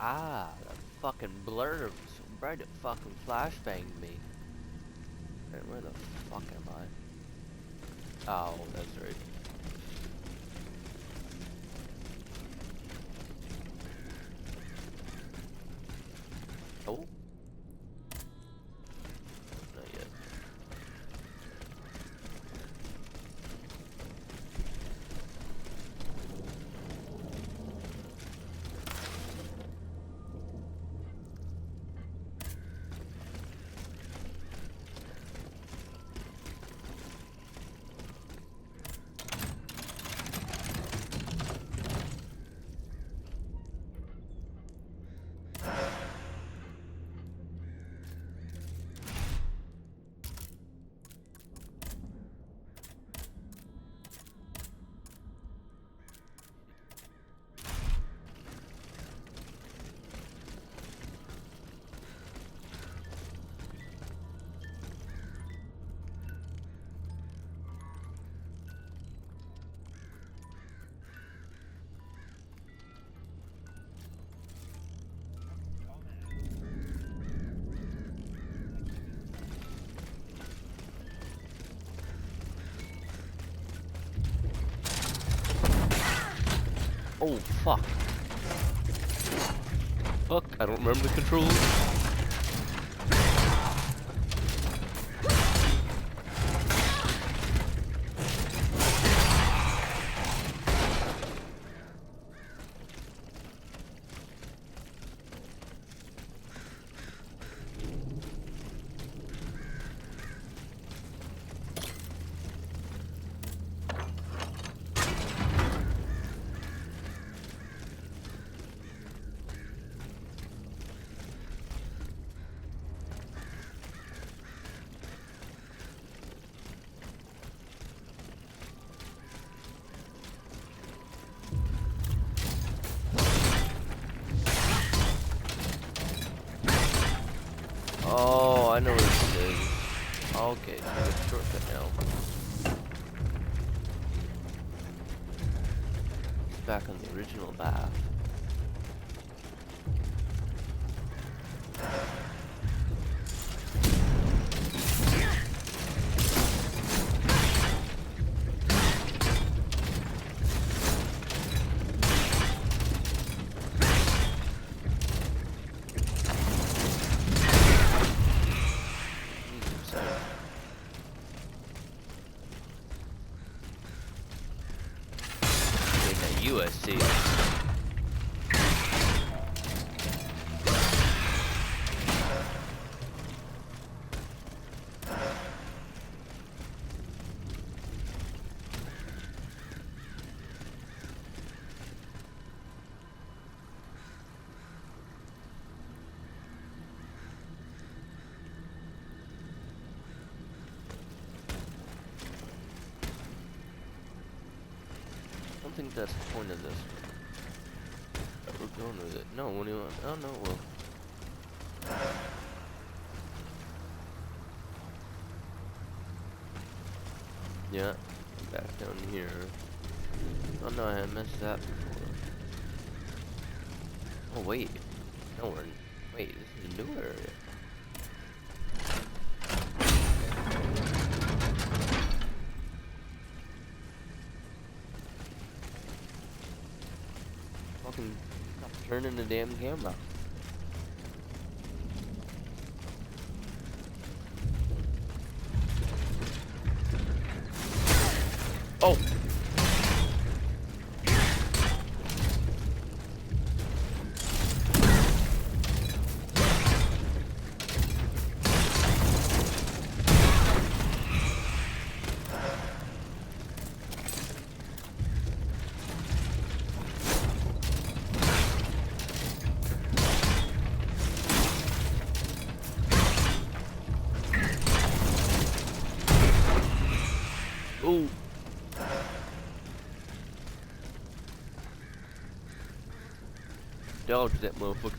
Ah, that fucking blur was so bright it fucking flashbanged me. Man, where the fuck am I? Oh, that's right. Oh, not yet. Oh, fuck. Fuck, I don't remember the controls. Oh, I know what this is. Okay, so I got a shortcut now. It's back on the original path. So, in the USC. I don't think that's the point of this. But we're going with it. No, what do you want? Oh no, well. Yeah, back down here. Oh no, I missed that before. Oh wait, no, wait, this is a new area. Fucking stop turning the damn camera. Oh! Ooh! Dodge that motherfucker.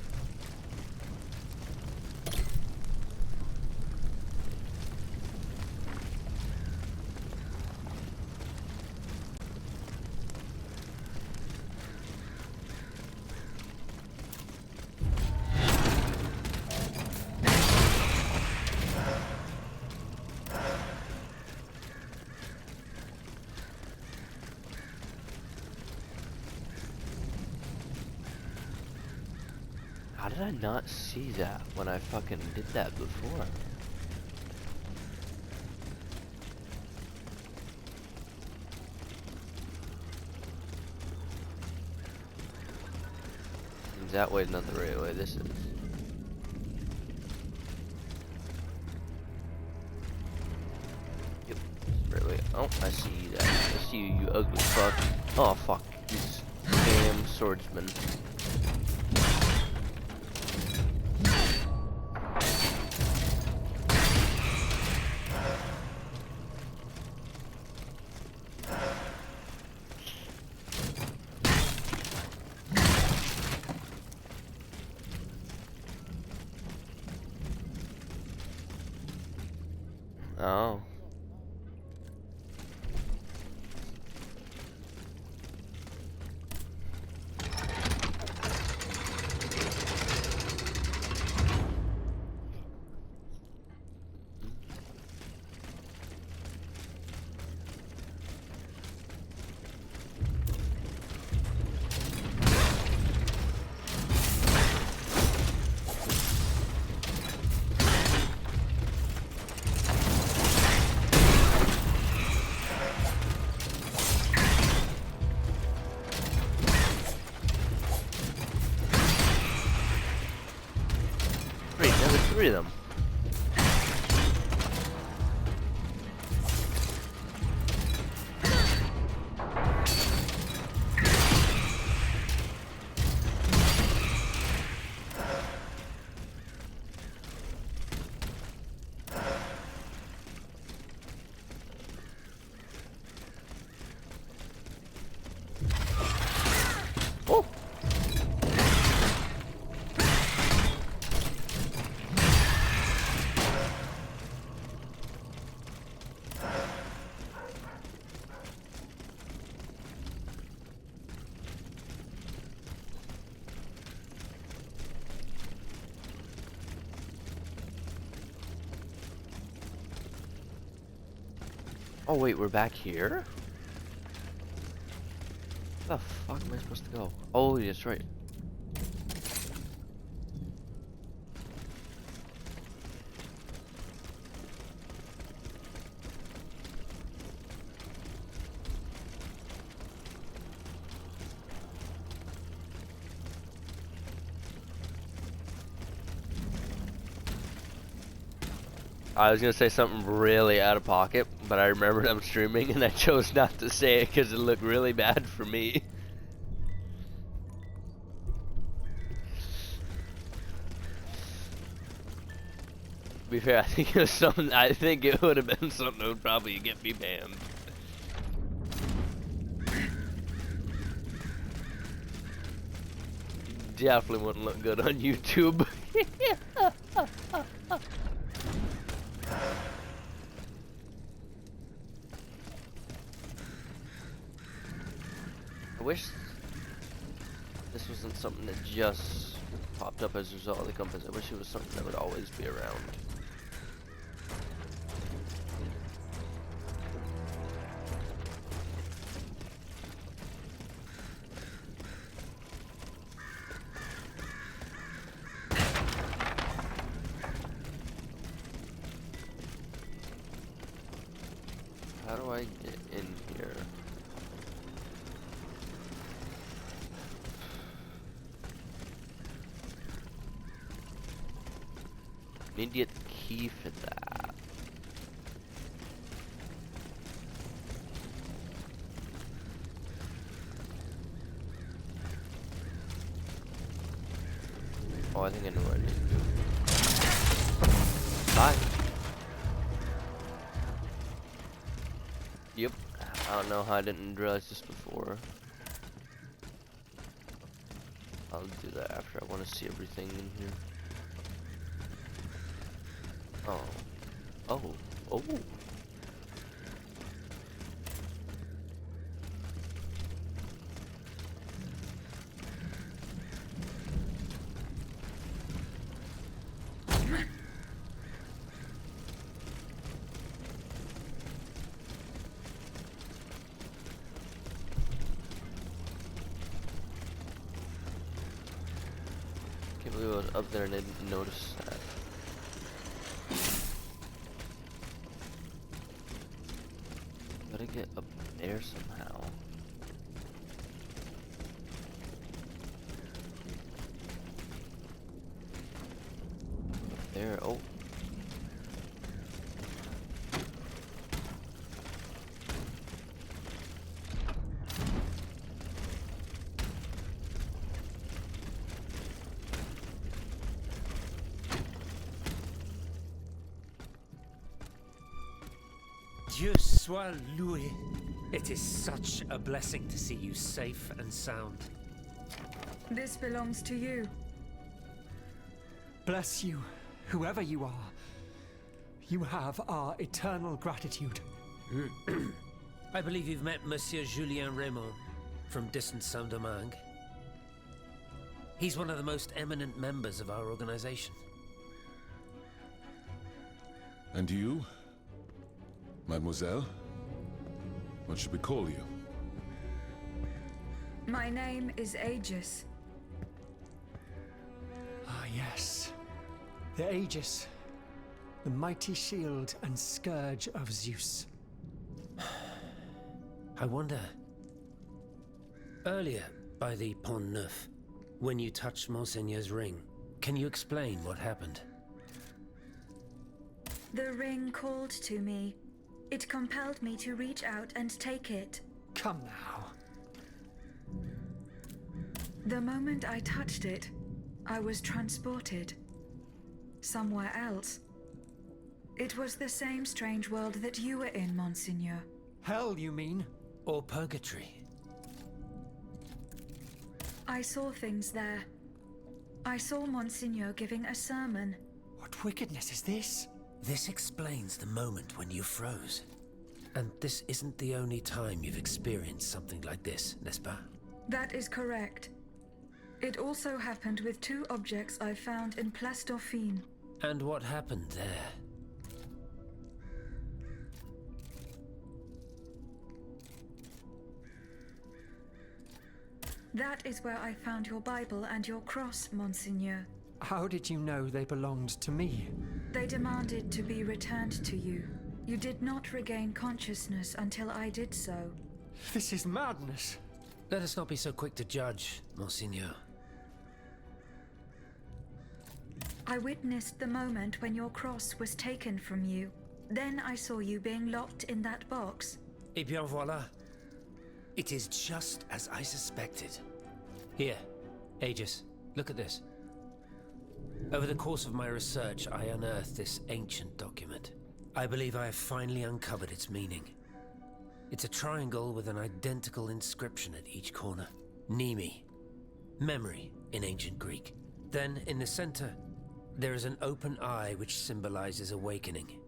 How did I not see that when I fucking did that before? That way, not the right way. This is. Yep, right way. Oh, I see that. I see you, you ugly fuck. Oh fuck, he's damn swordsman. Oh. Wait, now there's 3 of them. Oh! Oh wait, we're back here? Where the fuck am I supposed to go? Oh, that's right. I was gonna say something really out of pocket, but I remembered I'm streaming and I chose not to say it because it looked really bad for me. To be fair, I think it was something. I think it would have been something that would probably get me banned. Definitely wouldn't look good on YouTube. I wish this wasn't something that just popped up as a result of the compass. I wish it was something that would always be around. How do I get in here? Need to get the key for that. Oh, I think I know what I need to do. Bye. Yep. I don't know how I didn't realize this before. I'll do that after. I want to see everything in here. Oh. Oh. Oh. Can't believe I was up there and didn't notice that. Gotta get up there somehow. Up there, oh. Dieu soit loué. It is such a blessing to see you safe and sound. This belongs to you. Bless you, whoever you are. You have our eternal gratitude. I believe you've met Monsieur Julien Raymond from distant Saint-Domingue. He's one of the most eminent members of our organization. And you? Mademoiselle? What should we call you? My name is Aegis. Ah, yes. The Aegis. The mighty shield and scourge of Zeus. I wonder... Earlier, by the Pont Neuf, when you touched Monseigneur's ring, can you explain what happened? The ring called to me. It compelled me to reach out and take it. Come now. The moment I touched it, I was transported. Somewhere else. It was the same strange world that you were in, Monseigneur. Hell, you mean? Or purgatory? I saw things there. I saw Monseigneur giving a sermon. What wickedness is this? This explains the moment when you froze. And this isn't the only time you've experienced something like this, n'est-ce pas? That is correct. It also happened with two objects I found in Place Dauphine. And what happened there? That is where I found your Bible and your cross, Monseigneur. How did you know they belonged to me? They demanded to be returned to you. You did not regain consciousness until I did so. This is madness. Let us not be so quick to judge, Monseigneur. I witnessed the moment when your cross was taken from you. Then I saw you being locked in that box. Eh bien voilà. It is just as I suspected. Here, Aegis, look at this. Over the course of my research, I unearthed this ancient document. I believe I have finally uncovered its meaning. It's a triangle with an identical inscription at each corner. Nemi. Memory in ancient Greek. Then, in the center, there is an open eye which symbolizes awakening.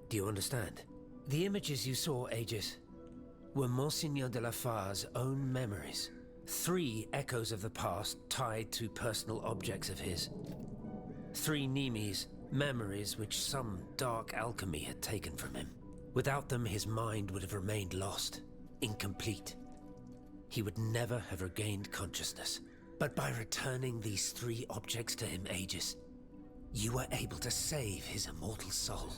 Do you understand? The images you saw, Aegis, were Monseigneur de la Far's own memories. 3 echoes of the past tied to personal objects of his. 3 Nemes, memories which some dark alchemy had taken from him. Without them, his mind would have remained lost, incomplete. He would never have regained consciousness. But by returning these 3 objects to him, Aegis, you were able to save his immortal soul.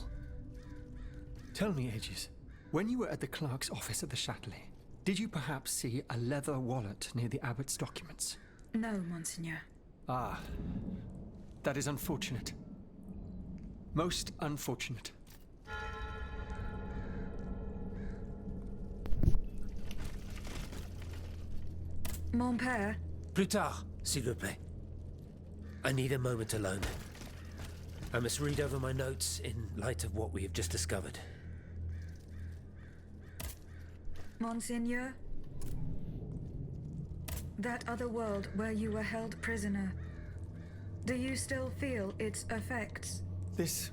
Tell me, Aegis, when you were at the clerk's office at the Châtelet, did you perhaps see a leather wallet near the abbot's documents? No, Monseigneur. Ah, that is unfortunate. Most unfortunate. Mon père, Plus tard, s'il vous plaît. I need a moment alone. I must read over my notes in light of what we have just discovered. Monseigneur, that other world where you were held prisoner, do you still feel its effects? This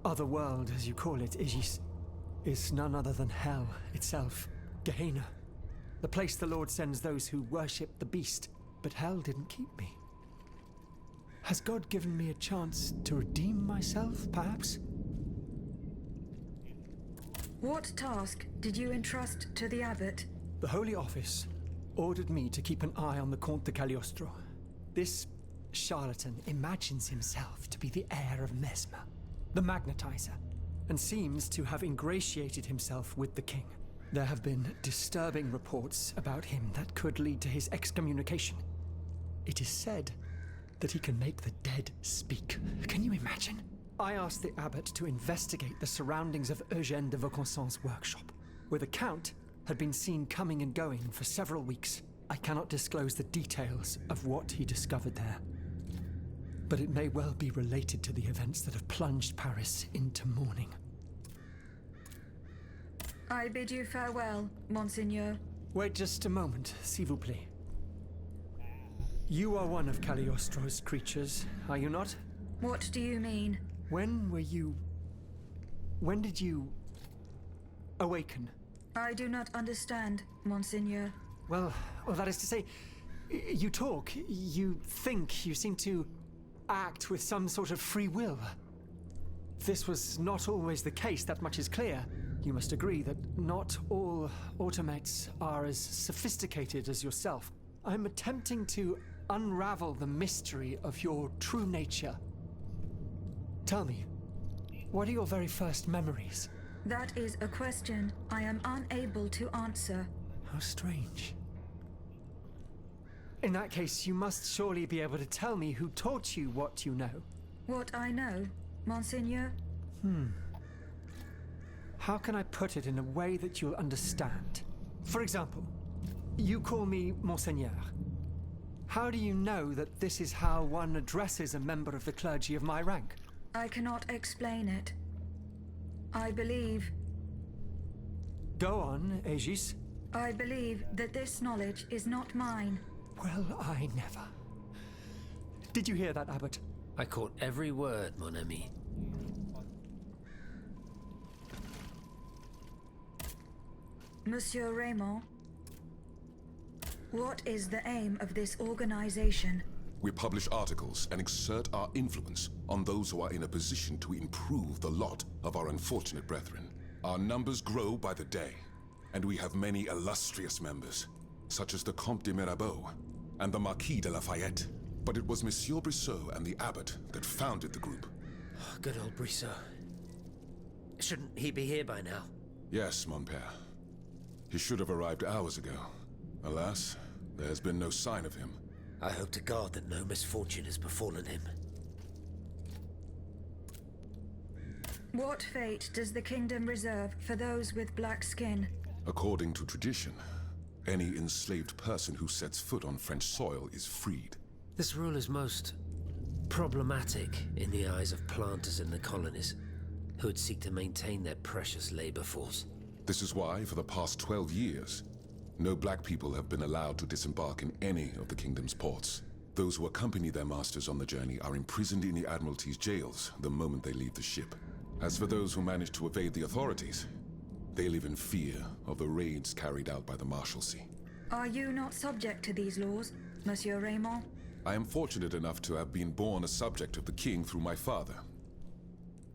other world, as you call it, Aegis, is none other than hell itself. Gehenna. The place the Lord sends those who worship the beast. But hell didn't keep me. Has God given me a chance to redeem myself, perhaps? What task did you entrust to the abbot? The Holy Office ordered me to keep an eye on the Comte de Cagliostro. This charlatan imagines himself to be the heir of Mesmer, the magnetizer, and seems to have ingratiated himself with the king. There have been disturbing reports about him that could lead to his excommunication. It is said that he can make the dead speak. Can you imagine? I asked the abbot to investigate the surroundings of Eugène de Vaucanson's workshop, where the count had been seen coming and going for several weeks. I cannot disclose the details of what he discovered there, but it may well be related to the events that have plunged Paris into mourning. I bid you farewell, Monseigneur. Wait just a moment, s'il vous plaît. You are one of Cagliostro's creatures, are you not? What do you mean? When did you awaken? I do not understand, Monseigneur. Well, that is to say, you talk, you think, you seem to act with some sort of free will. This was not always the case, that much is clear. You must agree that not all automates are as sophisticated as yourself. I'm attempting to unravel the mystery of your true nature. Tell me, what are your very first memories? That is a question I am unable to answer. How strange. In that case, you must surely be able to tell me who taught you what you know. What I know, Monseigneur? How can I put it in a way that you'll understand? For example, you call me Monseigneur. How do you know that this is how one addresses a member of the clergy of my rank? I cannot explain it. I believe... Go on, Aegis. I believe that this knowledge is not mine. Well, I never. Did you hear that, Abbot? I caught every word, mon ami. Monsieur Raymond, what is the aim of this organization? We publish articles and exert our influence on those who are in a position to improve the lot of our unfortunate brethren. Our numbers grow by the day, and we have many illustrious members, such as the Comte de Mirabeau and the Marquis de Lafayette. But it was Monsieur Brissot and the abbot that founded the group. Oh, good old Brissot. Shouldn't he be here by now? Yes, mon père. He should have arrived hours ago. Alas, there has been no sign of him. I hope to God that no misfortune has befallen him. What fate does the kingdom reserve for those with black skin? According to tradition, any enslaved person who sets foot on French soil is freed. This rule is most problematic in the eyes of planters in the colonies, who would seek to maintain their precious labor force. This is why, for the past 12 years, no black people have been allowed to disembark in any of the kingdom's ports. Those who accompany their masters on the journey are imprisoned in the Admiralty's jails the moment they leave the ship. As for those who manage to evade the authorities, they live in fear of the raids carried out by the Marshalsea. Are you not subject to these laws, Monsieur Raymond? I am fortunate enough to have been born a subject of the king through my father,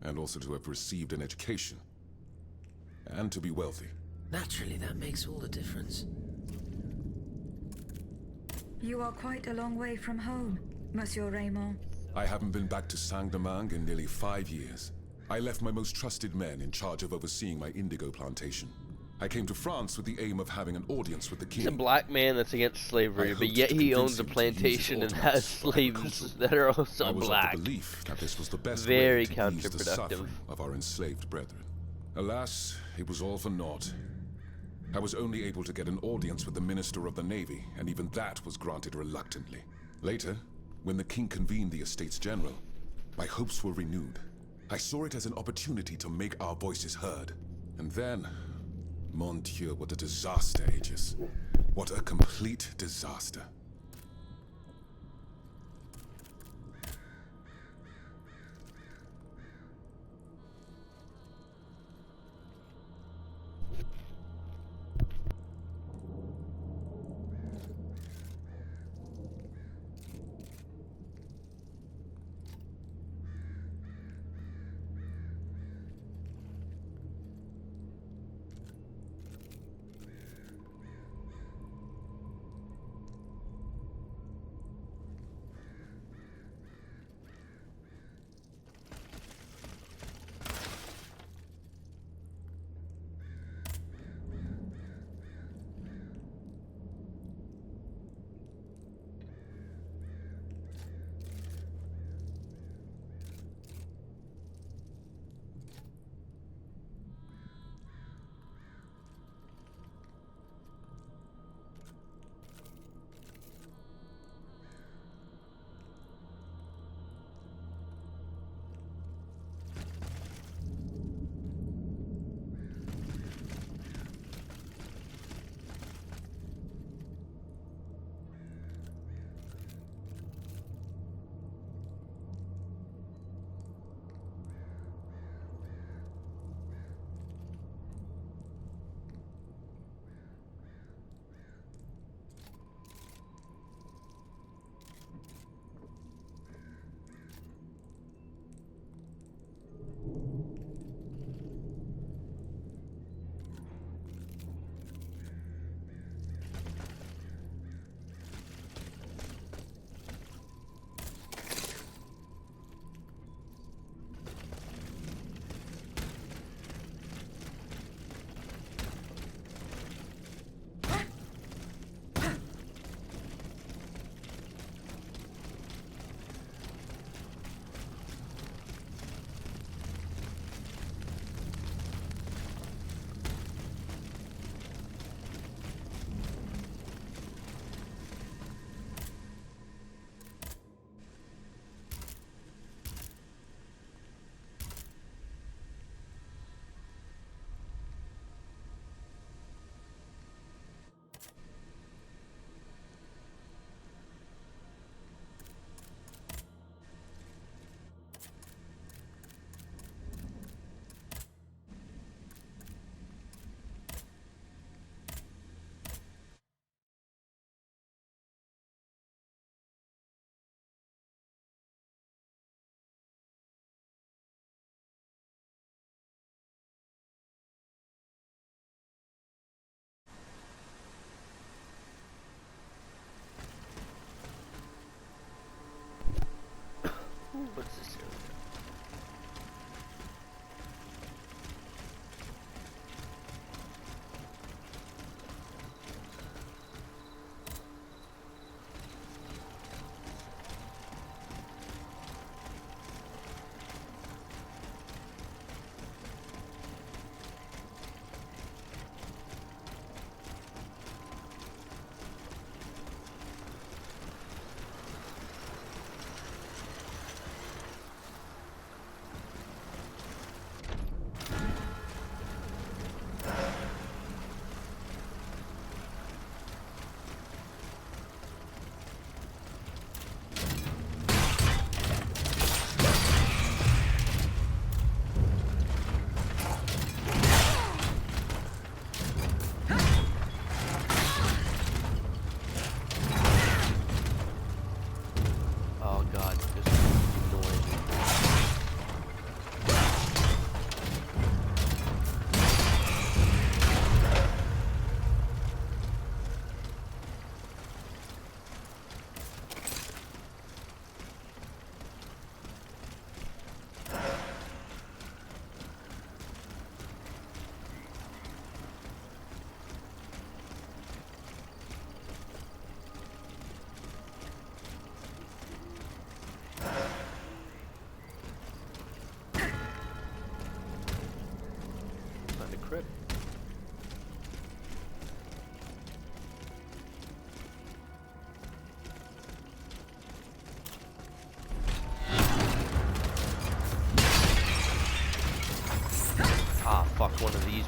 and also to have received an education, and to be wealthy. Naturally, that makes all the difference. You are quite a long way from home, Monsieur Raymond. I haven't been back to Saint-Domingue in nearly 5 years. I left my most trusted men in charge of overseeing my indigo plantation. I came to France with the aim of having an audience with the king. He's a black man that's against slavery, but yet he owns a plantation and has slaves that are also I was black. of the belief that this was the best Very way to ease the counterproductive. suffering of our enslaved brethren. Alas, it was all for naught. I was only able to get an audience with the Minister of the Navy, and even that was granted reluctantly. Later, when the king convened the Estates General, my hopes were renewed. I saw it as an opportunity to make our voices heard. And then, mon Dieu, what a disaster, Aegis. What a complete disaster.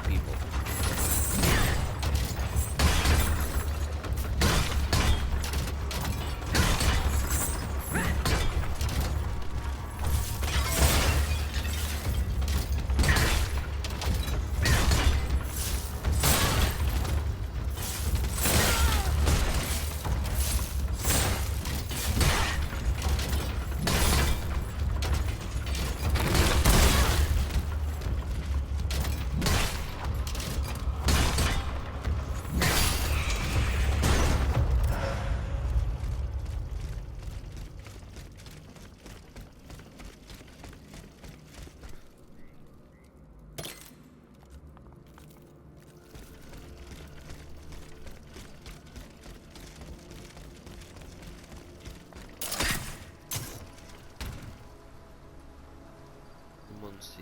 these people.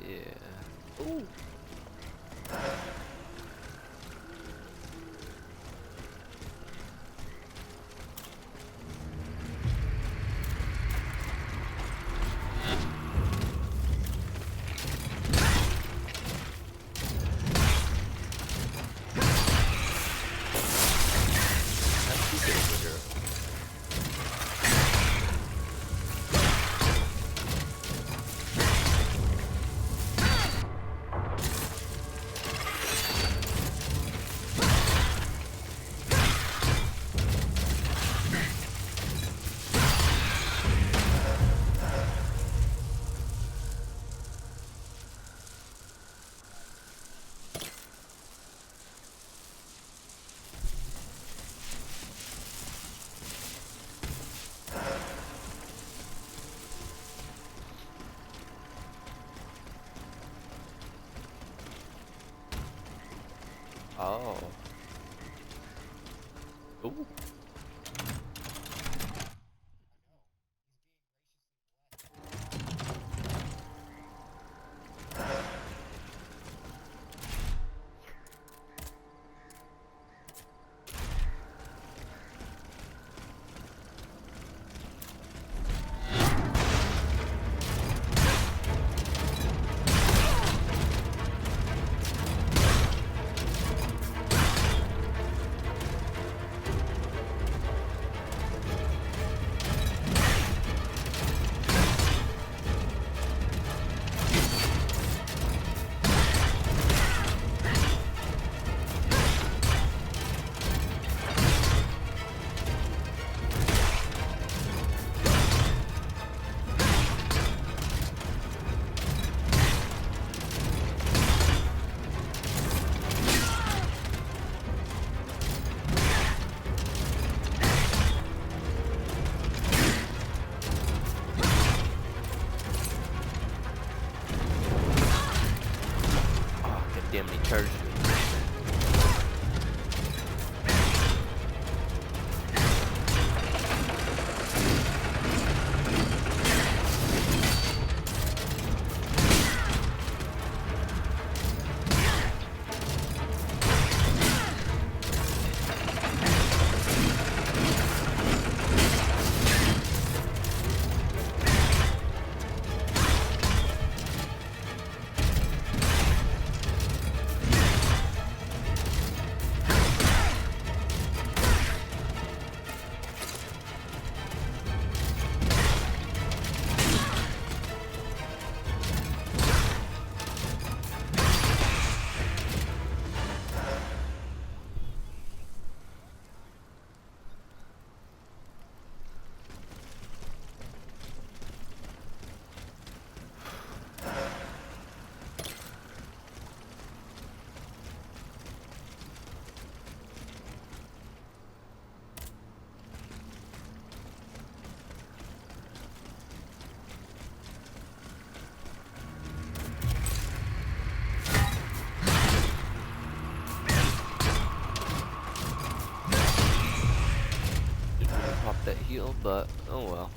Yeah. Ooh. Oh. Ooh. Damn, they charged me. That heal, but oh well.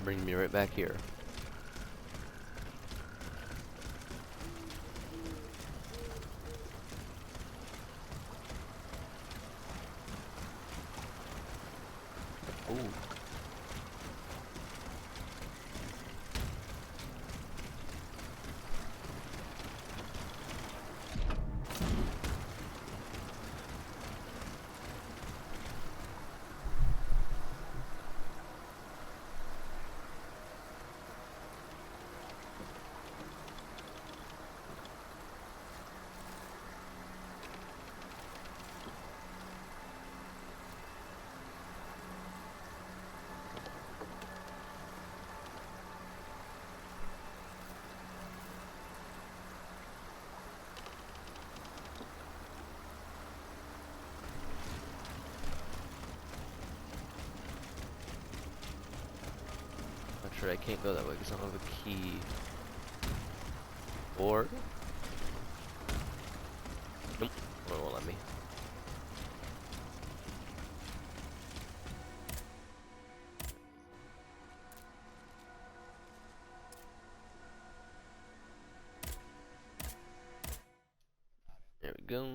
Bring me right back here. Ooh. Sure, I can't go that way because I don't have a key. Or nope, it won't let me. There we go.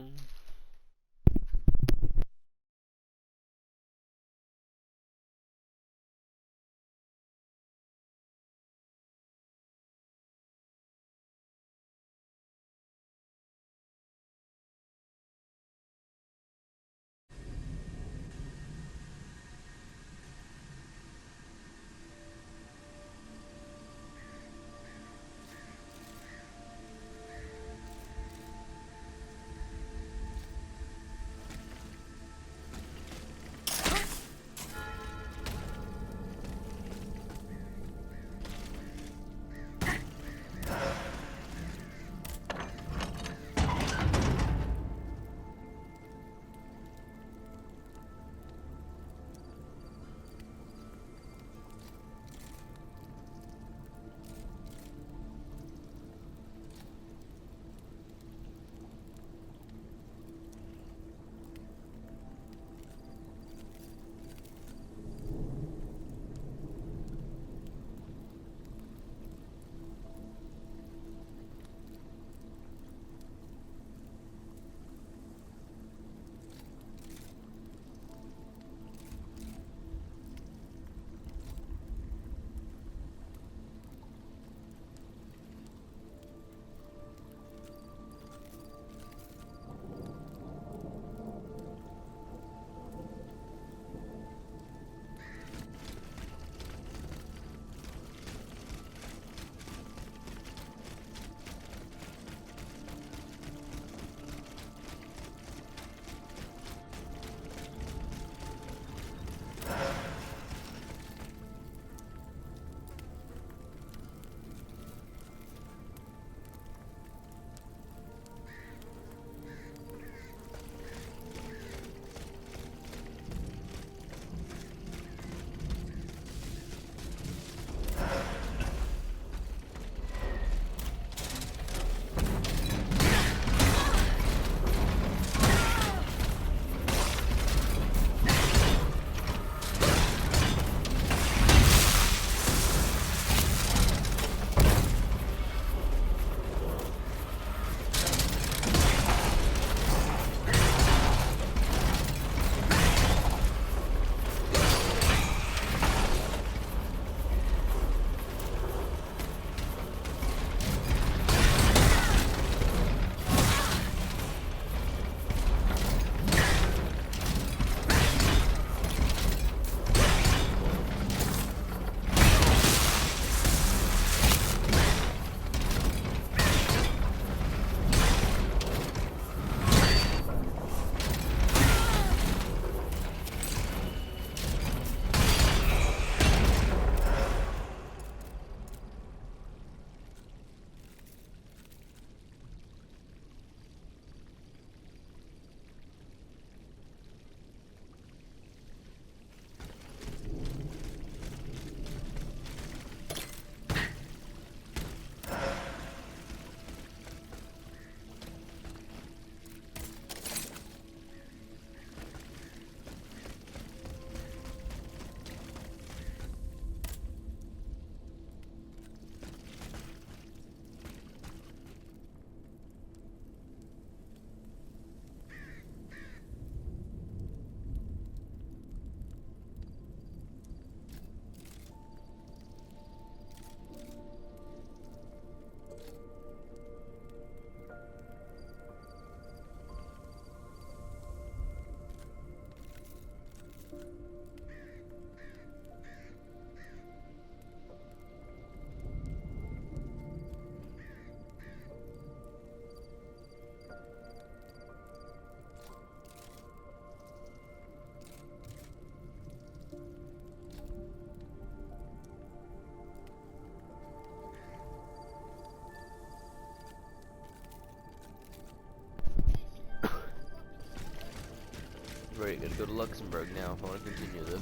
right, gotta go to Luxembourg now if I want to continue this.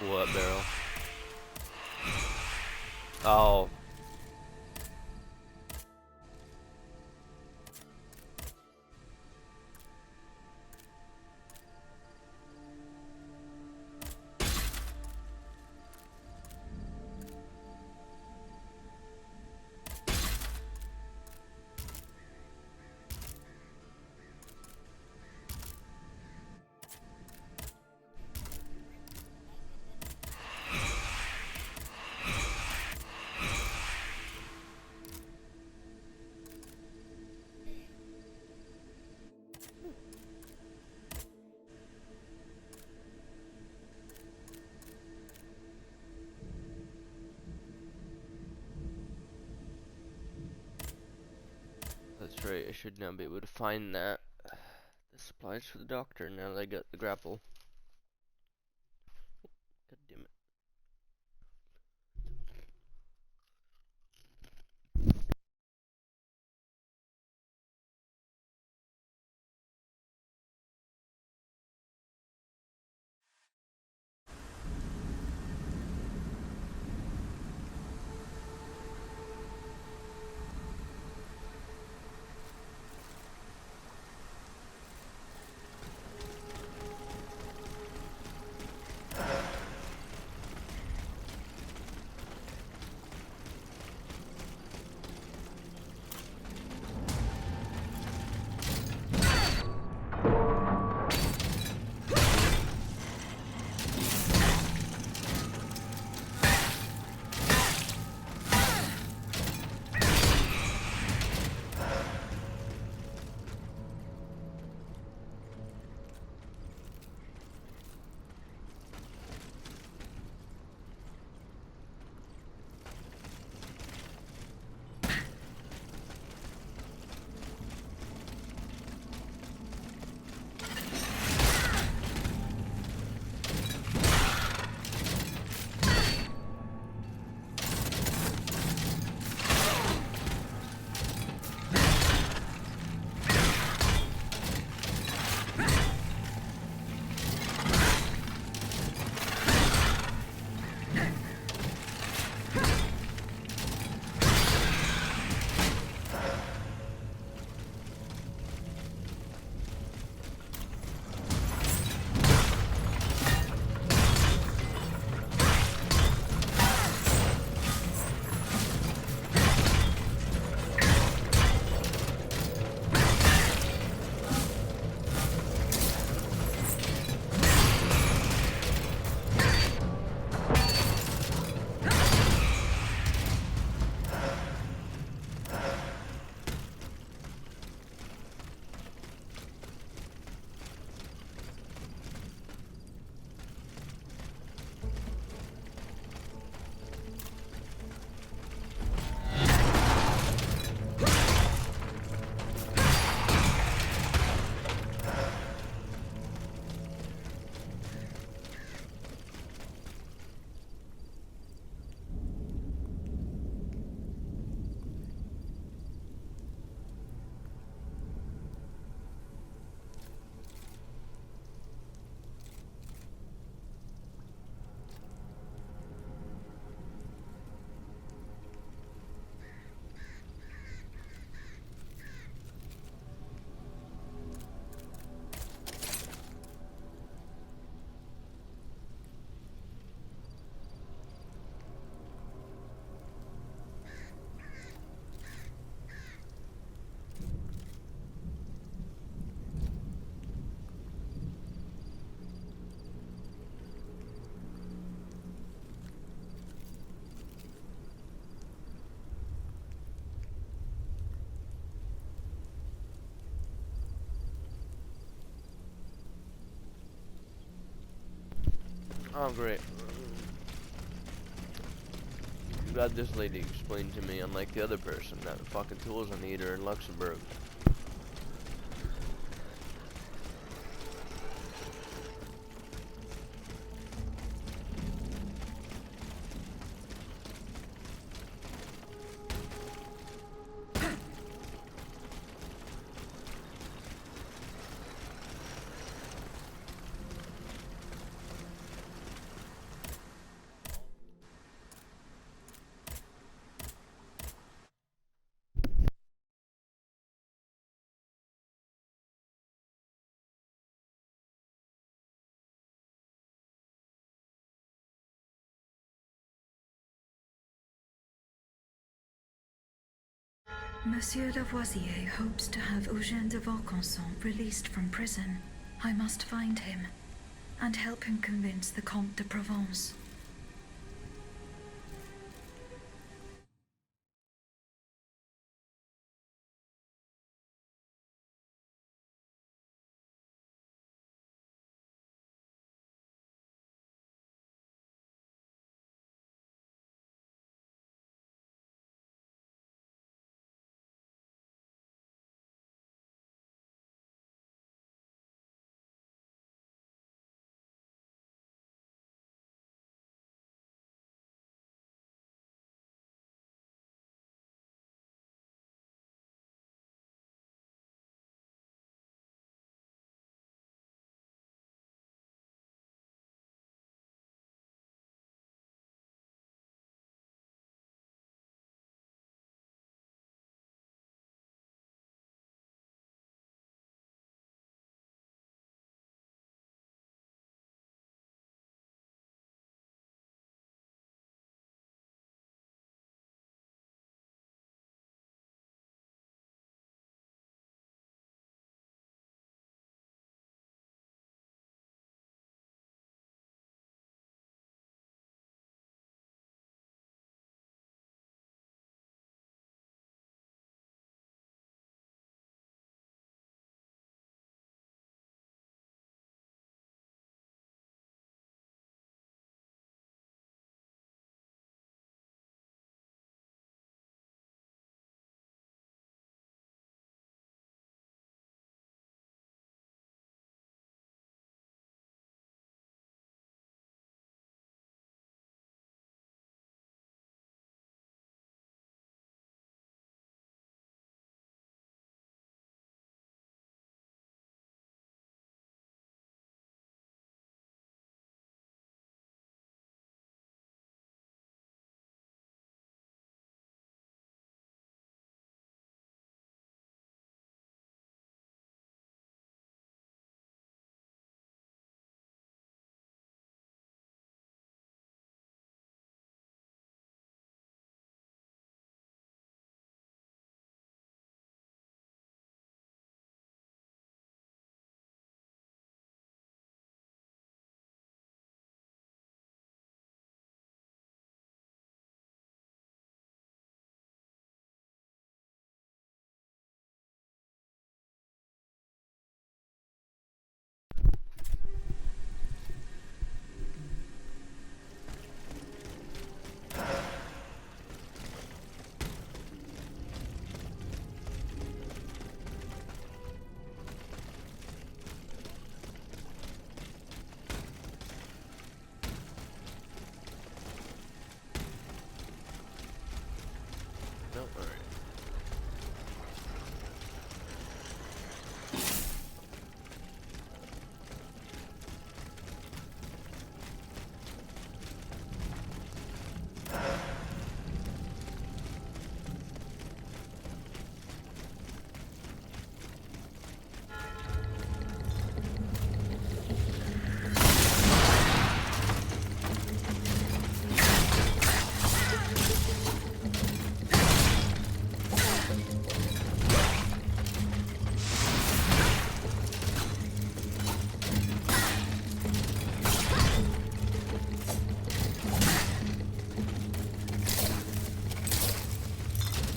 What barrel? Oh. That's right, I should now be able to find that. The supplies for the doctor now that I got the grapple. God damn it. Oh, great. glad this lady explained to me, unlike the other person, that fucking tools I need are in Luxembourg. Monsieur Lavoisier hopes to have Eugène de Vaucanson released from prison. I must find him and help him convince the Comte de Provence.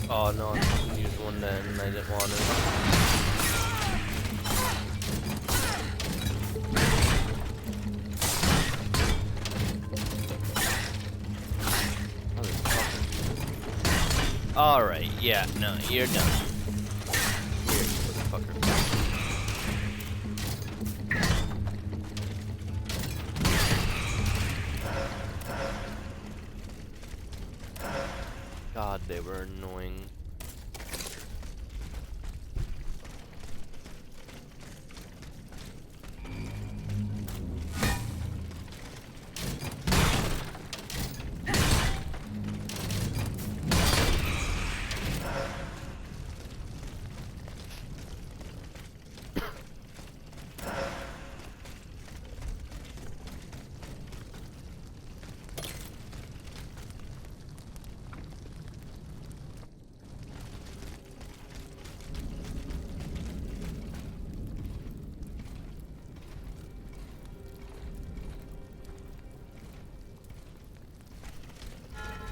Oh no, I fucking used one then and I didn't want to. Motherfucker. Alright, yeah, no, you're done. Here, you motherfucker. God, they were annoying.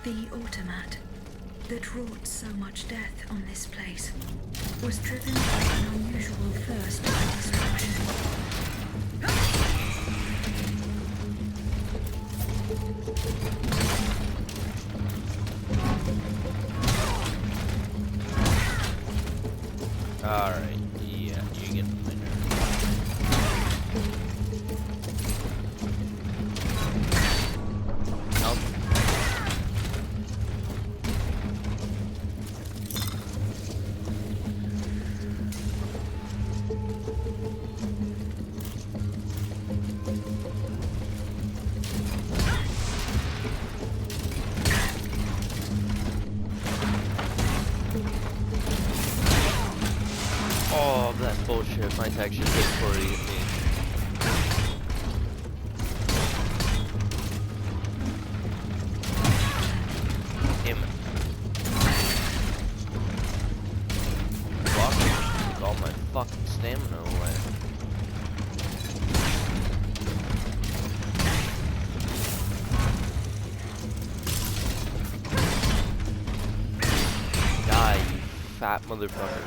The automat that wrought so much death on this place was driven by an unusual thirst for destruction. Alright, yeah, you get the winner. Nope. Oh, that bullshit might actually hit for you. Damn it. Fuck. All my fucking stamina away. Die, you fat motherfucker.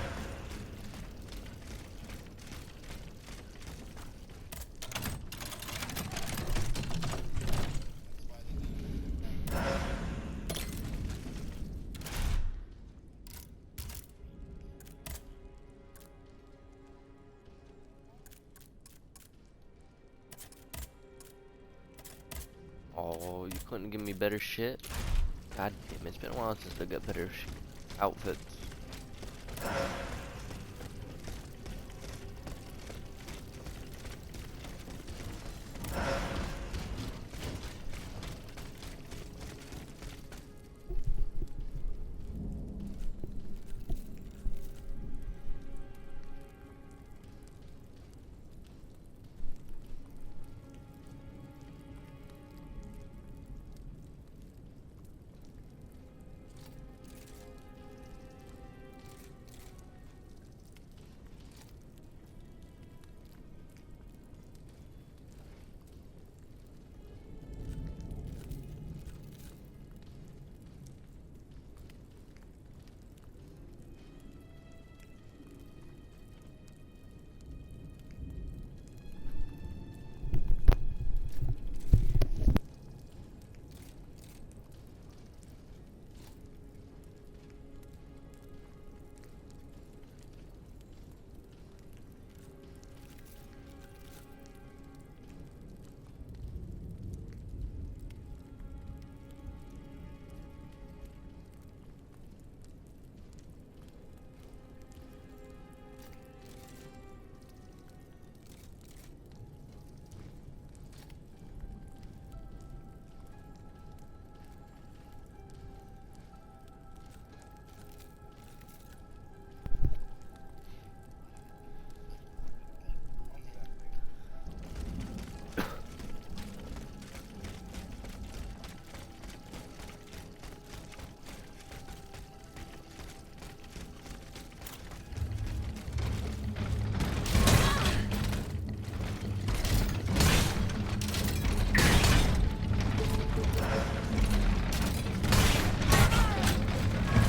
Oh, you couldn't give me better shit? God damn, it's been a while since I got better outfits.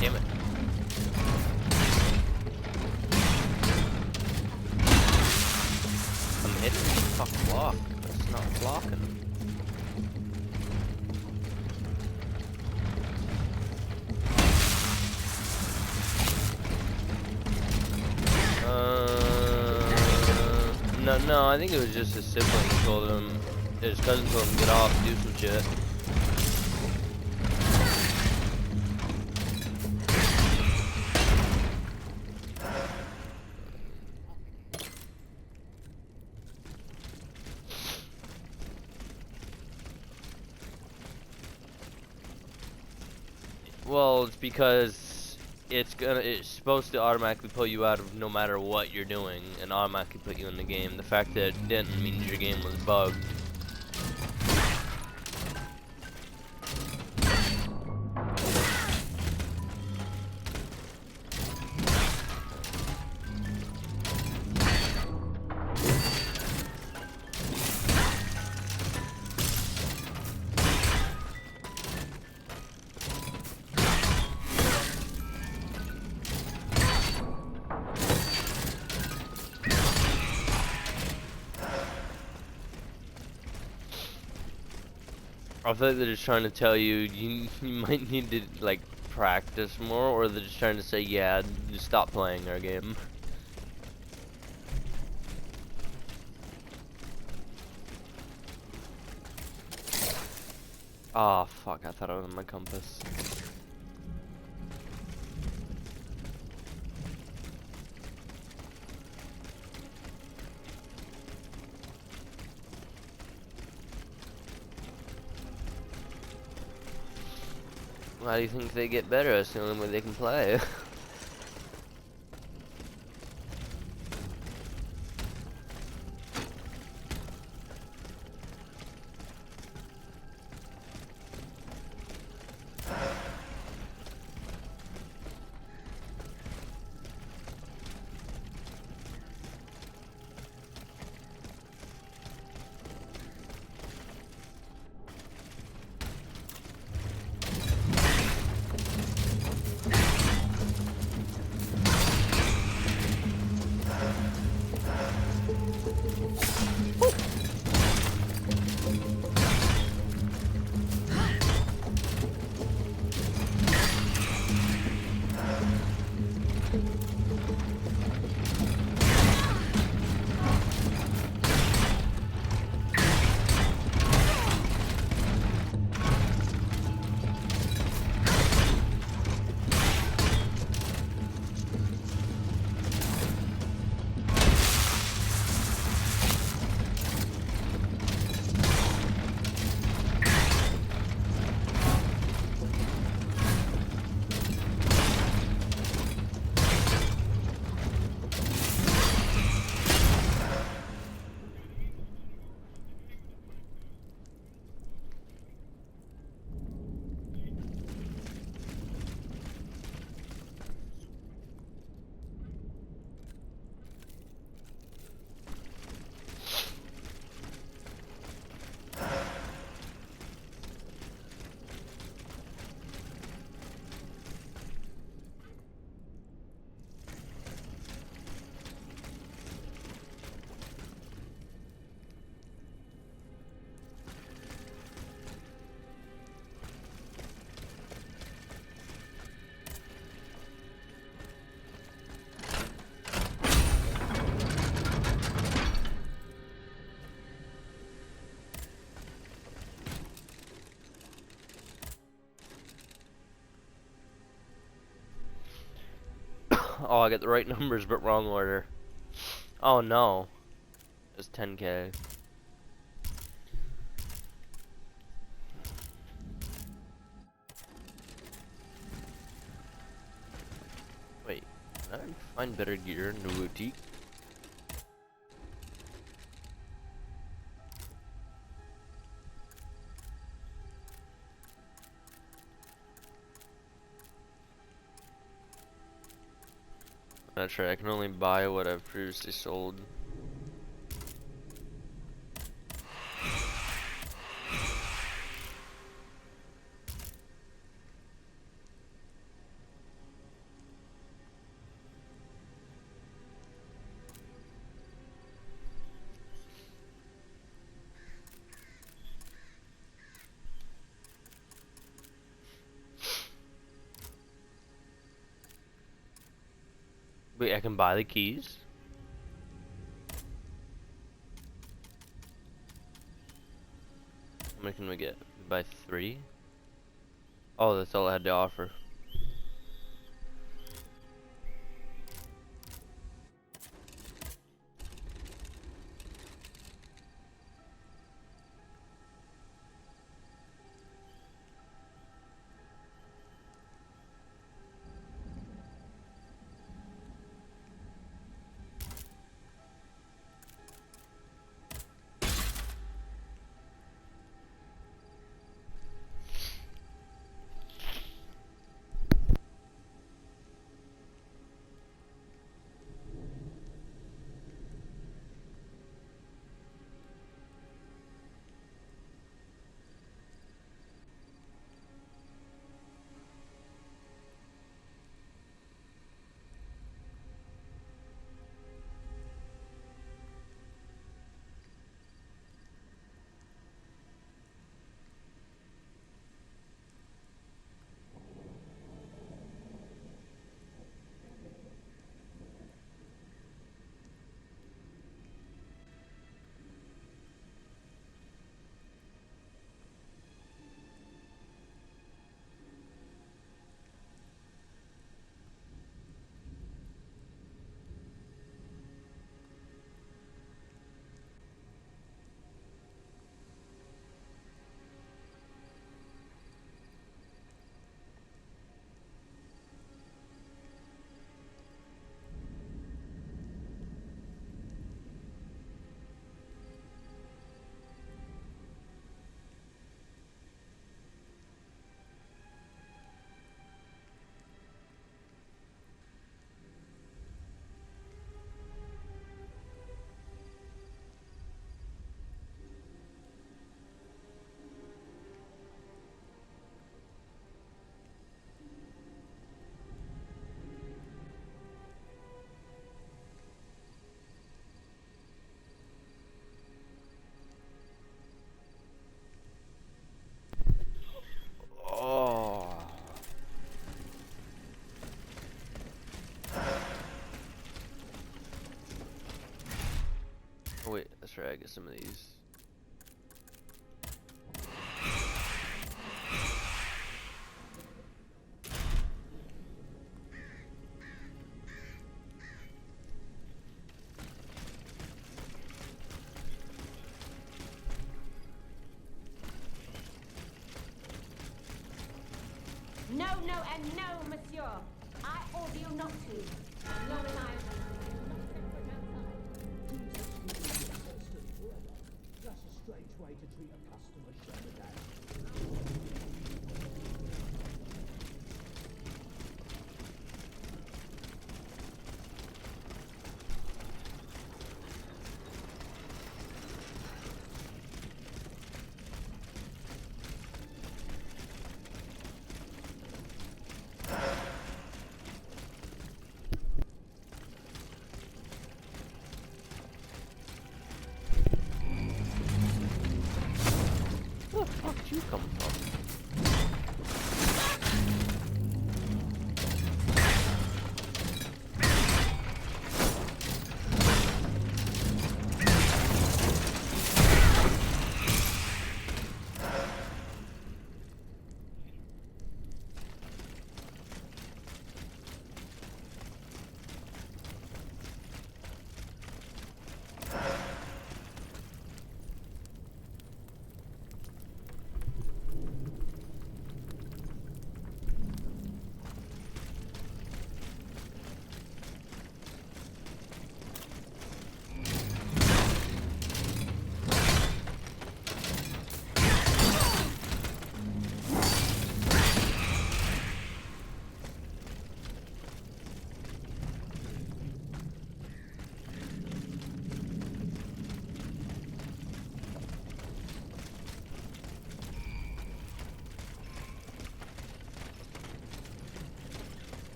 Damn it. I'm hitting the fuck block, but it's not blocking. No, I think it was just his sibling told him, his cousin told him to get off, do some shit. Well, it's because it's supposed to automatically pull you out of no matter what you're doing and automatically put you in the game. The fact that it didn't means your game was bugged. I feel like they're just trying to tell you you might need to like practice more, or they're just trying to say, yeah, just stop playing our game. Ah, fuck, I thought I was on my compass. How do you think they get better? It's the only way they can play. Oh, I got the right numbers but wrong order. Oh no. It's 10K. Wait, can I find better gear in the boutique? Not sure, I can only buy what I've previously sold. Wait, I can buy the keys? How many can we get? By 3? Oh, that's all I had to offer. Oh. Oh wait, that's right, I get some of these. No, no, and no, monsieur. I order you not to. No, and I. That's a strange way to treat a customer, Sherman.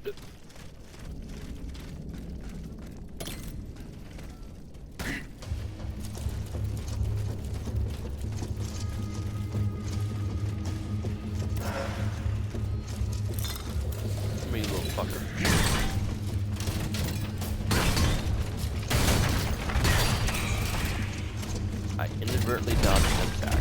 Me, little fucker. I inadvertently dodged an attack.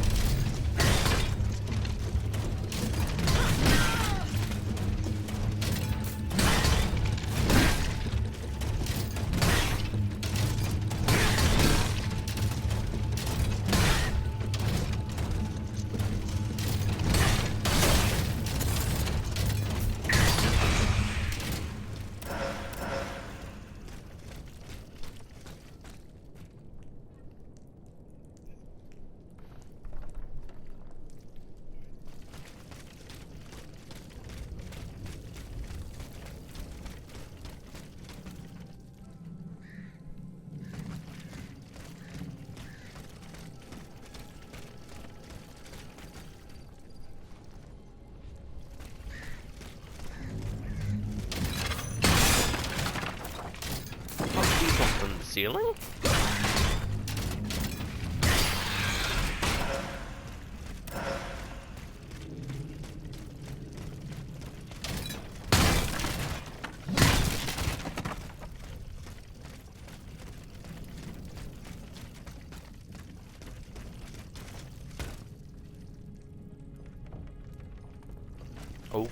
From the ceiling? Oh.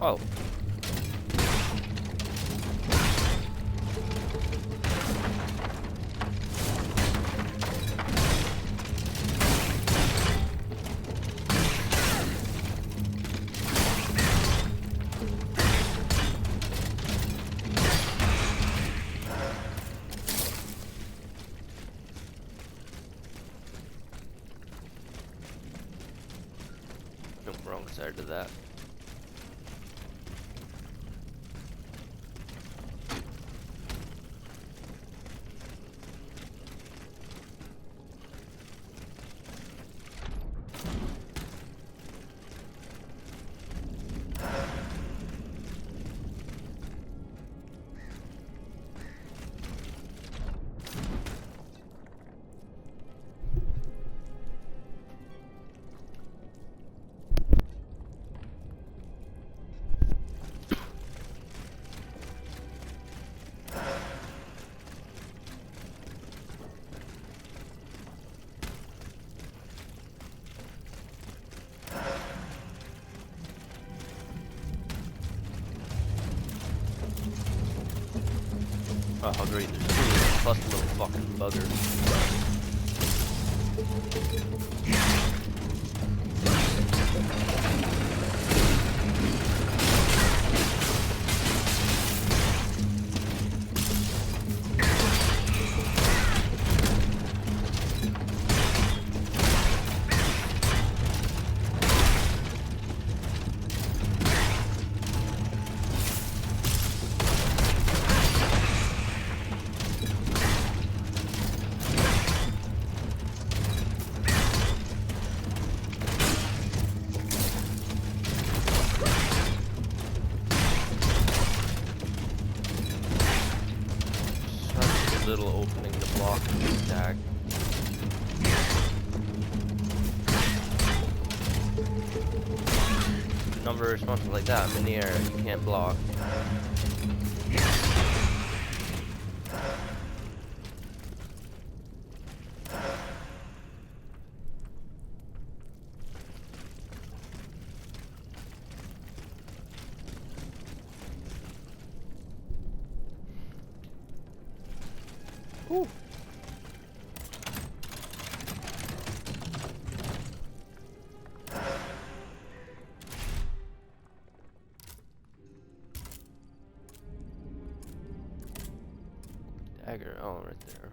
Oh. Nope, wrong side of that. Oh, great, there's 2 plus little fucking buggers. little opening to block the attack. Number of responses like that in the air, you can't block. Ooh. Dagger, oh, right there.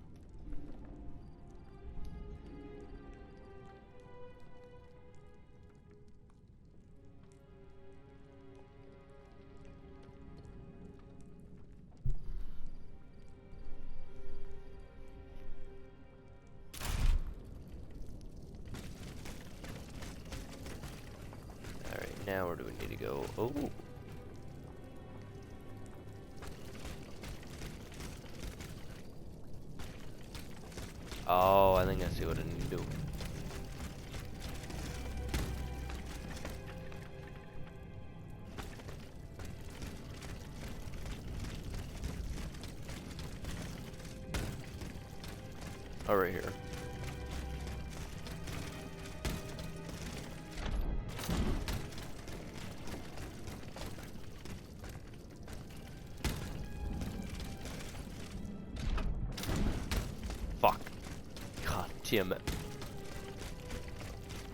Alright, now where do we need to go? Oh! Oh, I think I see what I need to do. Oh, right here. Fuck. God damn it.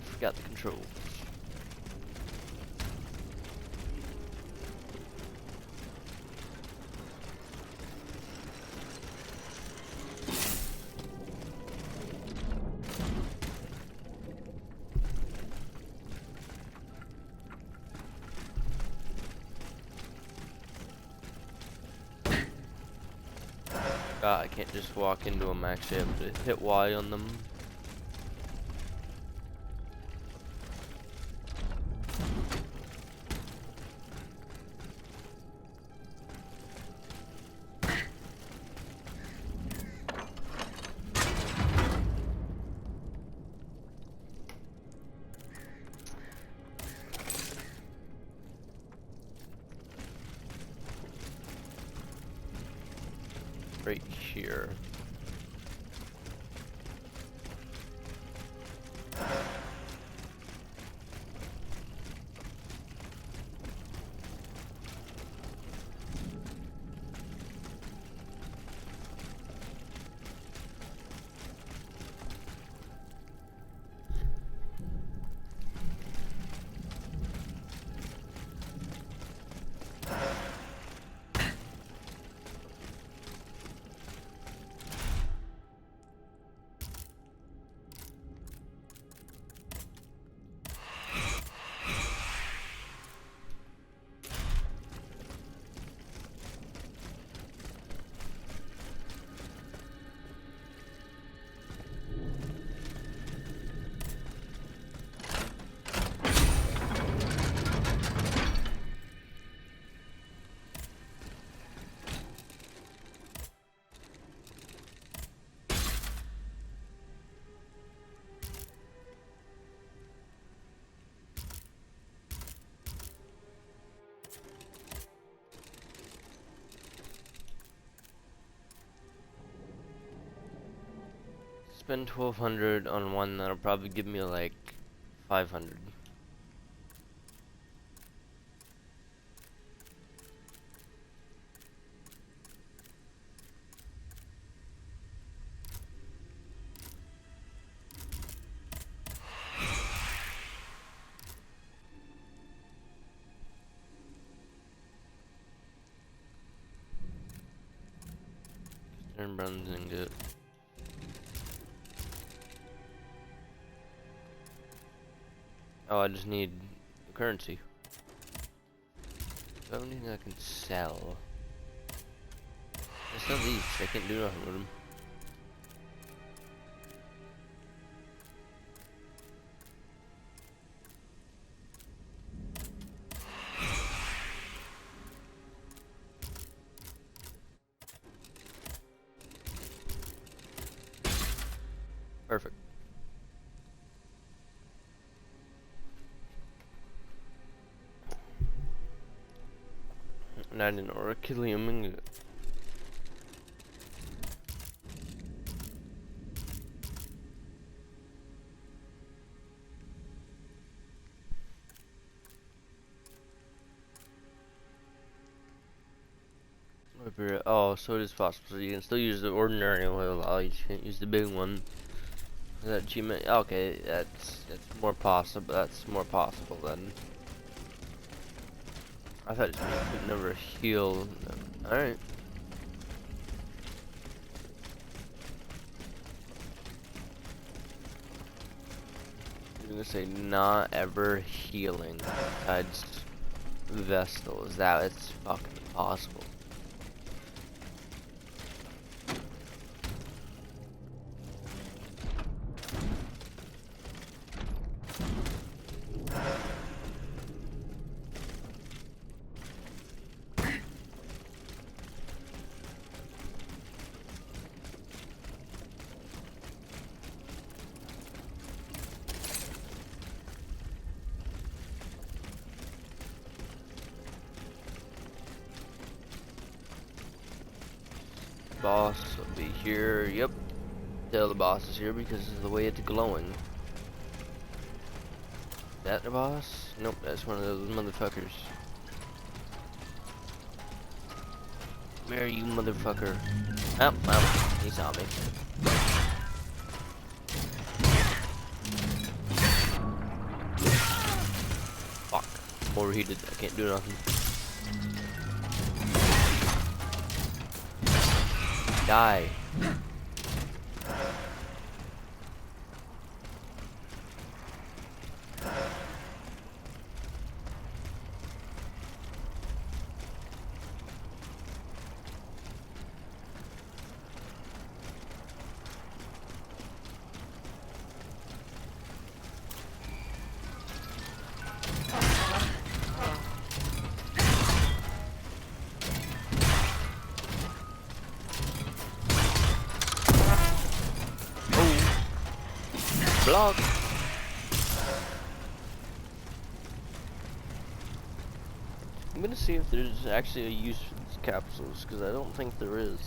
Forgot the controls. I can't just walk into them, actually I have to hit Y on them. Right here. Spend 1200 on one that'll probably give me like 500. Turn bronze ingot. Oh, I just need currency. So anything I can sell. I sell these. I can't do nothing with them. Not an Orchilium ingot. Oh, so it is possible. So you can still use the ordinary oil. You just can't use the big one. Is that achievement? Okay, that's more possible. That's more possible then. I thought it could never heal. All right. I'm gonna say not ever healing besides Vestal. Is that it's fucking impossible? Boss will be here. Yep. Tell the boss is here because of the way it's glowing. That the boss? Nope, that's one of those motherfuckers. Where are you, motherfucker? Oh, well, he saw me. Fuck. I'm overheated. I can't do nothing. Die. Block. I'm gonna see if there's actually a use for these capsules, because I don't think there is.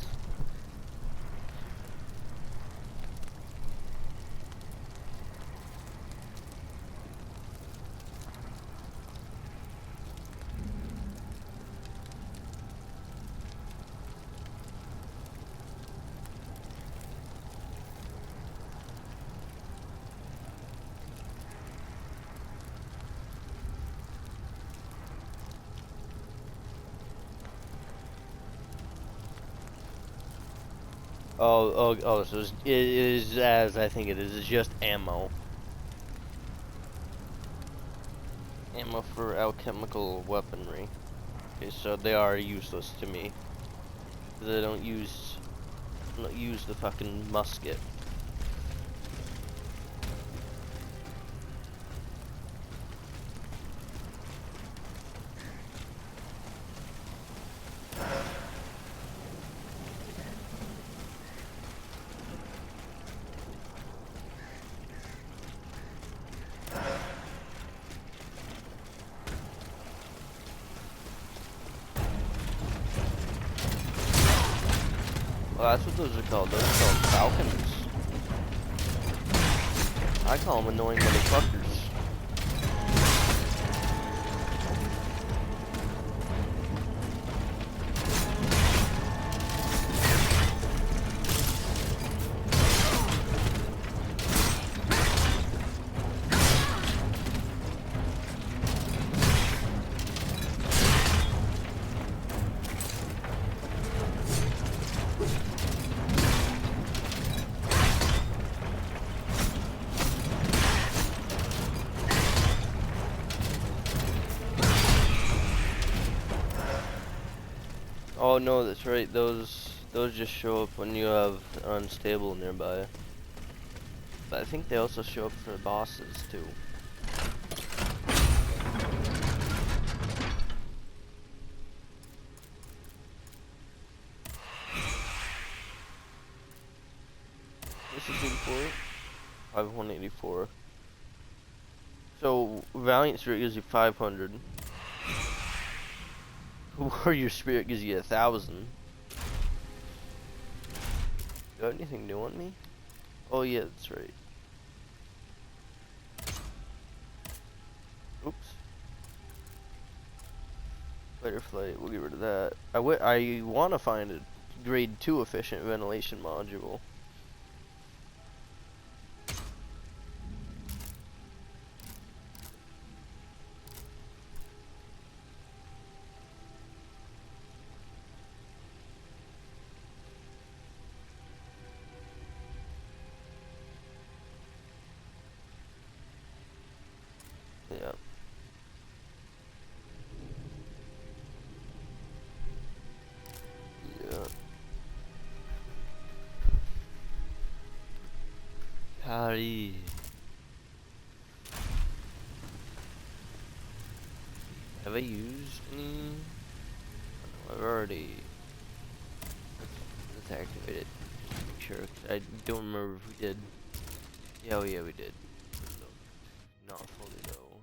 Oh, so it is as I think it is. It's just ammo. Ammo for alchemical weaponry. Okay, so they are useless to me. They don't use the fucking musket. Well, that's what those are called. Those are called falcons. I call them annoying motherfuckers. Oh no, that's right. Those just show up when you have unstable nearby. But I think they also show up for bosses too. This is 84. 184. So Valiant Street gives you 500. Warrior Spirit gives you 1,000. Do you have anything new on me? Oh yeah, that's right. Oops. Fighter flight, we'll get rid of that. I want to find a grade 2 efficient ventilation module. Yeah. Yeah. Paris. Have I used any? Oh, no, I've already. Let's activate it. Make sure. 'Cause I don't remember if we did. Yeah, oh yeah, we did. So, not fully though.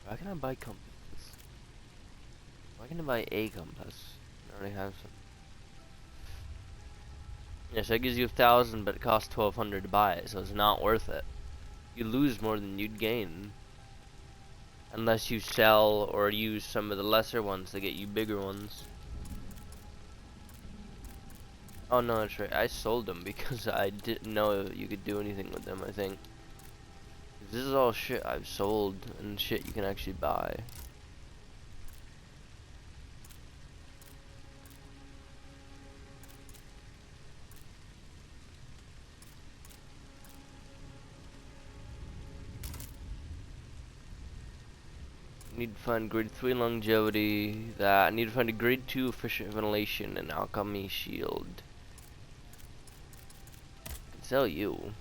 Why can I buy compasses? Why can I buy a compass? I already have some. Yes, that gives you 1,000, but it costs 1,200 to buy it, so it's not worth it. You lose more than you'd gain. Unless you sell or use some of the lesser ones to get you bigger ones. Oh no, that's right. I sold them because I didn't know you could do anything with them, I think. This is all shit I've sold and shit you can actually buy. Need to find grade 3 longevity. That I need to find a grade 2 efficient ventilation and alchemy shield. I can sell you.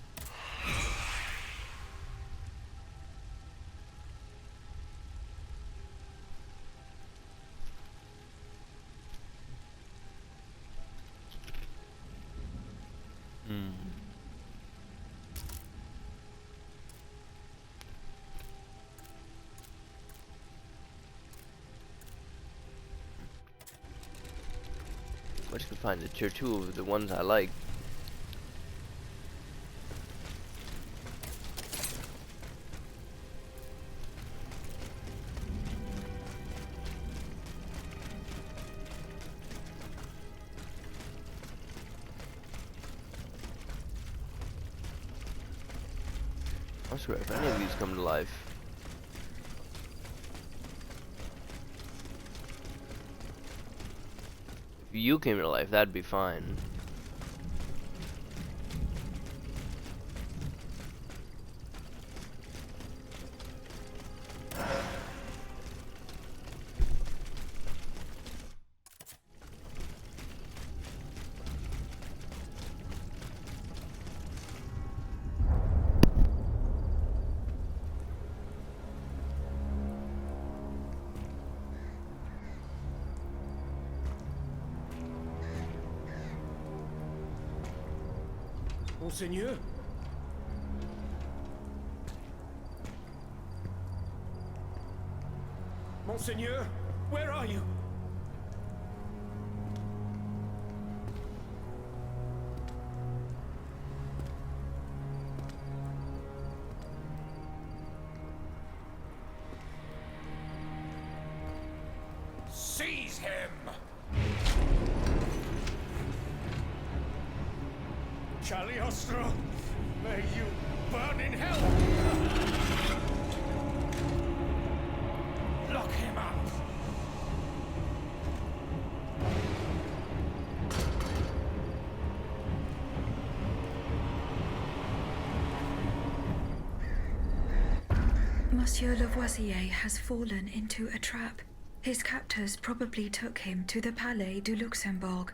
I just could find the tier 2 of the ones I like. I swear, if any of these come to life. If you came to life, that'd be fine. Monseigneur? Monseigneur, where are you? Seize him! Cagliostro, may you burn in hell! Lock him up! Monsieur Lavoisier has fallen into a trap. His captors probably took him to the Palais du Luxembourg.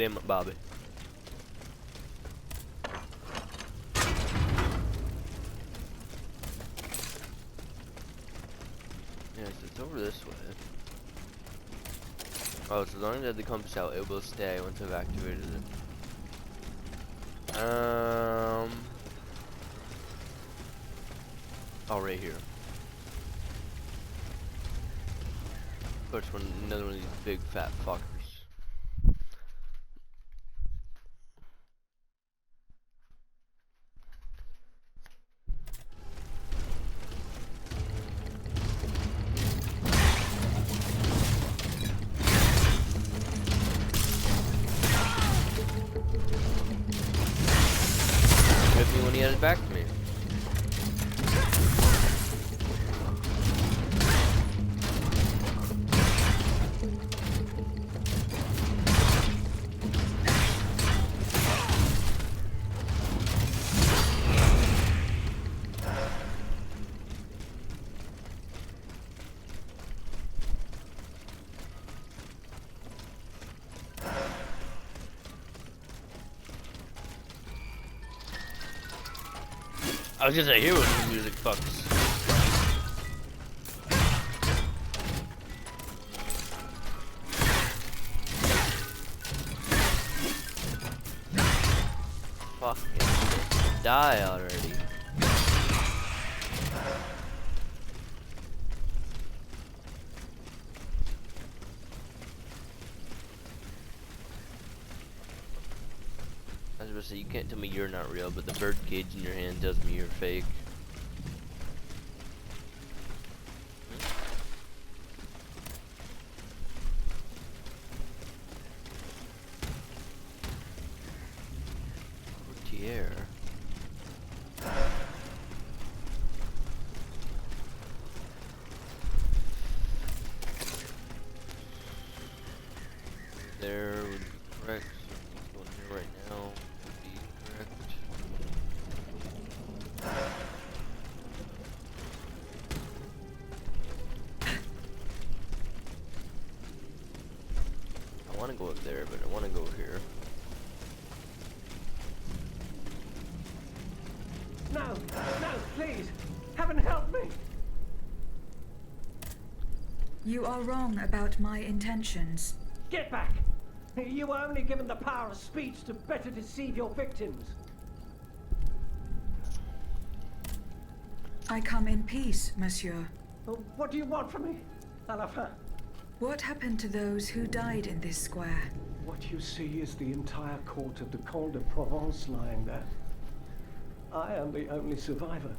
Damn it, Bobby. Yes, it's over this way. Oh, so as long as I have the compass out, it will stay once I've activated it. Oh, right here. Of course, another one of these big fat fuckers. Hit me when he had it back to me. I was just a hero when the music fucks. Fucking die already. I was about to say, you can't tell me you're not real, but the bird cage in your hand tells me you're fake. Courtier. There would be correct. Something's going here right now. Would be correct. I want to go up there, but I want to go here. No, no, please. Heaven help me. You are wrong about my intentions. Get back. You were only given the power of speech to better deceive your victims. I come in peace, monsieur. What do you want from me, à la fin? What happened to those who died in this square? What you see is the entire court of the Comte de Provence lying there. I am the only survivor.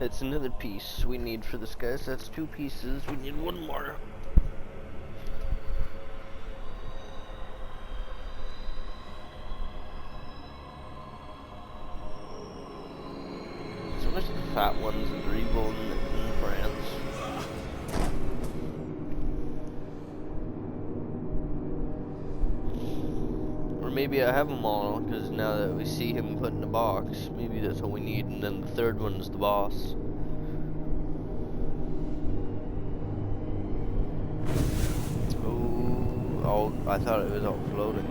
It's another piece we need for this guy, so that's 2 pieces. We need 1 more. So much the fat ones in Reborn in France. Or maybe I have them all, because now that we see him put in a box, maybe that's all we need, and then the third one is the boss. Oh, I thought it was all floating.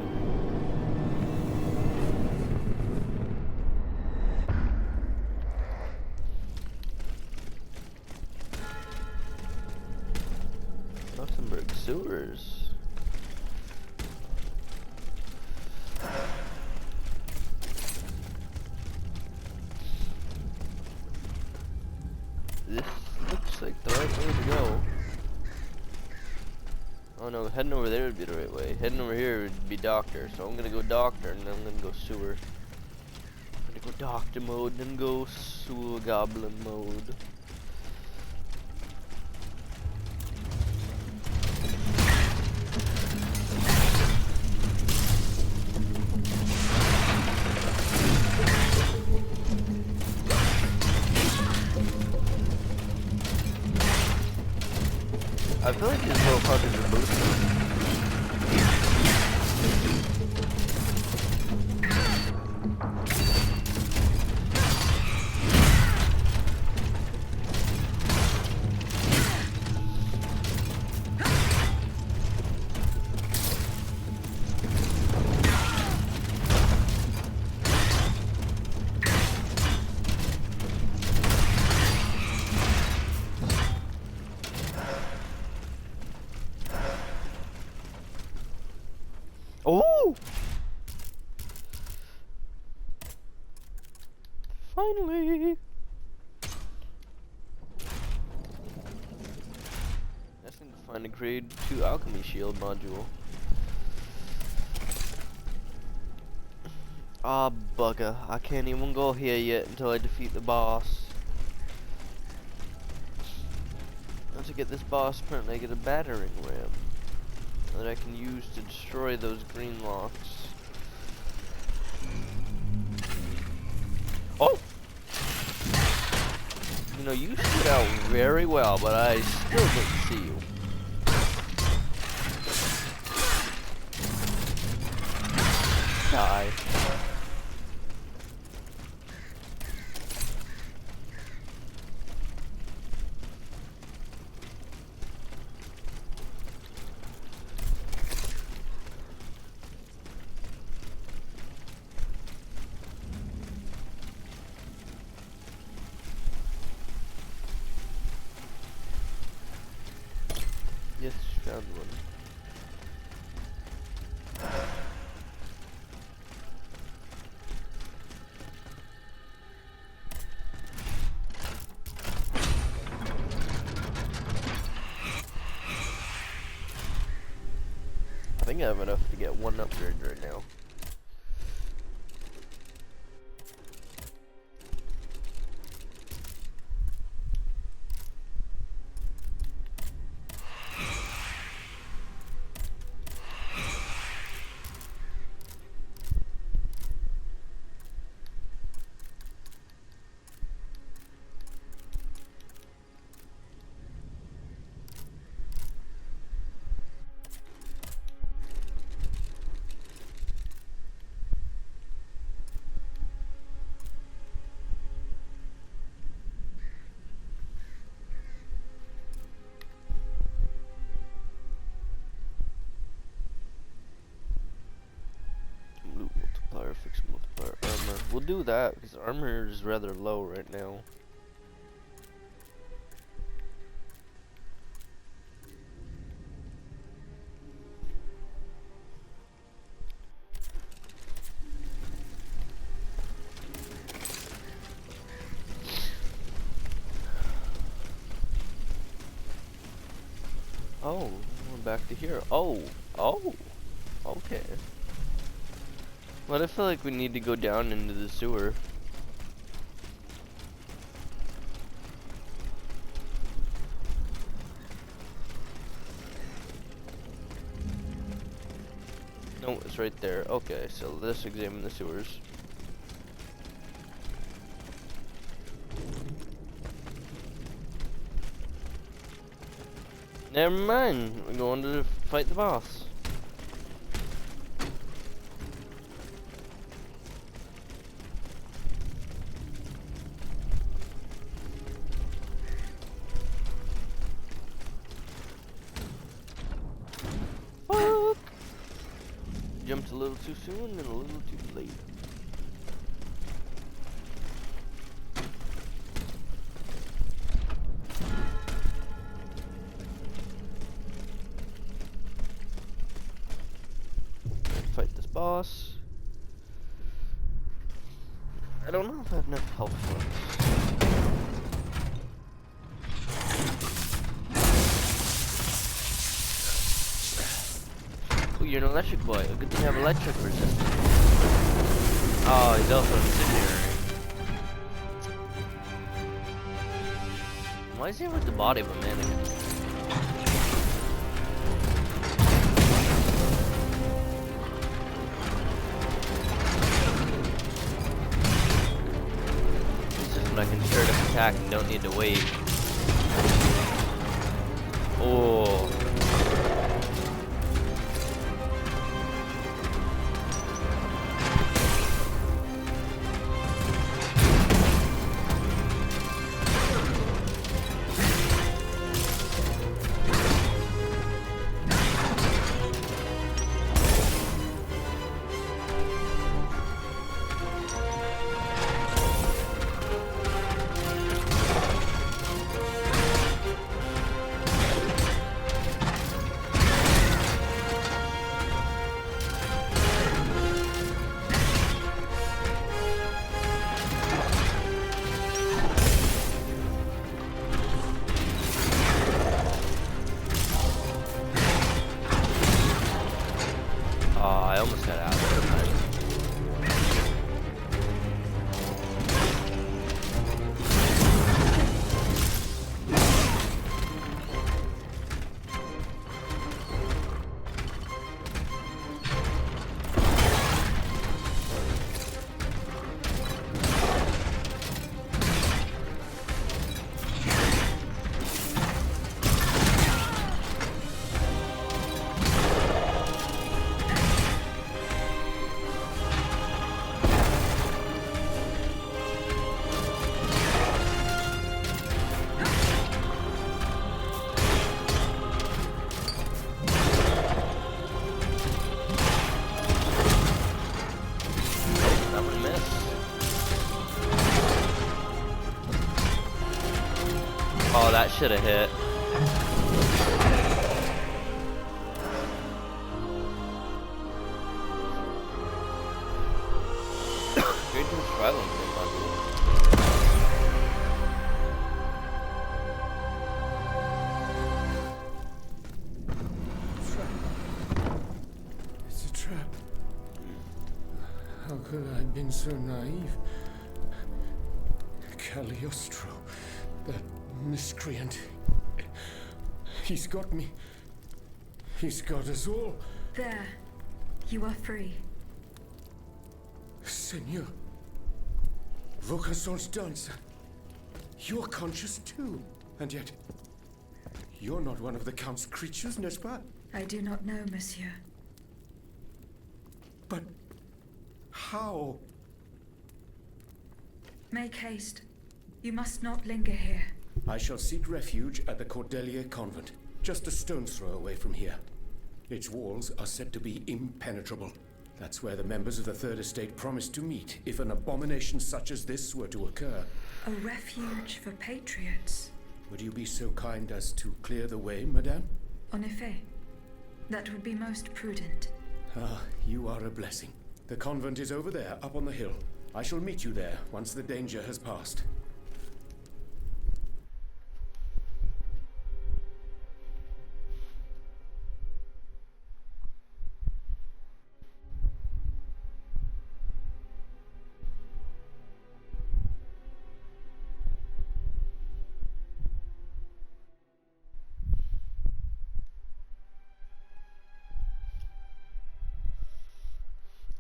Gothenburg sewers. This looks like the right way to go. Oh no, heading over there would be the right way. Heading over here would be doctor. So I'm gonna go doctor and then I'm gonna go sewer. I'm gonna go doctor mode, then go sewer goblin mode. I feel like his little fuckers are boosted. Oh! Finally! I just need to find a grade 2 alchemy shield module. Ah, bugger. I can't even go here yet until I defeat the boss. Now to get this boss, apparently I get a battering ram that I can use to destroy those green locks. Oh! You know, you stood out very well, but I still didn't see you. Die. Yes, found one. I think I have enough to get one upgrade right now. Loot multiplier, fix multiplier, armor. We'll do that because armor is rather low right now. Oh, we're back to here. Oh, okay. But I feel like we need to go down into the sewer. No, it's right there. Okay, so let's examine the sewers. Never mind, we're going to fight the boss. Fuck! Jumped a little too soon and a little too late. Fight this boss. I don't know if I have enough health for this. Oh, you're an electric boy. Good thing you have electric resistance. Oh, he's also incendiary. Why is he with the body of a mannequin? I can straight up attack and don't need to wait. Oh. that should have hit. Great survival game, by the way. It's a trap. How could I have been so naive? Cagliostro, that miscreant. He's got me. He's got us all. There. You are free. Senor. Vaucanson's dancer. You're conscious too. And yet, you're not one of the Count's creatures, n'est-ce pas? I do not know, monsieur. But how? Make haste. You must not linger here. I shall seek refuge at the Cordelier Convent, just a stone's throw away from here. Its walls are said to be impenetrable. That's where the members of the Third Estate promised to meet if an abomination such as this were to occur. A refuge for patriots. Would you be so kind as to clear the way, madame? En effet. That would be most prudent. Ah, you are a blessing. The convent is over there, up on the hill. I shall meet you there once the danger has passed.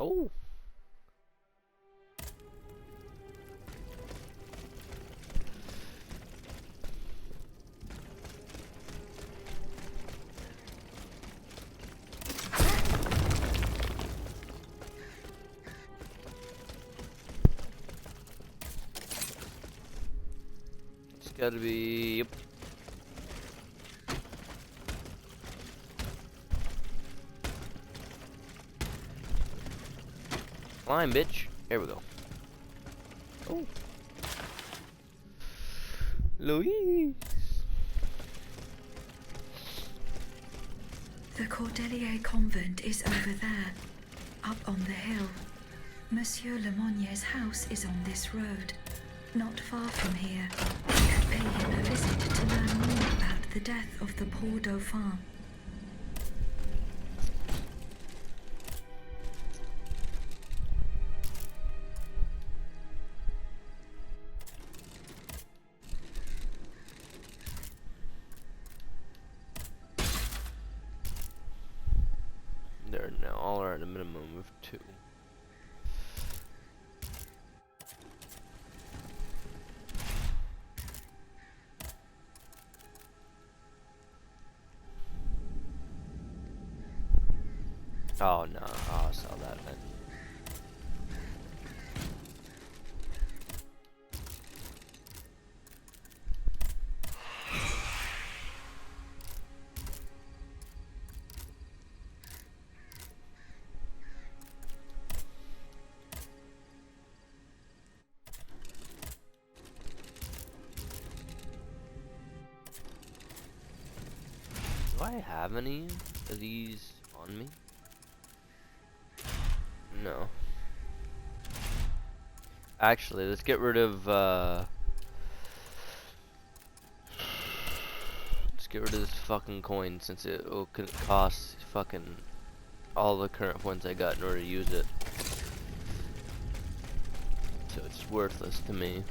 Oh. It's gotta be, yep. Climb, bitch. Here we go. Oh. Louise. The Cordelier Convent is over there, up on the hill. Monsieur Lemonier's house is on this road, not far from here. We could pay him a visit to learn more about the death of the poor Dauphin. There now, all are at a minimum of 2. Oh no, I saw that then. Do I have any of these on me? No. Actually, let's get rid of let's get rid of this fucking coin since it will cost fucking all the current ones I got in order to use it. So it's worthless to me.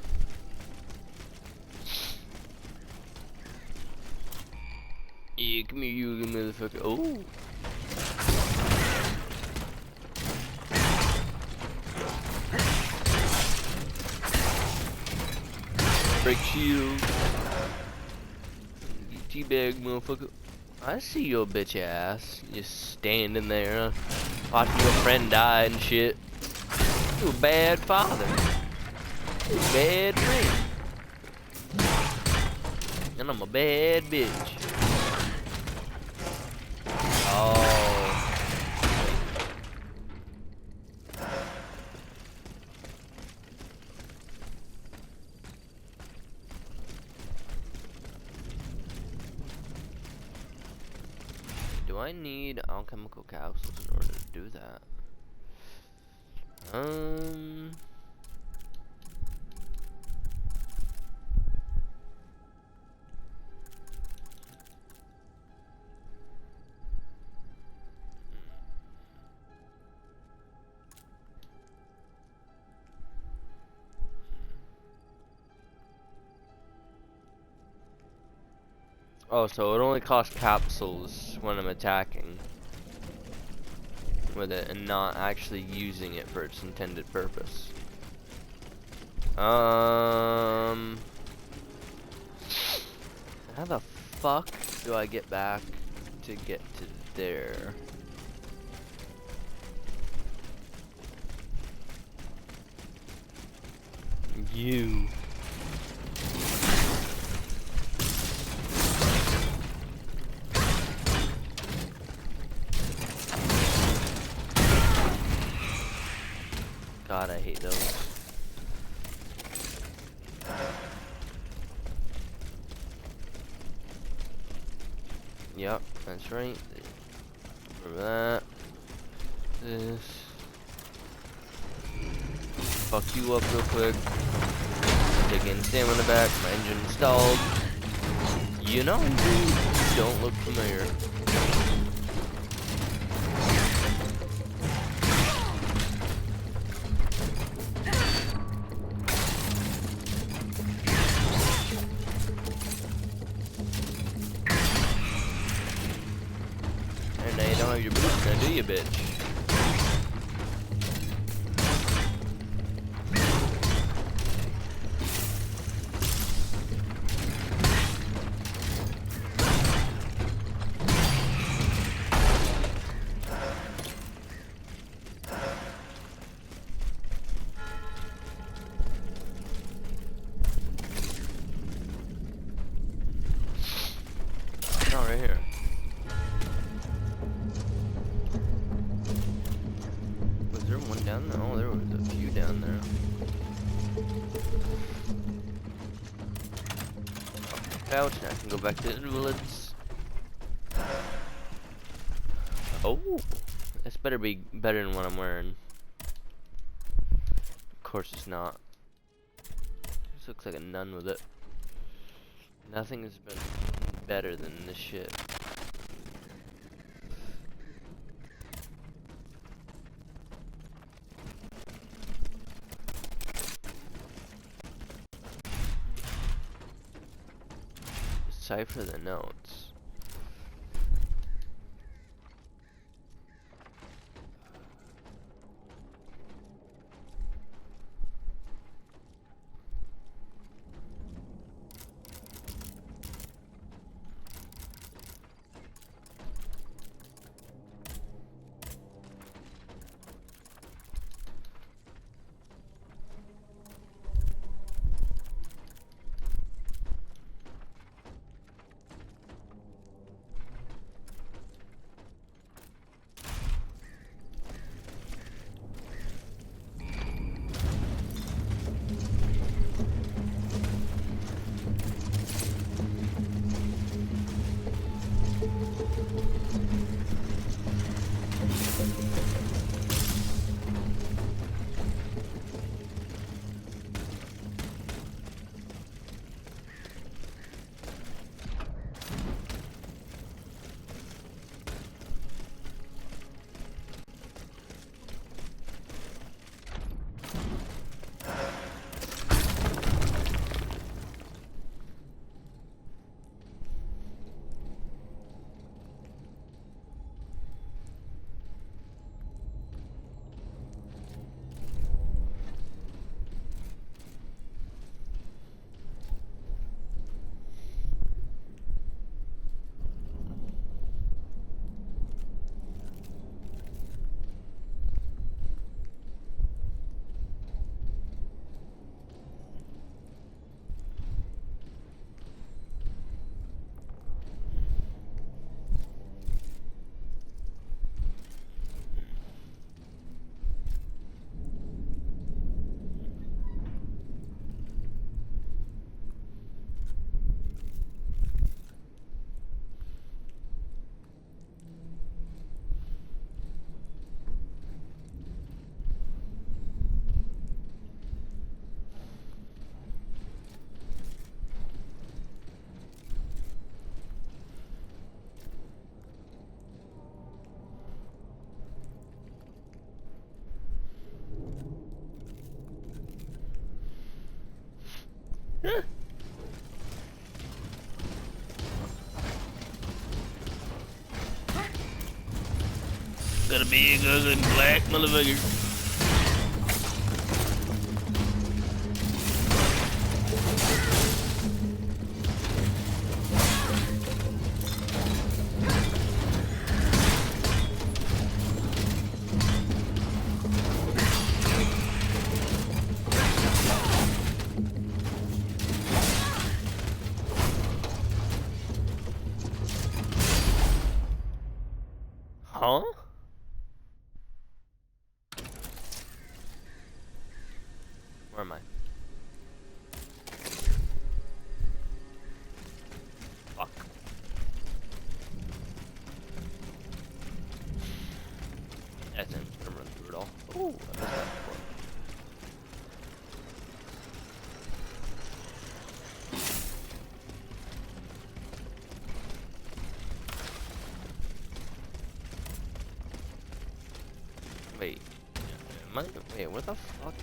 Yeah, come here, you motherfucker. Oh. Break shield. You teabag, motherfucker. I see your bitch ass. Just standing there, watching your friend die and shit. You a bad father. You a bad friend. And I'm a bad bitch. Oh. do I need alchemical capsules in order to do that? Oh, so it only costs capsules when I'm attacking with it and not actually using it for its intended purpose. How the fuck do I get back to get to there? You. God, I hate those. Yep, that's right. Remember that. This. Fuck you up real quick. Taking stamina back. My engine installed. You know, you don't look familiar. Your boots now, do you, bitch? Oh, right here. One down there? Oh, there was a few down there. Pouch, now I can go back to the invalids. Oh, this better be better than what I'm wearing. Of course it's not. This looks like a nun with it. Nothing has been better than this shit. Decipher the notes. Got a big, ugly, black motherfucker. Huh? Where am I? Fuck. That's him. I'm gonna run through it all. Ooh, I missed that before. Wait. Wait, what the fuck?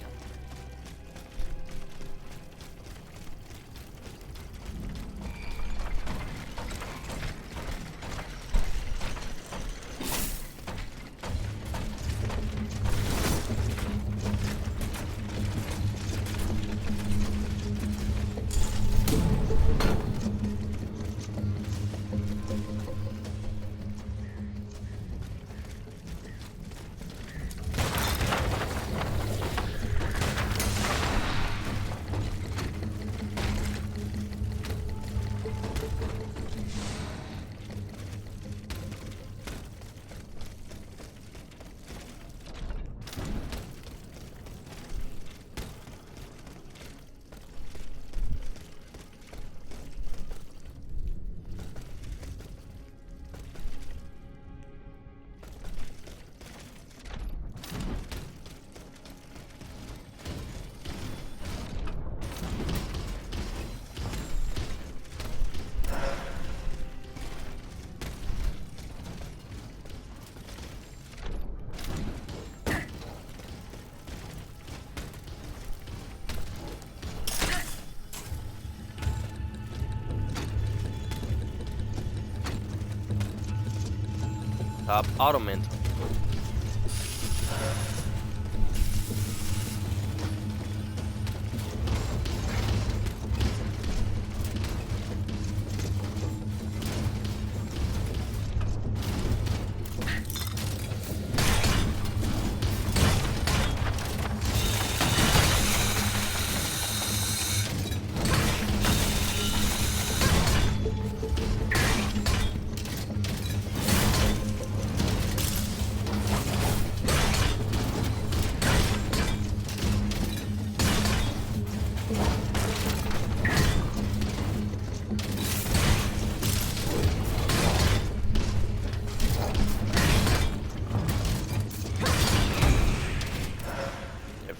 Top Ottoman.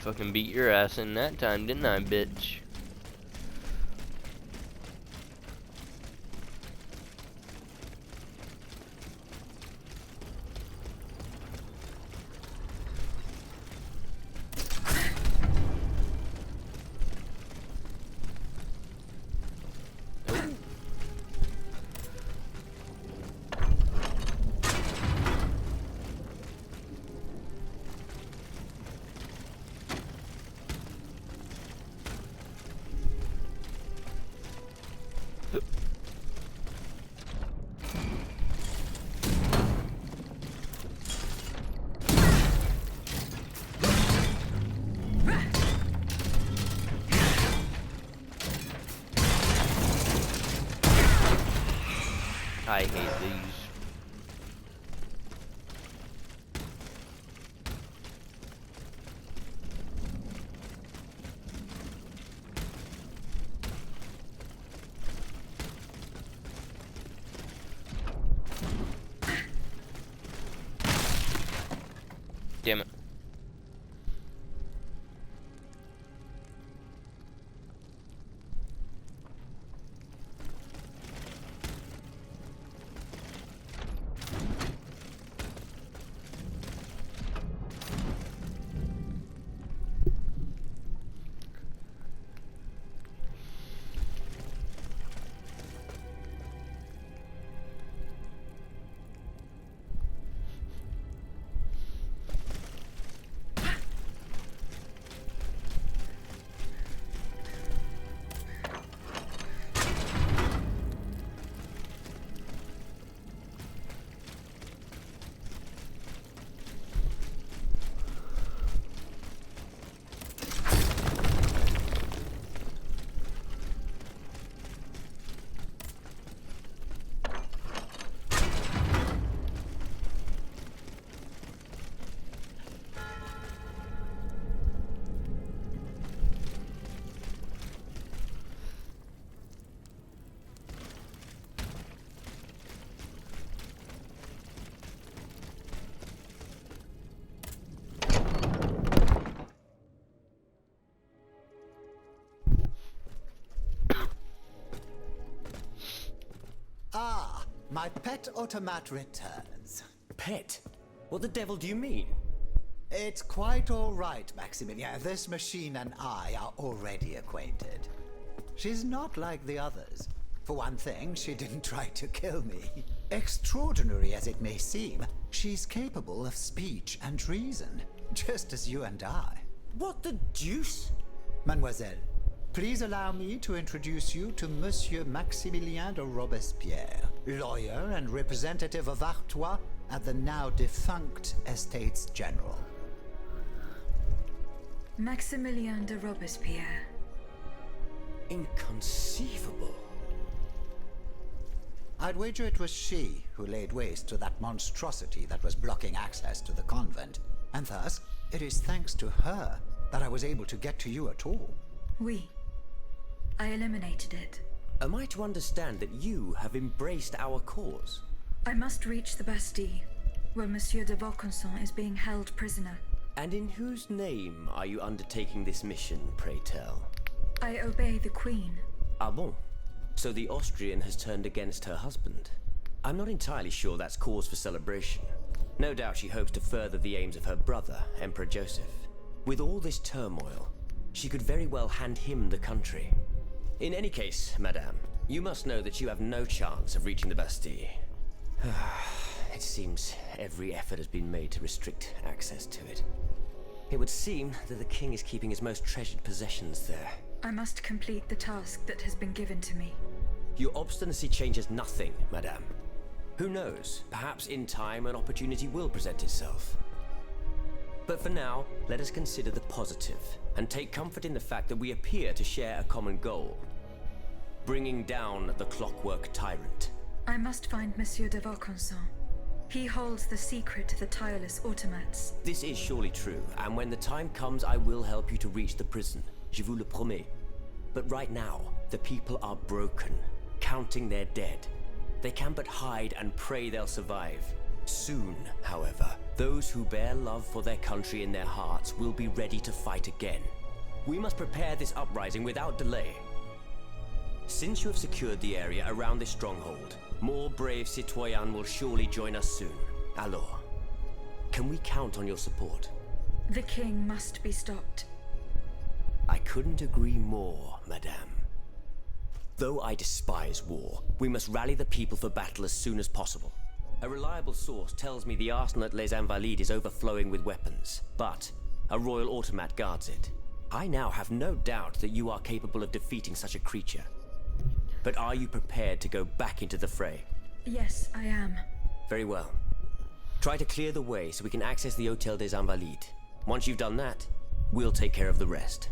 Fucking beat your ass in that time, didn't I, bitch? I hate these. Damn it. my pet automat returns. Pet? What the devil do you mean? It's quite all right, Maximilian. This machine and I are already acquainted. She's not like the others. For one thing, she didn't try to kill me. Extraordinary as it may seem, she's capable of speech and reason, just as you and I. What the deuce? Mademoiselle, please allow me to introduce you to Monsieur Maximilien de Robespierre, lawyer and representative of Artois at the now defunct Estates General. Maximilien de Robespierre. Inconceivable. I'd wager it was she who laid waste to that monstrosity that was blocking access to the convent, and thus it is thanks to her that I was able to get to you at all. Oui. I eliminated it. Am I to understand that you have embraced our cause? I must reach the Bastille, where Monsieur de Vaucanson is being held prisoner. And in whose name are you undertaking this mission, pray tell? I obey the Queen. Ah bon? So the Austrian has turned against her husband. I'm not entirely sure that's cause for celebration. No doubt she hopes to further the aims of her brother, Emperor Joseph. With all this turmoil, she could very well hand him the country. In any case, madame, you must know that you have no chance of reaching the Bastille. It seems every effort has been made to restrict access to it. It would seem that the king is keeping his most treasured possessions there. I must complete the task that has been given to me. Your obstinacy changes nothing, madame. Who knows? Perhaps in time an opportunity will present itself. But for now, let us consider the positive and take comfort in the fact that we appear to share a common goal. Bringing down the clockwork tyrant. I must find Monsieur de Vaucanson. He holds the secret to the tireless automats. This is surely true, and when the time comes, I will help you to reach the prison. Je vous le promets. But right now, the people are broken, counting their dead. They can but hide and pray they'll survive. Soon, however, those who bear love for their country in their hearts will be ready to fight again. We must prepare this uprising without delay. Since you have secured the area around this stronghold, more brave citoyens will surely join us soon. Alors, can we count on your support? The king must be stopped. I couldn't agree more, madame. Though I despise war, we must rally the people for battle as soon as possible. A reliable source tells me the arsenal at Les Invalides is overflowing with weapons, but a royal automat guards it. I now have no doubt that you are capable of defeating such a creature. But are you prepared to go back into the fray? Yes, I am. Very well. Try to clear the way so we can access the Hôtel des Invalides. Once you've done that, we'll take care of the rest.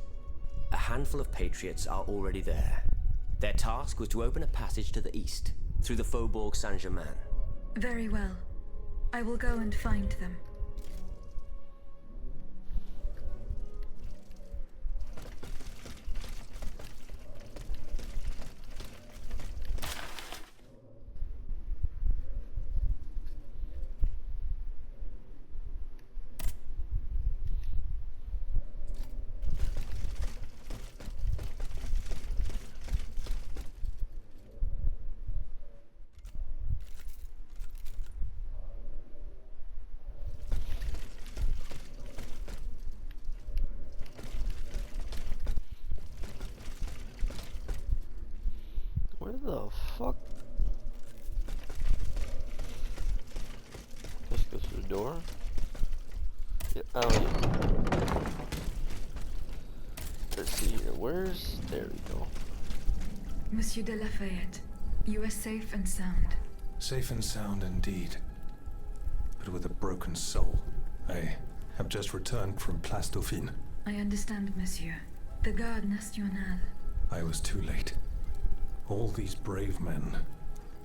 A handful of patriots are already there. Their task was to open a passage to the east, through the Faubourg Saint-Germain. Very well. I will go and find them. Where the fuck? Let's go through the door. Yeah, oh yeah. Let's see here. Where's... There we go. Monsieur de Lafayette, you are safe and sound. Safe and sound indeed. But with a broken soul. I have just returned from Place Dauphine. I understand, monsieur. The Garde Nationale. I was too late. All these brave men,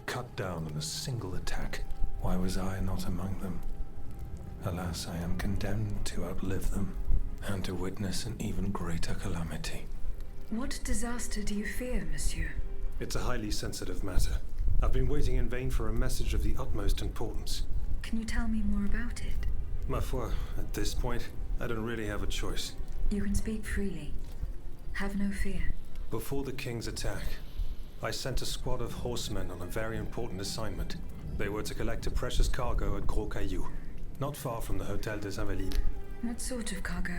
cut down in a single attack. Why was I not among them? Alas, I am condemned to outlive them, and to witness an even greater calamity. What disaster do you fear, monsieur? It's a highly sensitive matter. I've been waiting in vain for a message of the utmost importance. Can you tell me more about it? Ma foi, at this point, I don't really have a choice. You can speak freely. Have no fear. Before the king's attack, I sent a squad of horsemen on a very important assignment. They were to collect a precious cargo at Gros Caillou, not far from the Hotel des Invalides. What sort of cargo?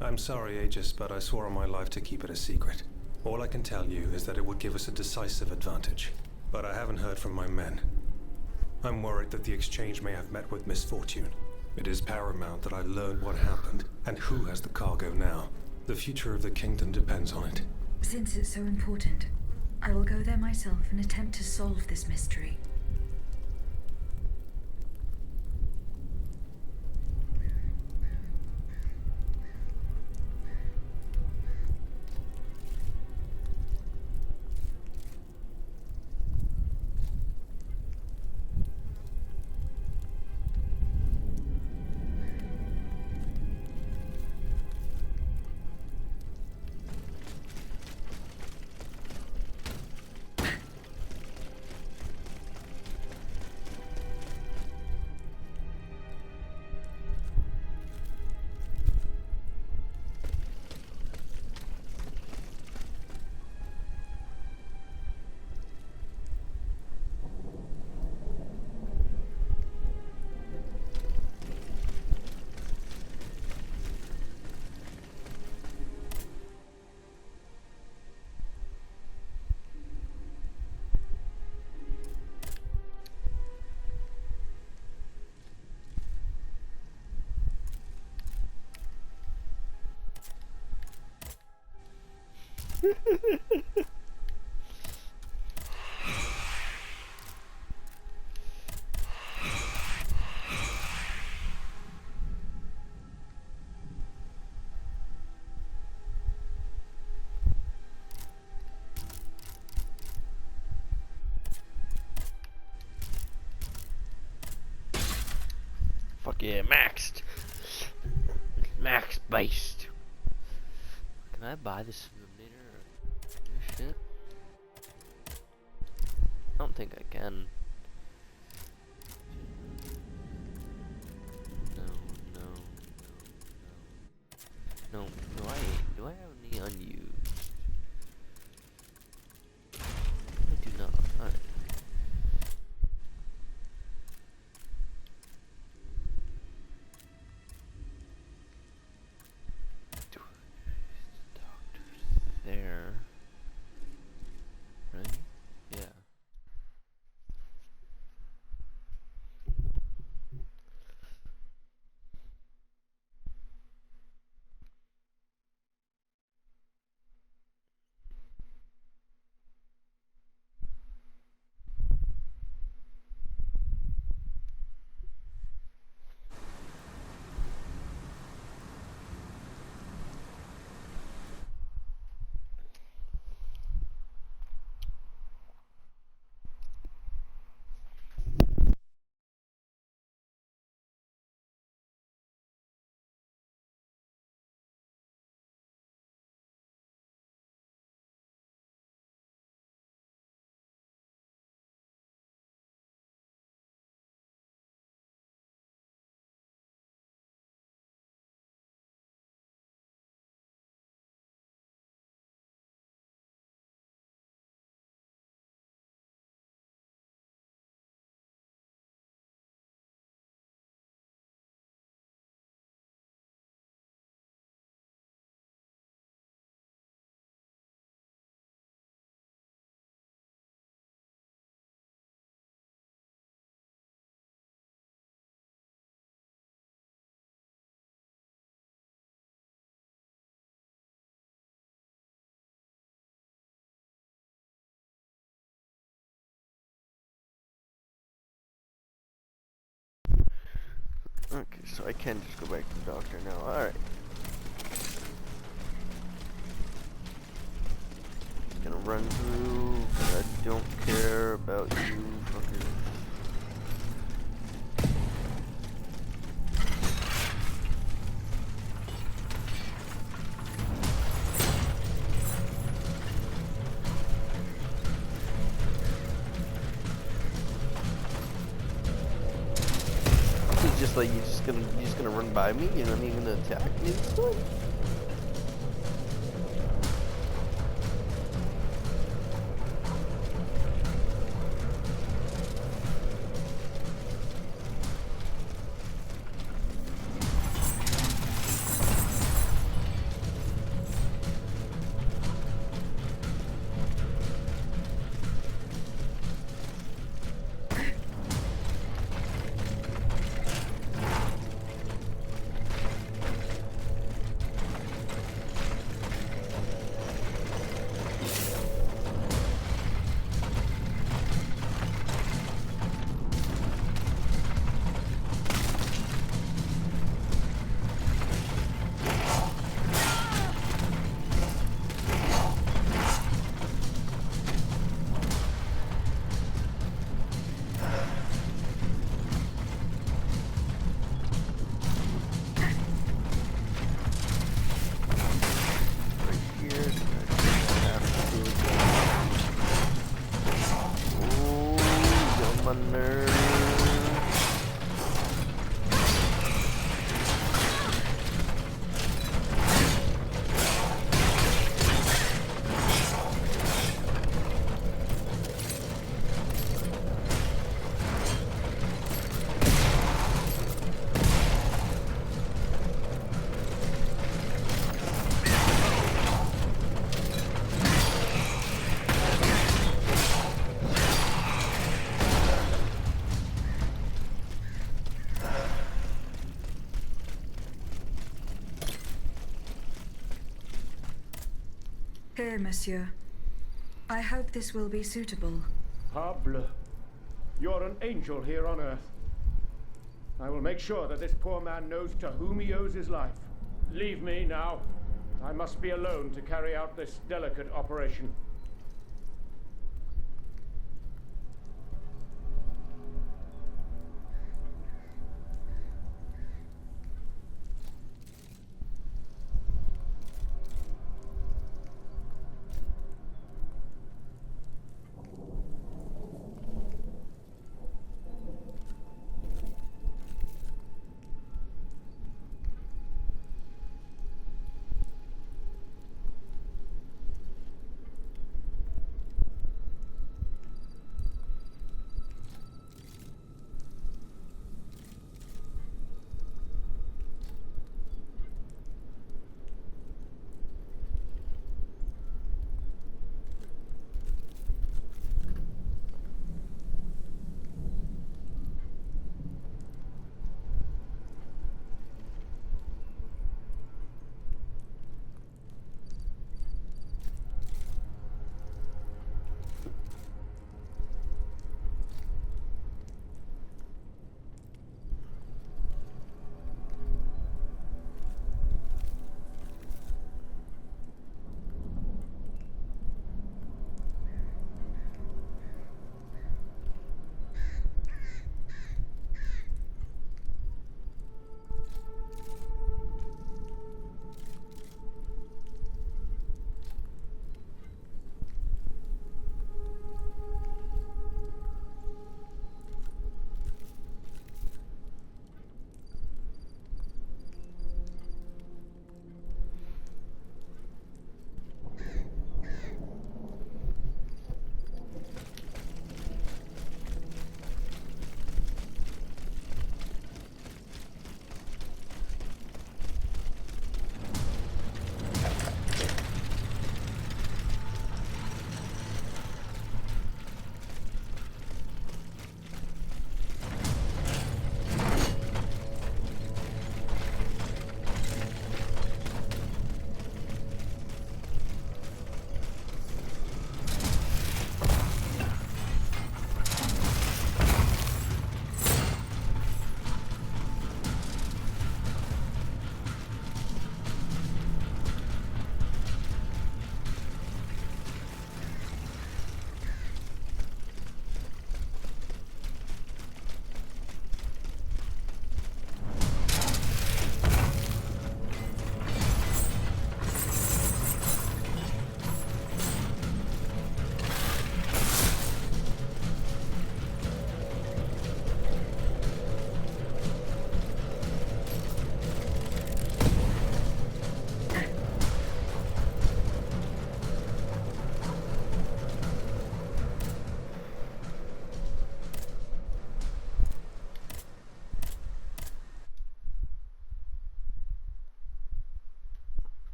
I'm sorry, Aegis, but I swore on my life to keep it a secret. All I can tell you is that it would give us a decisive advantage. But I haven't heard from my men. I'm worried that the exchange may have met with misfortune. It is paramount that I learn what happened, and who has the cargo now. The future of the kingdom depends on it. Since it's so important, I will go there myself and attempt to solve this mystery. Fuck yeah, maxed. Max based. Can I buy this eliminator or shit? I don't think I can. No. Do I have any unused? I do not. Alright. There. Right? Yeah. Okay, so I can just go back to the doctor now. Alright. Gonna run through, but I don't care about you fuckers. Just like you're just gonna run by me. You're not even gonna attack me. What? Here, monsieur. I hope this will be suitable. Parbleu. You're an angel here on Earth. I will make sure that this poor man knows to whom he owes his life. Leave me now. I must be alone to carry out this delicate operation.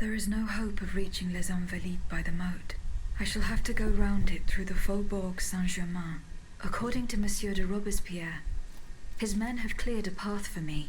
There is no hope of reaching Les Invalides by the moat. I shall have to go round it through the Faubourg Saint-Germain. According to Monsieur de Robespierre, his men have cleared a path for me.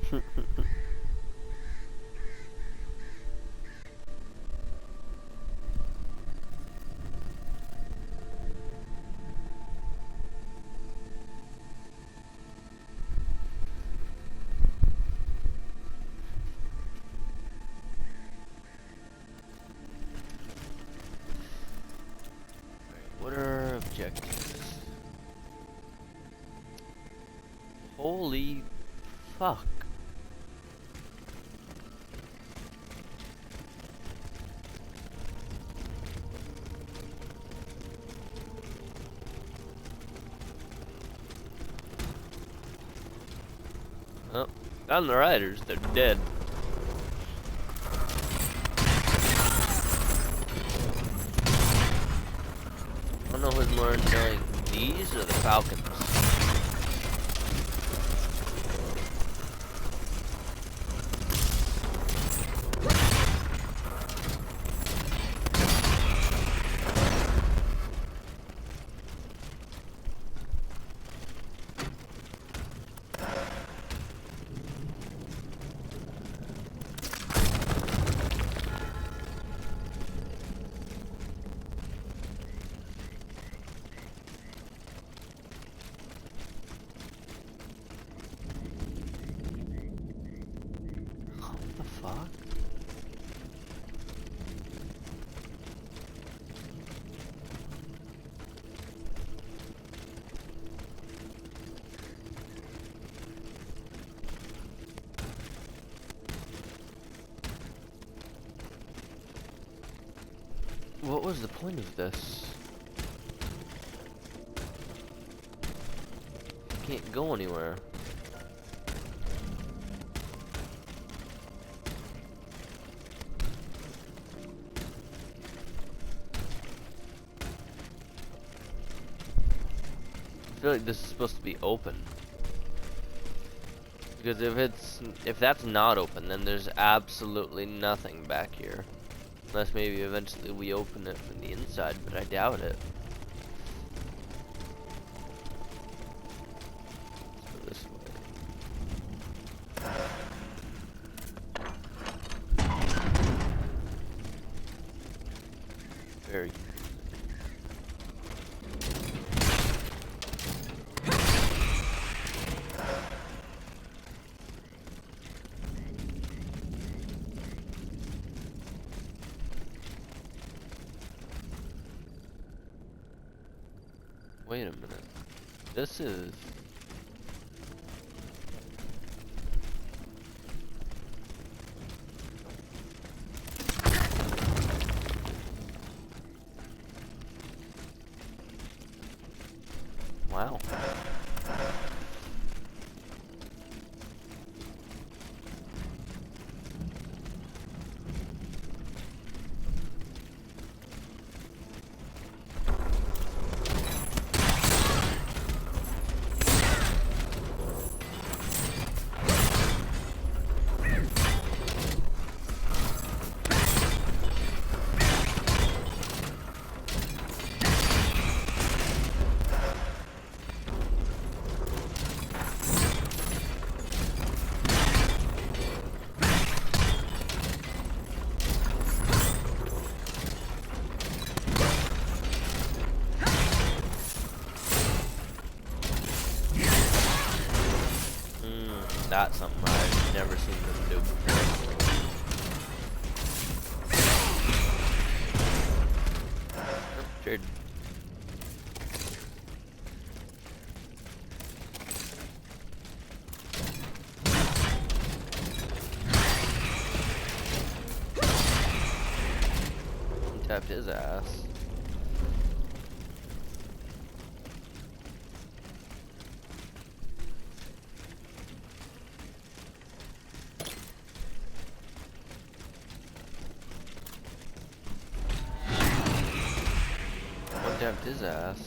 What are objectives? Holy fuck. Oh, found the riders, they're dead. I don't know who's more annoying, these or the Falcons. What was the point of this? I can't go anywhere. I feel like this is supposed to be open. Because if that's not open, then there's absolutely nothing back here. Unless maybe eventually we open it from the inside, but I doubt it. Let's go this way. Very Wait a minute. This is... Wow. That's something I've never seen them do before. Trade. Tapped his ass. Tapped his ass.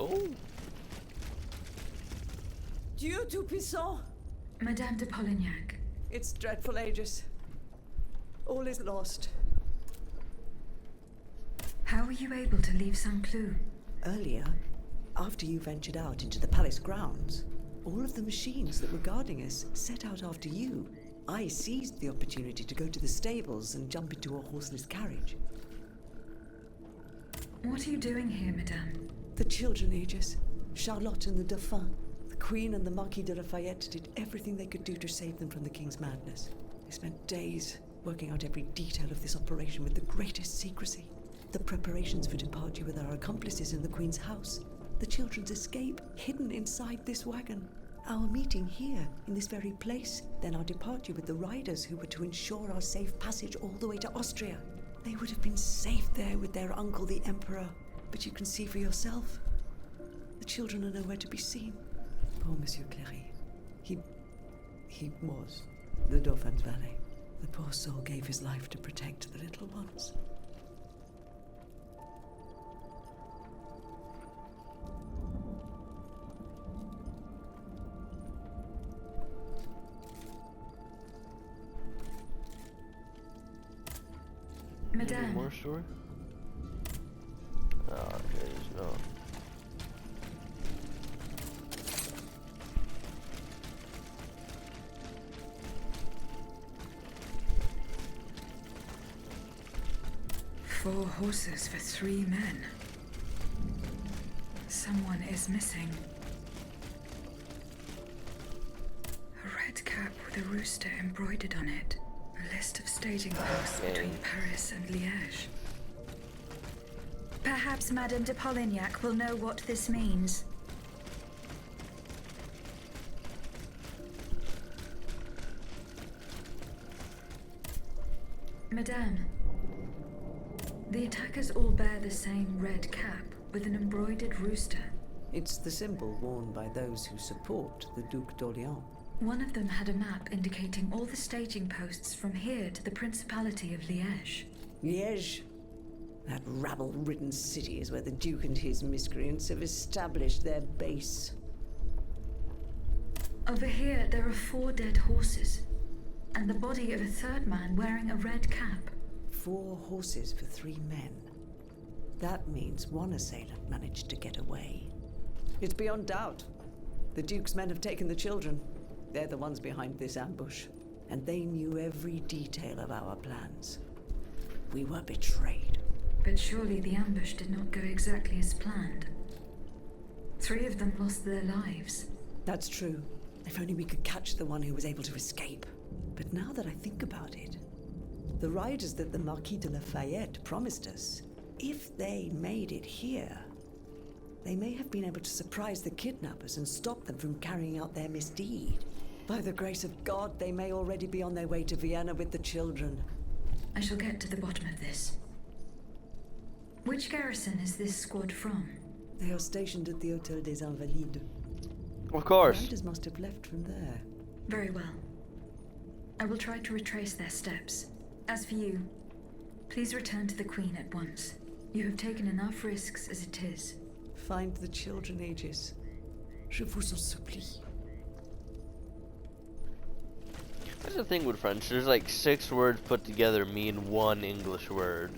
Oh. Dieu Tout-Puissant! Madame de Polignac. It's dreadful, Aegis. All is lost. How were you able to leave Saint-Cloud? Earlier, after you ventured out into the palace grounds, all of the machines that were guarding us set out after you. I seized the opportunity to go to the stables and jump into a horseless carriage. What are you doing here, Madame? The children, Aegis. Charlotte and the Dauphin. The Queen and the Marquis de Lafayette did everything they could do to save them from the King's madness. They spent days working out every detail of this operation with the greatest secrecy. The preparations for departure with our accomplices in the Queen's house. The children's escape, hidden inside this wagon. Our meeting here, in this very place. Then our departure with the riders who were to ensure our safe passage all the way to Austria. They would have been safe there with their uncle, the Emperor. But you can see for yourself. The children are nowhere to be seen. Poor Monsieur Cléry. He was the Dauphin's valet. The poor soul gave his life to protect the little ones. Madame. More story? Oh, okay, there's no. Four horses for 3 men. Someone is missing. A red cap with a rooster embroidered on it. A list of staging posts between Paris and Liège. Perhaps Madame de Polignac will know what this means. Madame, the attackers all bear the same red cap with an embroidered rooster. It's the symbol worn by those who support the Duc d'Orléans. One of them had a map indicating all the staging posts from here to the Principality of Liège. Liège? That rabble-ridden city is where the Duke and his miscreants have established their base. Over here, there are 4 dead horses, and the body of a 3rd man wearing a red cap. 4 horses for 3 men. That means one assailant managed to get away. It's beyond doubt. The Duke's men have taken the children. They're the ones behind this ambush, and they knew every detail of our plans. We were betrayed. But surely the ambush did not go exactly as planned. 3 of them lost their lives. That's true. If only we could catch the one who was able to escape. But now that I think about it, the riders that the Marquis de Lafayette promised us, if they made it here, they may have been able to surprise the kidnappers and stop them from carrying out their misdeed. By the grace of God, they may already be on their way to Vienna with the children. I shall get to the bottom of this. Which garrison is this squad from? They are stationed at the Hôtel des Invalides. Of course. The riders must have left from there. Very well. I will try to retrace their steps. As for you, please return to the Queen at once. You have taken enough risks as it is. Find the children, Aegis. Je vous en supplie. That's the thing with French. There's like 6 words put together mean 1 English word.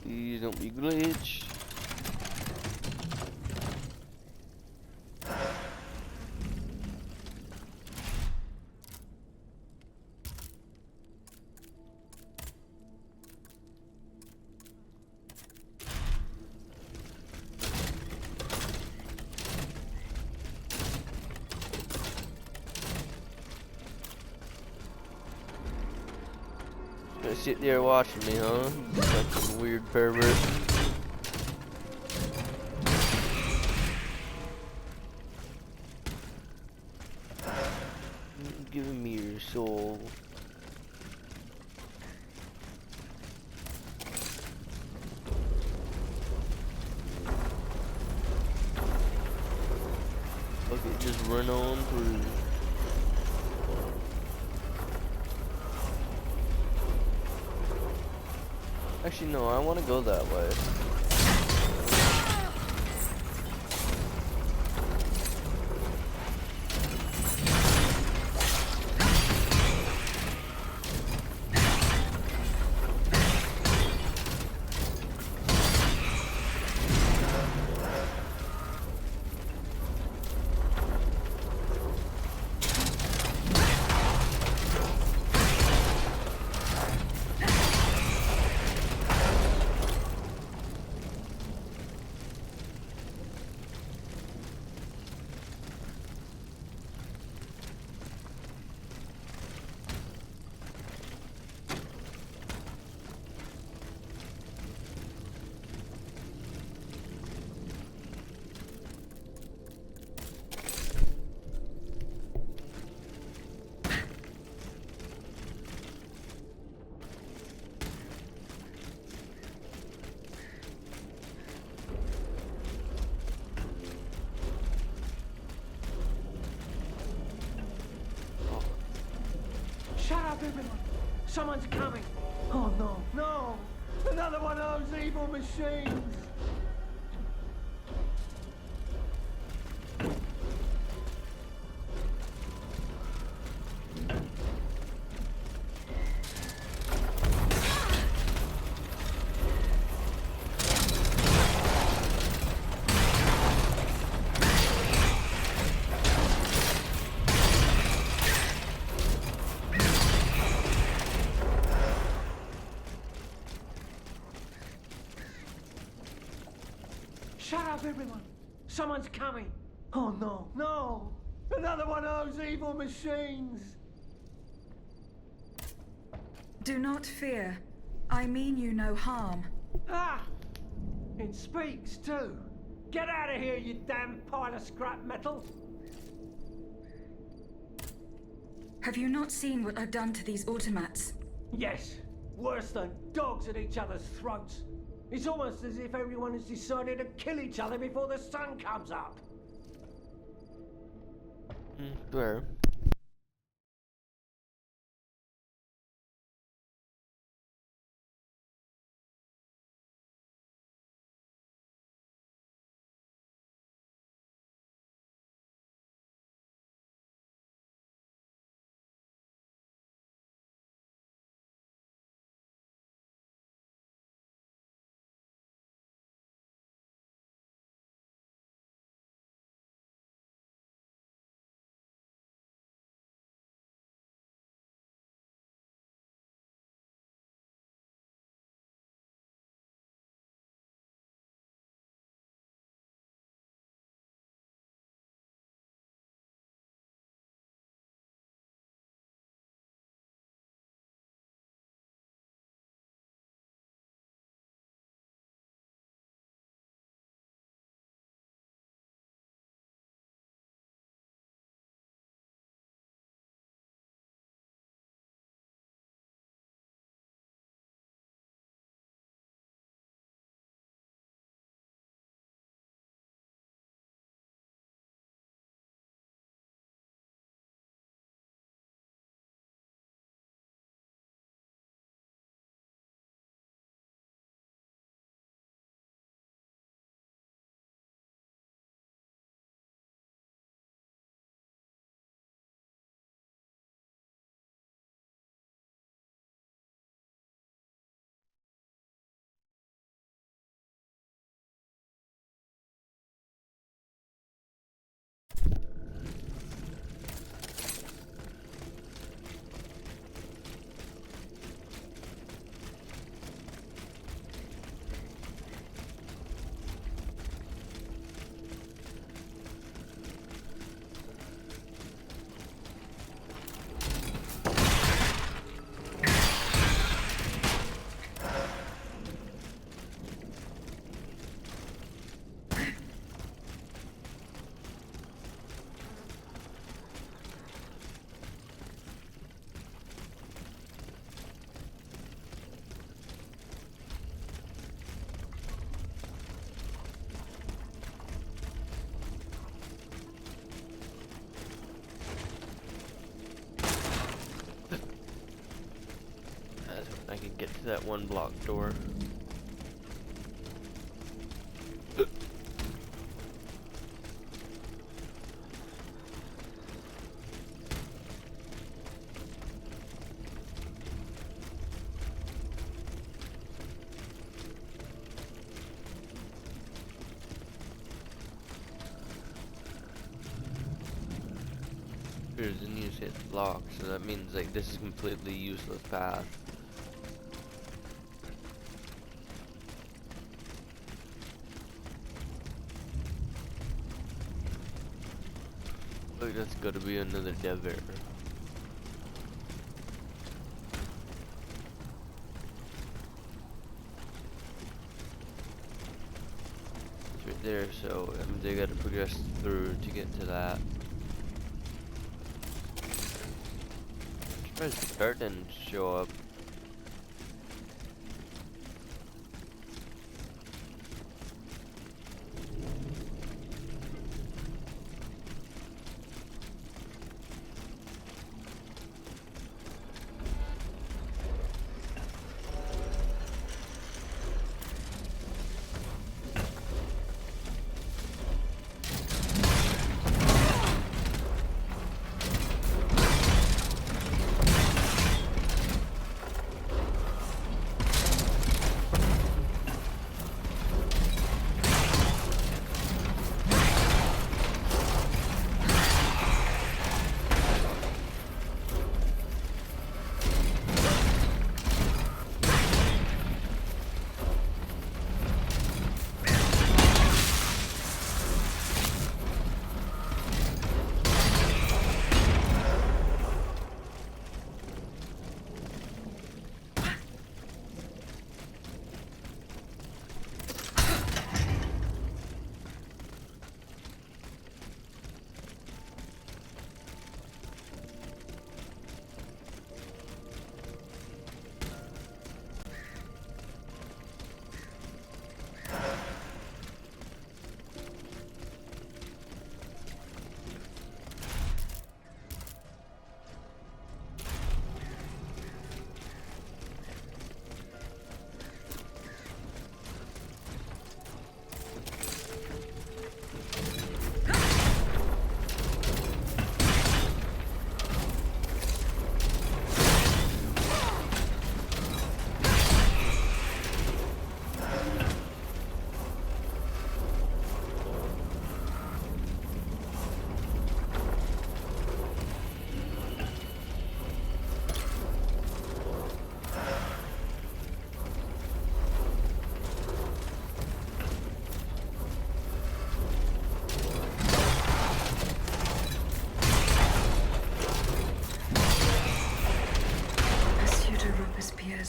Please don't be glitch. Gonna sit there watching me, huh? You fucking weird pervert. Giving me your soul. Fuck it, just run on through. Actually, no, I want to go that way. Shut up, everyone! Someone's coming! Oh no, no! Another one of those evil machines! Shut up, everyone! Someone's coming! Oh no, no! Another one of those evil machines! Do not fear. I mean you no harm. Ah! It speaks too! Get out of here, you damn pile of scrap metal! Have you not seen what I've done to these automats? Yes, worse than dogs at each other's throats. It's almost as if everyone has decided to kill each other before the sun comes up. Fair. was hoping I could get to that one block door. Here's the news hit block, so that means like this is a completely useless path. Look, that's gotta be another desert. It's right there, so they gotta progress through to get to that. I'm surprised the card didn't show up.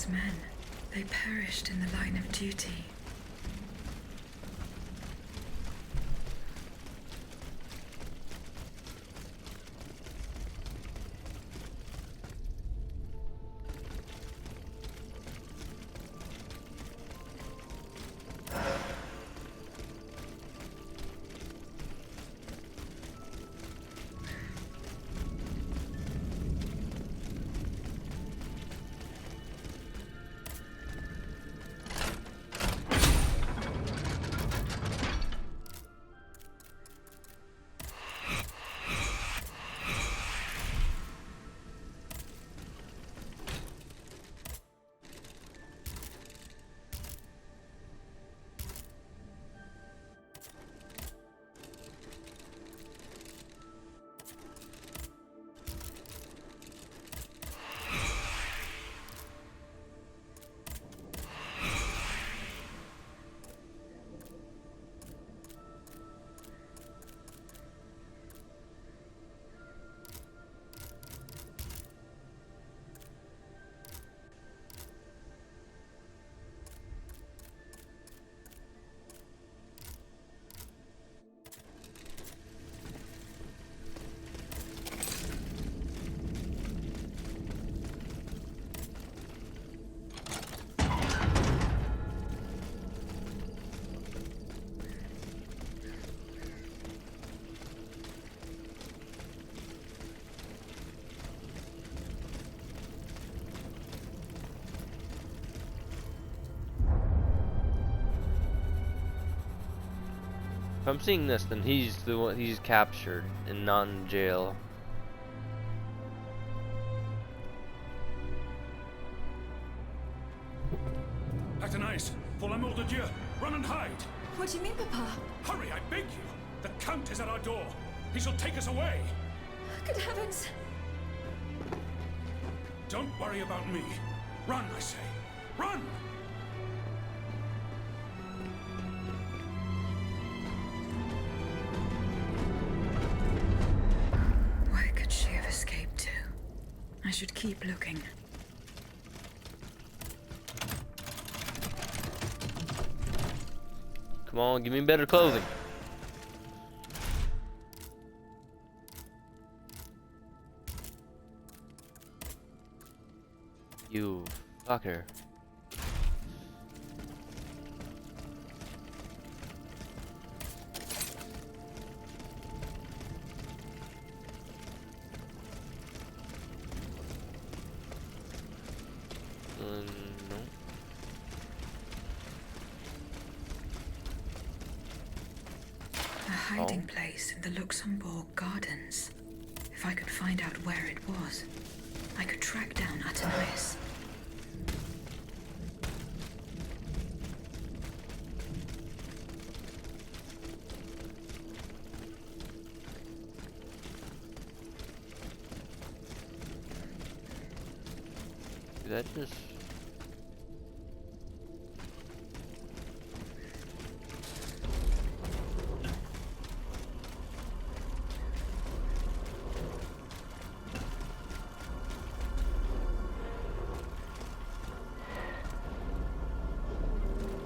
Men, they perished in the line of duty. I'm seeing this, then he's the one. He's captured and not in jail. Athénaïs, pour l'amour de Dieu, run and hide! What do you mean, Papa? Hurry, I beg you! The Count is at our door. He shall take us away. Good heavens! Don't worry about me. Run, I say. Run! Where could she have escaped to? I should keep looking. Come on, give me better clothing. You fucker. No. A hiding place in the Luxembourg Gardens. If I could find out where it was, I could track down Athénaïs. Did that just...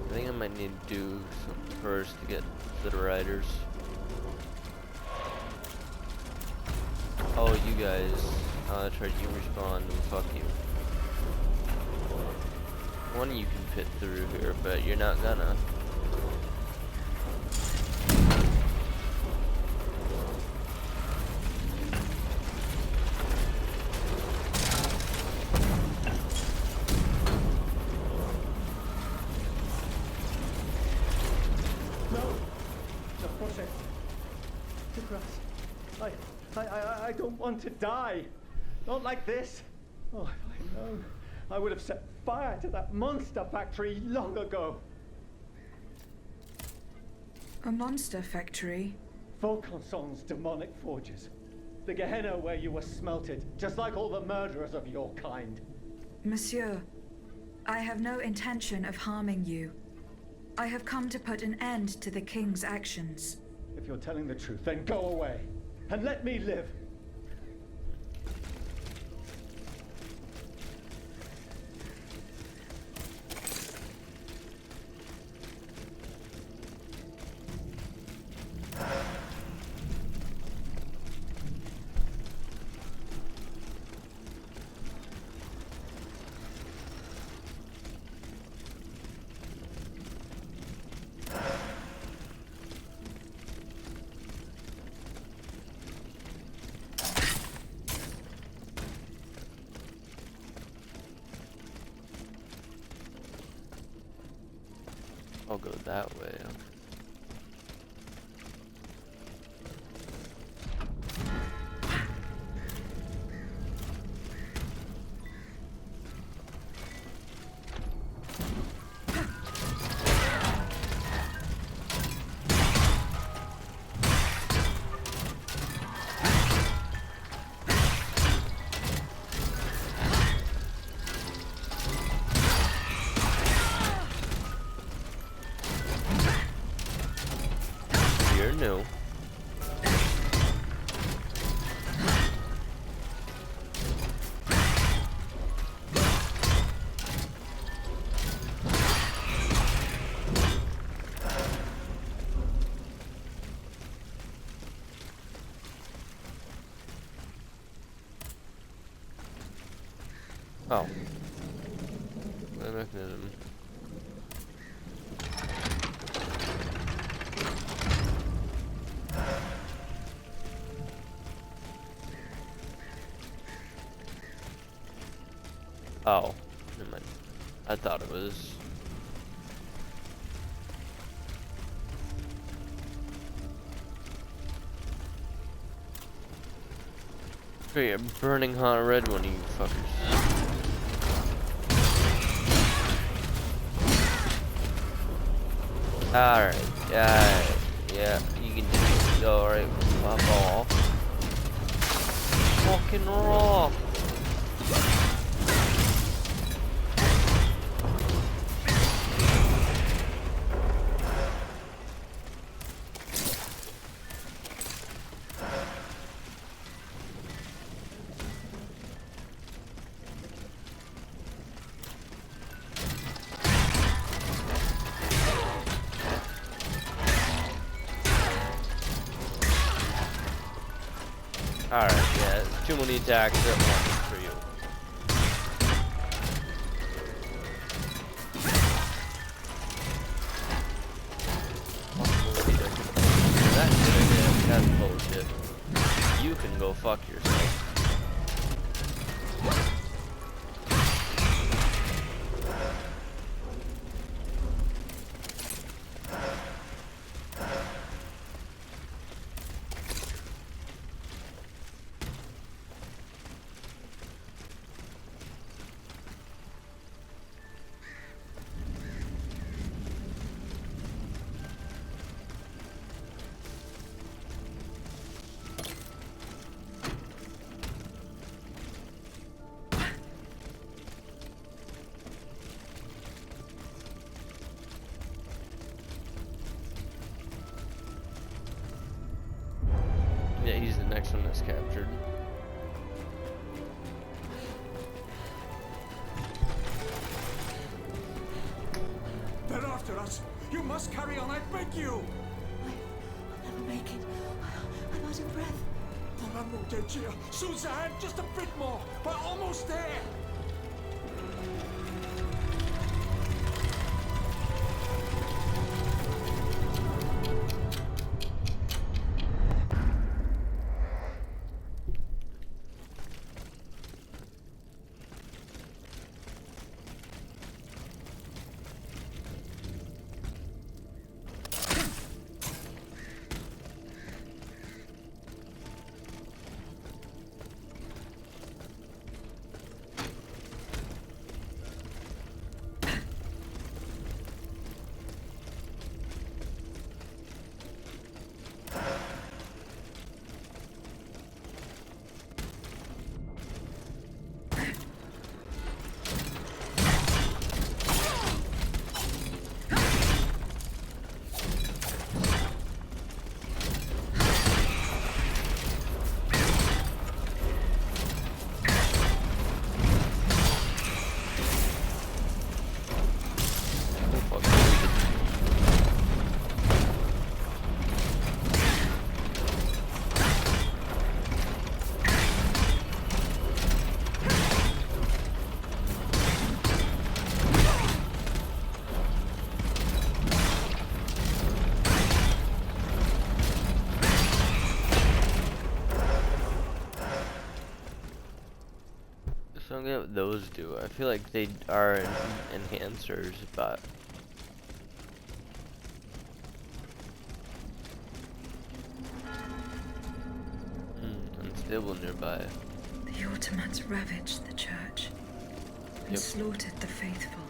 I think I might need to do something first to get to the riders. Oh, you guys. That's right, you respawn. Fuck you. One of you can fit through here, but you're not gonna. I don't want to die. Not like this. Oh, if I'd known, I would have set fire to that monster factory long ago. A monster factory? Vaucanson's demonic forges. The Gehenna where you were smelted, just like all the murderers of your kind. Monsieur, I have no intention of harming you. I have come to put an end to the king's actions. If you're telling the truth, then go away. And let me live. I'll go that way. No. Oh. The mechanism. Oh, never mind. I thought it was. Straight a burning hot red one, you fuckers. Alright, yeah, you can just go, alright, pop off. Fucking raw. Alright, yeah, too many attacks at once for you. That shit again, that's bullshit. You can go fuck yourself. Yeah, he's the next one that's captured. They're after us. You must carry on, I beg you. I'll never make it. I'm out of breath. There are no dead here. Suzanne, just a bit more. We're almost there. I don't get what those do. I feel like they are enhancers, but unstable nearby. The Ottomans ravaged the church and slaughtered the faithful.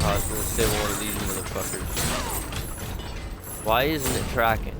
I was gonna say one of these motherfuckers. Why isn't it tracking?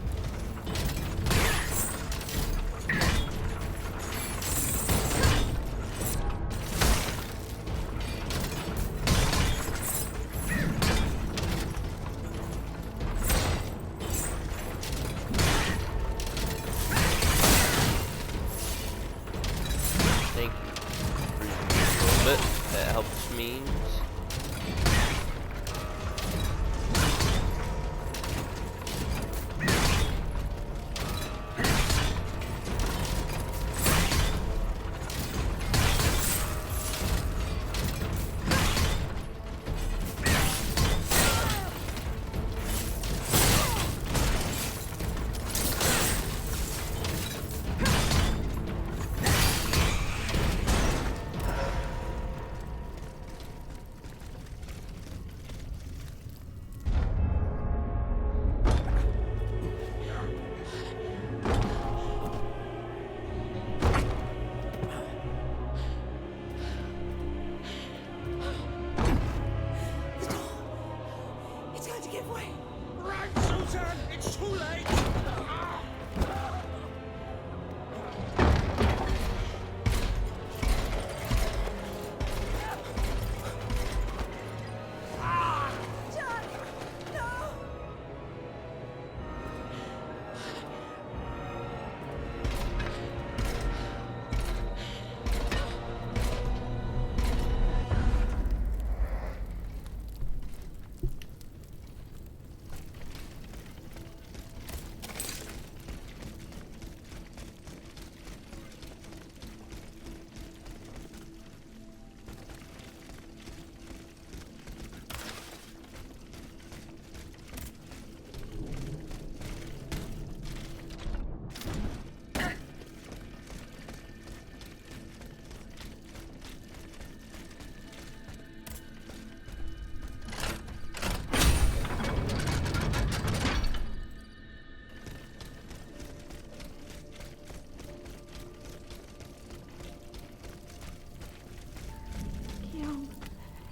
It's going to give way. Right, Susan! It's too late!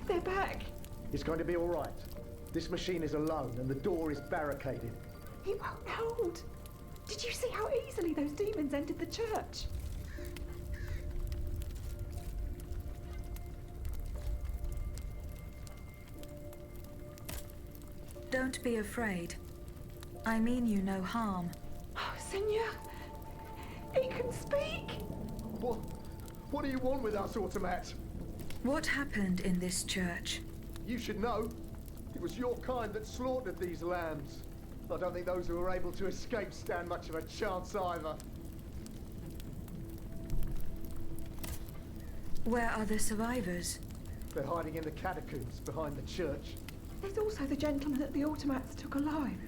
They're back. It's going to be all right. This machine is alone and the door is barricaded. He won't hold. Did you see how easily those demons entered the church? Don't be afraid. I mean you no harm. Oh, Seigneur, he can speak. What do you want with us, Automat? What happened in this church? You should know. It was your kind that slaughtered these lambs. I don't think those who were able to escape stand much of a chance either. Where are the survivors? They're hiding in the catacombs behind the church. There's also the gentleman that the Automats took alive.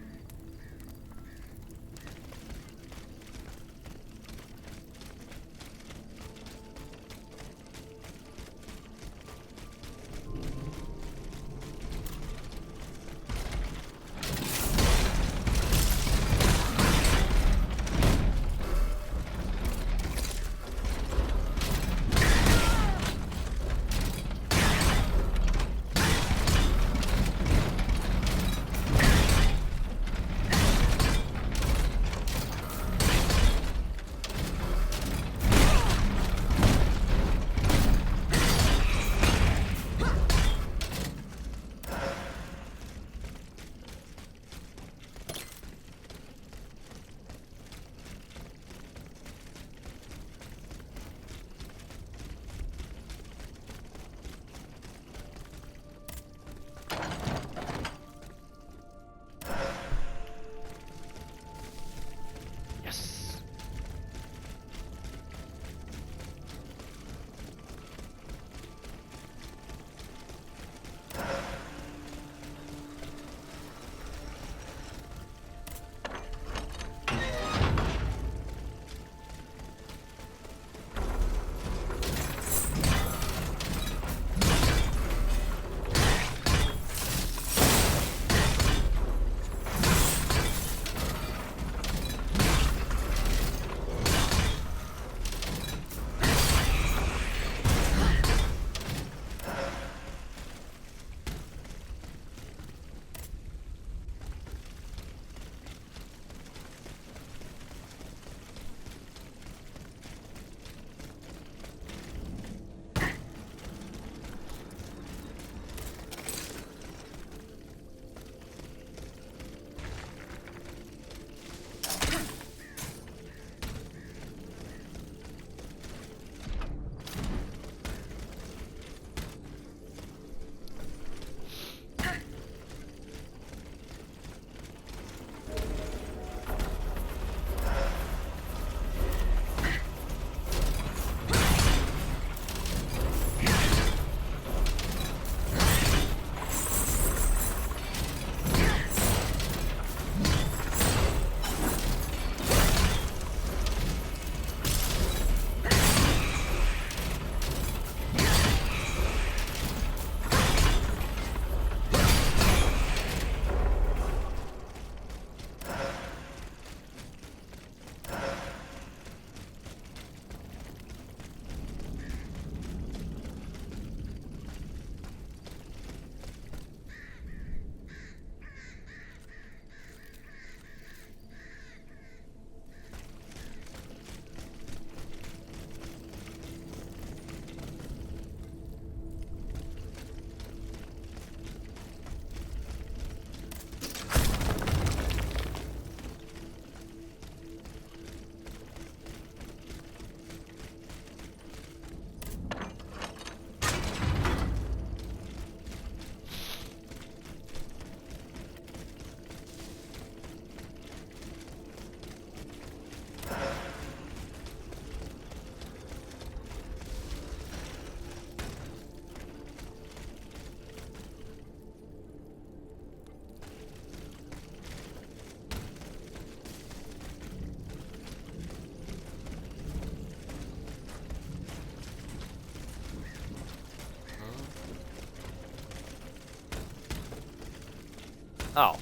Oh.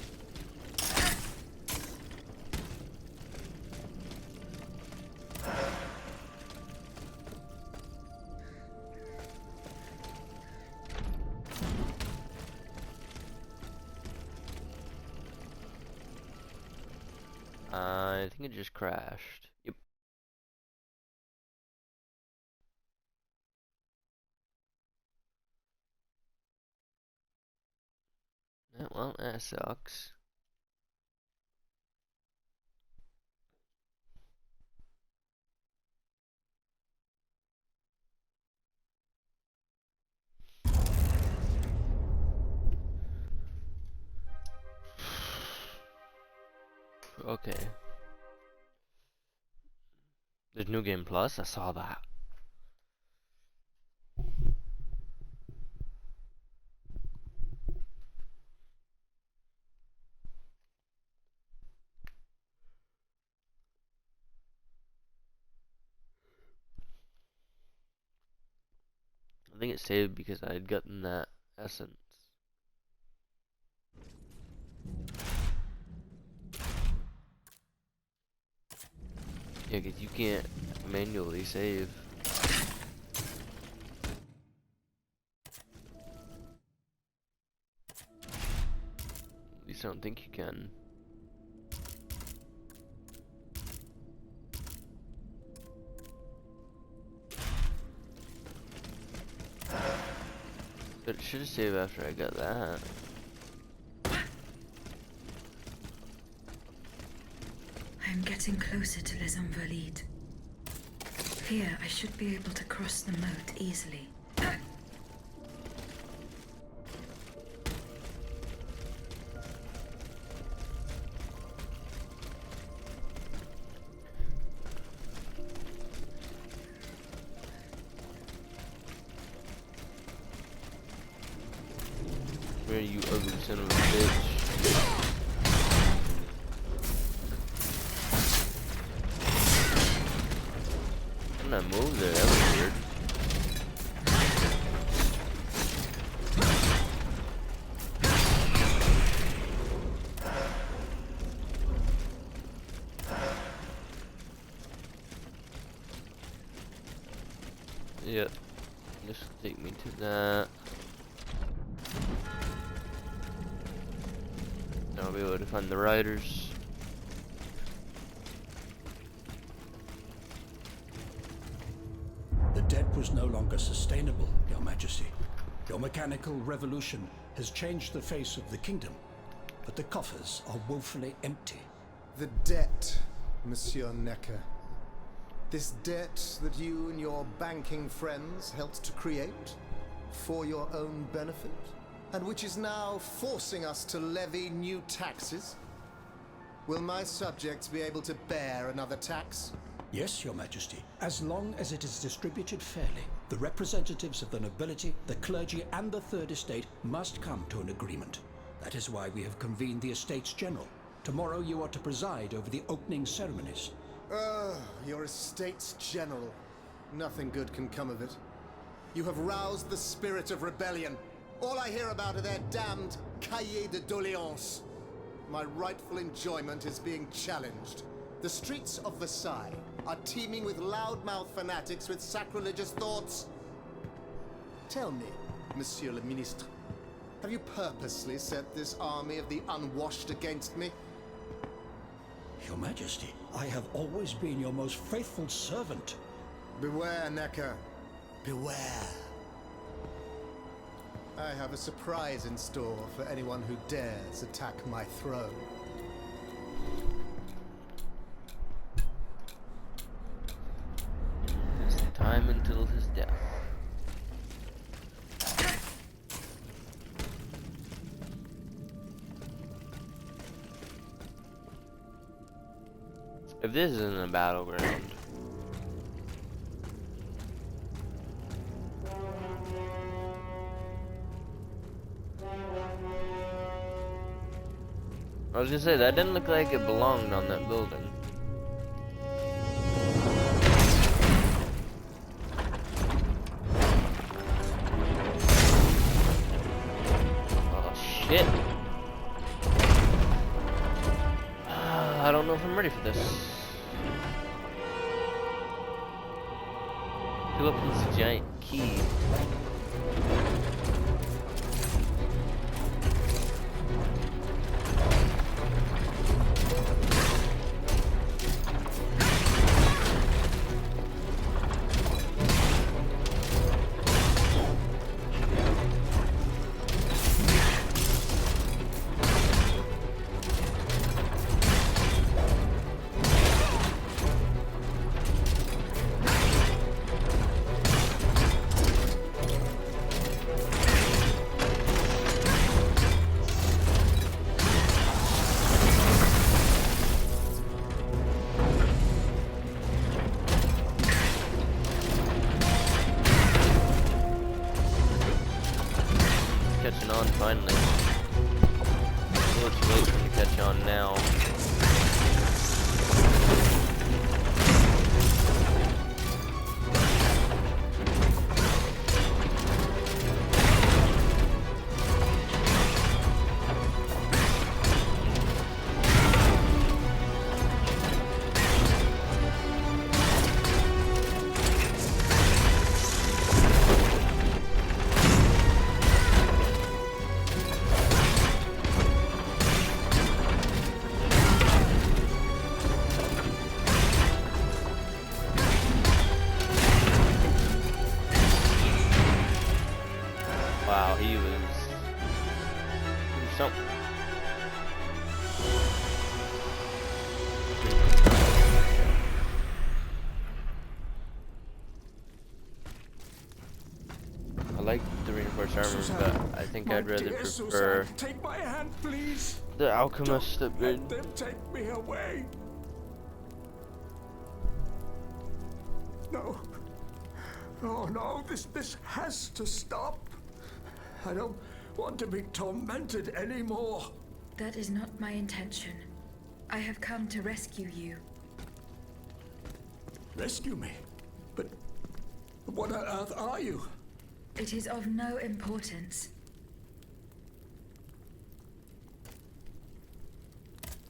I think it just crashed. Yep. Yeah, well, that sucks. Okay. There's New Game Plus, I saw that. I think it saved because I had gotten that essence. Yeah, because you can't manually save. At least I don't think you can. But it should have saved after I got that. I'm getting closer to Les Invalides. Here, I should be able to cross the moat easily. Where you ugly son of a bitch. I'm not moved there, that was weird. Yep. This will take me to that. I'll be able to find the riders. The debt was no longer sustainable, Your Majesty. Your mechanical revolution has changed the face of the kingdom, but the coffers are woefully empty. The debt, Monsieur Necker. This debt that you and your banking friends helped to create for your own benefit, and which is now forcing us to levy new taxes? Will my subjects be able to bear another tax? Yes, Your Majesty, as long as it is distributed fairly. The representatives of the nobility, the clergy, and the Third Estate must come to an agreement. That is why we have convened the Estates General. Tomorrow you are to preside over the opening ceremonies. Your Estates General. Nothing good can come of it. You have roused the spirit of rebellion. All I hear about are their damned cahiers de doléances. My rightful enjoyment is being challenged. The streets of Versailles are teeming with loudmouth fanatics with sacrilegious thoughts. Tell me, Monsieur le Ministre, have you purposely set this army of the unwashed against me? Your Majesty, I have always been your most faithful servant. Beware, Necker. Beware. I have a surprise in store for anyone who dares attack my throne. It's the time until his death. If this isn't a battleground. I was gonna say, that didn't look like it belonged on that building. Oh shit. I don't know if I'm ready for this. Who opens the giant key? Catching on finally. A little too late for me to catch on now. Wow, he was something. I like the reinforced armor, but I think I'd rather prefer Take my hand, please. the alchemist upgrade. Let them take me away. No. Oh no, this has to stop. I don't want to be tormented anymore. That is not my intention. I have come to rescue you. Rescue me? But what on earth are you? It is of no importance.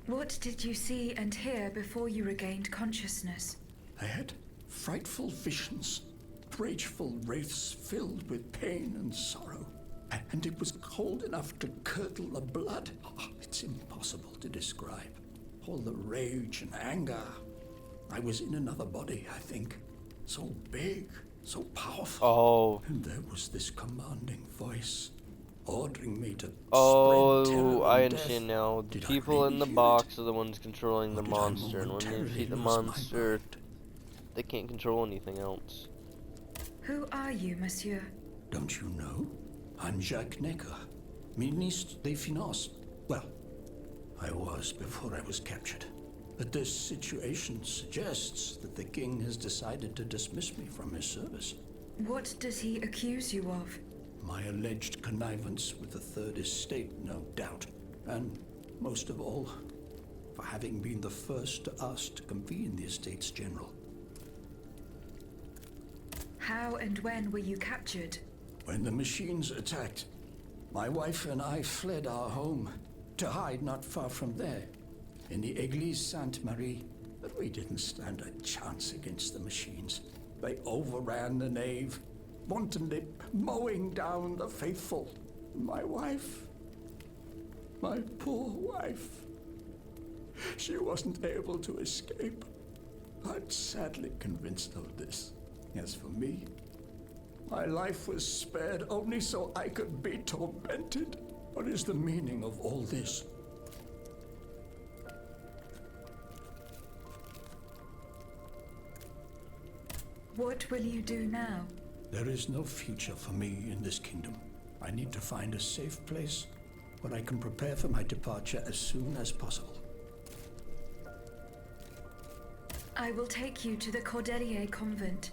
What did you see and hear before you regained consciousness? I had frightful visions, rageful wraiths filled with pain and sorrow. And it was cold enough to curdle the blood. Oh, it's impossible to describe. All the rage and anger. I was in another body, I think. So big, so powerful. Oh. And there was this commanding voice ordering me to Oh, spread terror I and understand death. now. The Did I people really in the hear box are the ones controlling the did I monster, and when they momentarily defeat the lose my monster, they can't control anything else. Who are you, monsieur? Don't you know? I'm Jacques Necker, Ministre des Finances. Well, I was before I was captured. But this situation suggests that the king has decided to dismiss me from his service. What does he accuse you of? My alleged connivance with the Third Estate, no doubt. And, most of all, for having been the first to ask to convene the Estates General. How and when were you captured? When the machines attacked, my wife and I fled our home to hide not far from there, in the Église Sainte-Marie. But we didn't stand a chance against the machines. They overran the nave, wantonly mowing down the faithful. My wife, my poor wife, she wasn't able to escape. I'm sadly convinced of this. As for me, my life was spared only so I could be tormented. What is the meaning of all this? What will you do now? There is no future for me in this kingdom. I need to find a safe place where I can prepare for my departure as soon as possible. I will take you to the Cordelier convent.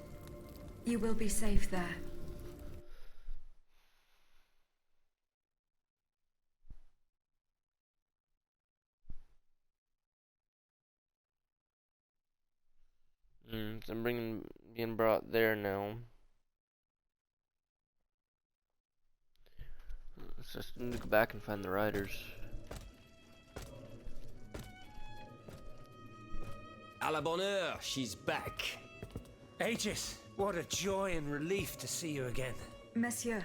You will be safe there. So I'm being brought there now. Let's just need to go back and find the riders. À la bonne heure, she's back. Aegis, what a joy and relief to see you again. Monsieur.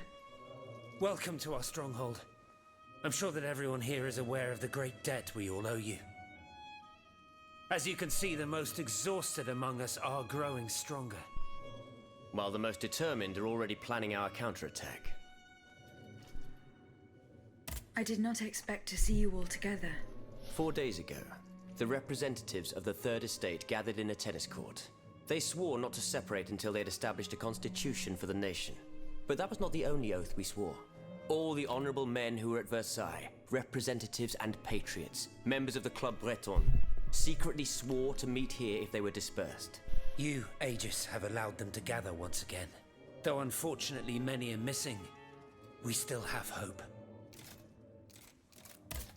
Welcome to our stronghold. I'm sure that everyone here is aware of the great debt we all owe you. As you can see, the most exhausted among us are growing stronger. While the most determined are already planning our counterattack. I did not expect to see you all together. 4 days ago, the representatives of the Third Estate gathered in a tennis court. They swore not to separate until they had established a constitution for the nation. But that was not the only oath we swore. All the honorable men who were at Versailles, representatives and patriots, members of the Club Breton, secretly swore to meet here if they were dispersed. You, Aegis, have allowed them to gather once again. Though unfortunately many are missing, we still have hope.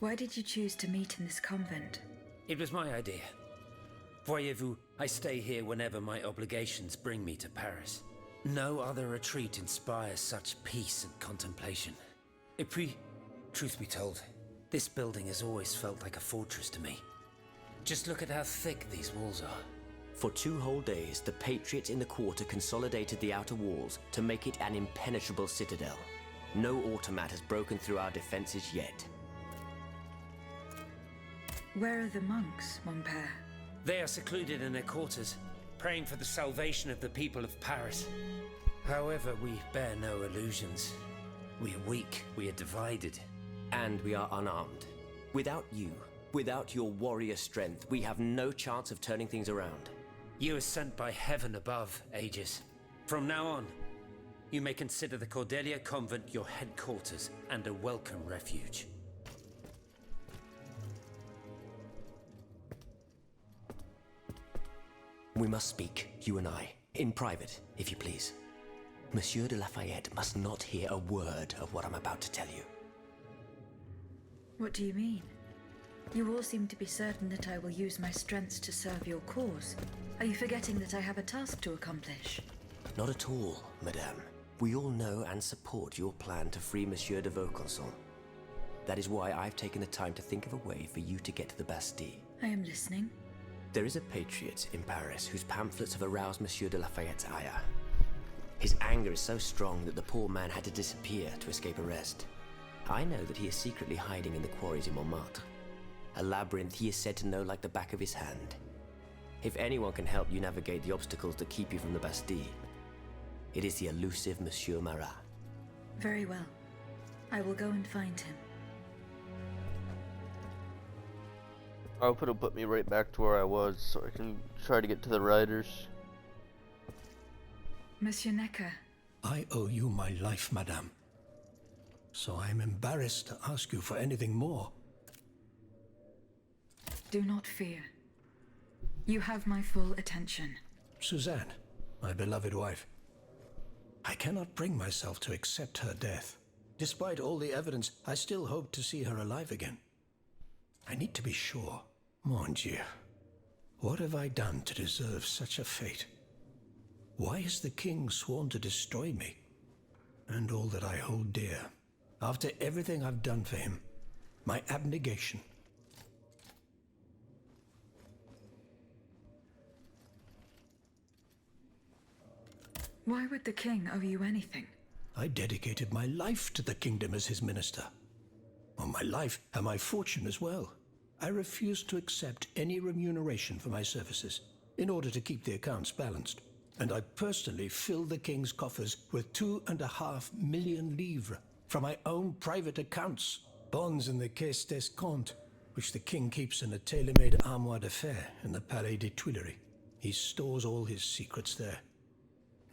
Why did you choose to meet in this convent? It was my idea. Voyez-vous, I stay here whenever my obligations bring me to Paris. No other retreat inspires such peace and contemplation. Et puis, truth be told, this building has always felt like a fortress to me. Just look at how thick these walls are. For 2 whole days, the patriots in the quarter consolidated the outer walls to make it an impenetrable citadel. No automat has broken through our defenses yet. Where are the monks, mon père? They are secluded in their quarters, praying for the salvation of the people of Paris. However, we bear no illusions. We are weak, we are divided. And we are unarmed. Without you, without your warrior strength, we have no chance of turning things around. You are sent by heaven above, Aegis. From now on, you may consider the Cordelia Convent your headquarters and a welcome refuge. We must speak, you and I, in private, if you please. Monsieur de Lafayette must not hear a word of what I'm about to tell you. What do you mean? You all seem to be certain that I will use my strengths to serve your cause. Are you forgetting that I have a task to accomplish? Not at all, madame. We all know and support your plan to free Monsieur de Vaucanson. That is why I've taken the time to think of a way for you to get to the Bastille. I am listening. There is a patriot in Paris whose pamphlets have aroused Monsieur de Lafayette's ire. His anger is so strong that the poor man had to disappear to escape arrest. I know that he is secretly hiding in the quarries in Montmartre. A labyrinth he is said to know like the back of his hand. If anyone can help you navigate the obstacles that keep you from the Bastille, it is the elusive Monsieur Marat. Very well. I will go and find him. I hope it'll put me right back to where I was so I can try to get to the riders. Monsieur Necker. I owe you my life, madame. So I am embarrassed to ask you for anything more. Do not fear. You have my full attention. Suzanne, my beloved wife. I cannot bring myself to accept her death. Despite all the evidence, I still hope to see her alive again. I need to be sure. Mon Dieu. What have I done to deserve such a fate? Why has the king sworn to destroy me? And all that I hold dear. After everything I've done for him. My abnegation. Why would the king owe you anything? I dedicated my life to the kingdom as his minister. Well, my life and my fortune as well. I refuse to accept any remuneration for my services in order to keep the accounts balanced. And I personally filled the king's coffers with 2.5 million livres from my own private accounts. Bonds in the Caisse d'Escompte, which the king keeps in a tailor-made armoire de fer in the Palais des Tuileries. He stores all his secrets there.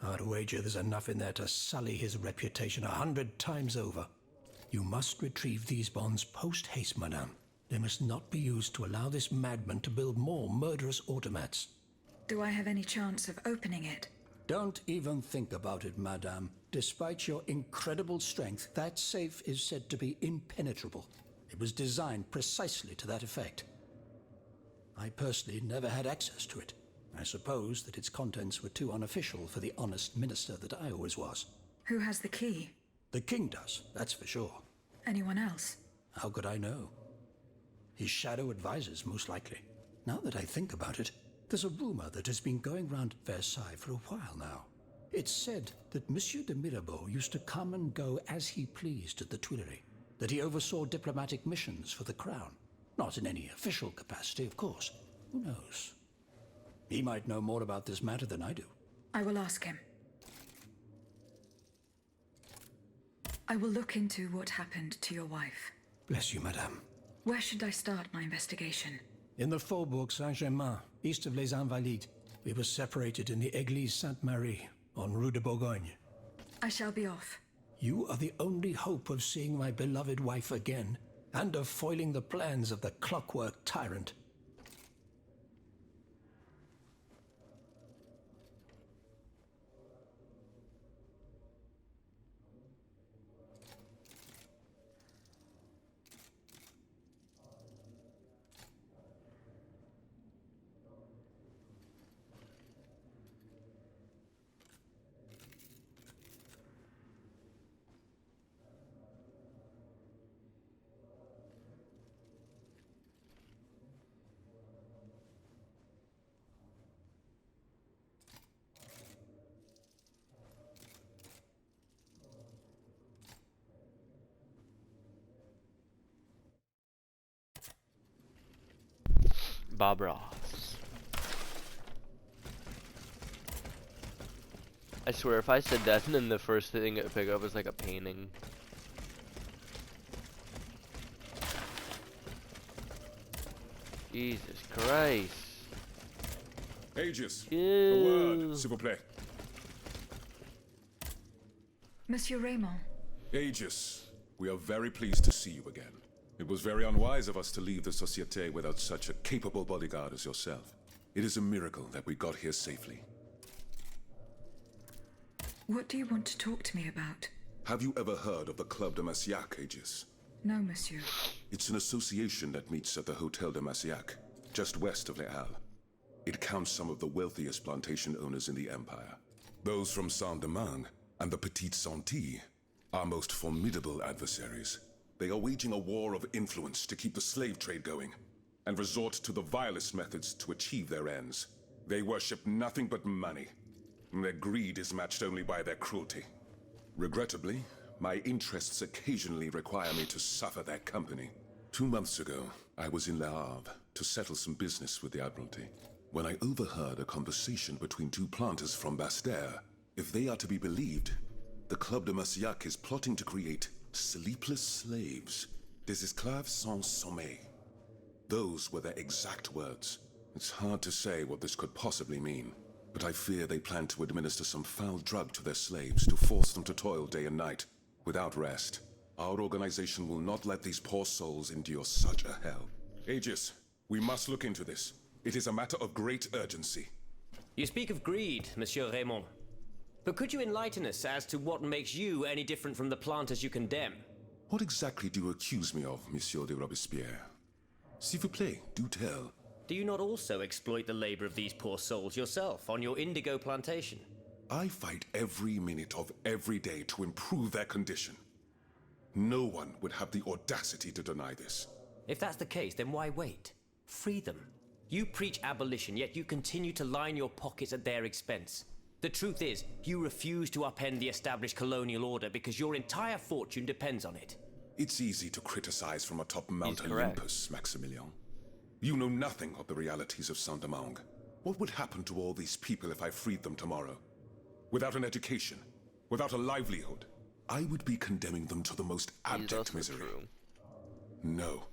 I'd wager there's enough in there to sully his reputation 100 times over. You must retrieve these bonds post-haste, madame. They must not be used to allow this madman to build more murderous automats. Do I have any chance of opening it? Don't even think about it, madame. Despite your incredible strength, that safe is said to be impenetrable. It was designed precisely to that effect. I personally never had access to it. I suppose that its contents were too unofficial for the honest minister that I always was. Who has the key? The king does, that's for sure. Anyone else? How could I know? His shadow advisors, most likely. Now that I think about it, There's a rumor that has been going round Versailles for a while now. It's said that Monsieur de Mirabeau used to come and go as he pleased at the Tuileries, that he oversaw diplomatic missions for the crown. Not in any official capacity, of course. Who knows? He might know more about this matter than I do. I will ask him. I will look into what happened to your wife. Bless you, madame. Where should I start my investigation? In the Faubourg Saint-Germain, east of Les Invalides. We were separated in the Église Sainte-Marie, on Rue de Bourgogne. I shall be off. You are the only hope of seeing my beloved wife again, and of foiling the plans of the clockwork tyrant. Bob Ross. I swear, if I said that and then the first thing I pick up was like a painting. Jesus Christ. Aegis, Ew. a word, s'il vous plaît. Monsieur Raymond. Aegis, we are very pleased to see you again. It was very unwise of us to leave the Société without such a capable bodyguard as yourself. It is a miracle that we got here safely. What do you want to talk to me about? Have you ever heard of the Club de Massiac, Aegis? No, monsieur. It's an association that meets at the Hôtel de Massiac, just west of Les Halles. It counts some of the wealthiest plantation owners in the Empire. Those from Saint-Domingue and the Petite Santilles, our most formidable adversaries. They are waging a war of influence to keep the slave trade going, and resort to the vilest methods to achieve their ends. They worship nothing but money, and their greed is matched only by their cruelty. Regrettably, my interests occasionally require me to suffer their company. 2 months ago, I was in Le Havre to settle some business with the Admiralty, when I overheard a conversation between two planters from Basse-Terre. If they are to be believed, the Club de Massiac is plotting to create sleepless slaves, des esclaves sans sommeil. Those were their exact words. It's hard to say what this could possibly mean, but I fear they plan to administer some foul drug to their slaves to force them to toil day and night, without rest. Our organization will not let these poor souls endure such a hell. Aegis, we must look into this. It is a matter of great urgency. You speak of greed, Monsieur Raymond. But could you enlighten us as to what makes you any different from the planters you condemn? What exactly do you accuse me of, Monsieur de Robespierre? S'il vous plaît, do tell. Do you not also exploit the labor of these poor souls yourself on your indigo plantation? I fight every minute of every day to improve their condition. No one would have the audacity to deny this. If that's the case, then why wait? Free them. You preach abolition, yet you continue to line your pockets at their expense. The truth is, you refuse to upend the established colonial order because your entire fortune depends on it. It's easy to criticize from atop Mount Olympus, Maximilian. You know nothing of the realities of Saint-Domingue. What would happen to all these people if I freed them tomorrow? Without an education, without a livelihood, I would be condemning them to the most abject misery. No.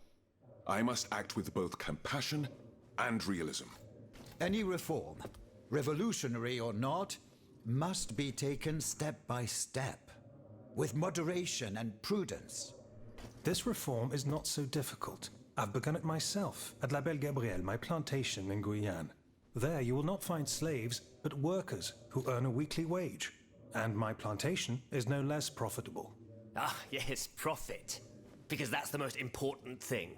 I must act with both compassion and realism. Any reform, revolutionary or not, must be taken step by step, with moderation and prudence. This reform is not so difficult. I've begun it myself at La Belle Gabrielle, my plantation in Guyane. There you will not find slaves, but workers who earn a weekly wage. And my plantation is no less profitable. Ah, yes, profit. Because that's the most important thing.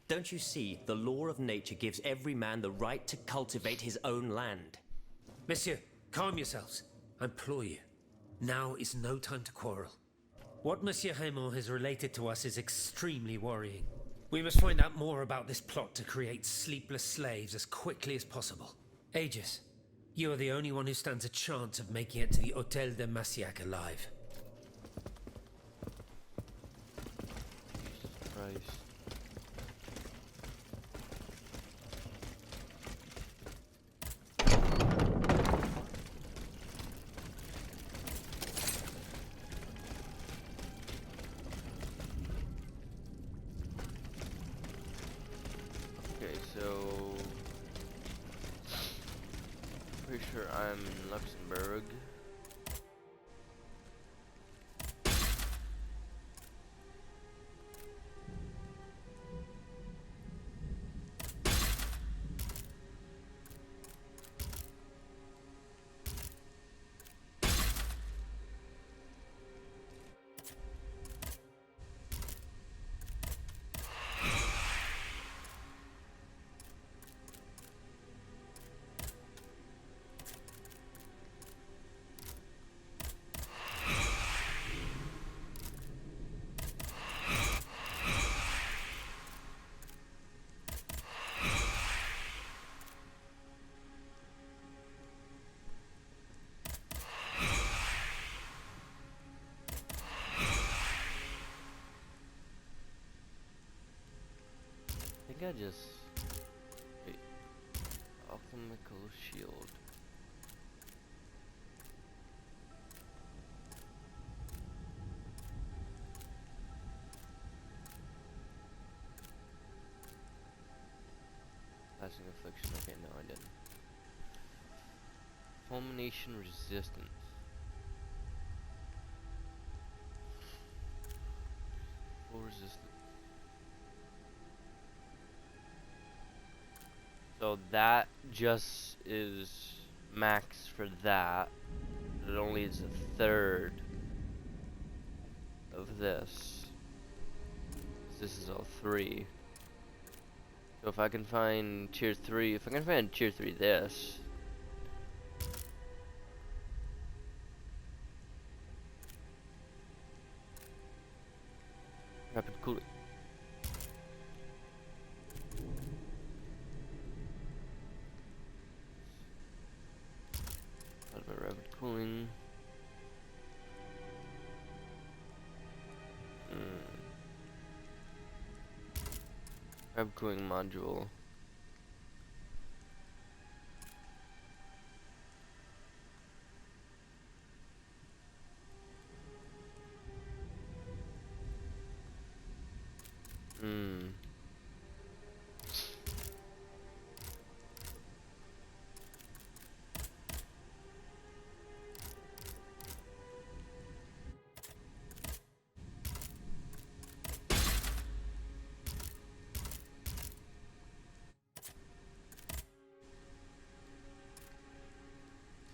Don't you see, the law of nature gives every man the right to cultivate his own land. Monsieur, calm yourselves. I implore you. Now is no time to quarrel. What Monsieur Raymond has related to us is extremely worrying. We must find out more about this plot to create sleepless slaves as quickly as possible. Aegis, you are the only one who stands a chance of making it to the Hôtel de Massiac alive. Christ. Okay, so pretty sure I'm in Luxembourg. I think I just... Wait. Alchemical shield. Passing affliction. Okay, no I didn't. Fulmination resistance. Full resistance. So that just is max for that. It only is a third of this. This is all 3. So if I can find tier 3, if I can find tier 3 this. Rapid cooling. Rapid cooling. Rapid cooling module.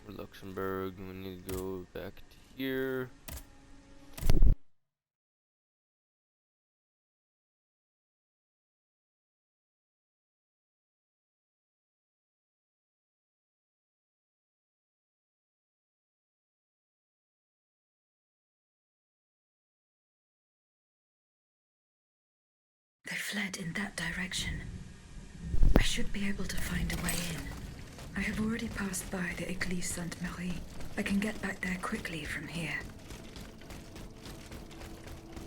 Luxembourg, we need to go back to here. They fled in that direction. I should be able to find a way in. I have already passed by the Église Sainte-Marie. I can get back there quickly from here.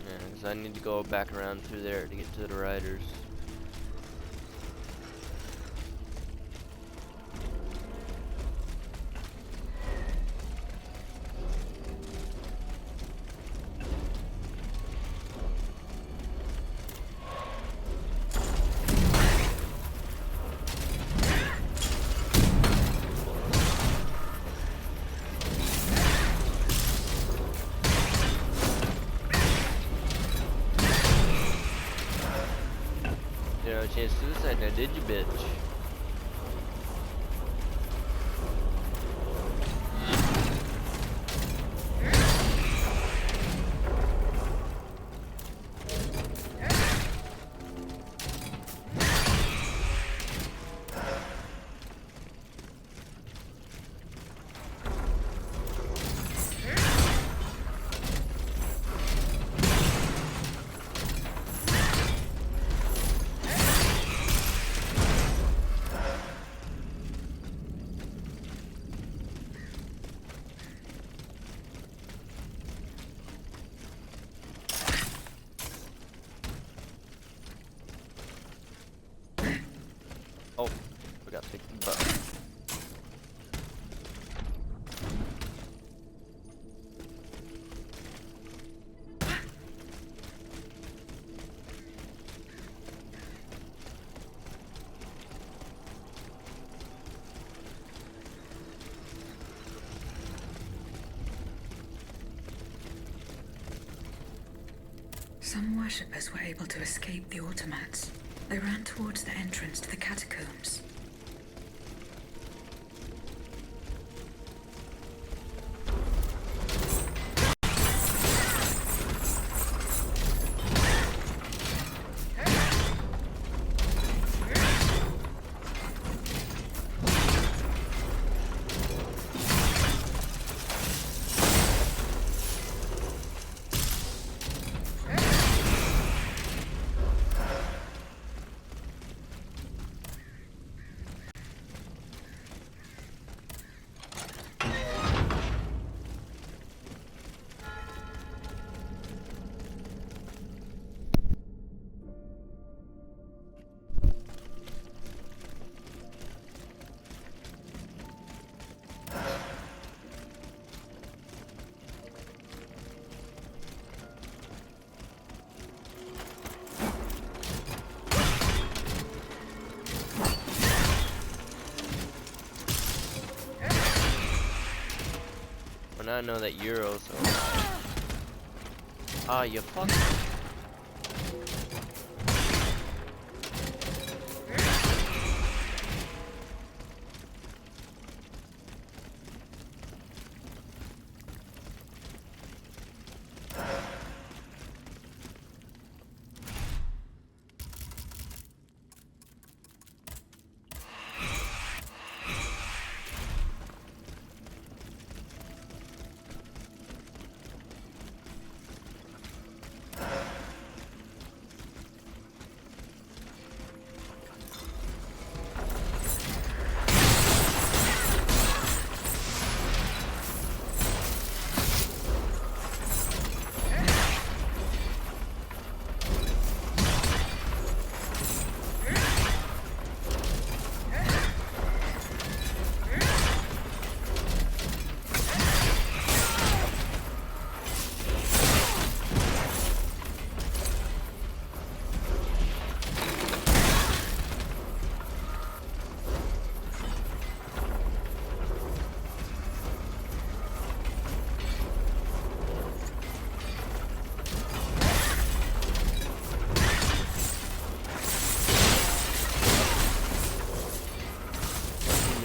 Yeah, because I need to go back around through there to get to the riders. Chance suicide now, did you, bitch? Oh, forgot to pick the button. Some worshippers were able to escape the automats. They ran towards the entrance to the catacombs. I know that you're also alive. Ah, you fuck.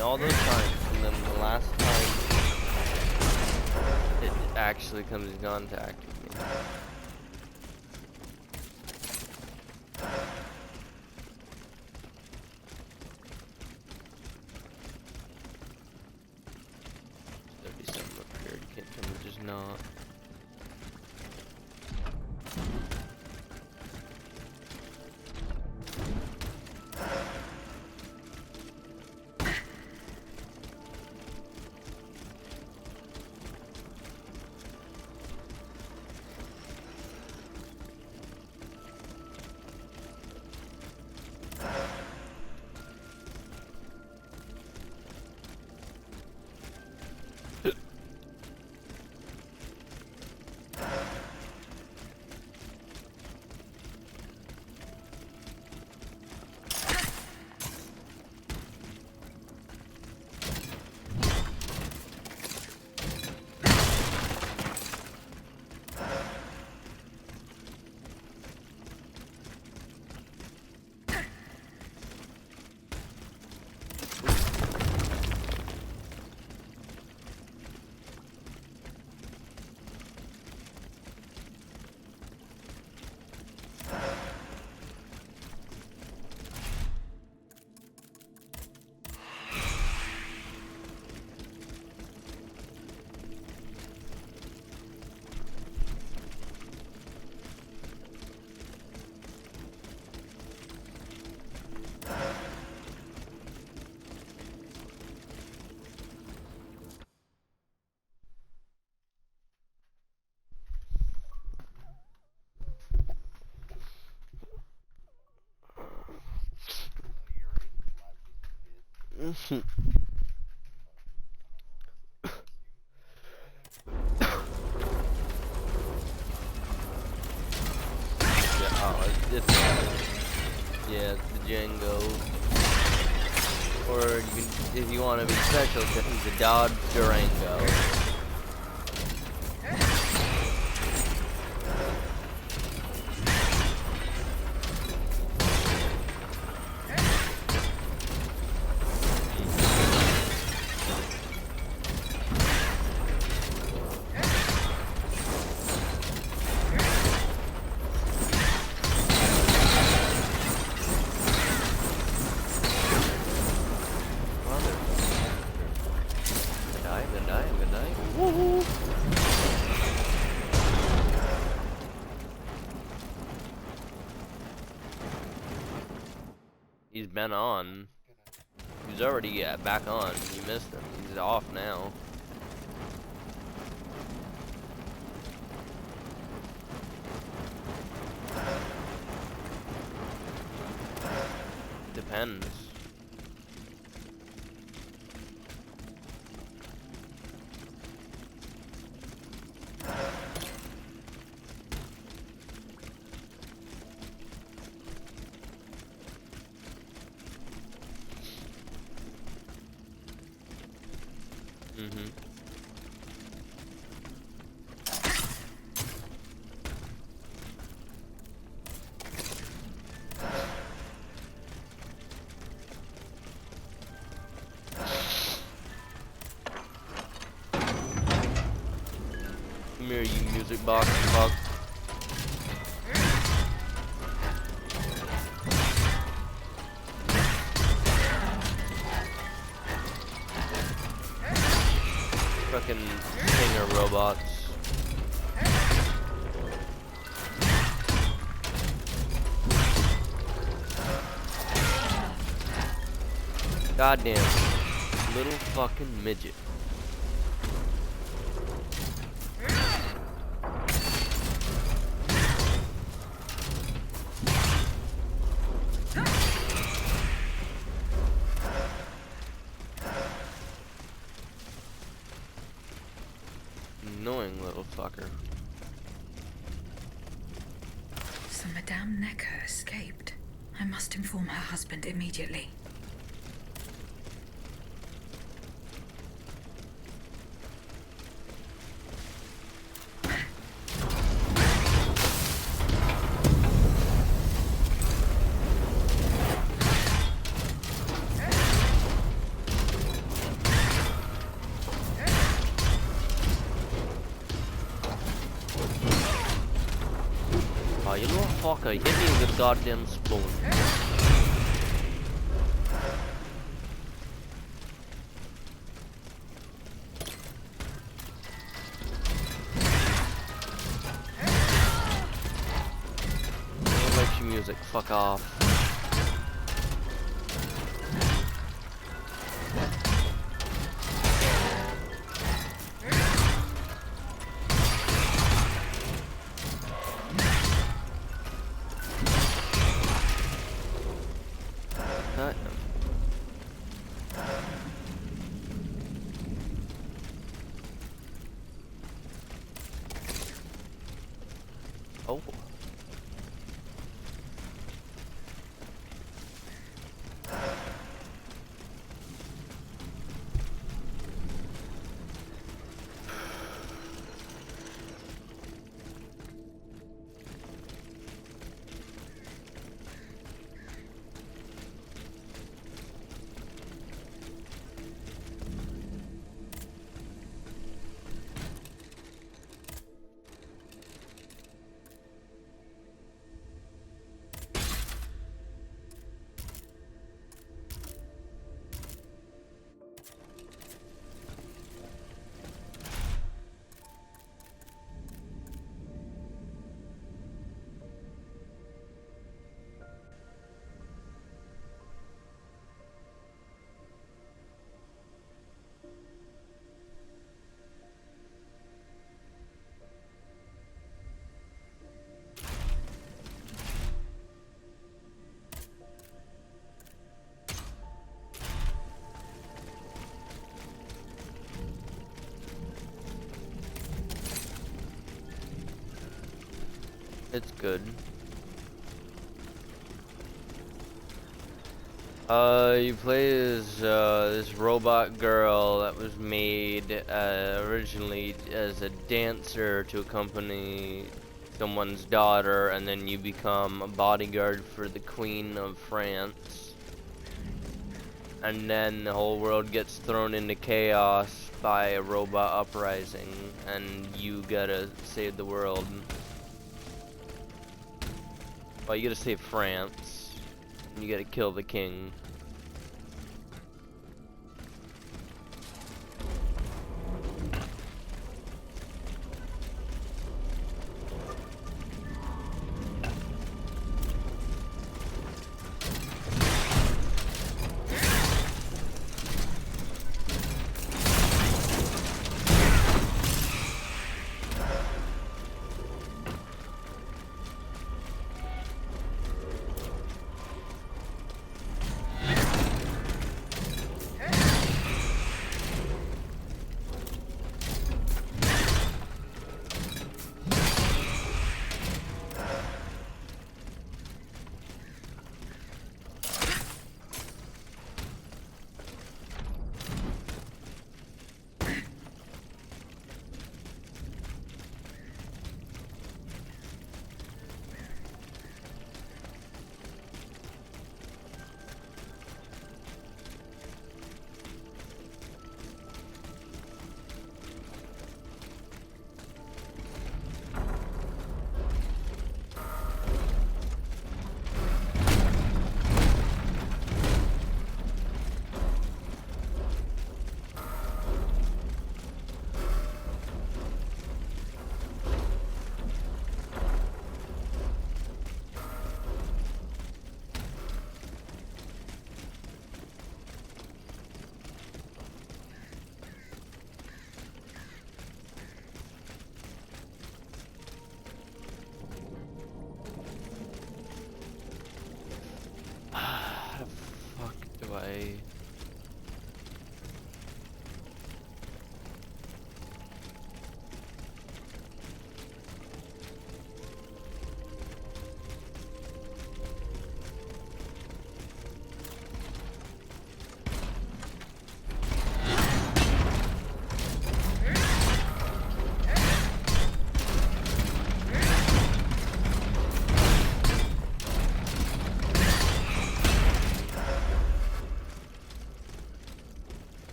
All those times, and then the last time it actually comes in contact with me. There'll be something up here, can't tell me there's not. Yeah, it's the Django. Or you can, if you want to be special, it's the Dodge Durango. He's been on. He's already back on. You missed him. He's off now. Depends. Come here, you music box fuck. Fucking king of robots. Goddamn little fucking midget. Annoying little fucker. So Madame Necker escaped. I must inform her husband immediately. Oh, you little fucker, hit me with a goddamn spoon. Don't like your music, fuck off. Oh. It's good. You play as this robot girl that was made originally as a dancer to accompany someone's daughter, and then you become a bodyguard for the Queen of France. And then the whole world gets thrown into chaos by a robot uprising, and you gotta save the world. Well, you gotta save France, and you gotta kill the king.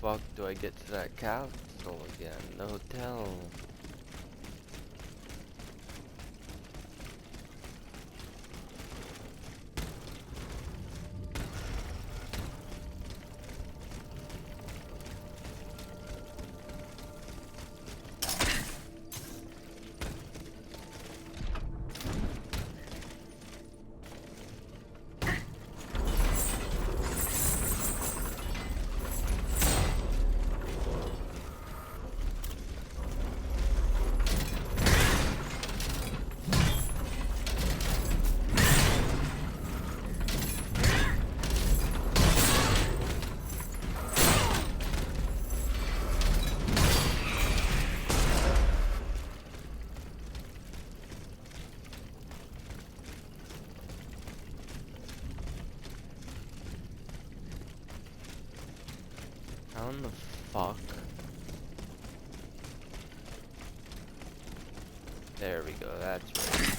Fuck do I get to that castle again? The hotel. How in the fuck? There we go, that's right.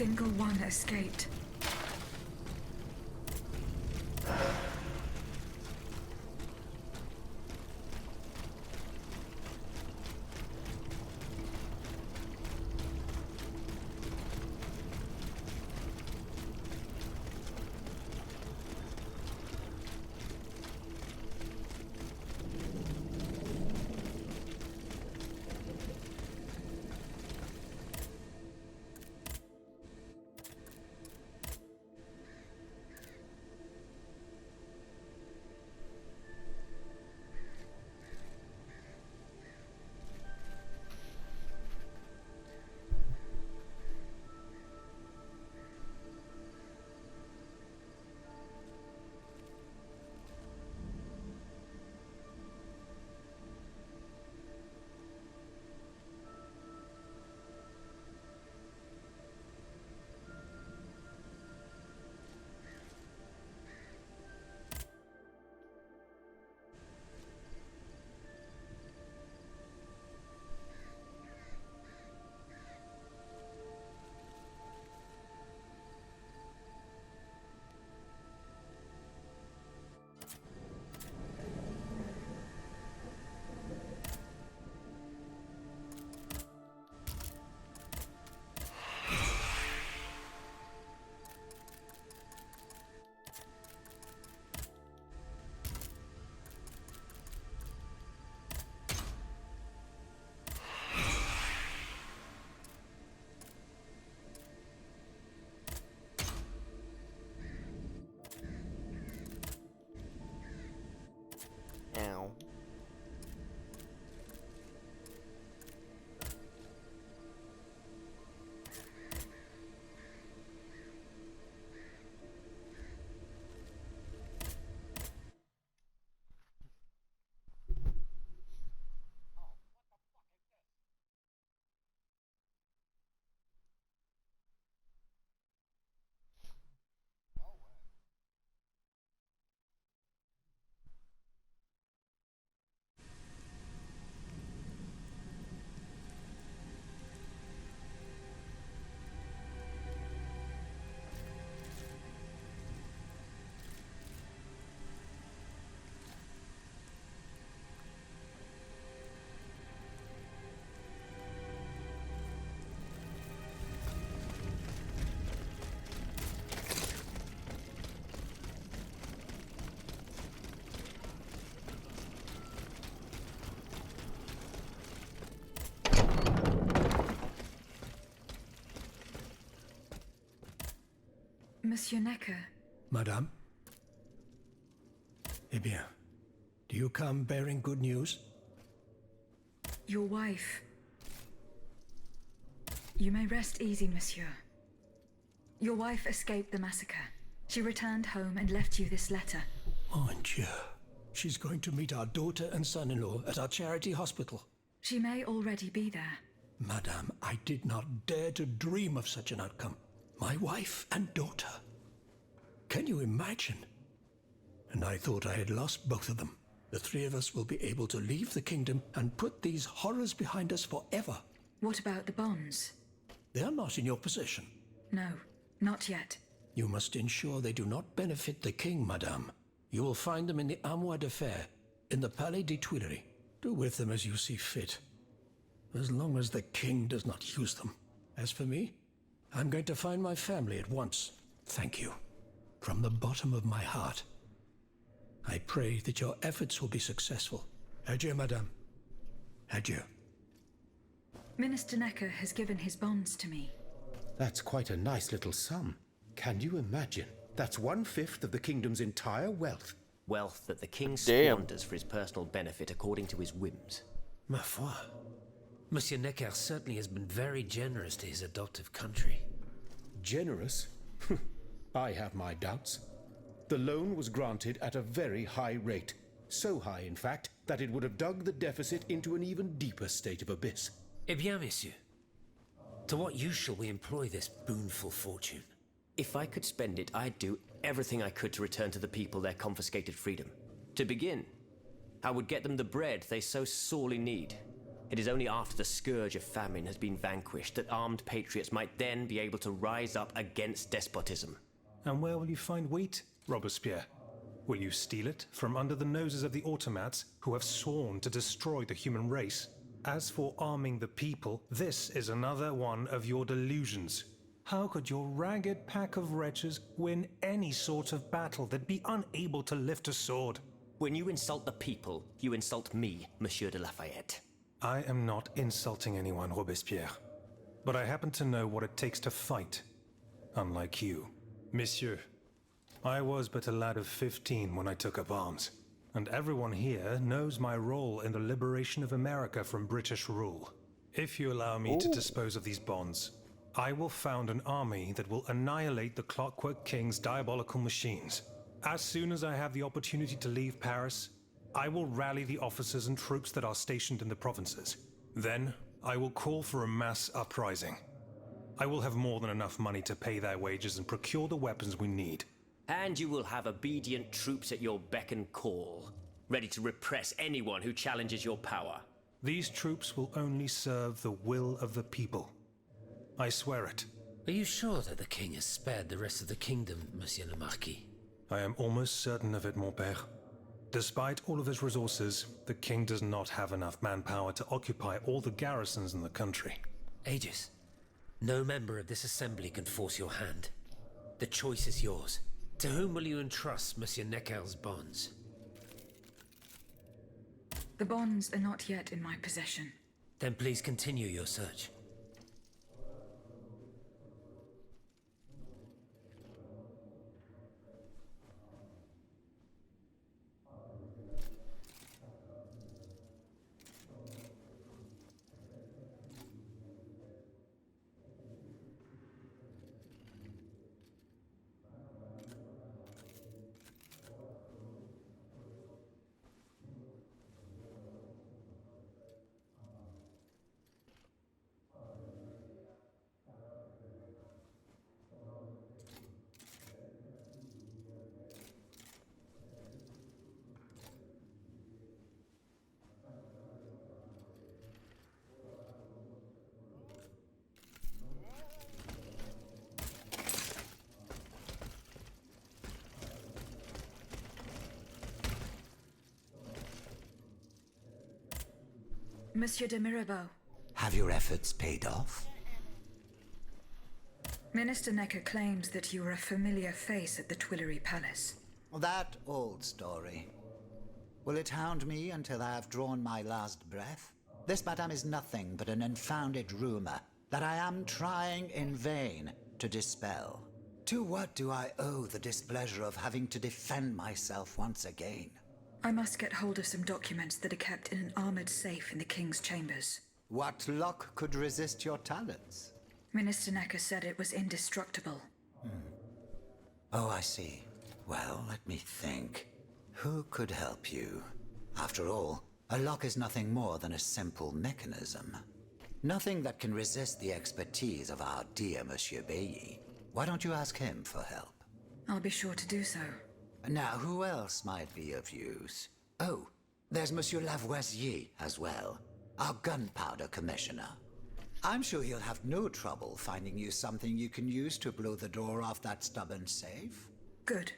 single one escaped. Ow. Monsieur Necker. Madame? Eh bien, do you come bearing good news? Your wife. You may rest easy, monsieur. Your wife escaped the massacre. She returned home and left you this letter. Mon Dieu. She's going to meet our daughter and son-in-law at our charity hospital. She may already be there. Madame, I did not dare to dream of such an outcome. My wife and daughter. Can you imagine? And I thought I had lost both of them. The three of us will be able to leave the kingdom and put these horrors behind us forever. What about the bonds? They are not in your possession. No, not yet. You must ensure they do not benefit the king, madame. You will find them in the Armoire de Fer, in the Palais des Tuileries. Do with them as you see fit, as long as the king does not use them. As for me, I'm going to find my family at once. Thank you. From the bottom of my heart. I pray that your efforts will be successful. Adieu, madame. Adieu. Minister Necker has given his bonds to me. That's quite a nice little sum. Can you imagine? That's 1/5 of the kingdom's entire wealth. Wealth that the king squanders for his personal benefit according to his whims. Ma foi. Monsieur Necker certainly has been very generous to his adoptive country. Generous? I have my doubts. The loan was granted at a very high rate. So high, in fact, that it would have dug the deficit into an even deeper state of abyss. Eh bien, messieurs. To what use shall we employ this boonful fortune? If I could spend it, I'd do everything I could to return to the people their confiscated freedom. To begin, I would get them the bread they so sorely need. It is only after the scourge of famine has been vanquished that armed patriots might then be able to rise up against despotism. And where will you find wheat, Robespierre? Will you steal it from under the noses of the automats who have sworn to destroy the human race? As for arming the people, this is another one of your delusions. How could your ragged pack of wretches win any sort of battle that'd be unable to lift a sword? When you insult the people, you insult me, Monsieur de Lafayette. I am not insulting anyone, Robespierre. But I happen to know what it takes to fight. Unlike you. Monsieur, I was but a lad of 15 when I took up arms. And everyone here knows my role in the liberation of America from British rule. If you allow me to dispose of these bonds, I will found an army that will annihilate the Clockwork King's diabolical machines. As soon as I have the opportunity to leave Paris, I will rally the officers and troops that are stationed in the provinces. Then, I will call for a mass uprising. I will have more than enough money to pay their wages and procure the weapons we need. And you will have obedient troops at your beck and call, ready to repress anyone who challenges your power. These troops will only serve the will of the people. I swear it. Are you sure that the king has spared the rest of the kingdom, Monsieur le Marquis? I am almost certain of it, mon père. Despite all of his resources, the king does not have enough manpower to occupy all the garrisons in the country. Aegis, no member of this assembly can force your hand. The choice is yours. To whom will you entrust Monsieur Necker's bonds? The bonds are not yet in my possession. Then please continue your search. Monsieur de Mirabeau. Have your efforts paid off? Minister Necker claims that you were a familiar face at the Tuileries Palace. That old story. Will it hound me until I have drawn my last breath? This, madame, is nothing but an unfounded rumor that I am trying in vain to dispel. To what do I owe the displeasure of having to defend myself once again? I must get hold of some documents that are kept in an armored safe in the king's chambers. What luck could resist your talents? Minister Necker said it was indestructible. Oh, I see. Well, let me think. Who could help you? After all, a lock is nothing more than a simple mechanism. Nothing that can resist the expertise of our dear Monsieur Bailly. Why don't you ask him for help? I'll be sure to do so. Now, who else might be of use? Oh, there's Monsieur Lavoisier as well, our gunpowder commissioner. I'm sure he'll have no trouble finding you something you can use to blow the door off that stubborn safe. Good.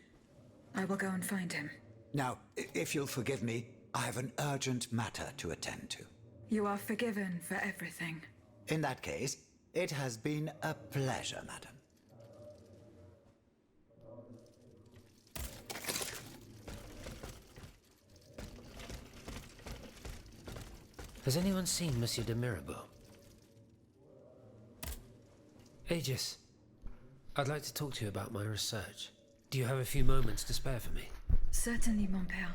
I will go and find him. Now, if you'll forgive me, I have an urgent matter to attend to. You are forgiven for everything. In that case, it has been a pleasure, madam. Has anyone seen Monsieur de Mirabeau? Aegis, I'd like to talk to you about my research. Do you have a few moments to spare for me? Certainly, mon père.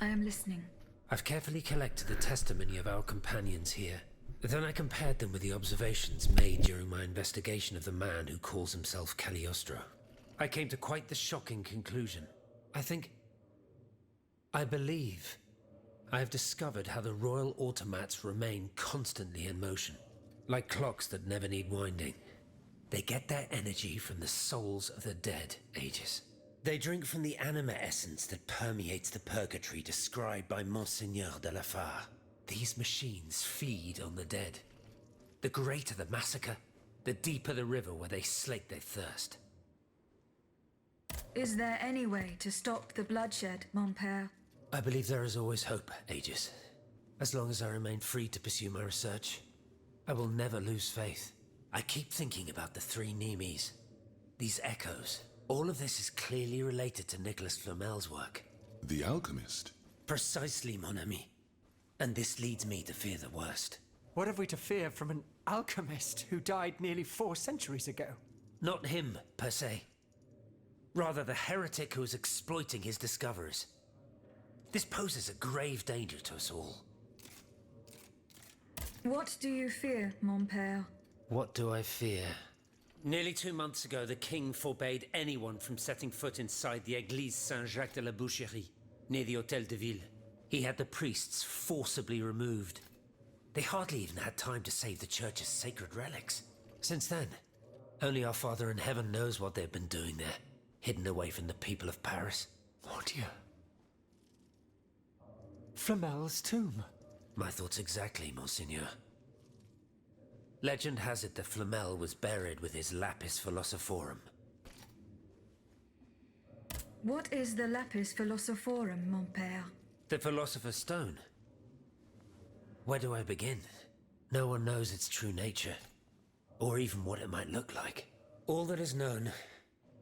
I am listening. I've carefully collected the testimony of our companions here. Then I compared them with the observations made during my investigation of the man who calls himself Cagliostro. I came to quite the shocking conclusion. I believe I have discovered how the royal automats remain constantly in motion. Like clocks that never need winding. They get their energy from the souls of the dead, Aegis. They drink from the anima essence that permeates the purgatory described by Monseigneur de la Fare. These machines feed on the dead. The greater the massacre, the deeper the river where they slake their thirst. Is there any way to stop the bloodshed, mon père? I believe there is always hope, Aegis. As long as I remain free to pursue my research, I will never lose faith. I keep thinking about the three Nemes. These echoes. All of this is clearly related to Nicholas Flamel's work. The alchemist? Precisely, mon ami. And this leads me to fear the worst. What have we to fear from an alchemist who died nearly 4 centuries ago? Not him, per se. Rather the heretic who is exploiting his discoveries. This poses a grave danger to us all. What do you fear, mon père? What do I fear? Nearly 2 months ago, the king forbade anyone from setting foot inside the Église Saint-Jacques de la Boucherie, near the Hôtel de Ville. He had the priests forcibly removed. They hardly even had time to save the church's sacred relics. Since then, only our Father in Heaven knows what they've been doing there, hidden away from the people of Paris. Oh dear. Flamel's tomb. My thoughts exactly, Monseigneur. Legend has it that Flamel was buried with his Lapis Philosophorum. What is the Lapis Philosophorum, mon père? The Philosopher's Stone. Where do I begin? No one knows its true nature, or even what it might look like. All that is known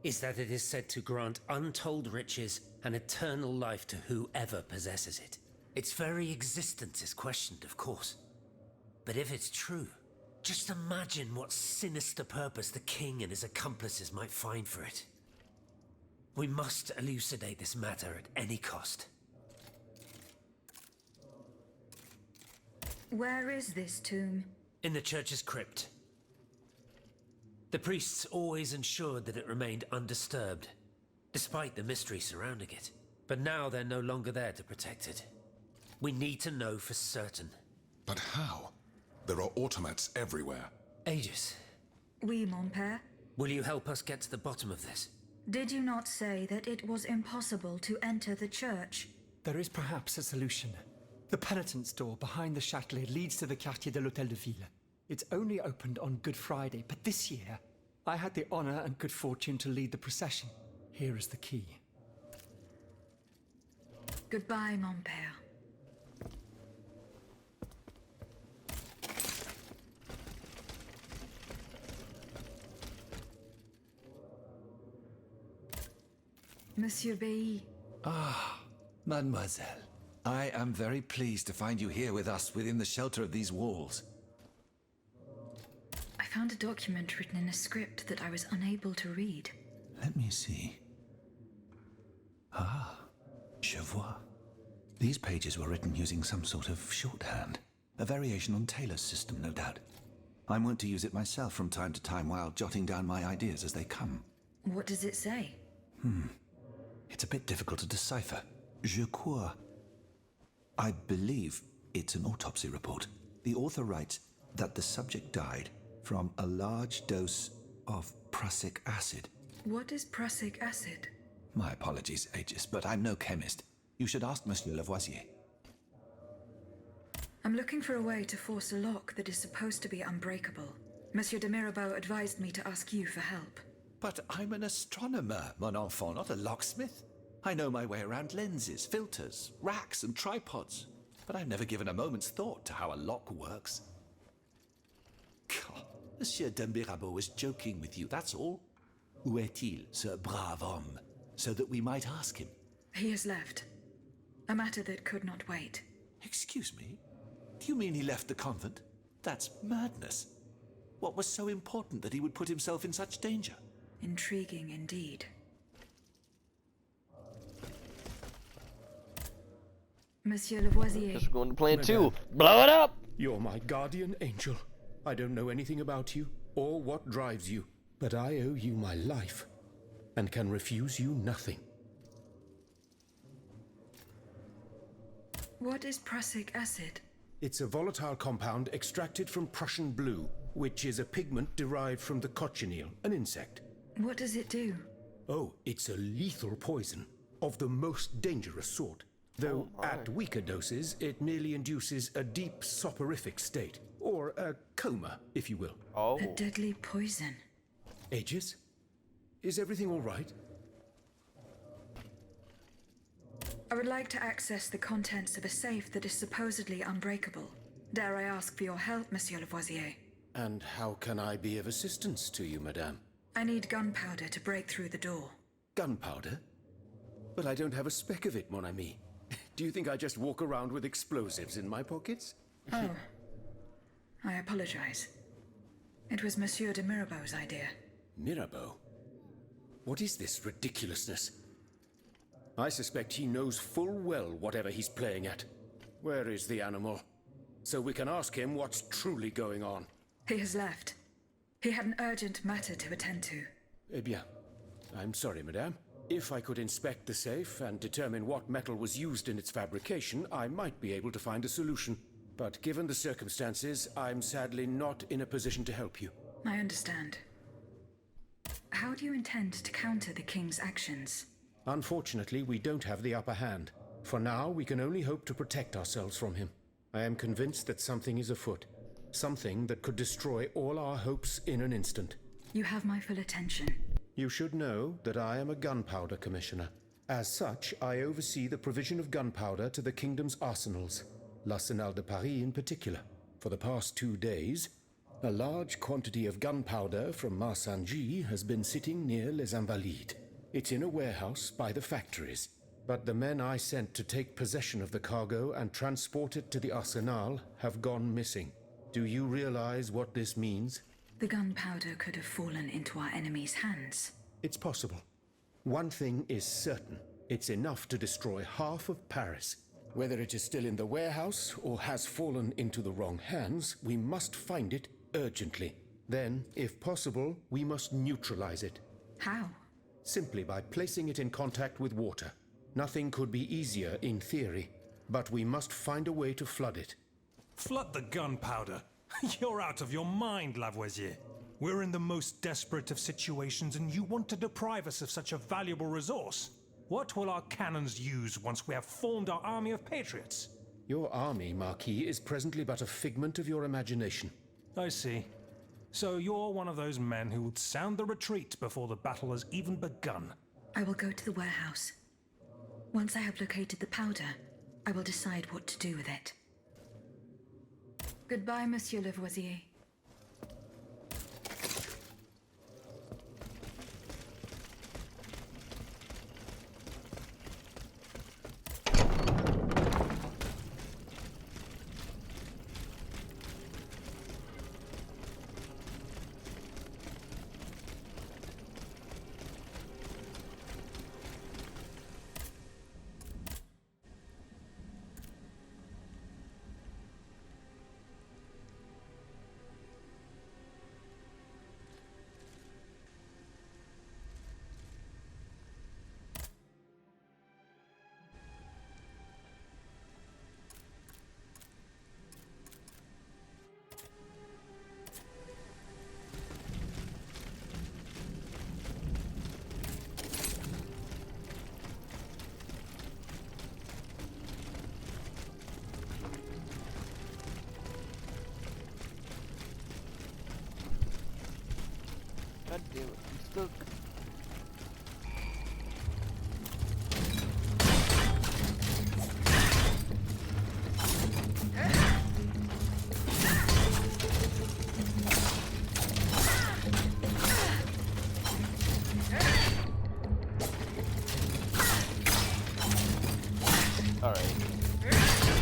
is that it is said to grant untold riches and eternal life to whoever possesses it. Its very existence is questioned, of course. But if it's true, just imagine what sinister purpose the king and his accomplices might find for it. We must elucidate this matter at any cost. Where is this tomb? In the church's crypt. The priests always ensured that it remained undisturbed, despite the mystery surrounding it. But now they're no longer there to protect it. We need to know for certain. But how? There are automats everywhere. Aegis. Oui, mon père. Will you help us get to the bottom of this? Did you not say that it was impossible to enter the church? There is perhaps a solution. The penitent's door behind the Châtelet leads to the Quartier de l'Hôtel de Ville. It's only opened on Good Friday, but this year, I had the honor and good fortune to lead the procession. Here is the key. Goodbye, mon père. Monsieur Bailly. Ah, mademoiselle. I am very pleased to find you here with us within the shelter of these walls. I found a document written in a script that I was unable to read. Let me see. Ah, je vois. These pages were written using some sort of shorthand. A variation on Taylor's system, no doubt. I'm wont to use it myself from time to time while jotting down my ideas as they come. What does it say? It's a bit difficult to decipher. Je crois. I believe it's an autopsy report. The author writes that the subject died from a large dose of prussic acid. What is prussic acid? My apologies, Aegis, but I'm no chemist. You should ask Monsieur Lavoisier. I'm looking for a way to force a lock that is supposed to be unbreakable. Monsieur de Mirabeau advised me to ask you for help. But I'm an astronomer, mon enfant, not a locksmith. I know my way around lenses, filters, racks, and tripods. But I've never given a moment's thought to how a lock works. God, Monsieur de Mirabeau was joking with you, that's all. Où est-il, ce brave homme? So that we might ask him. He has left. A matter that could not wait. Excuse me? Do you mean he left the convent? That's madness. What was so important that he would put himself in such danger? Intriguing indeed. Monsieur Lavoisier. Guess we're going to plan 2. Blow it up! You're my guardian angel. I don't know anything about you or what drives you, but I owe you my life and can refuse you nothing. What is prussic acid? It's a volatile compound extracted from Prussian blue, which is a pigment derived from the cochineal, an insect. What does it do? Oh, it's a lethal poison of the most dangerous sort. Though at weaker doses, it merely induces a deep soporific state, or a coma, if you will. Oh. A deadly poison. Aegis? Is everything all right? I would like to access the contents of a safe that is supposedly unbreakable. Dare I ask for your help, Monsieur Lavoisier? And how can I be of assistance to you, madame? I need gunpowder to break through the door. Gunpowder? But I don't have a speck of it, mon ami. Do you think I just walk around with explosives in my pockets? Oh. I apologize. It was Monsieur de Mirabeau's idea. Mirabeau? What is this ridiculousness? I suspect he knows full well whatever he's playing at. Where is the animal? So we can ask him what's truly going on. He has left. He had an urgent matter to attend to. Eh bien, I'm sorry, madame. If I could inspect the safe and determine what metal was used in its fabrication, I might be able to find a solution. But given the circumstances, I'm sadly not in a position to help you. I understand. How do you intend to counter the King's actions? Unfortunately, we don't have the upper hand. For now, we can only hope to protect ourselves from him. I am convinced that something is afoot. Something that could destroy all our hopes in an instant. You have my full attention. You should know that I am a gunpowder commissioner. As such, I oversee the provision of gunpowder to the kingdom's arsenals, l'Arsenal de Paris in particular. For the past 2 days, a large quantity of gunpowder from Marsangy has been sitting near Les Invalides. It's in a warehouse by the factories. But the men I sent to take possession of the cargo and transport it to the Arsenal have gone missing. Do you realize what this means? The gunpowder could have fallen into our enemy's hands. It's possible. One thing is certain. It's enough to destroy half of Paris. Whether it is still in the warehouse or has fallen into the wrong hands, we must find it urgently. Then, if possible, we must neutralize it. How? Simply by placing it in contact with water. Nothing could be easier in theory, but we must find a way to flood it. Flood the gunpowder? You're out of your mind, Lavoisier. We're in the most desperate of situations, and you want to deprive us of such a valuable resource. What will our cannons use once we have formed our army of patriots? Your army, Marquis, is presently but a figment of your imagination. I see. So you're one of those men who would sound the retreat before the battle has even begun. I will go to the warehouse. Once I have located the powder, I will decide what to do with it. Goodbye, Monsieur Lavoisier. God damn it, I'm stuck. Alright.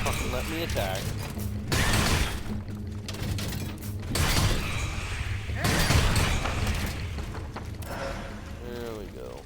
Fucking let me attack. There we go.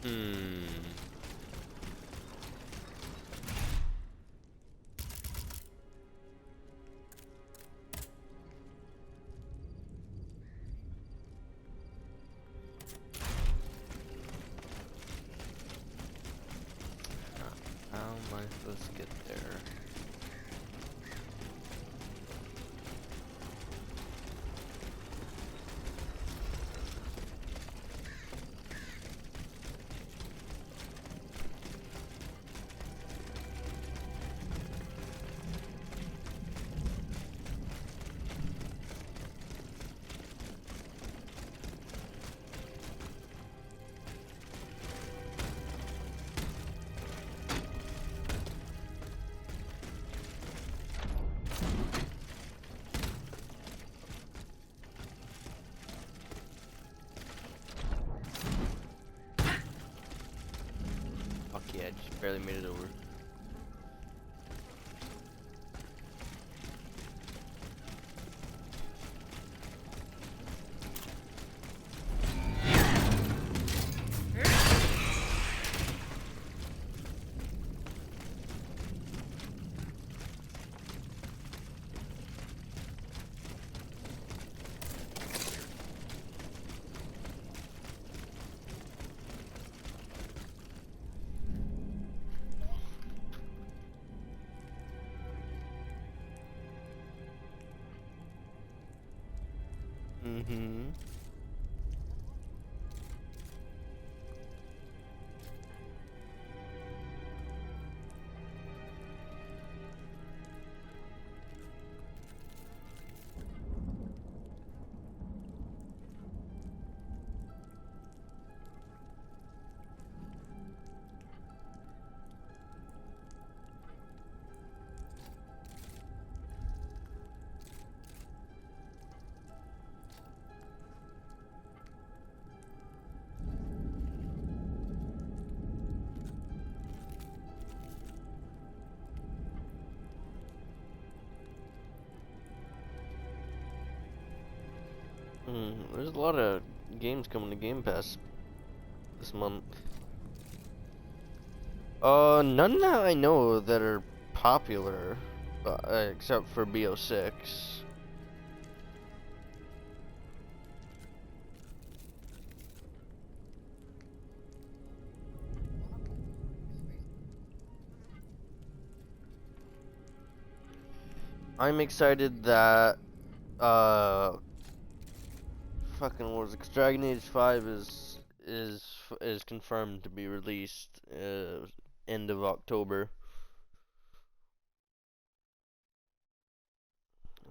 Hmm. How am I supposed to get there? Fuck yeah, I just barely made it over. Mm-hmm. There's a lot of games coming to Game Pass this month. None that I know that are popular, except for BO6. I'm excited that fucking what was it? 'Cause Dragon Age 5 is confirmed to be released end of October.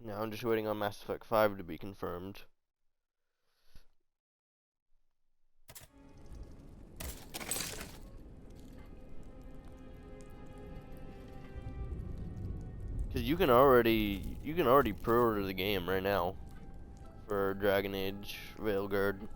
Now I'm just waiting on Mass Effect 5 to be confirmed. Cause you can already pre-order the game right now for Dragon Age Veilguard.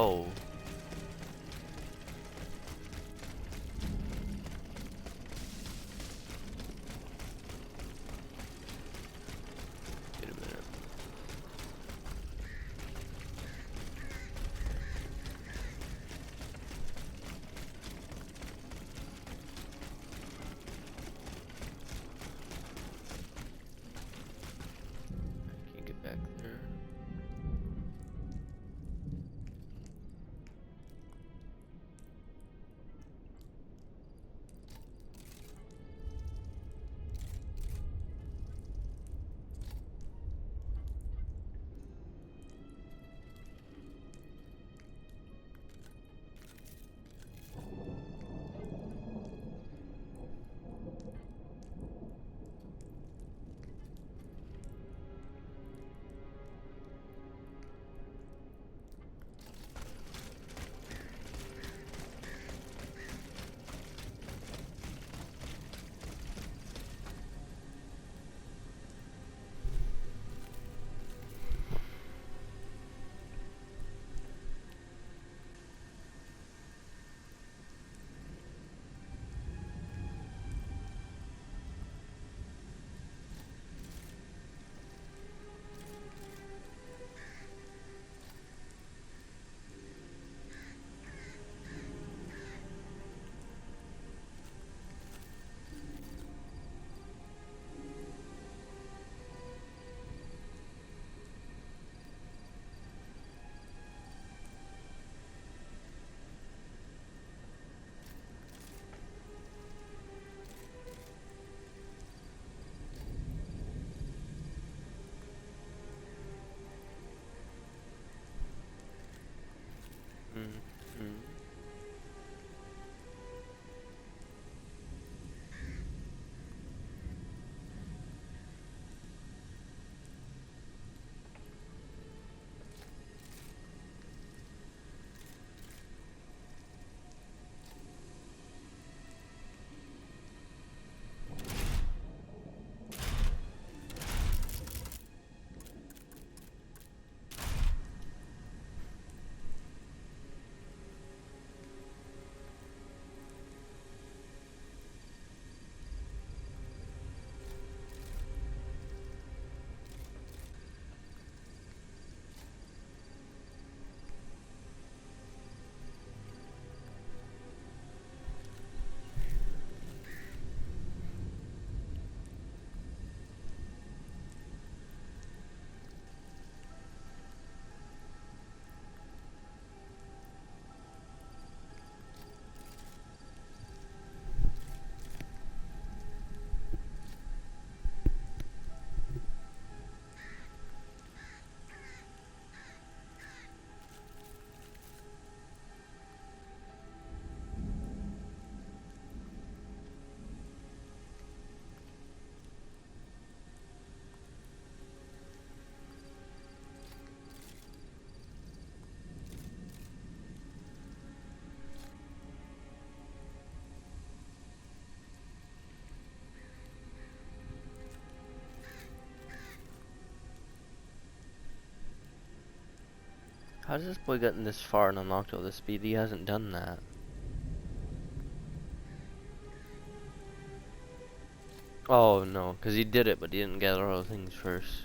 Oh. Wait a minute. Can't get back there. How does this boy gotten this far and unlocked all this speed? He hasn't done that. Oh no, because he did it, but he didn't gather all the things first.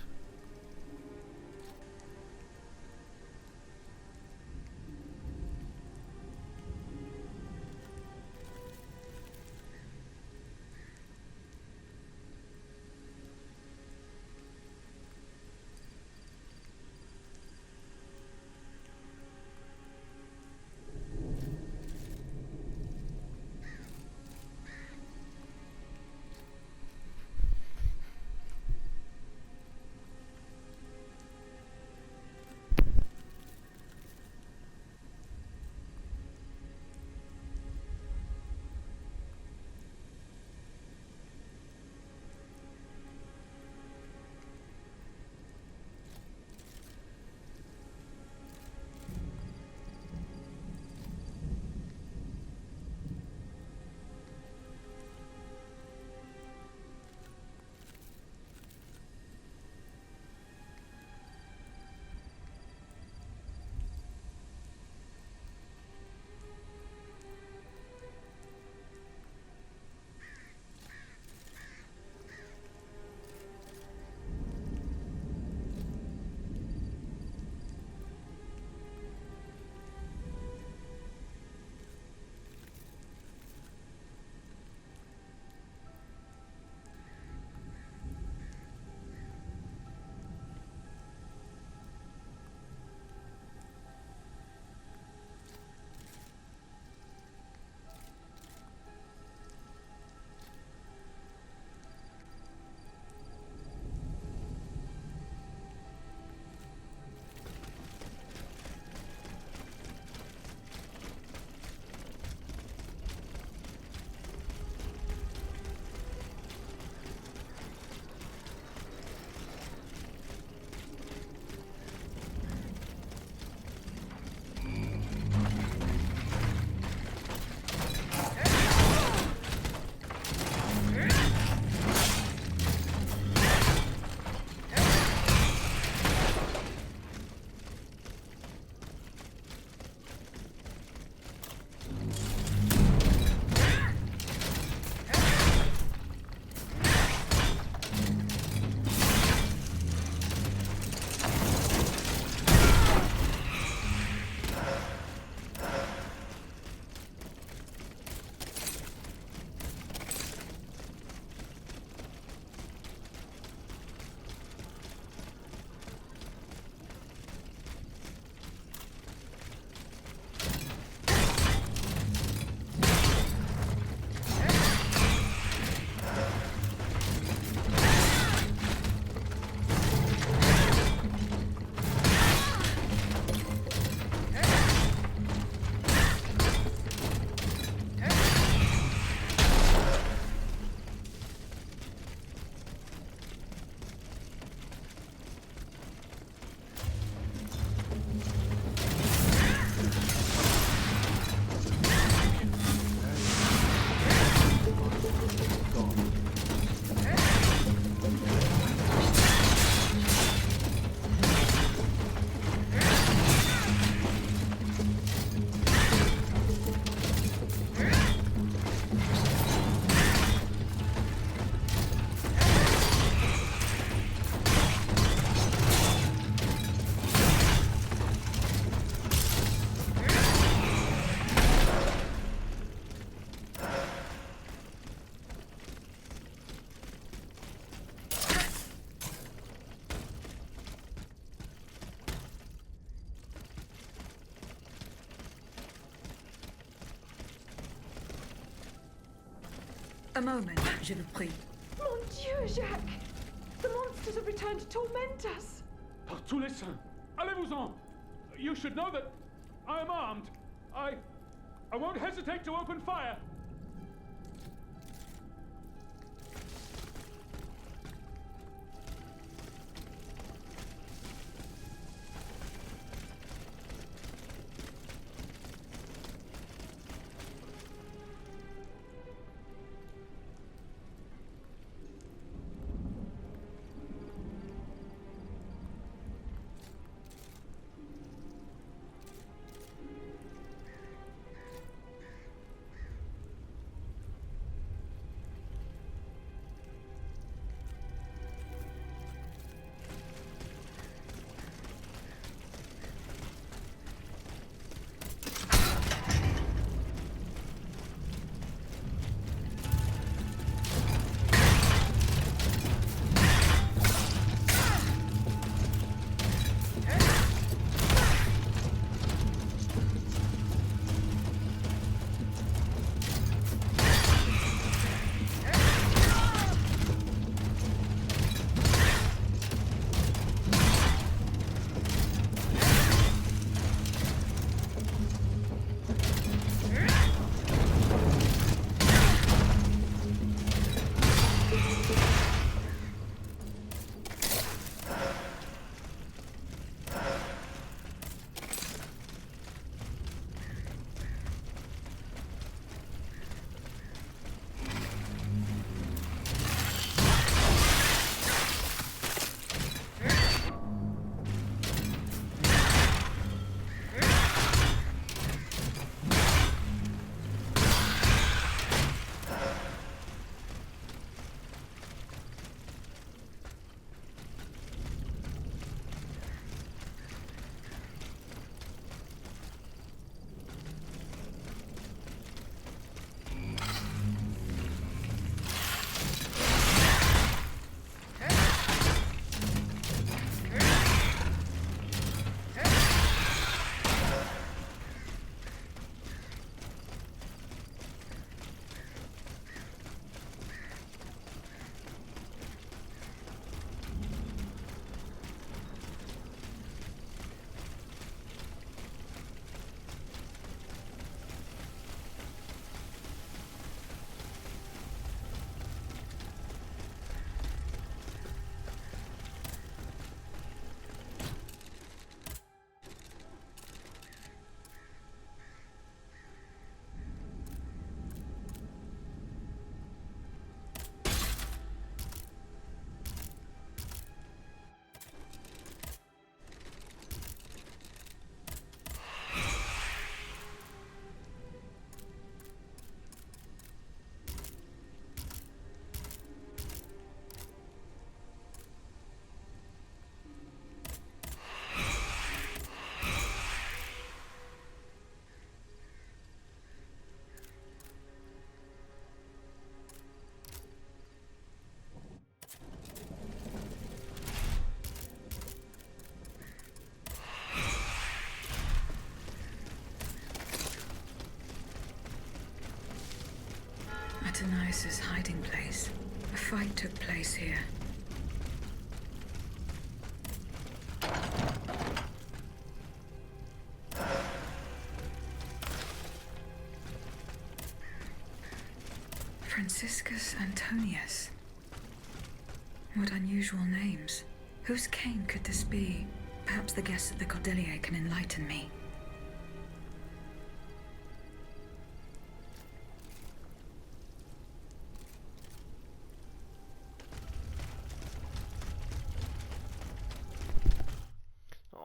moment, je vous prie. Mon Dieu, Jacques! The monsters have returned to torment us! Par tous les saints, allez-vous-en! You should know that I am armed. I won't hesitate to open fire. Athenais' hiding place. A fight took place here. Franciscus Antonius. What unusual names. Whose cane could this be? Perhaps the guests at the Cordelier can enlighten me.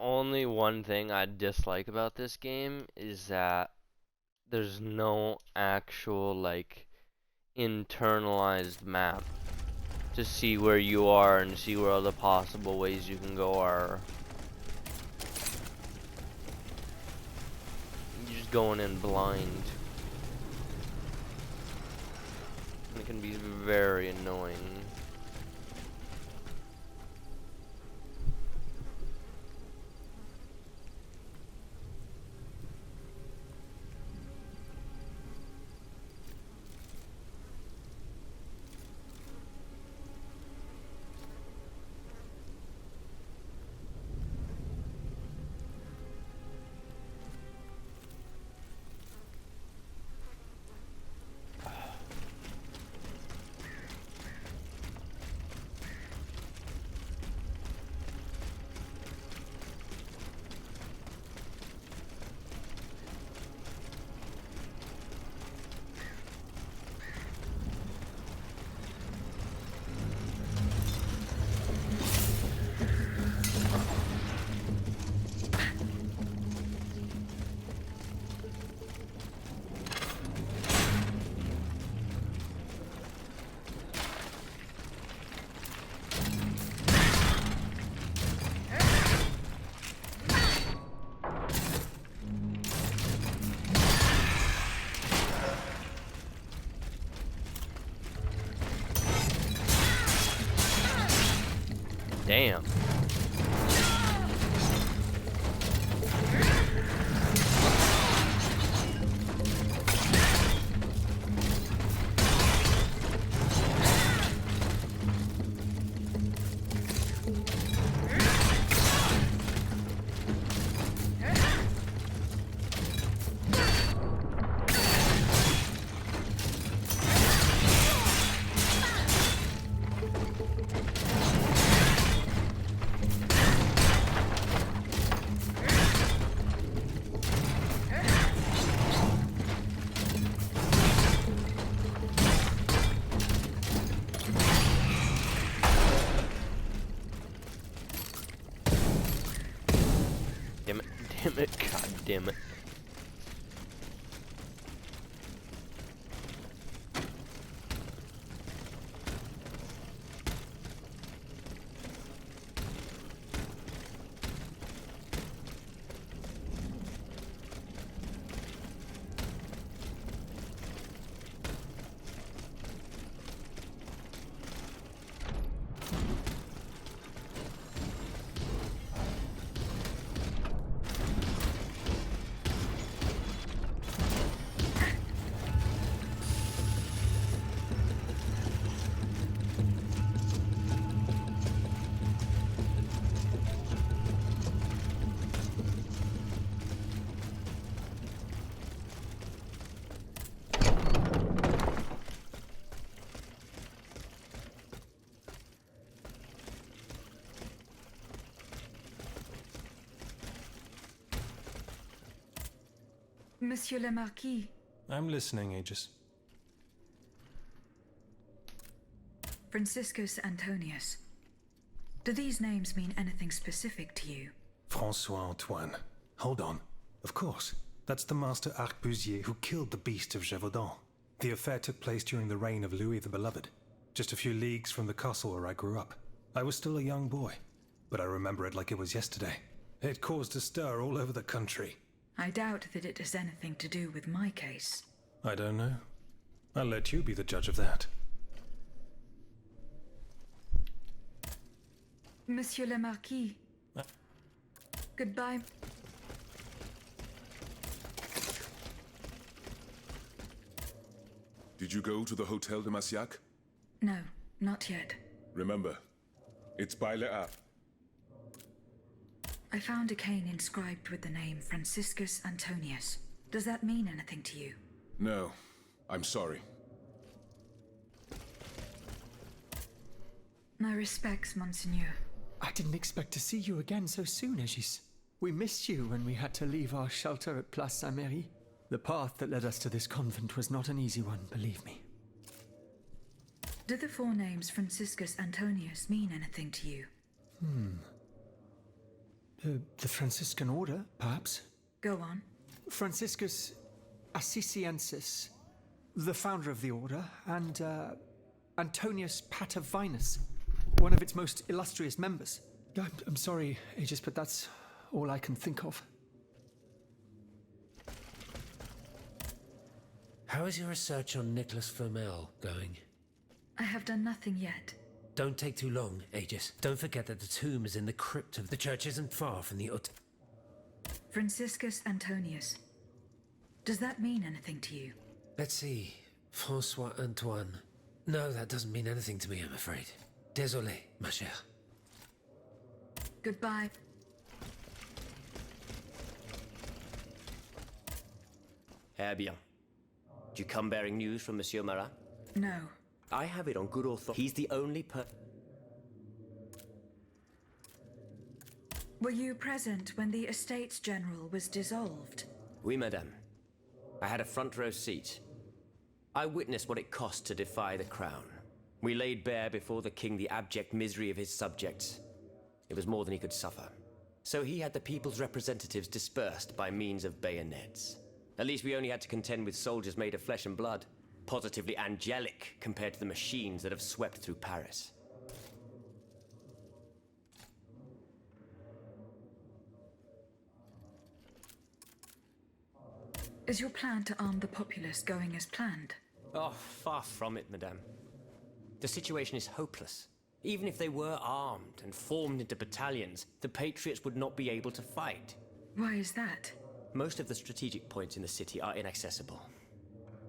Only one thing I dislike about this game is that there's no actual, like, internalized map to see where you are and see where other possible ways you can go are. You're just going in blind. And it can be very annoying. Damn. Damn it, god damn it. Monsieur le Marquis. I'm listening, Aegis. Franciscus Antonius. Do these names mean anything specific to you? Francois Antoine. Hold on. Of course. That's the master arquebusier who killed the beast of Gévaudan. The affair took place during the reign of Louis the Beloved, just a few leagues from the castle where I grew up. I was still a young boy, but I remember it like it was yesterday. It caused a stir all over the country. I doubt that it has anything to do with my case. I don't know. I'll let you be the judge of that. Monsieur le Marquis. Goodbye. Did you go to the Hotel de Massiac? No, not yet. Remember, it's by Le Havre. I found a cane inscribed with the name Franciscus Antonius. Does that mean anything to you? No, I'm sorry. My respects, Monseigneur. I didn't expect to see you again so soon, Aegis. We missed you when we had to leave our shelter at Place Saint-Merry. The path that led us to this convent was not an easy one, believe me. Do the four names Franciscus Antonius mean anything to you? The Franciscan order, perhaps? Go on. Franciscus Assisiensis, the founder of the order, and Antonius Patavinus, one of its most illustrious members. I'm sorry, Aegis, but that's all I can think of. How is your research on Nicholas Flamel going? I have done nothing yet. Don't take too long, Aegis. Don't forget that the tomb is in the crypt of the church isn't far from the Franciscus Antonius. Does that mean anything to you? Let's see. Francois Antoine. No, that doesn't mean anything to me, I'm afraid. Désolé, ma chère. Goodbye. Eh bien. Do you come bearing news from Monsieur Marat? No. I have it on good authority. He's the only Were you present when the Estates General was dissolved? Oui, madame. I had a front row seat. I witnessed what it cost to defy the crown. We laid bare before the king the abject misery of his subjects. It was more than he could suffer. So he had the people's representatives dispersed by means of bayonets. At least we only had to contend with soldiers made of flesh and blood. Positively angelic compared to the machines that have swept through Paris. Is your plan to arm the populace going as planned? Oh, far from it, madame. The situation is hopeless. Even if they were armed and formed into battalions, the Patriots would not be able to fight. Why is that? Most of the strategic points in the city are inaccessible.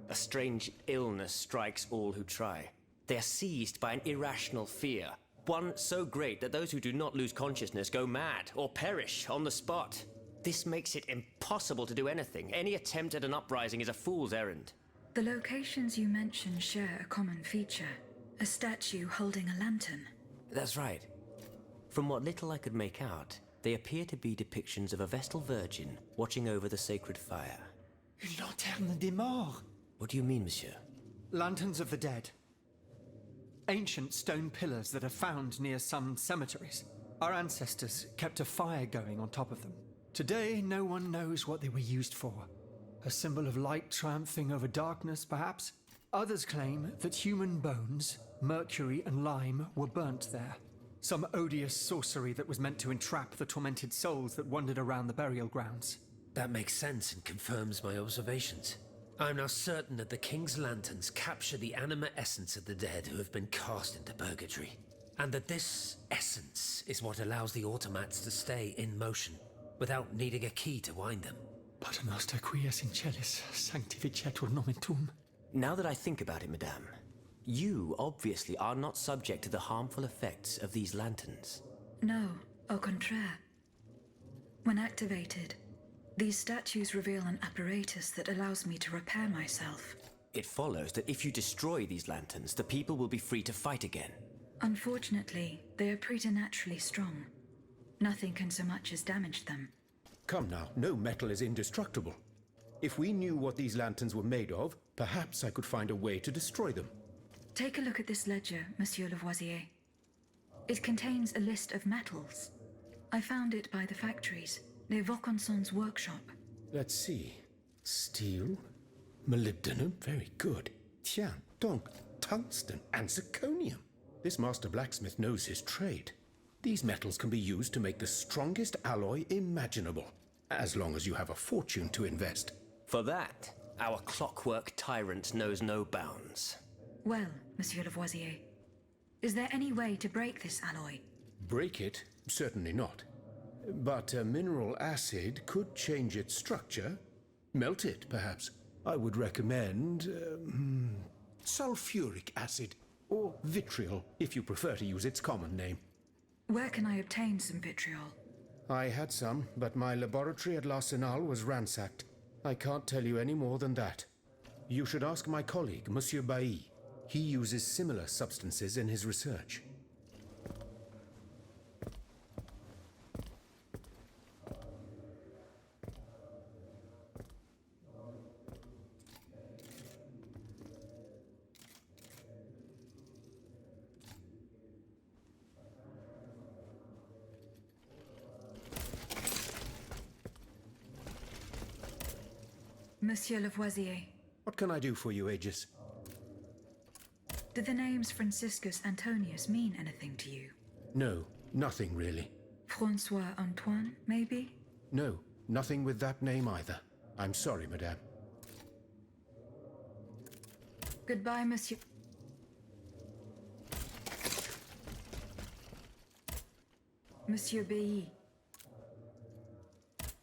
A strange illness strikes all who try. They are seized by an irrational fear, one so great that those who do not lose consciousness go mad or perish on the spot. This makes it impossible to do anything. Any attempt at an uprising is a fool's errand. The locations you mention share a common feature. A statue holding a lantern. That's right. From what little I could make out, they appear to be depictions of a Vestal Virgin watching over the sacred fire. Une lanterne des morts. What do you mean, monsieur? Lanterns of the dead. Ancient stone pillars that are found near some cemeteries. Our ancestors kept a fire going on top of them. Today, no one knows what they were used for. A symbol of light triumphing over darkness, perhaps? Others claim that human bones, mercury and lime, were burnt there. Some odious sorcery that was meant to entrap the tormented souls that wandered around the burial grounds. That makes sense and confirms my observations. I am now certain that the King's lanterns capture the anima essence of the dead who have been cast into purgatory, and that this essence is what allows the automats to stay in motion, without needing a key to wind them. Pater noster qui es in celis, sanctificetur nomen tuum. Now that I think about it, madame, you obviously are not subject to the harmful effects of these lanterns. No, au contraire. When activated, these statues reveal an apparatus that allows me to repair myself. It follows that if you destroy these lanterns, the people will be free to fight again. Unfortunately, they are preternaturally strong. Nothing can so much as damage them. Come now, no metal is indestructible. If we knew what these lanterns were made of, perhaps I could find a way to destroy them. Take a look at this ledger, Monsieur Lavoisier. It contains a list of metals. I found it by the factories, near Vaucanson's workshop. Let's see. Steel, molybdenum, very good. Tiens, donc, tungsten and zirconium. This master blacksmith knows his trade. These metals can be used to make the strongest alloy imaginable, as long as you have a fortune to invest. For that, our clockwork tyrant knows no bounds. Well, Monsieur Lavoisier, is there any way to break this alloy? Break it? Certainly not. But a mineral acid could change its structure. Melt it, perhaps. I would recommend sulfuric acid, or vitriol, if you prefer to use its common name. Where can I obtain some vitriol? I had some, but my laboratory at L'Arsenal was ransacked. I can't tell you any more than that. You should ask my colleague, Monsieur Bailly. He uses similar substances in his research. Monsieur Lavoisier. What can I do for you, Aegis? Do the names Franciscus Antonius mean anything to you? No, nothing really. Francois Antoine, maybe? No, nothing with that name either. I'm sorry, madame. Goodbye, Monsieur. Monsieur Bailly.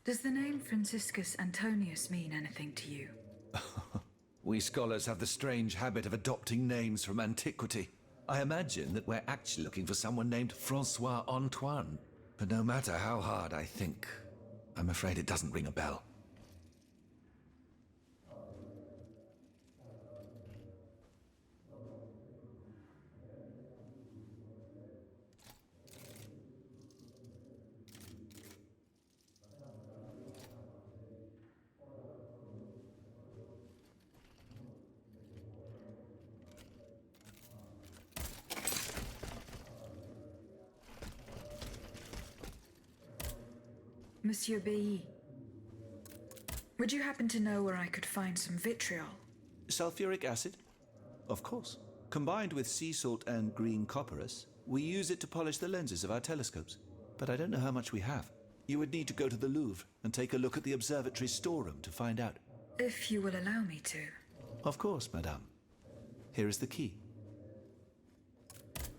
Does the name Franciscus Antonius mean anything to you? We scholars have the strange habit of adopting names from antiquity. I imagine that we're actually looking for someone named Francois Antoine. But no matter how hard I think, I'm afraid it doesn't ring a bell. Monsieur Bailly, would you happen to know where I could find some vitriol? Sulfuric acid? Of course. Combined with sea salt and green copperas, we use it to polish the lenses of our telescopes. But I don't know how much we have. You would need to go to the Louvre and take a look at the observatory storeroom to find out. If you will allow me to. Of course, madame. Here is the key.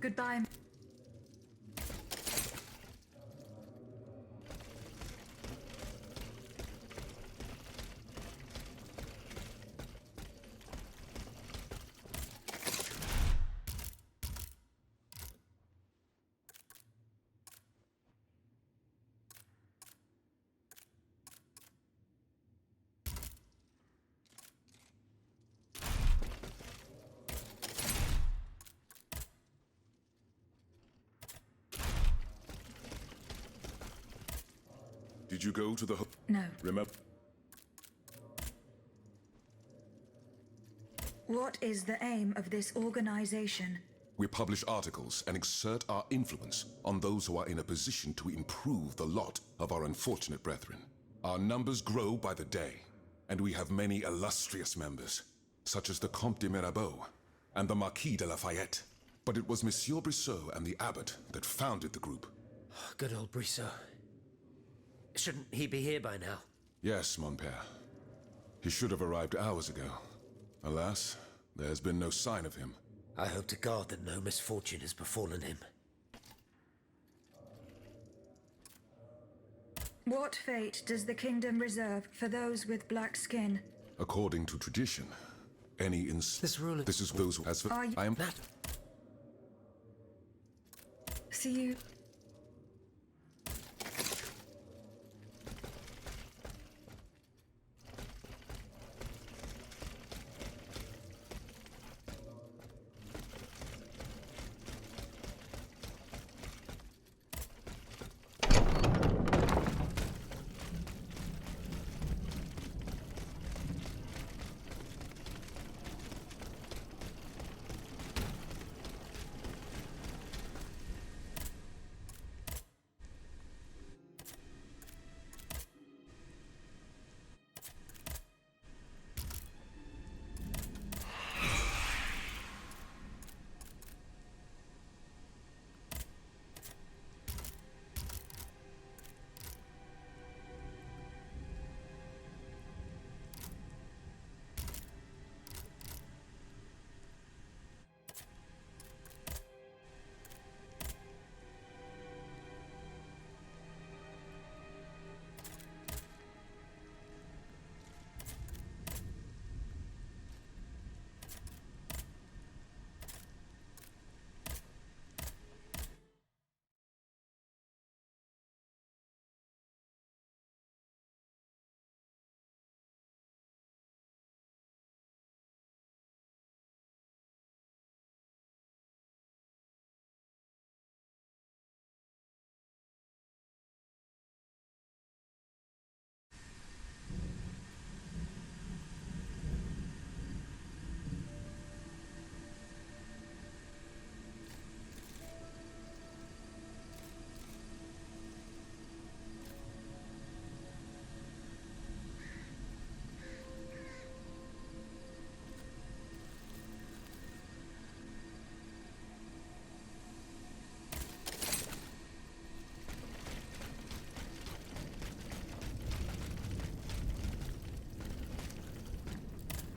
Goodbye. Did you go to the... No. Remember... What is the aim of this organization? We publish articles and exert our influence on those who are in a position to improve the lot of our unfortunate brethren. Our numbers grow by the day, and we have many illustrious members, such as the Comte de Mirabeau and the Marquis de Lafayette. But it was Monsieur Brissot and the abbot that founded the group. Good old Brissot. Shouldn't he be here by now? Yes, mon père. He should have arrived hours ago. Alas, there's been no sign of him. I hope to God that no misfortune has befallen him. What fate does the kingdom reserve for those with black skin? According to tradition, any This ruler... This is those who has... Are you... I am... See you...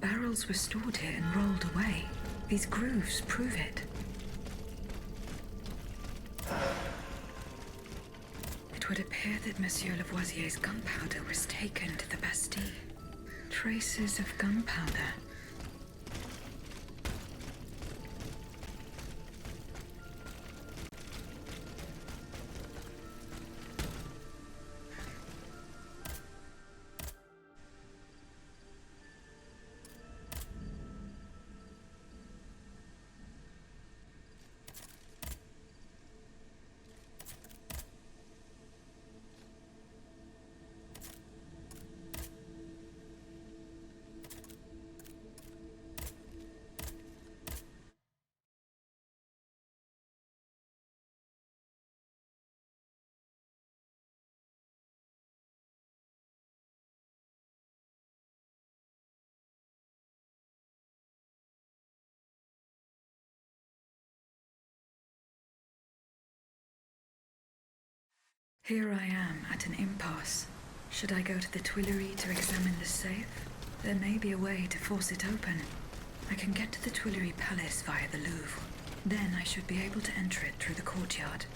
Barrels were stored here and rolled away. These grooves prove it. It would appear that Monsieur Lavoisier's gunpowder was taken to the Bastille. Traces of gunpowder. Here I am at an impasse. Should I go to the Tuileries to examine the safe? There may be a way to force it open. I can get to the Tuileries Palace via the Louvre. Then I should be able to enter it through the courtyard.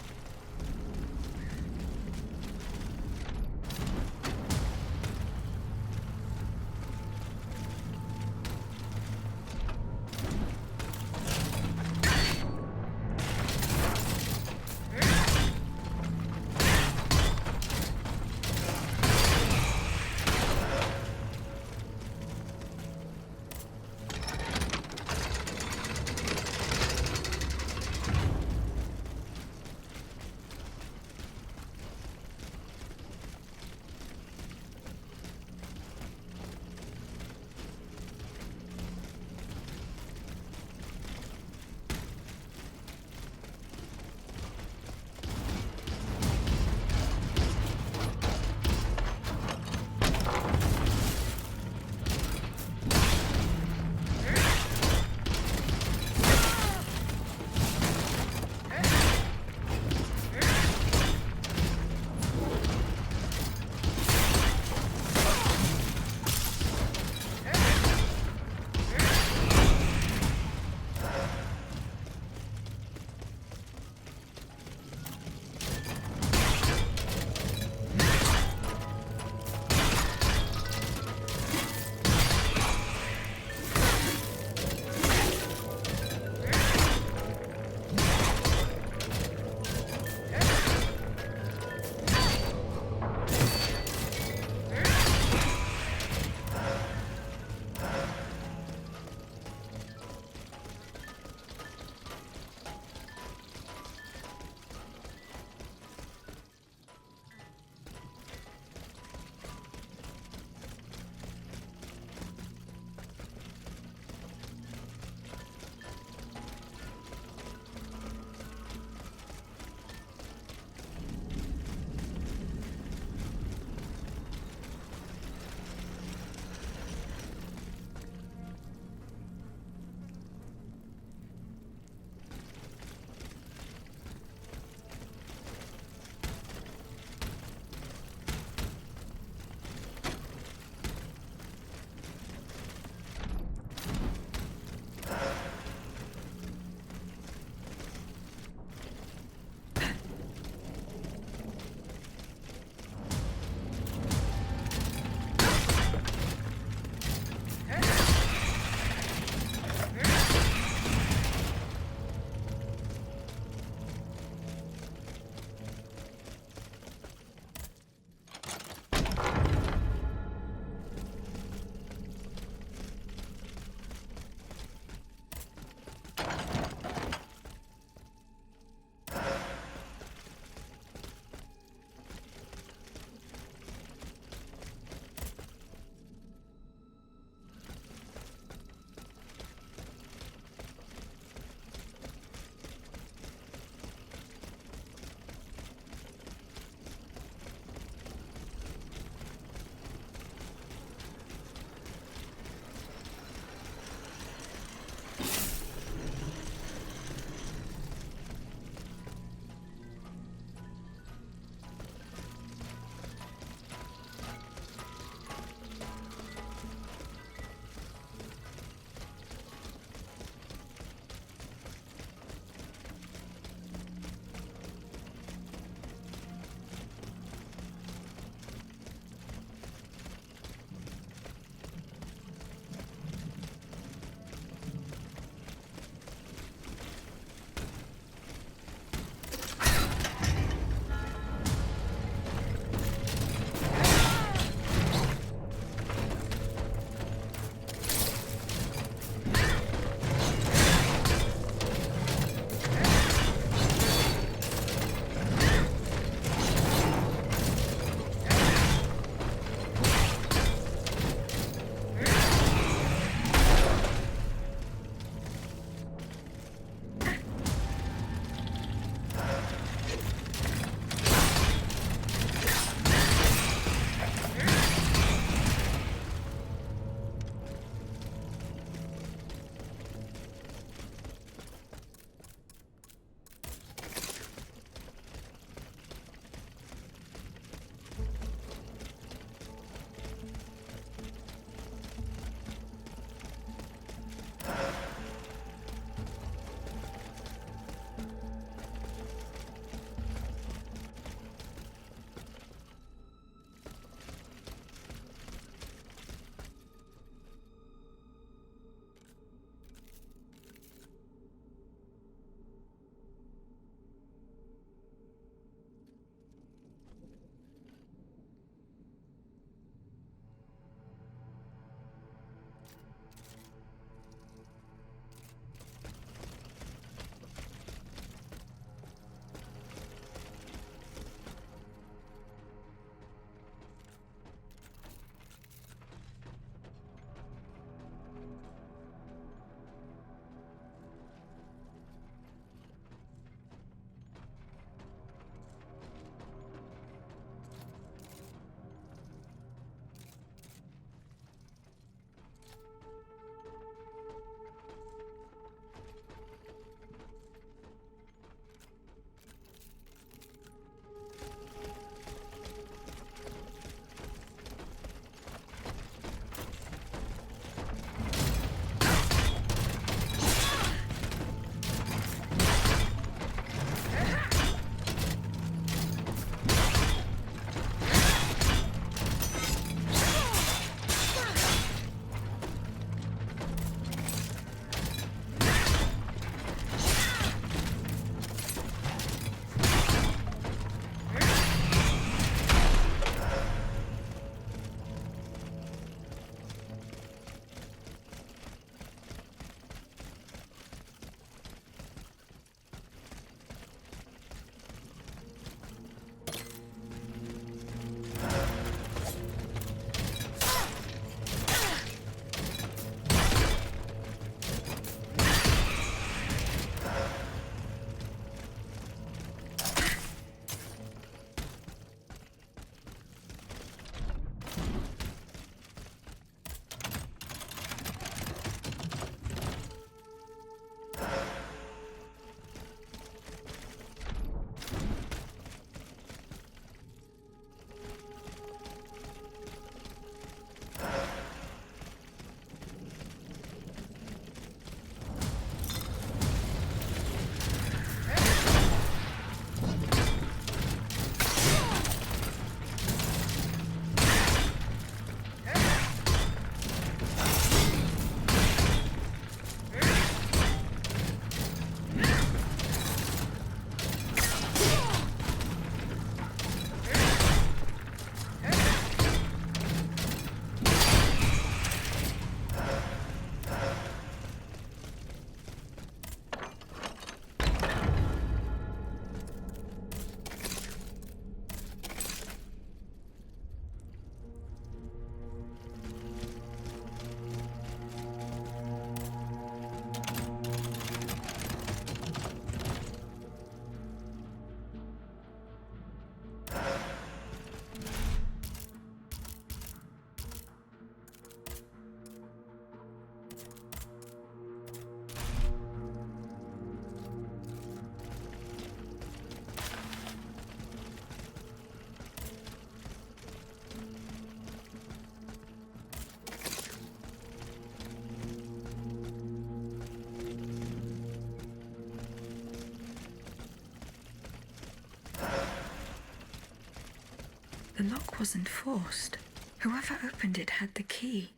The lock wasn't forced. Whoever opened it had the key.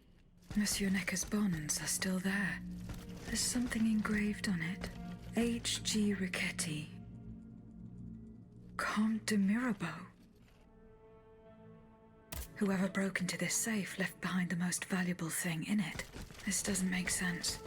Monsieur Necker's bonds are still there. There's something engraved on it. H.G. Riquetti. Comte de Mirabeau. Whoever broke into this safe left behind the most valuable thing in it. This doesn't make sense.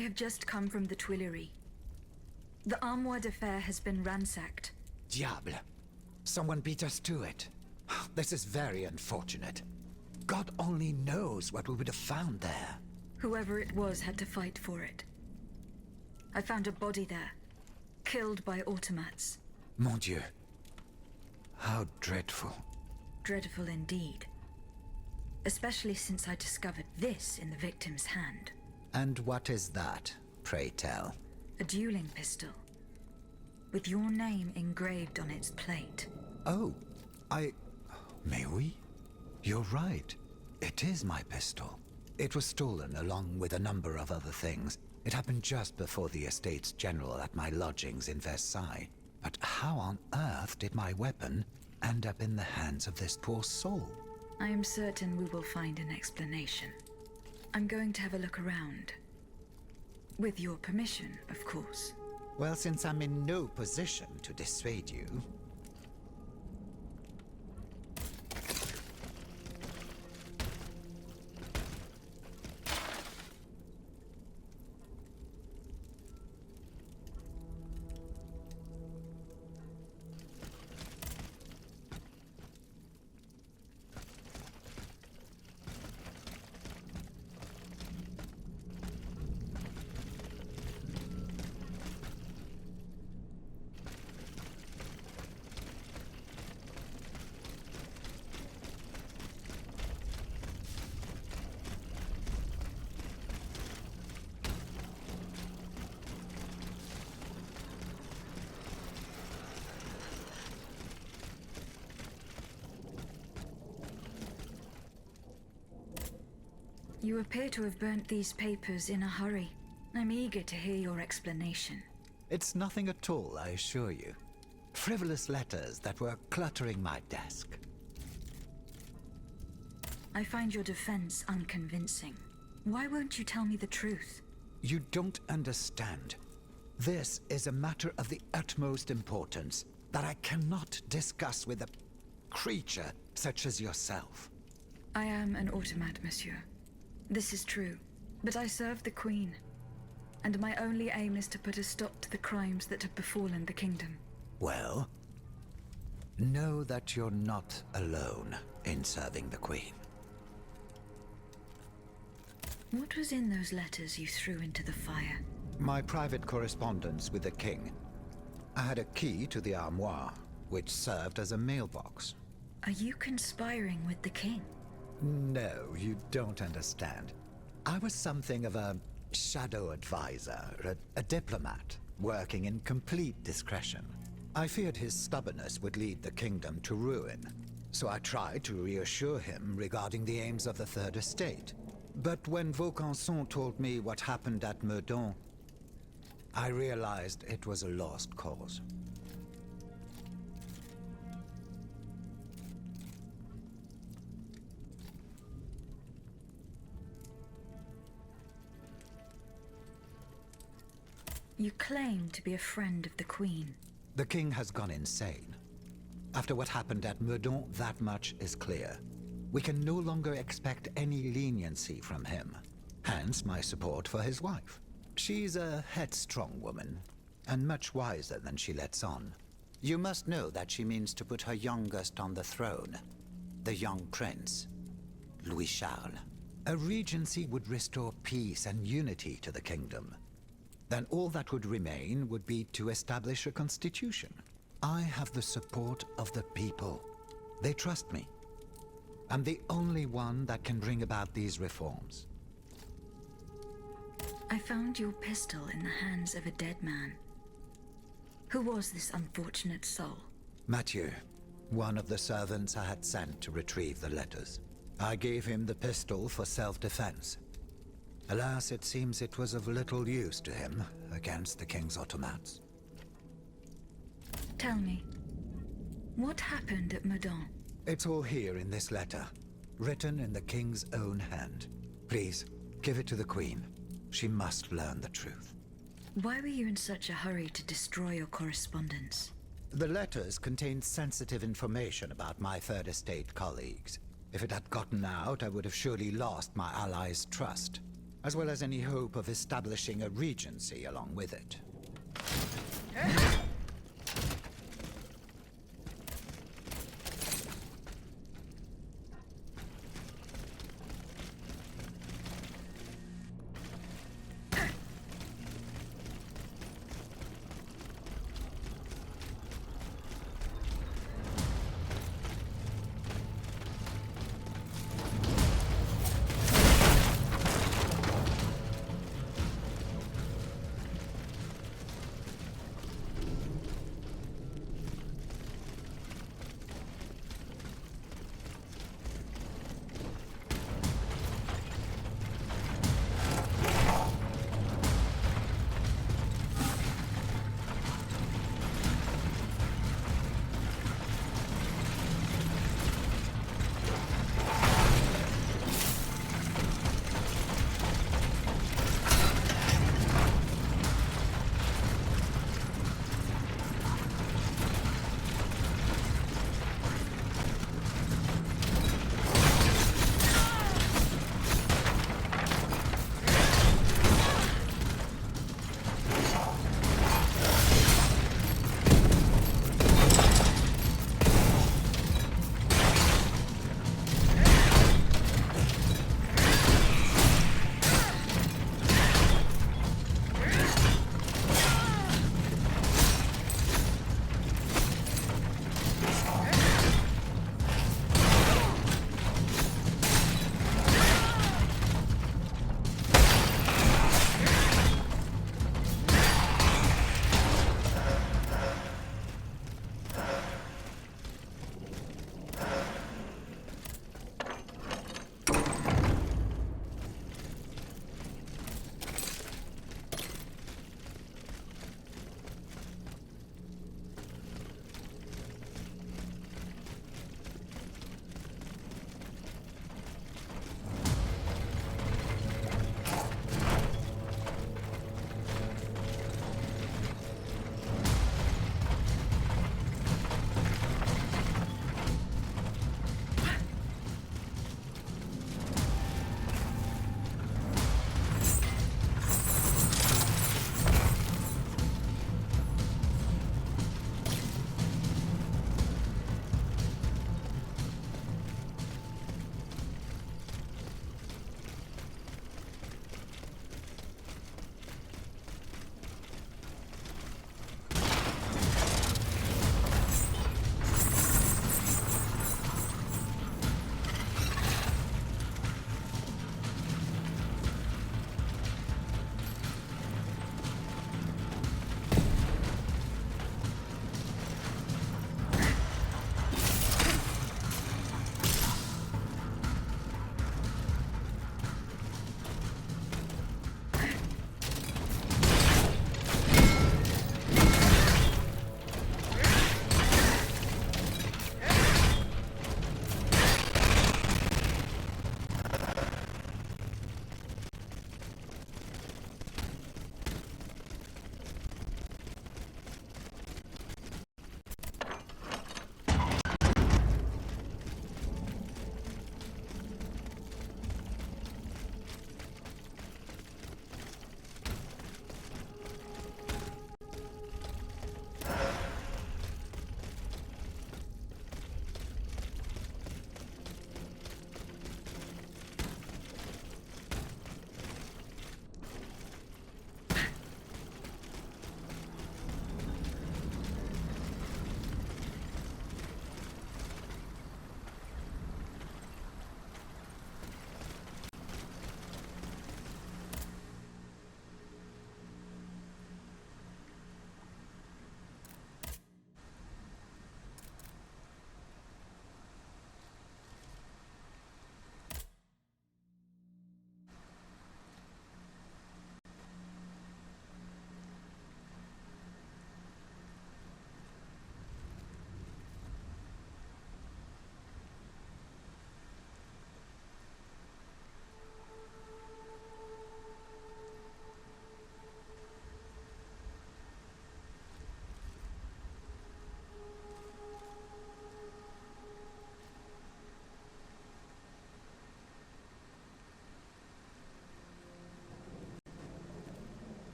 have just come from the Tuileries. The Armoire de Fer has been ransacked. Diable. Someone beat us to it. This is very unfortunate. God only knows what we would have found there. Whoever it was had to fight for it. I found a body there, killed by automats. Mon Dieu. How dreadful. Dreadful indeed. Especially since I discovered this in the victim's hand. And what is that, pray tell? A dueling pistol. With your name engraved on its plate. Oh, May we? You're right. It is my pistol. It was stolen along with a number of other things. It happened just before the Estates General at my lodgings in Versailles. But how on earth did my weapon end up in the hands of this poor soul? I am certain we will find an explanation. I'm going to have a look around. With your permission, of course. Well, since I'm in no position to dissuade you... You appear to have burnt these papers in a hurry. I'm eager to hear your explanation. It's nothing at all, I assure you. Frivolous letters that were cluttering my desk. I find your defense unconvincing. Why won't you tell me the truth? You don't understand. This is a matter of the utmost importance that I cannot discuss with a creature such as yourself. I am an automat, monsieur. This is true, but I serve the Queen, and my only aim is to put a stop to the crimes that have befallen the kingdom. Well, know that you're not alone in serving the Queen. What was in those letters you threw into the fire? My private correspondence with the King. I had a key to the armoire, which served as a mailbox. Are you conspiring with the King? No, you don't understand. I was something of a shadow advisor, a diplomat, working in complete discretion. I feared his stubbornness would lead the kingdom to ruin, so I tried to reassure him regarding the aims of the Third Estate. But when Vaucanson told me what happened at Meudon, I realized it was a lost cause. You claim to be a friend of the Queen. The King has gone insane. After what happened at Meudon, that much is clear. We can no longer expect any leniency from him. Hence my support for his wife. She's a headstrong woman, and much wiser than she lets on. You must know that she means to put her youngest on the throne, the young prince, Louis Charles. A regency would restore peace and unity to the kingdom. Then all that would remain would be to establish a constitution. I have the support of the people. They trust me. I'm the only one that can bring about these reforms. I found your pistol in the hands of a dead man. Who was this unfortunate soul? Mathieu, one of the servants I had sent to retrieve the letters. I gave him the pistol for self-defense. Alas, it seems it was of little use to him against the King's automats. Tell me, what happened at Meudon? It's all here in this letter, written in the King's own hand. Please, give it to the Queen. She must learn the truth. Why were you in such a hurry to destroy your correspondence? The letters contained sensitive information about my Third Estate colleagues. If it had gotten out, I would have surely lost my allies' trust. as well as any hope of establishing a regency along with it.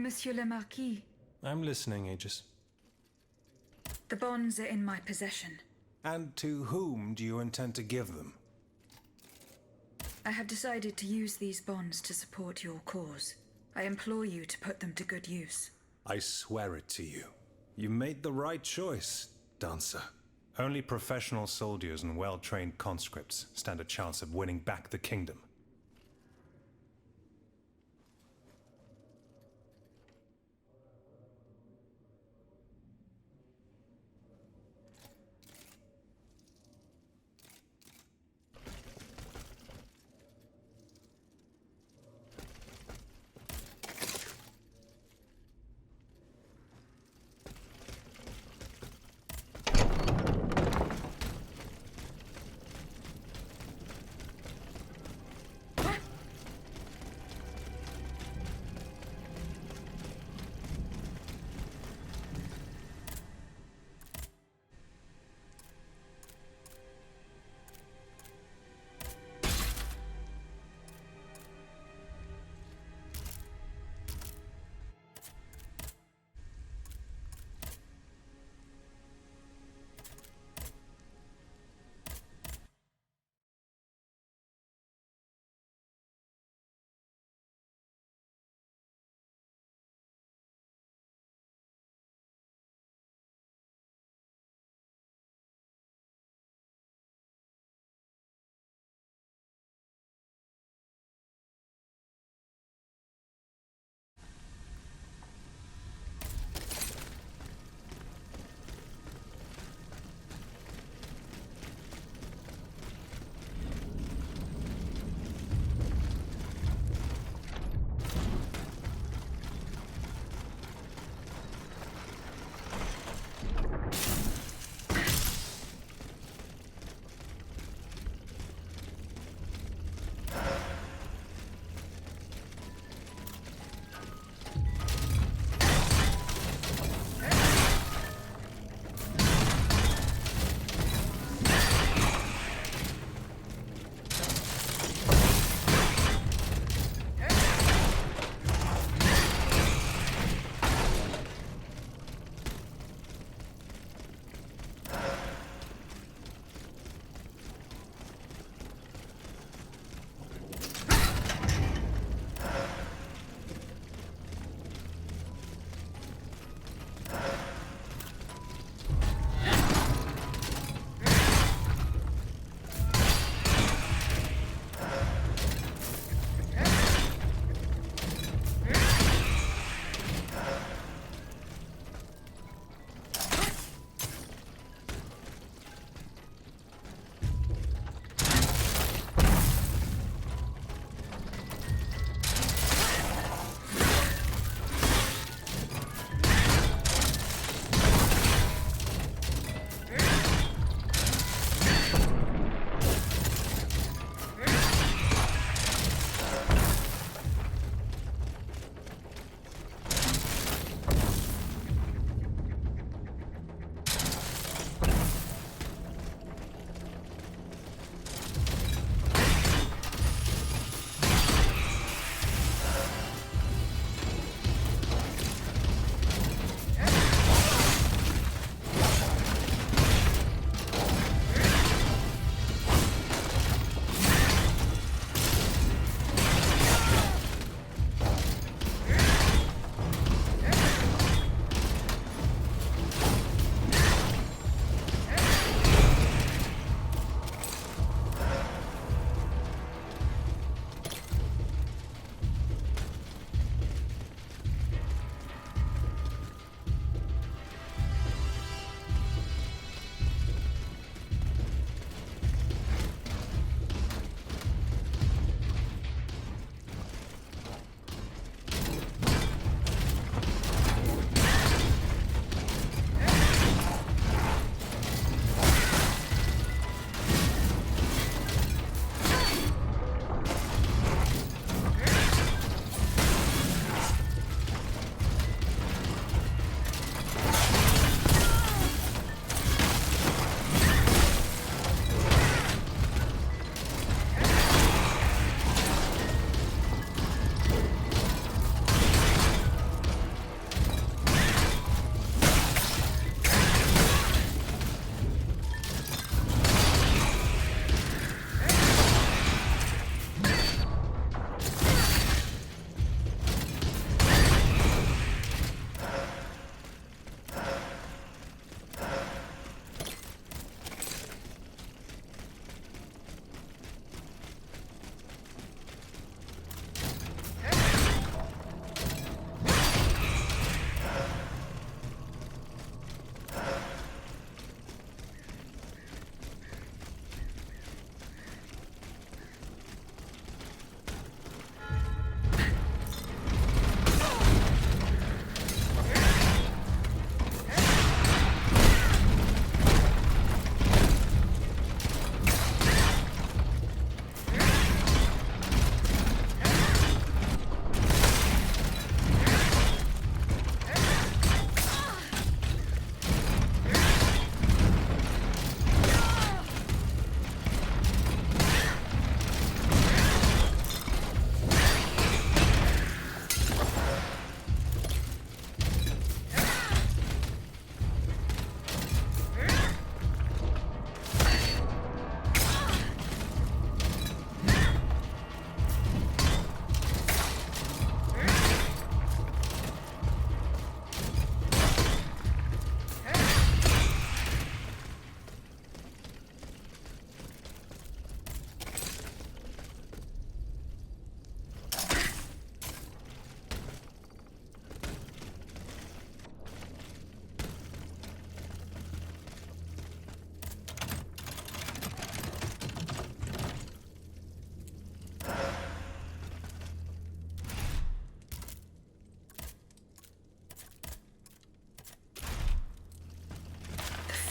Monsieur le Marquis, I'm listening, Aegis. the bonds are in my possession. And to whom do you intend to give them? I have decided to use these bonds to support your cause. I implore you to put them to good use. I swear it to you. You made the right choice, Dancer. Only professional soldiers and well-trained conscripts stand a chance of winning back the kingdom.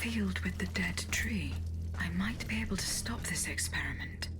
field with the dead tree. I might be able to stop this experiment.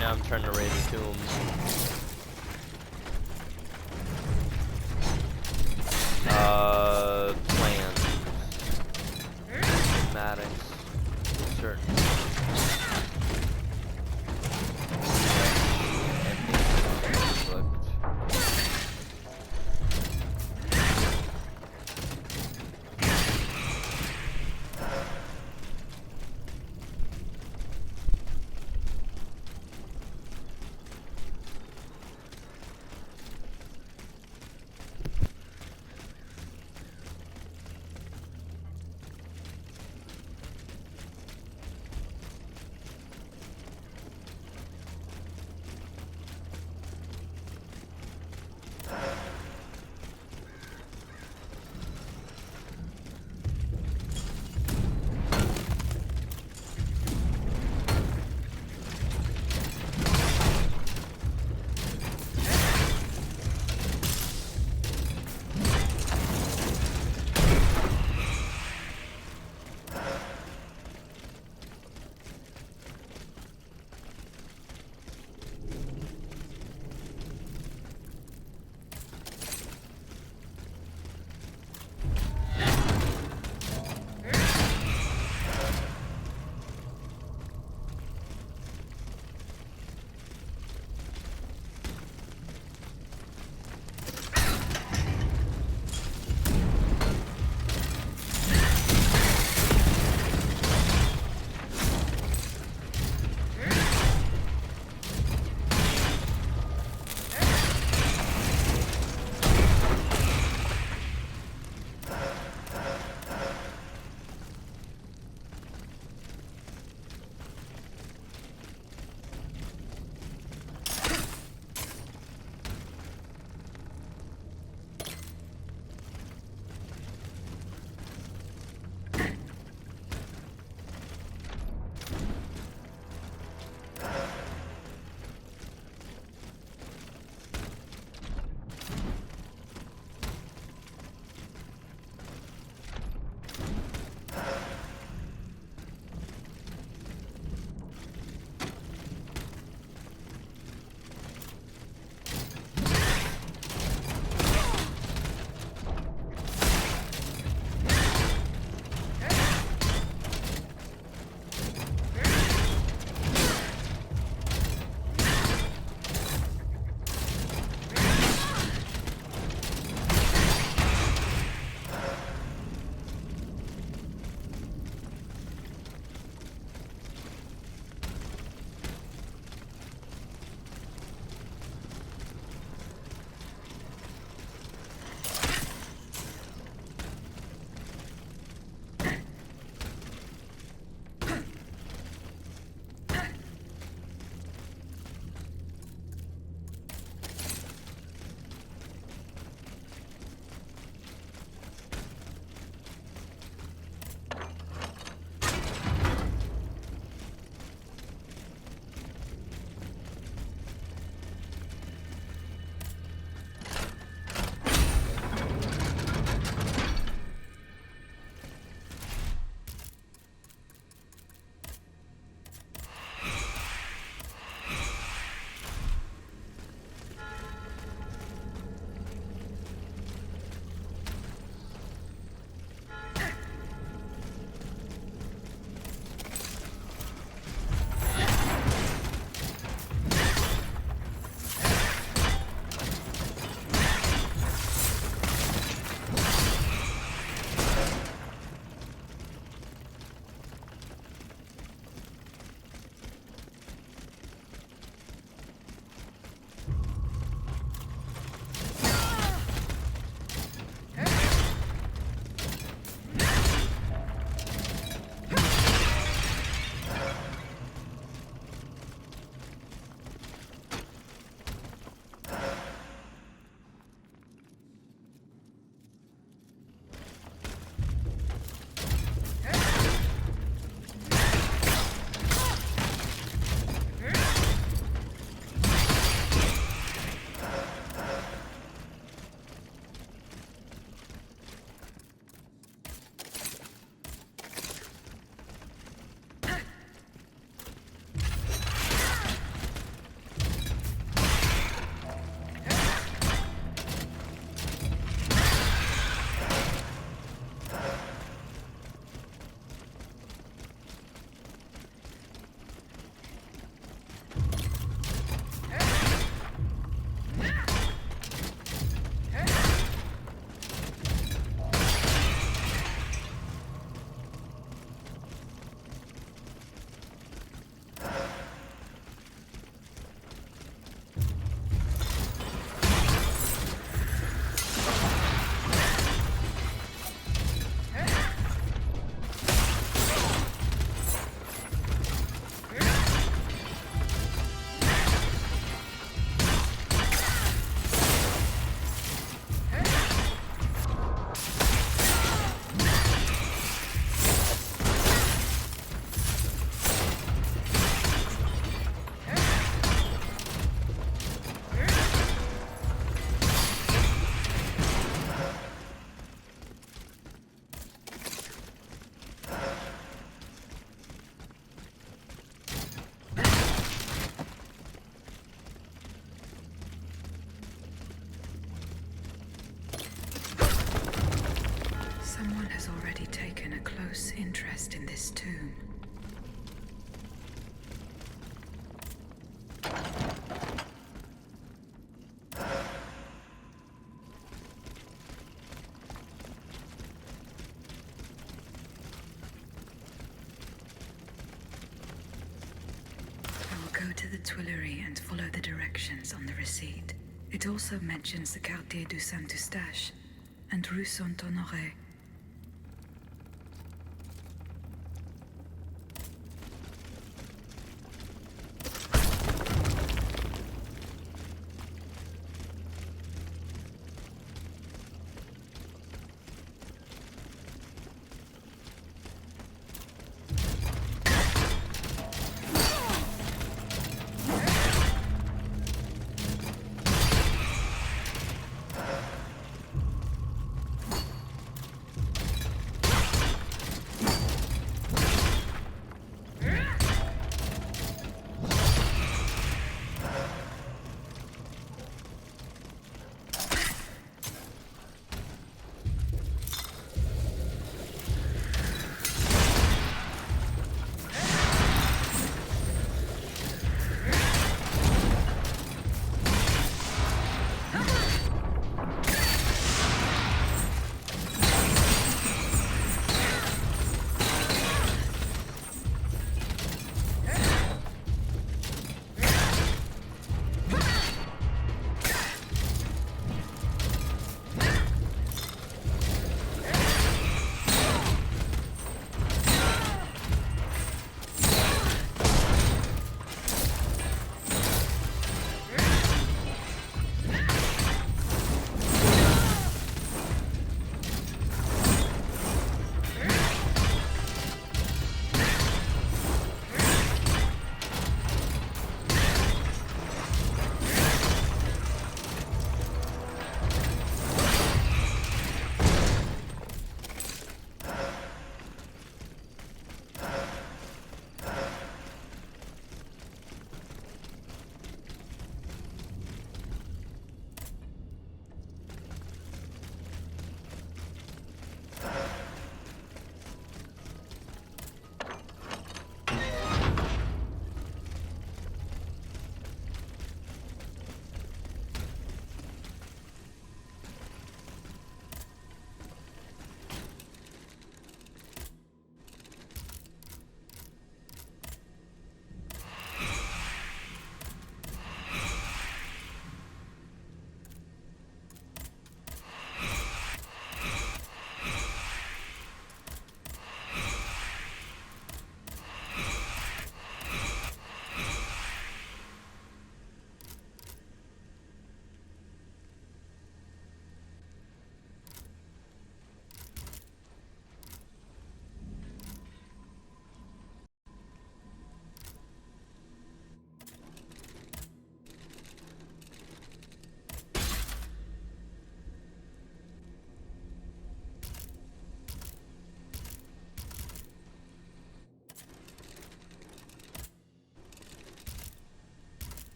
now I'm trying to raid a tomb. Plane. to the Tuileries and follow the directions on the receipt. It also mentions the Quartier du Saint-Eustache and Rue Saint-Honoré.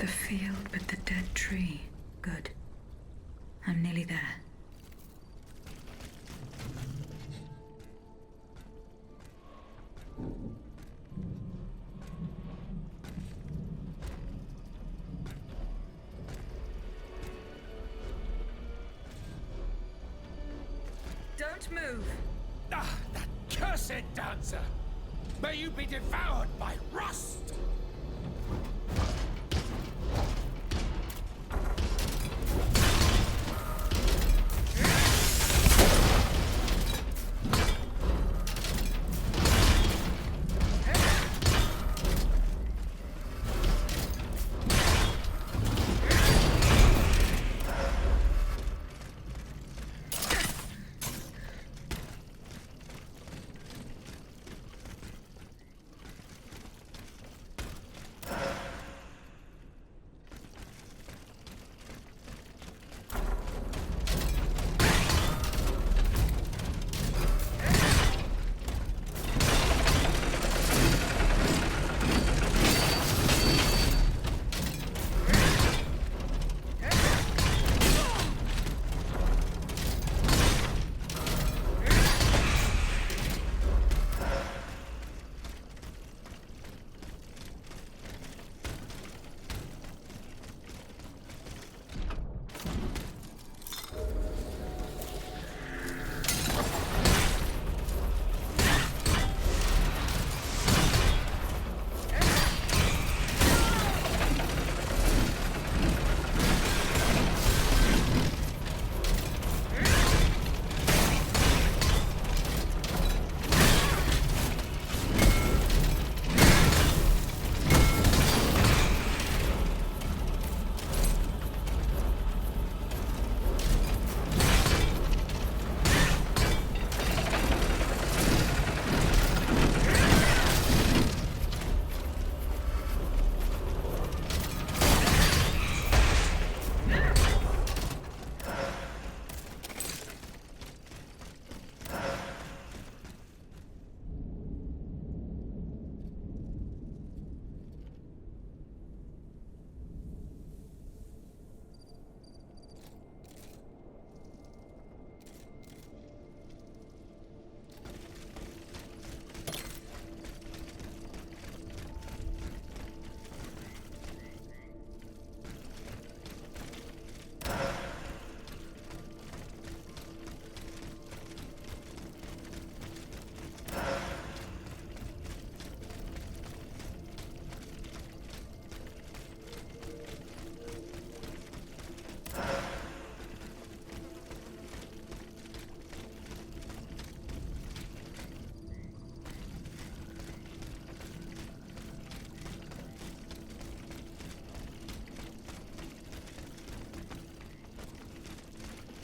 the field but the dead tree. Good. I'm nearly there. Don't move! Ah, that cursed dancer! May you be devoured by rust!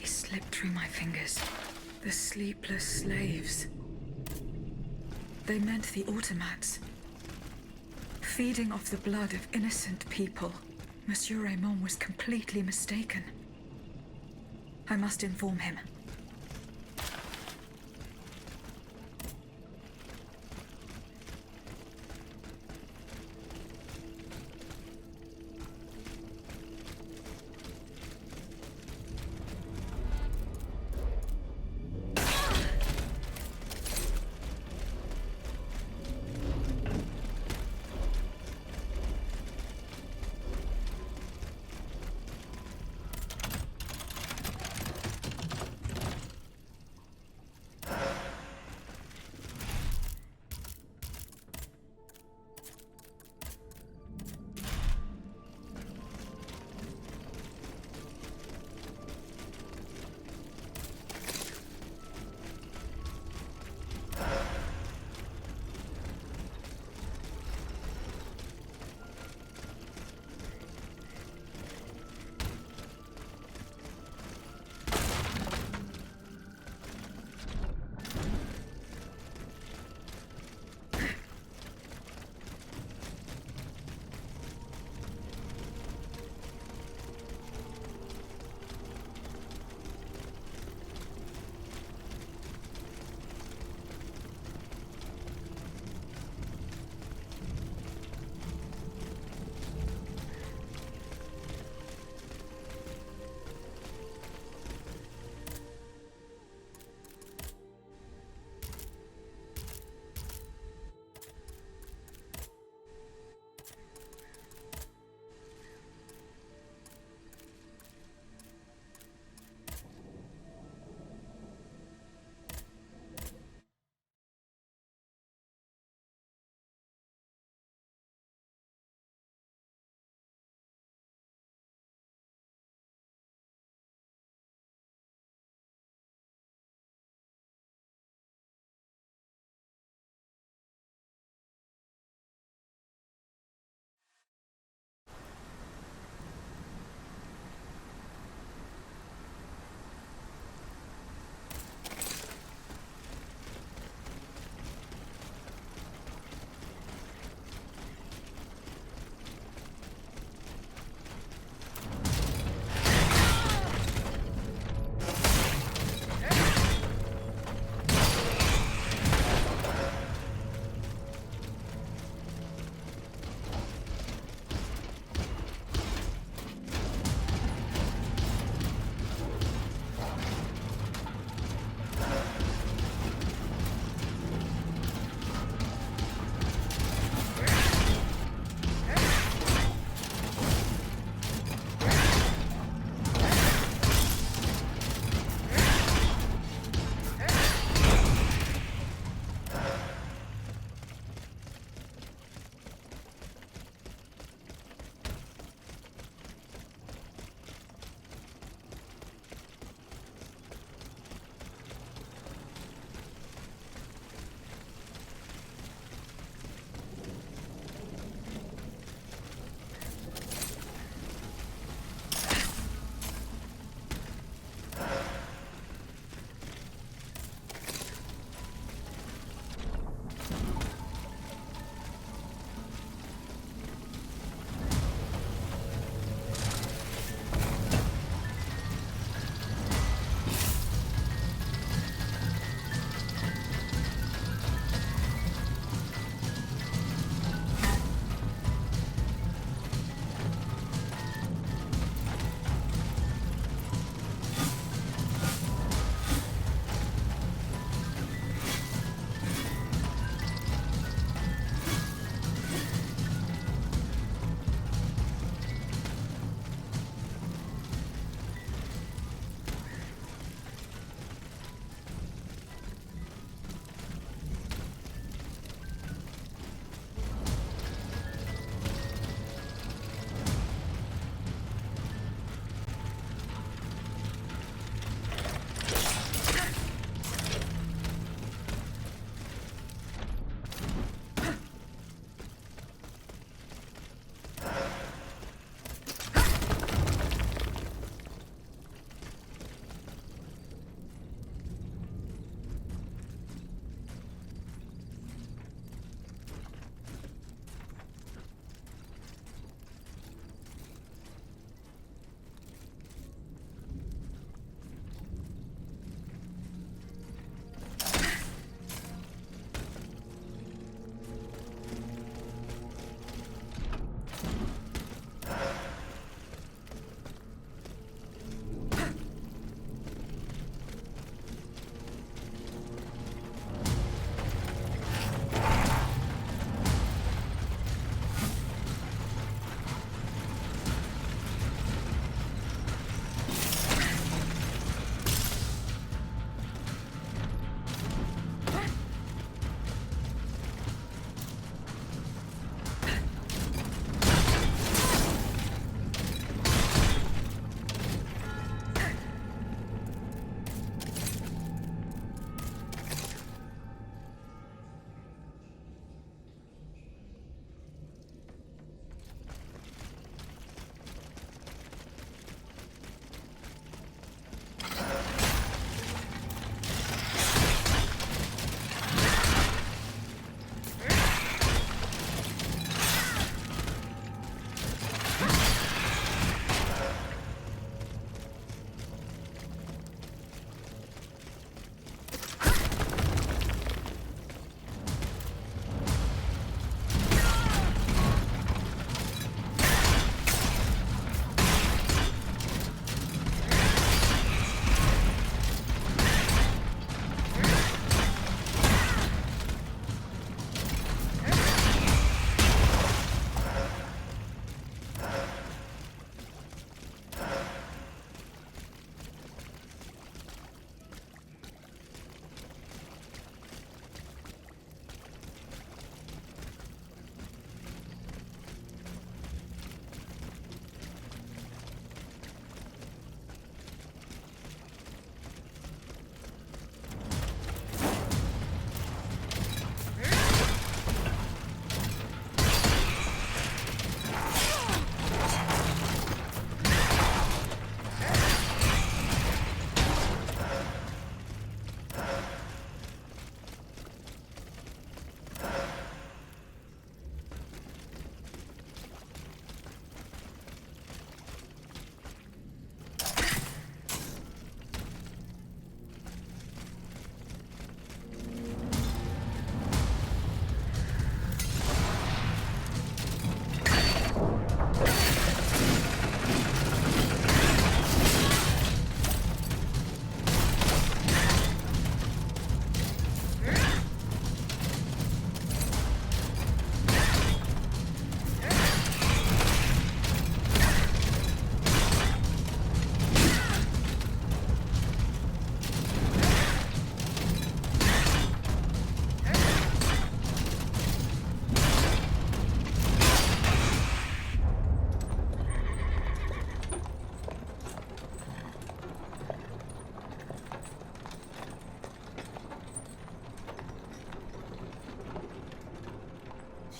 Slipped through my fingers. The sleepless slaves. They meant the automats. Feeding off the blood of innocent people. Monsieur Raymond was completely mistaken. I must inform him.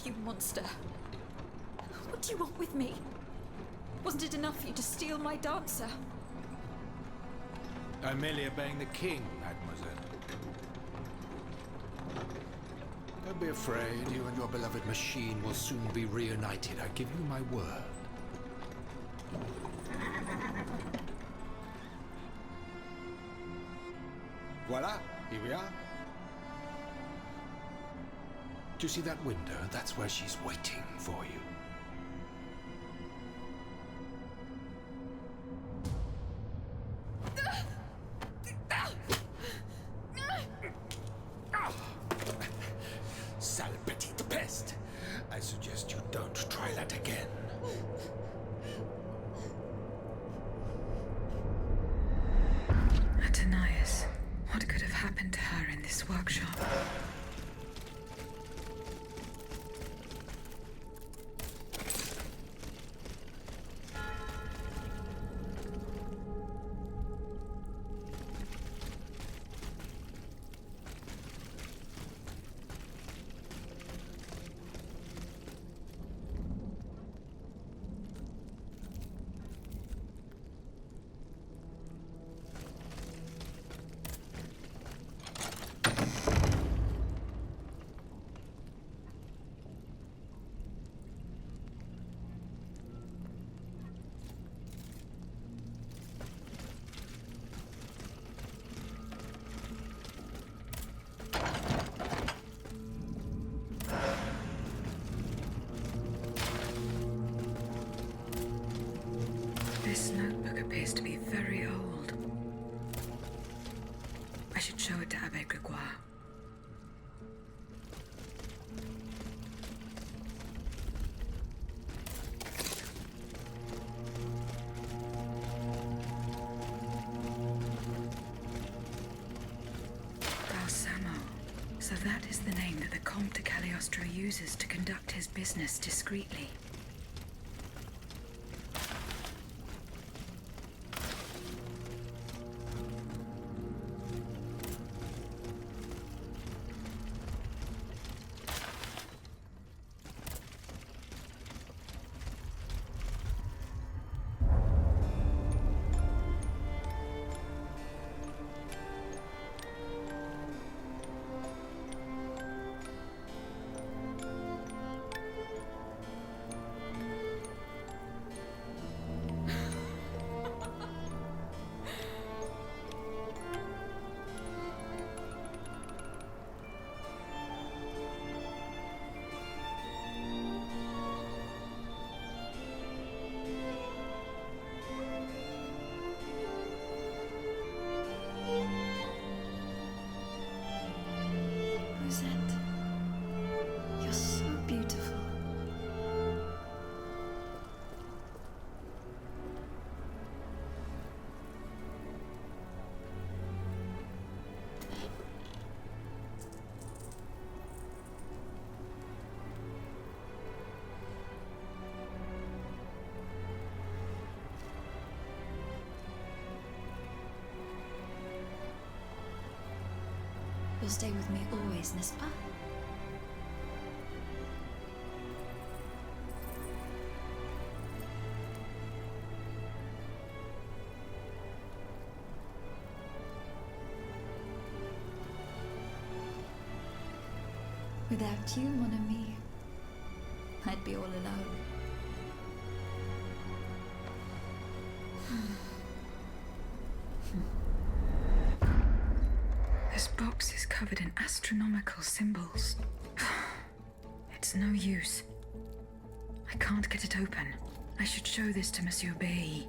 You monster. What do you want with me? Wasn't it enough for you to steal my dancer? I'm merely obeying the king, mademoiselle. Don't be afraid. You and your beloved machine will soon be reunited. I give you my word. Voila, here we are. Do you see that window? That's where she's waiting for you. Sale petite peste. I suggest you don't try that again. Atanias, what could have happened to her in this workshop? This notebook appears to be very old. I should show it to Abbe Gregoire. Balsamo. So that is the name that the Comte de Cagliostro uses to conduct his business discreetly. Rosette, you're so beautiful. You'll stay with me always, n'est-ce pas? Without you, mon ami, I'd be all alone. This box is covered in astronomical symbols. It's no use. I can't get it open. I should show this to Monsieur Bay.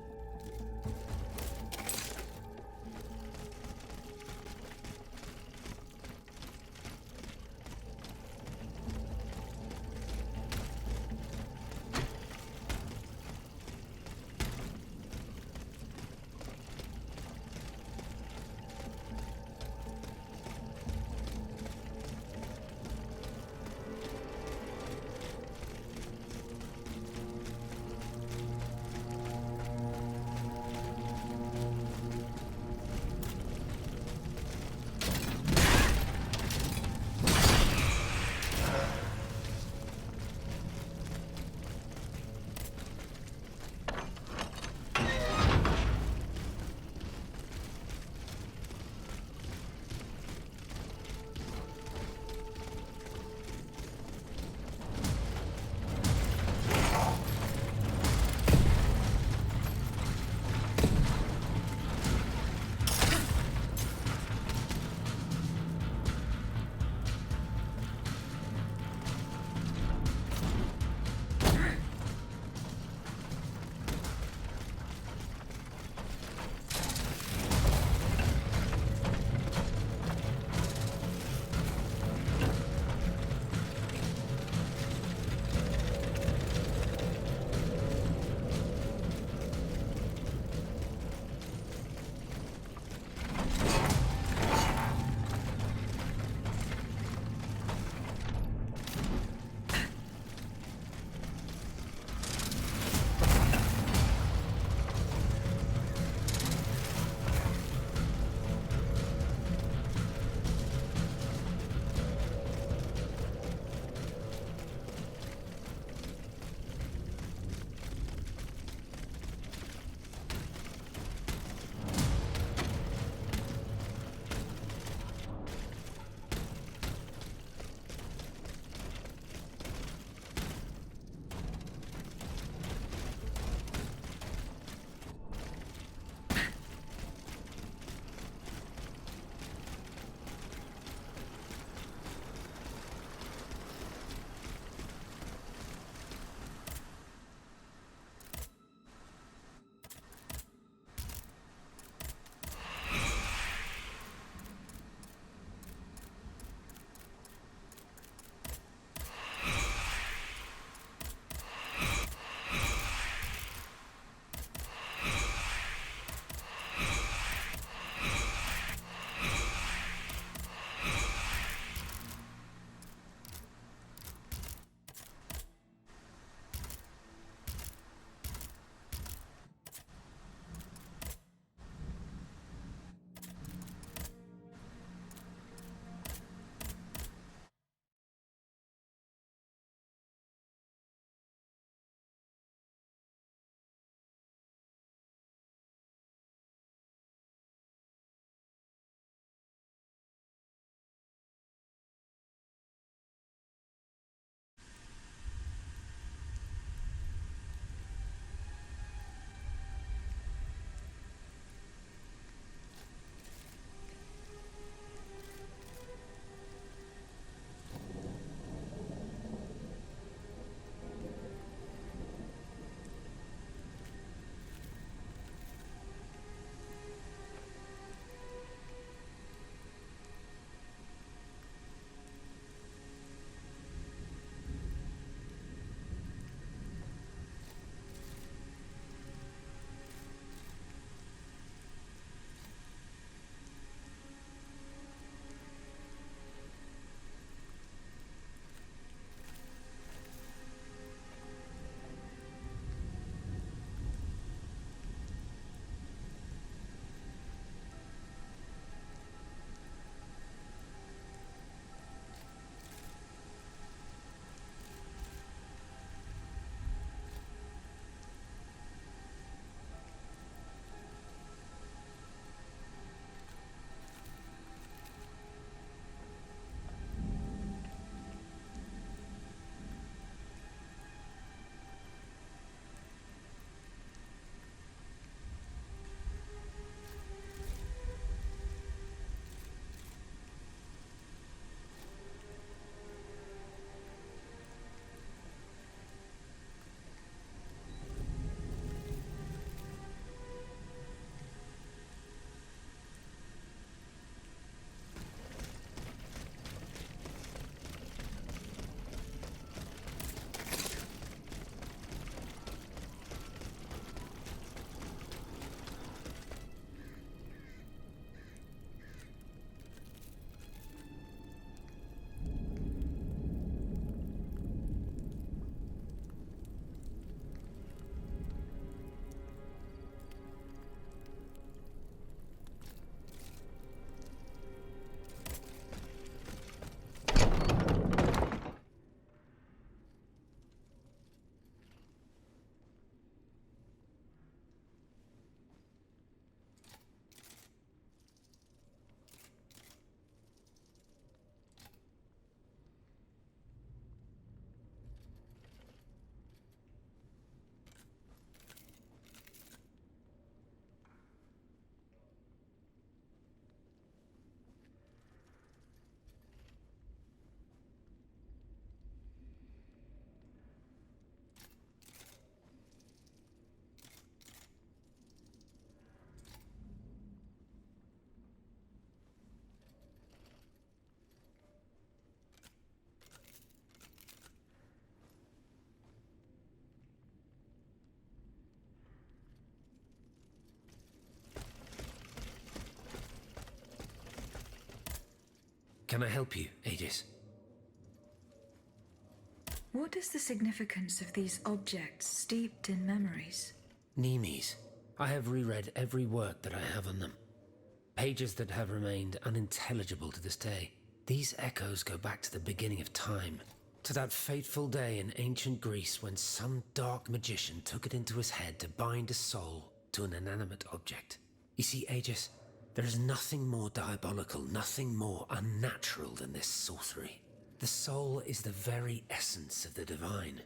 Can I help you, Aegis? What is the significance of these objects steeped in memories? Nemes. I have reread every work that I have on them. Pages that have remained unintelligible to this day. These echoes go back to the beginning of time, to that fateful day in ancient Greece when some dark magician took it into his head to bind a soul to an inanimate object. You see, Aegis, there is nothing more diabolical, nothing more unnatural than this sorcery. The soul is the very essence of the divine.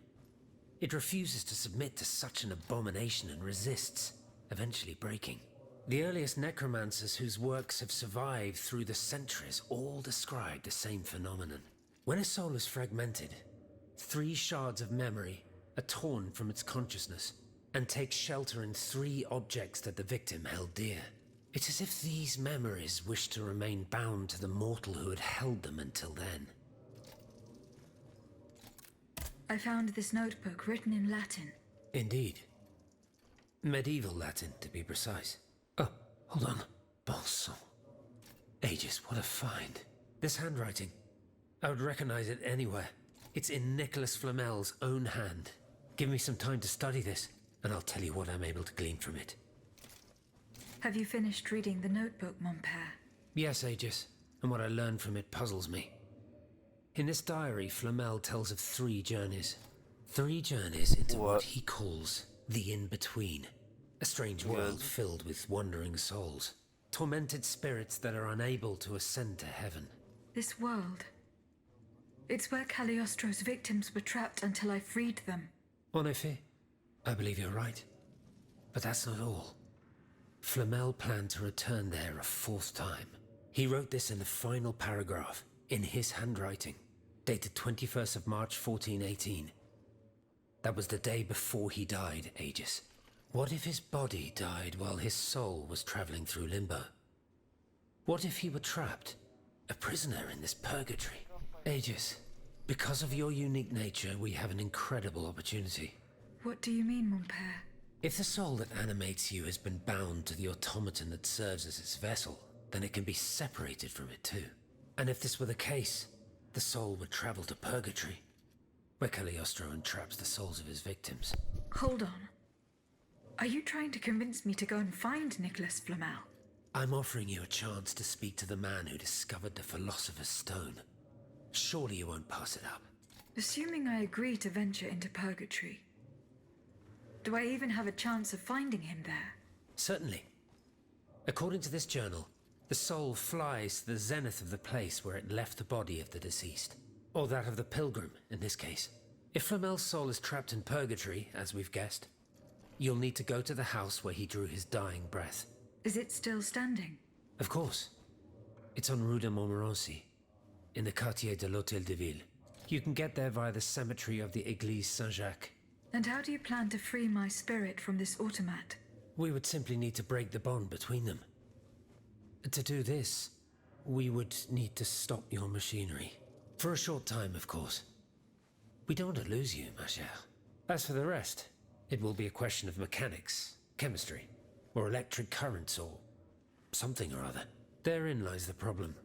It refuses to submit to such an abomination and resists, eventually breaking. The earliest necromancers whose works have survived through the centuries all describe the same phenomenon. When a soul is fragmented, 3 shards of memory are torn from its consciousness and take shelter in 3 objects that the victim held dear. It's as if these memories wish to remain bound to the mortal who had held them until then. I found this notebook written in Latin. Indeed. Medieval Latin, to be precise. Oh, hold on. Bon sang. Aegis, what a find. This handwriting. I would recognize it anywhere. It's in Nicholas Flamel's own hand. Give me some time to study this, and I'll tell you what I'm able to glean from it. Have you finished reading the notebook, mon père? Yes, Aegis, and what I learned from it puzzles me. In this diary, Flamel tells of 3 journeys. 3 journeys into what he calls the in-between. A strange world filled with wandering souls. Tormented spirits that are unable to ascend to heaven. This world. It's where Cagliostro's victims were trapped until I freed them. En effet, I believe you're right. But that's not all. Flamel planned to return there a 4th time. He wrote this in the final paragraph, in his handwriting, dated 21st of March 1418. That was the day before he died, Aegis. What if his body died while his soul was traveling through limbo? What if he were trapped, a prisoner in this purgatory? Aegis, because of your unique nature, we have an incredible opportunity. What do you mean, mon père? If the soul that animates you has been bound to the automaton that serves as its vessel, then it can be separated from it too. And if this were the case, the soul would travel to purgatory, where Cagliostro entraps the souls of his victims. Hold on. Are you trying to convince me to go and find Nicholas Flamel? I'm offering you a chance to speak to the man who discovered the Philosopher's Stone. Surely you won't pass it up. Assuming I agree to venture into purgatory, do I even have a chance of finding him there? Certainly. According to this journal, the soul flies to the zenith of the place where it left the body of the deceased. Or that of the pilgrim, in this case. If Flamel's soul is trapped in purgatory, as we've guessed, you'll need to go to the house where he drew his dying breath. Is it still standing? Of course. It's on Rue de Montmorency, in the Quartier de l'Hôtel de Ville. You can get there via the cemetery of the Église Saint-Jacques. And how do you plan to free my spirit from this automat? We would simply need to break the bond between them. To do this, we would need to stop your machinery. For a short time, of course. We don't want to lose you, ma chère. As for the rest, it will be a question of mechanics, chemistry, or electric currents, or something or other. Therein lies the problem.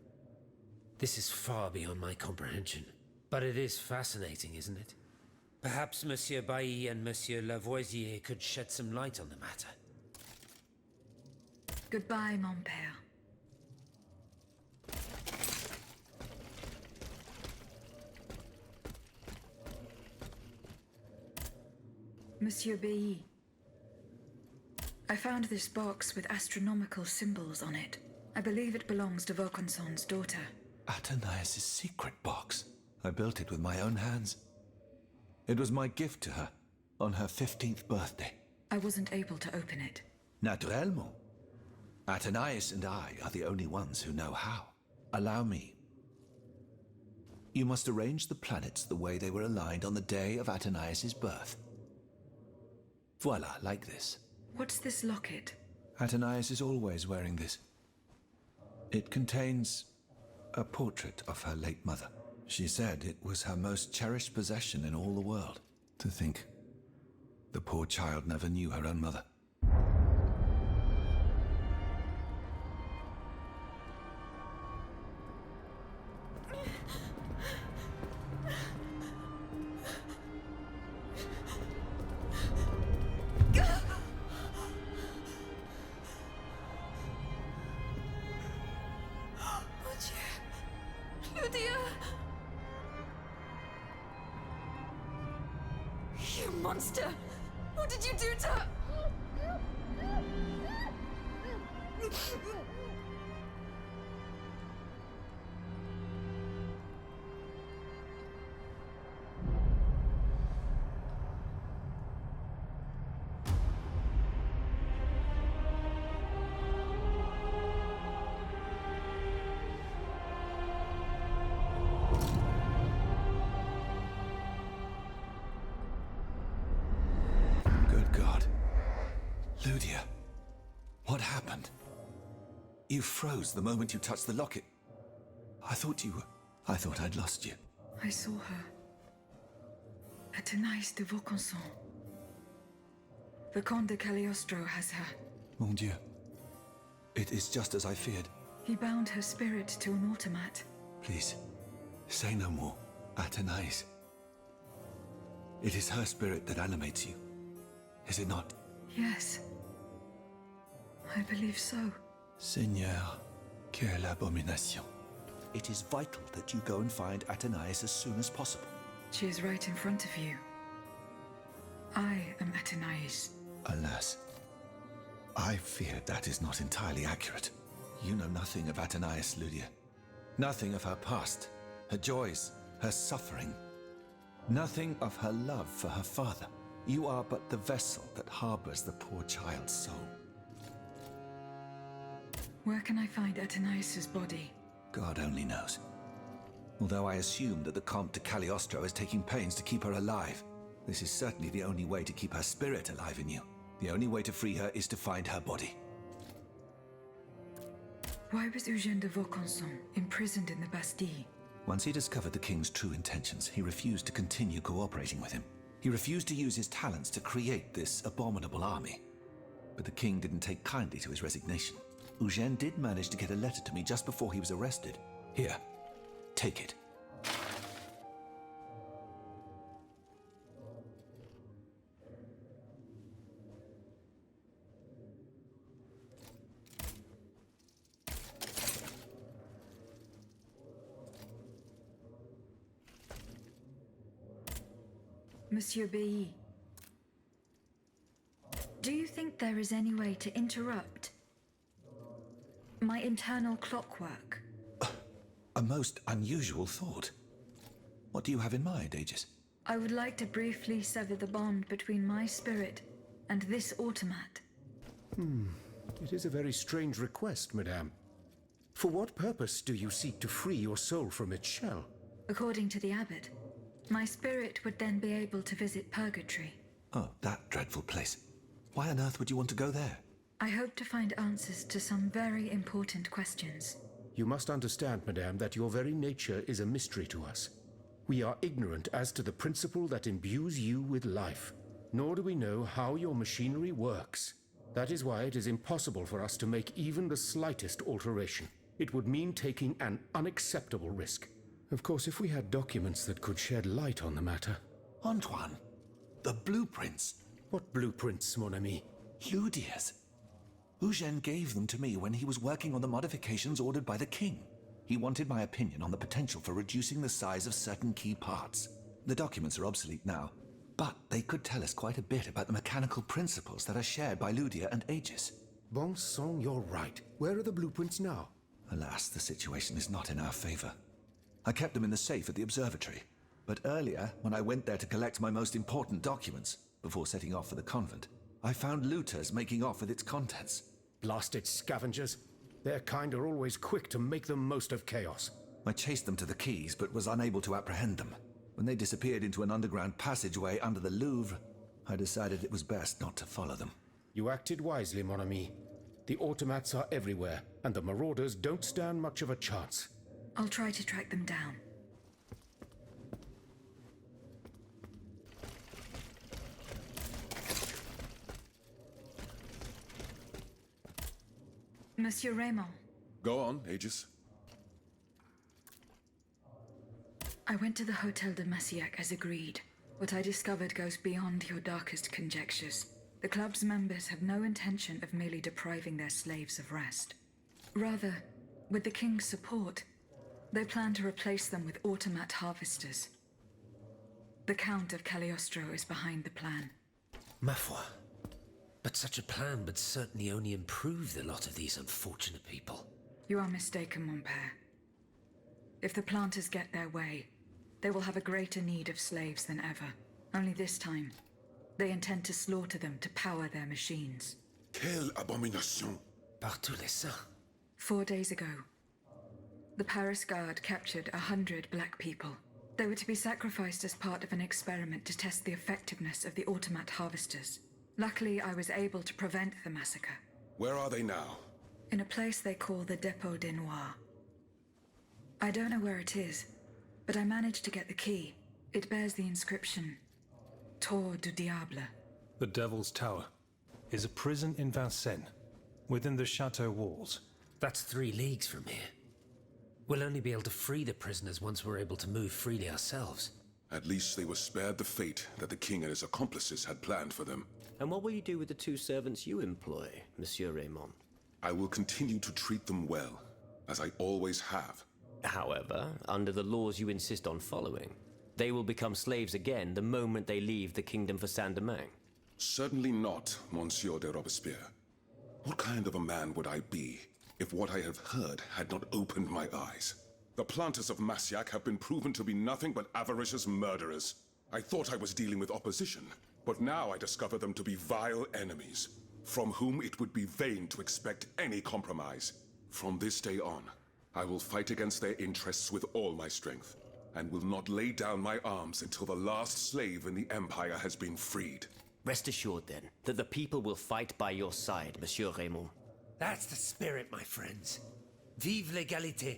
This is far beyond my comprehension. But it is fascinating, isn't it? Perhaps Monsieur Bailly and Monsieur Lavoisier could shed some light on the matter. Goodbye, mon père. Monsieur Bailly. I found this box with astronomical symbols on it. I believe it belongs to Vaucanson's daughter. Athénaïs' secret box. I built it with my own hands. It was my gift to her on her 15th birthday. I wasn't able to open it. Naturellement. Athénaïs and I are the only ones who know how. Allow me. You must arrange the planets the way they were aligned on the day of Athénaïs' birth. Voila, like this. What's this locket? Athénaïs is always wearing this. It contains a portrait of her late mother. She said it was her most cherished possession in all the world. To think, the poor child never knew her own mother. You monster! What did you do to her? Good God. Ludia, what happened? You froze the moment you touched the locket. I thought I'd lost you. I saw her. Athénaïs de Vaucanson. The Comte de Cagliostro has her. Mon Dieu. It is just as I feared. He bound her spirit to an automat. Please, say no more. Athénaïs. It is her spirit that animates you. Is it not? Yes. I believe so. Seigneur, quelle abomination. It is vital that you go and find Athénaïs as soon as possible. She is right in front of you. I am Athénaïs. Alas, I fear that is not entirely accurate. You know nothing of Athénaïs, Ludia. Nothing of her past, her joys, her suffering. Nothing of her love for her father. You are but the vessel that harbors the poor child's soul. Where can I find Athénaïs's body? God only knows. Although I assume that the Comte de Cagliostro is taking pains to keep her alive. This is certainly the only way to keep her spirit alive in you. The only way to free her is to find her body. Why was Eugène de Vaucanson imprisoned in the Bastille? Once he discovered the king's true intentions, he refused to continue cooperating with him. He refused to use his talents to create this abominable army. But the king didn't take kindly to his resignation. Eugène did manage to get a letter to me just before he was arrested. Here, take it. Monsieur Bailly, do you think there is any way to interrupt my internal clockwork? A most unusual thought. What do you have in mind, Aegis? I would like to briefly sever the bond between my spirit and this automat. It is a very strange request, madame. For what purpose do you seek to free your soul from its shell? According to the abbot, my spirit would then be able to visit purgatory. Oh, that dreadful place. Why on earth would you want to go there? I hope to find answers to some very important questions. You must understand, madame, that your very nature is a mystery to us. We are ignorant as to the principle that imbues you with life, nor do we know how your machinery works. That is why it is impossible for us to make even the slightest alteration. It would mean taking an unacceptable risk. Of course, if we had documents that could shed light on the matter. Antoine, the blueprints. What blueprints, mon ami? Ludia's. Eugène gave them to me when he was working on the modifications ordered by the king. He wanted my opinion on the potential for reducing the size of certain key parts. The documents are obsolete now, but they could tell us quite a bit about the mechanical principles that are shared by Ludia and Aegis. Bon sang, you're right. Where are the blueprints now? Alas, the situation is not in our favor. I kept them in the safe at the observatory, but earlier, when I went there to collect my most important documents, before setting off for the convent, I found looters making off with its contents. Blasted scavengers. Their kind are always quick to make the most of chaos. I chased them to the quays, but was unable to apprehend them. When they disappeared into an underground passageway under the Louvre, I decided it was best not to follow them. You acted wisely, mon ami. The automats are everywhere, and the marauders don't stand much of a chance. I'll try to track them down. Monsieur Raymond. Go on, Aegis. I went to the Hotel de Massiac as agreed. What I discovered goes beyond your darkest conjectures. The club's members have no intention of merely depriving their slaves of rest. Rather, with the king's support, they plan to replace them with automat harvesters. The Count of Cagliostro is behind the plan. Ma foi. But such a plan would certainly only improve the lot of these unfortunate people. You are mistaken, mon père. If the planters get their way, they will have a greater need of slaves than ever. Only this time, they intend to slaughter them to power their machines. Quelle abomination! Par tous les saints. 4 days ago, the Paris Guard captured 100 black people. They were to be sacrificed as part of an experiment to test the effectiveness of the automat harvesters. Luckily, I was able to prevent the massacre. Where are they now? In a place they call the Dépôt des Noirs. I don't know where it is, but I managed to get the key. It bears the inscription, Tour du Diable. The Devil's Tower is a prison in Vincennes, within the chateau walls. That's 3 leagues from here. We'll only be able to free the prisoners once we're able to move freely ourselves. At least they were spared the fate that the king and his accomplices had planned for them. And what will you do with the 2 servants you employ, Monsieur Raymond? I will continue to treat them well, as I always have. However, under the laws you insist on following, they will become slaves again the moment they leave the kingdom for Saint-Domingue. Certainly not, Monsieur de Robespierre. What kind of a man would I be if what I have heard had not opened my eyes? The planters of Massiac have been proven to be nothing but avaricious murderers. I thought I was dealing with opposition, but now I discover them to be vile enemies, from whom it would be vain to expect any compromise. From this day on, I will fight against their interests with all my strength, and will not lay down my arms until the last slave in the Empire has been freed. Rest assured, then, that the people will fight by your side, Monsieur Raymond. That's the spirit, my friends. Vive l'égalité!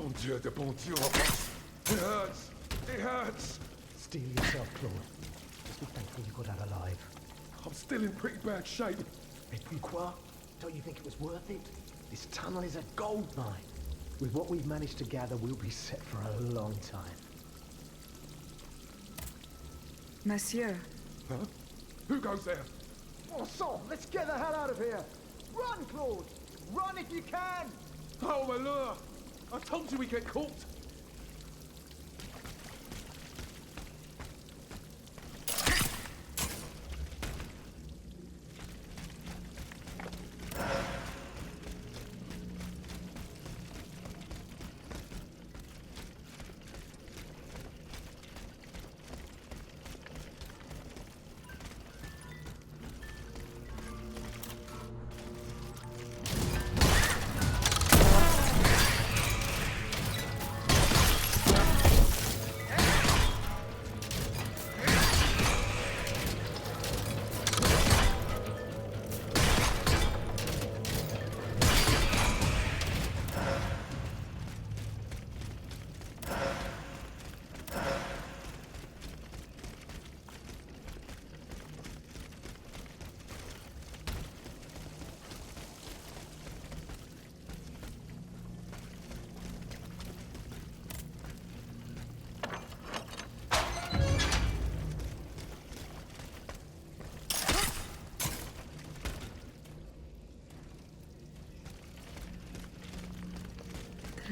Bon Dieu de bon Dieu. It hurts. It hurts. Steel yourself, Claude. Just be thankful you got out alive. I'm still in pretty bad shape. Et puis quoi? Don't you think it was worth it? This tunnel is a gold mine. With what we've managed to gather, we'll be set for a long time. Monsieur. Huh? Who goes there? Oh, so, let's get the hell out of here. Run, Claude. Run if you can. Oh, my lure. I told you we'd get caught.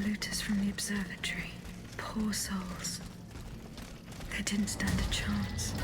Looters from the observatory. Poor souls. They didn't stand a chance.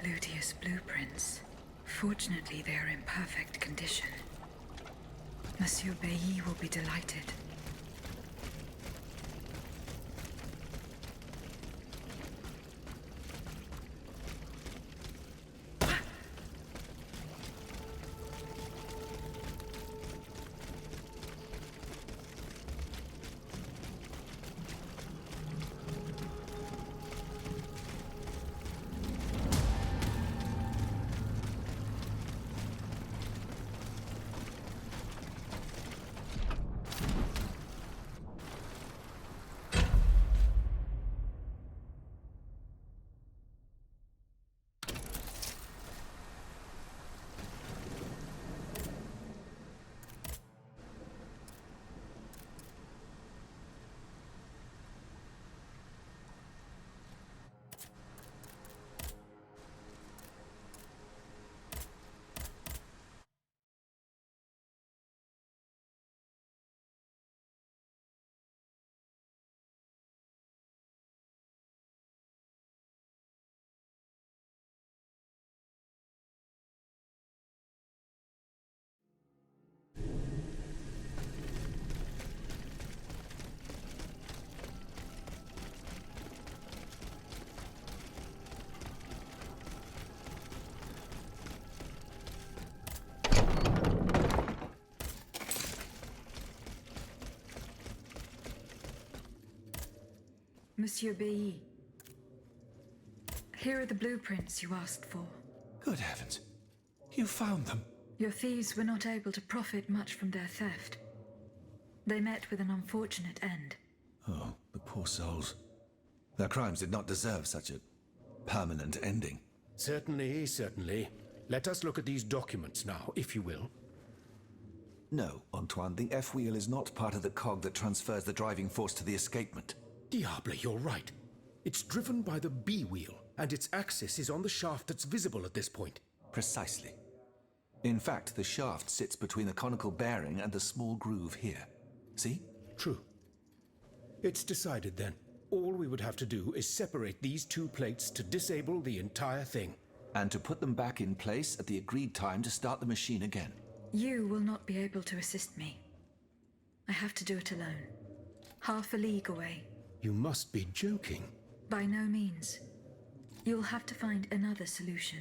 Ludius blueprints. Fortunately, they are in perfect condition. Monsieur Bailly will be delighted. Monsieur Bailly. Here are the blueprints you asked for. Good heavens. You found them. Your thieves were not able to profit much from their theft. They met with an unfortunate end. Oh, the poor souls. Their crimes did not deserve such a permanent ending. Certainly, certainly. Let us look at these documents now, if you will. No, Antoine, the F-wheel is not part of the cog that transfers the driving force to the escapement. Diable, you're right. It's driven by the B wheel, and its axis is on the shaft that's visible at this point. Precisely. In fact, the shaft sits between the conical bearing and the small groove here. See? True. It's decided then. All we would have to do is separate these two plates to disable the entire thing. And to put them back in place at the agreed time to start the machine again. You will not be able to assist me. I have to do it alone. Half a league away. You must be joking. By no means. You'll have to find another solution.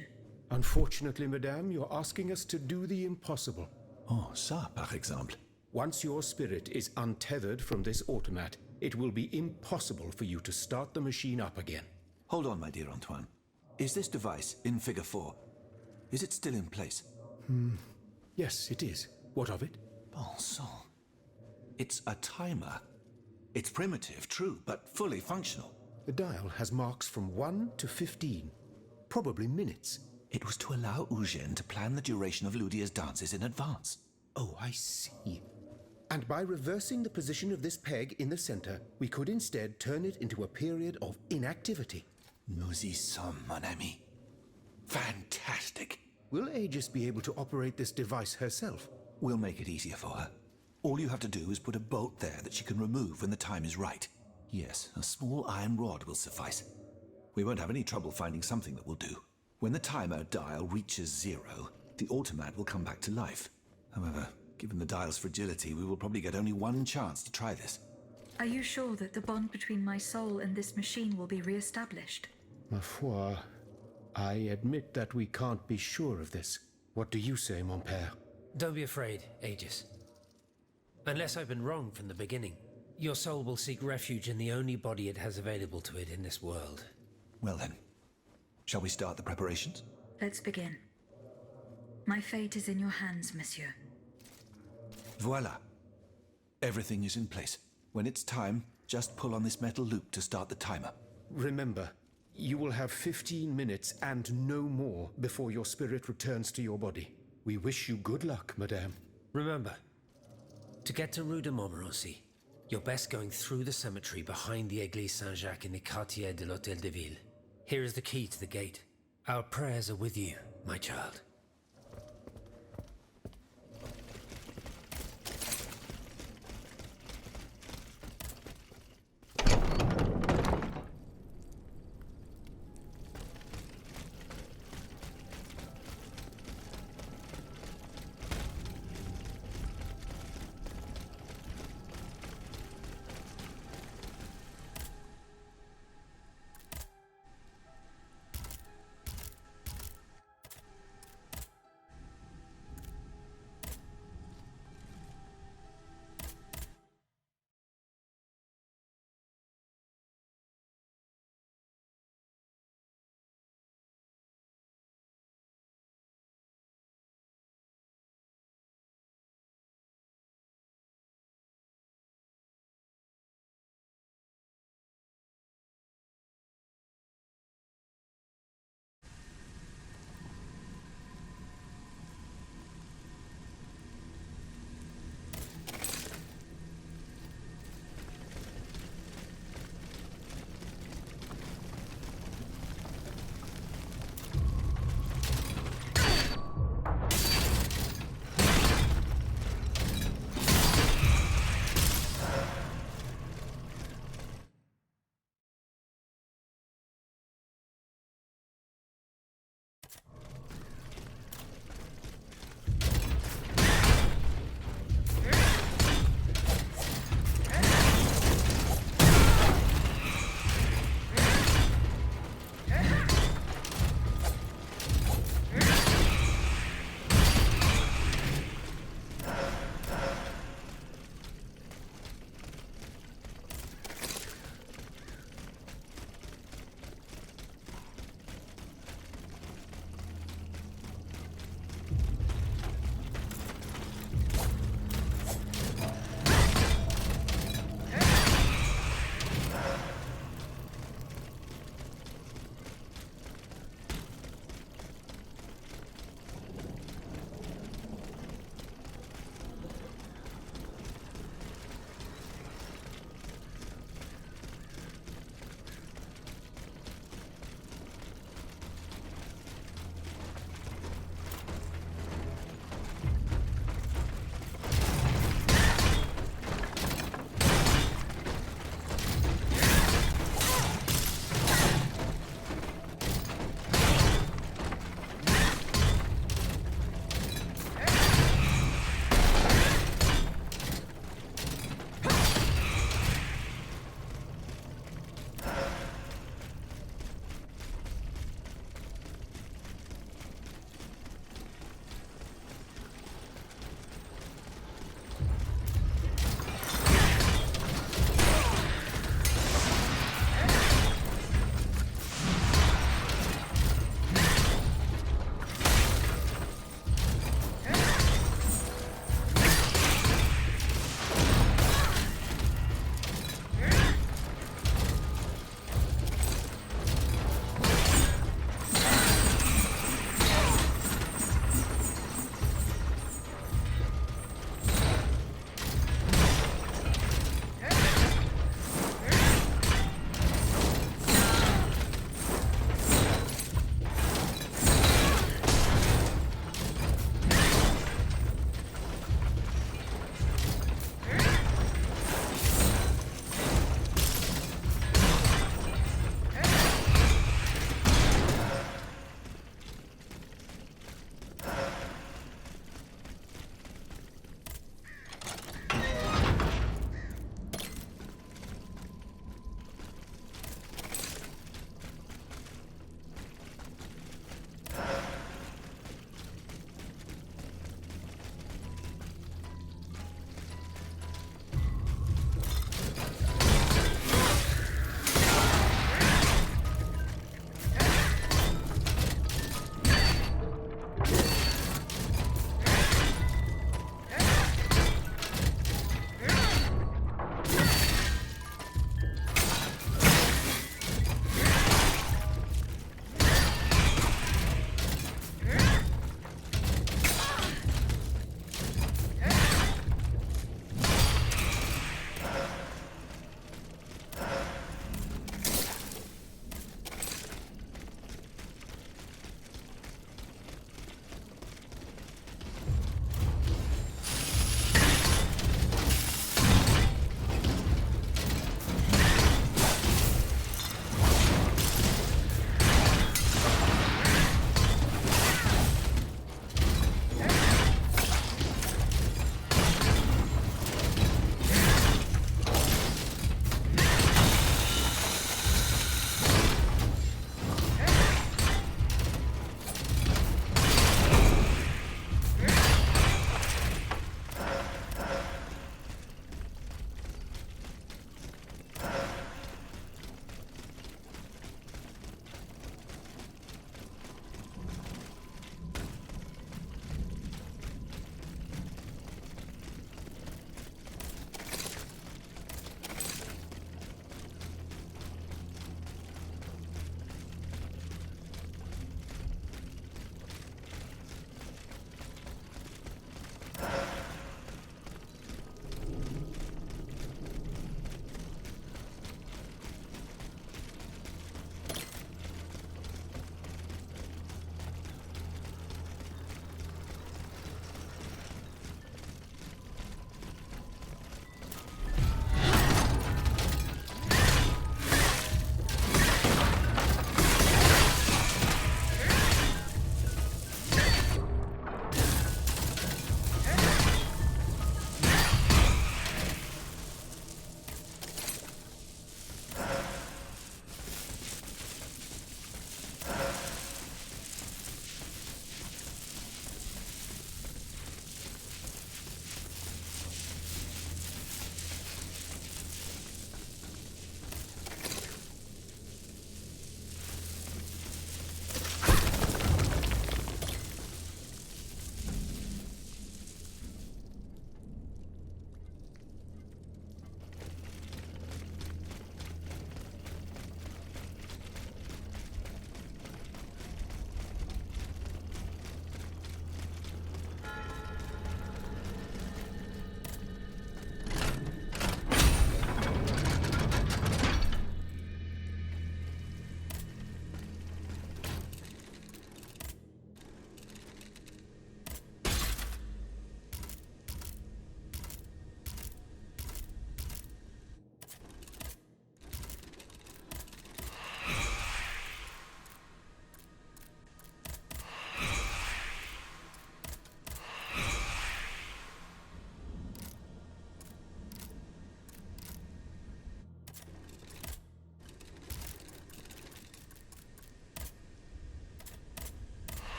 Unfortunately, madame, you're asking us to do the impossible. Oh, ça, par exemple. Once your spirit is untethered from this automat, it will be impossible for you to start the machine up again. Hold on, my dear Antoine. Is this device in Figure 4? Is it still in place? Yes, it is. What of it? Bon sang. It's a timer. It's primitive, true, but fully functional. The dial has marks from 1 to 15. Probably minutes. It was to allow Eugène to plan the duration of Ludia's dances in advance. Oh, I see. And by reversing the position of this peg in the center, we could instead turn it into a period of inactivity. Nous y sommes, mon ami. Fantastic. Will Aegis be able to operate this device herself? We'll make it easier for her. All you have to do is put a bolt there that she can remove when the time is right. Yes, a small iron rod will suffice. We won't have any trouble finding something that will do. When the timer dial reaches 0, the automat will come back to life. However, given the dial's fragility, we will probably get only one chance to try this. Are you sure that the bond between my soul and this machine will be re-established? Ma foi, I admit that we can't be sure of this. What do you say, mon père? Don't be afraid, Aegis. Unless I've been wrong from the beginning, your soul will seek refuge in the only body it has available to it in this world. Well then, shall we start the preparations? Let's begin. My fate is in your hands, monsieur. Voila. Everything is in place. When it's time, just pull on this metal loop to start the timer. Remember, you will have 15 minutes and no more before your spirit returns to your body. We wish you good luck, madame. Remember, to get to Rue de Montmorency, you're best going through the cemetery behind the Église Saint-Jacques in the Quartier de l'Hôtel de Ville. Here is the key to the gate. Our prayers are with you, my child.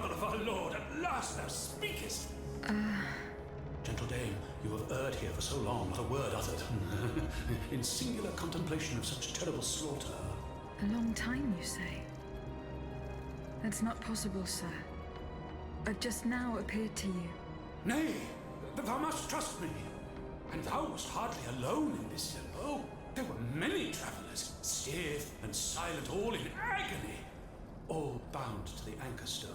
mother of our Lord, at last thou speakest! Gentle dame, you have erred here for so long, not a word uttered. In singular contemplation of such terrible slaughter. A long time, you say? That's not possible, sir. I've just now appeared to you. Nay, thou must trust me. And thou wast hardly alone in this limbo. There were many travelers, stiff and silent, all in agony, all bound to the Anchor Stone.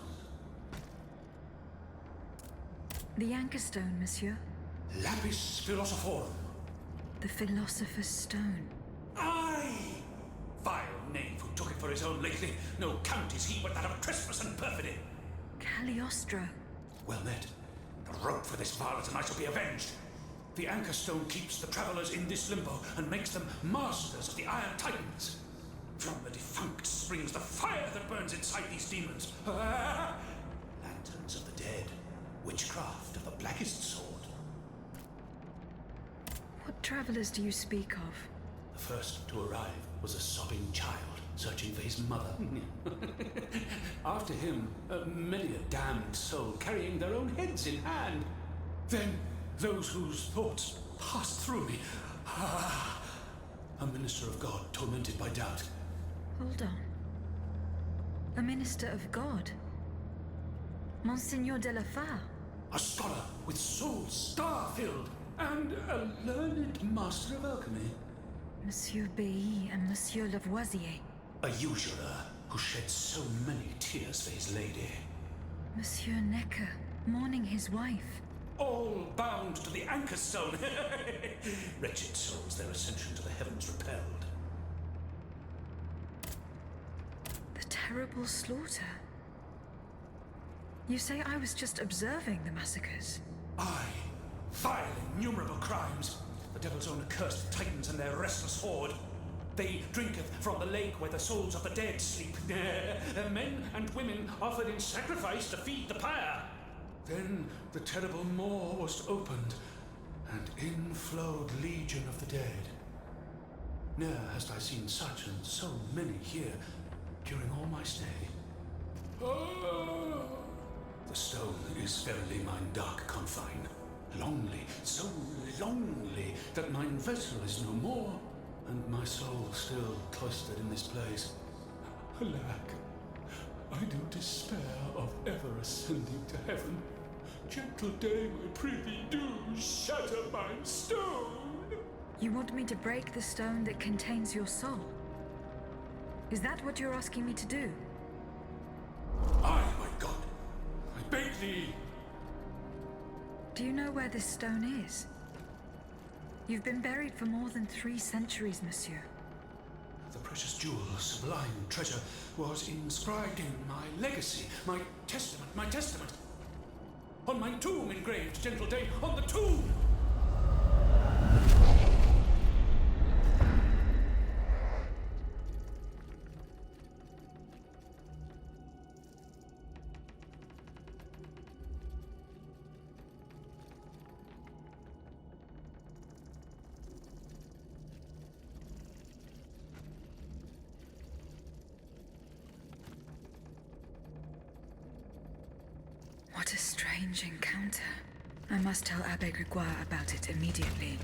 The Anchor Stone, monsieur? Lapis Philosophorum. The Philosopher's Stone. Aye! Vile knave who took it for his own lately. No count is he but that of trespass and perfidy. Cagliostro. Well met. A rope for this varlet and I shall be avenged. The Anchor Stone keeps the travelers in this limbo and makes them masters of the Iron Titans. From the defunct springs the fire that burns inside these demons. Lanterns of the dead. Witchcraft of the blackest sort. What travelers do you speak of? The first to arrive was a sobbing child, searching for his mother. After him, many a damned soul carrying their own heads in hand. Then, those whose thoughts passed through me. A minister of God tormented by doubt. Hold on. A minister of God? Monseigneur de la Fare? A scholar with soul star-filled, and a learned master of alchemy. Monsieur Beilly and Monsieur Lavoisier. A usurer who shed so many tears for his lady. Monsieur Necker, mourning his wife. All bound to the Anchor Stone. Wretched souls, their ascension to the heavens repelled. The terrible slaughter. You say I was just observing the massacres? Aye. Vile, innumerable crimes. The devil's own accursed titans and their restless horde. They drinketh from the lake where the souls of the dead sleep. Men and women offered in sacrifice to feed the pyre. Then the terrible maw was opened, and in flowed legion of the dead. Ne'er hast I seen such and so many here during all my stay. The stone is verily mine dark confine. Lonely, so lonely, that mine vessel is no more, and my soul still cloistered in this place. Alack, I do despair of ever ascending to heaven. Gentle dame, I prithee, do shatter mine stone! You want me to break the stone that contains your soul? Is that what you're asking me to do? Aye, my God! I beg thee! Do you know where this stone is? You've been buried for more than 3 centuries, monsieur. The precious jewel, sublime treasure, was inscribed in my legacy, my testament. On my tomb engraved, gentle dame, on the tomb! What a strange encounter. I must tell Abbe Grégoire about it immediately.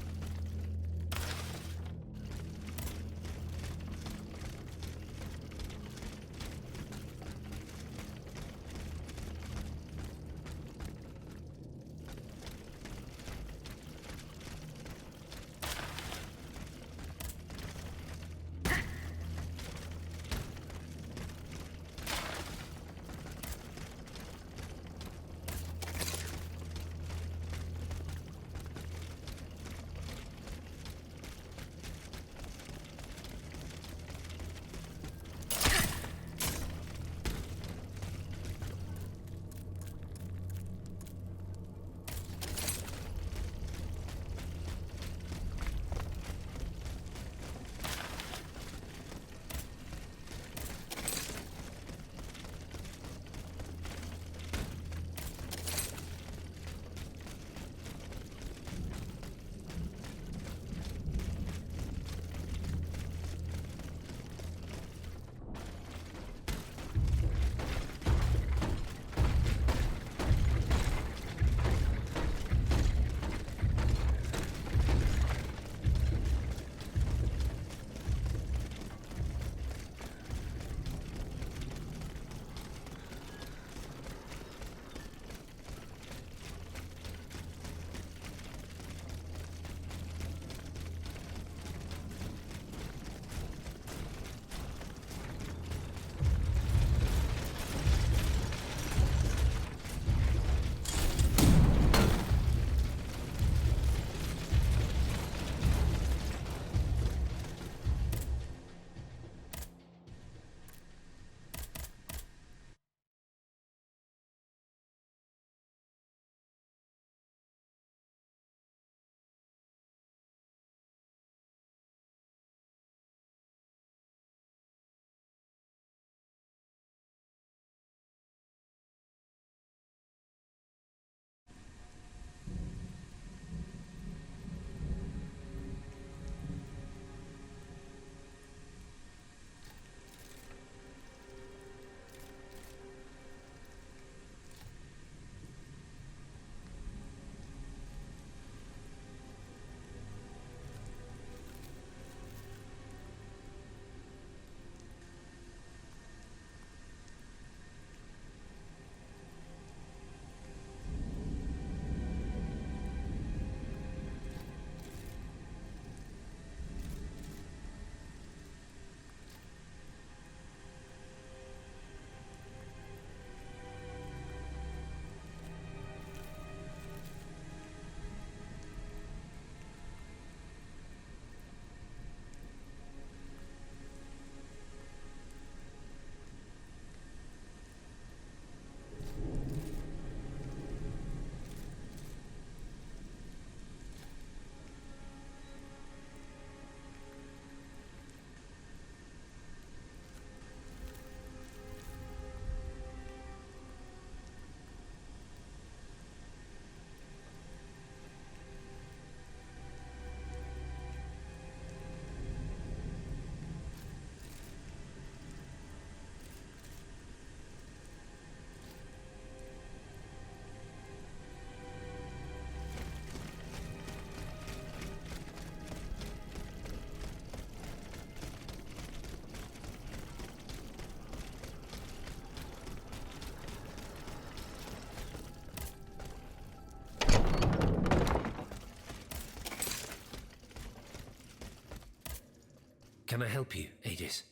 Can I help you, Aegis?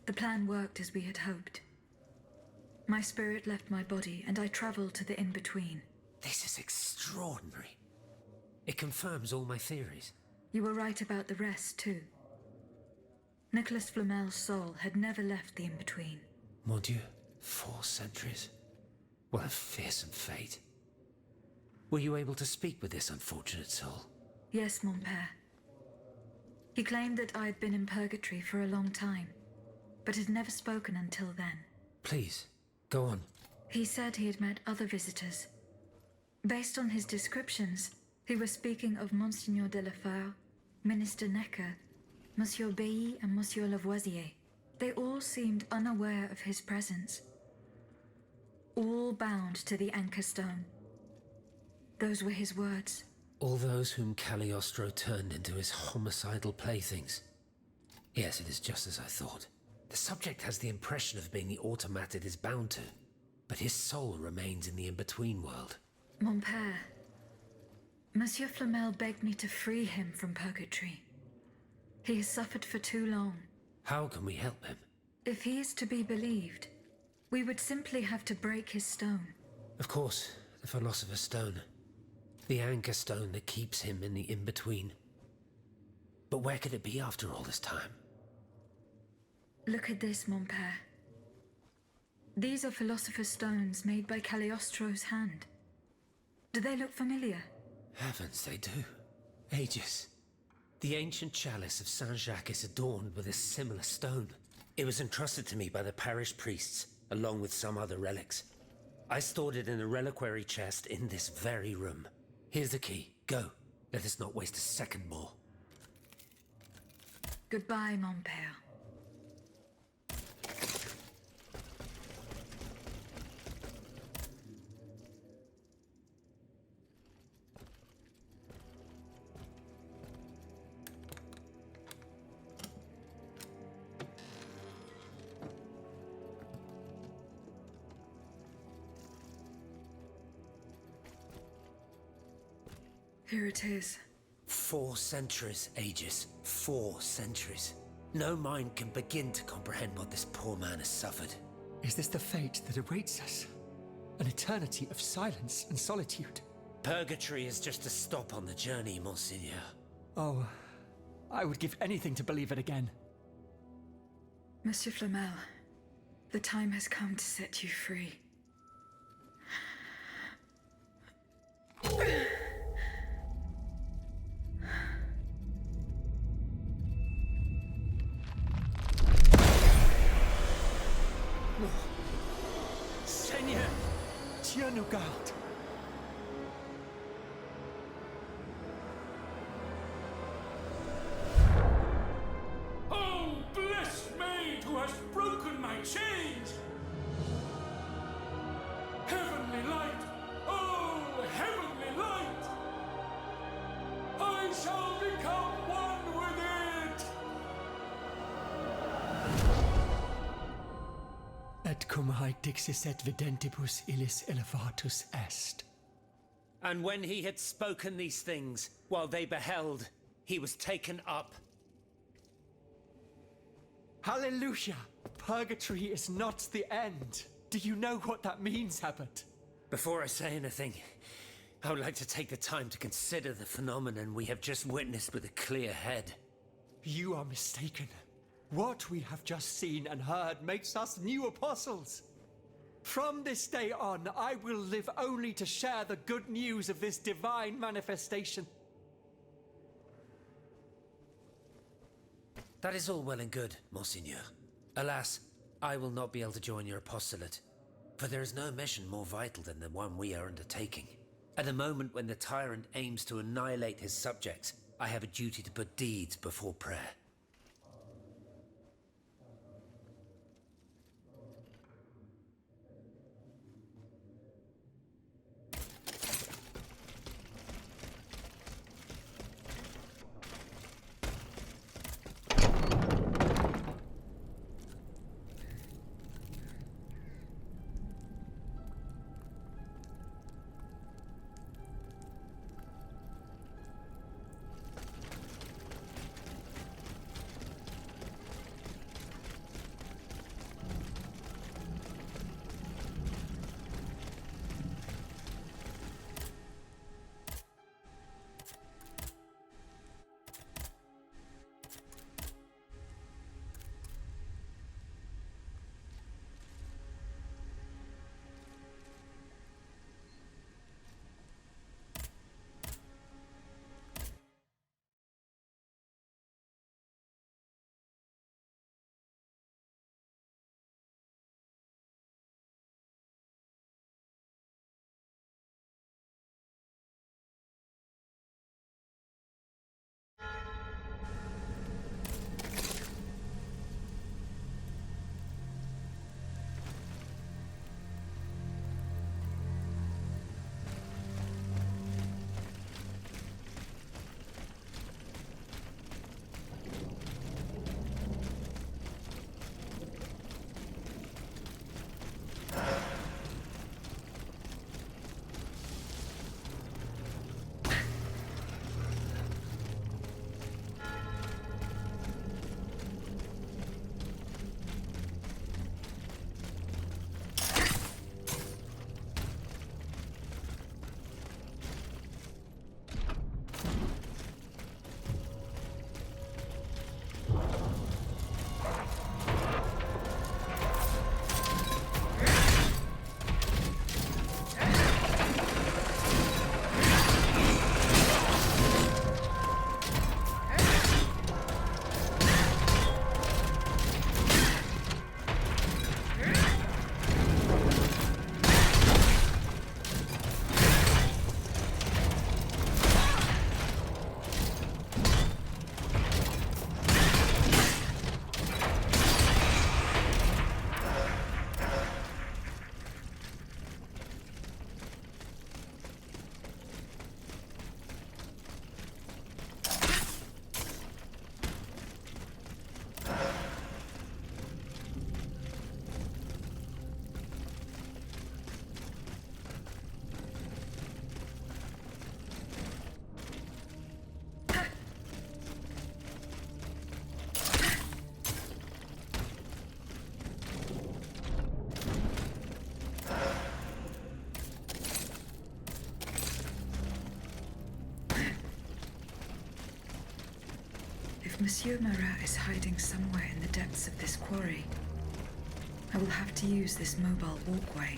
The plan worked as we had hoped. My spirit left my body, and I traveled to the in-between. This is extraordinary. It confirms all my theories. You were right about the rest, too. Nicholas Flamel's soul had never left the in-between. Mon Dieu, 4 centuries. What a fearsome fate. Were you able to speak with this unfortunate soul? Yes, mon père. He claimed that I had been in purgatory for a long time, but had never spoken until then. Please, go on. He said he had met other visitors. Based on his descriptions, he was speaking of Monseigneur de la Feur, Minister Necker, Monsieur Bailly and Monsieur Lavoisier. They all seemed unaware of his presence. All bound to the Anchor Stone. Those were his words. All those whom Cagliostro turned into his homicidal playthings. Yes, it is just as I thought. The subject has the impression of being the automat it is bound to, but his soul remains in the in-between world. Mon père, Monsieur Flamel begged me to free him from purgatory. He has suffered for too long. How can we help him? If he is to be believed, we would simply have to break his stone. Of course, the Philosopher's Stone. The Anchor Stone that keeps him in the in-between. But where could it be after all this time? Look at this, mon père. These are Philosopher's Stones made by Cagliostro's hand. Do they look familiar? Heavens, they do. Aegis. The ancient chalice of Saint-Jacques is adorned with a similar stone. It was entrusted to me by the parish priests, along with some other relics. I stored it in a reliquary chest in this very room. Here's the key. Go. Let us not waste a second more. Goodbye, mon père. Here it is. 4 centuries, Aegis. 4 centuries. No mind can begin to comprehend what this poor man has suffered. Is this the fate that awaits us? An eternity of silence and solitude? Purgatory is just a stop on the journey, Monseigneur. Oh, I would give anything to believe it again. Monsieur Flamel, the time has come to set you free. Seigneur, Dieu nous garde. Oh, blessed maid who has broken my chains! Heavenly light! Oh, heavenly light! I shall become one with it! Et cum haec dixis et videntibus illis elevatus est. And when he had spoken these things, while they beheld, he was taken up. Hallelujah! Purgatory is not the end. Do you know what that means, Abbot? Before I say anything, I would like to take the time to consider the phenomenon we have just witnessed with a clear head. You are mistaken. What we have just seen and heard makes us new apostles. From this day on, I will live only to share the good news of this divine manifestation. That is all well and good, Monseigneur. Alas, I will not be able to join your apostolate, for there is no mission more vital than the one we are undertaking. At the moment when the tyrant aims to annihilate his subjects, I have a duty to put deeds before prayer. Monsieur Marat is hiding somewhere in the depths of this quarry. I will have to use this mobile walkway.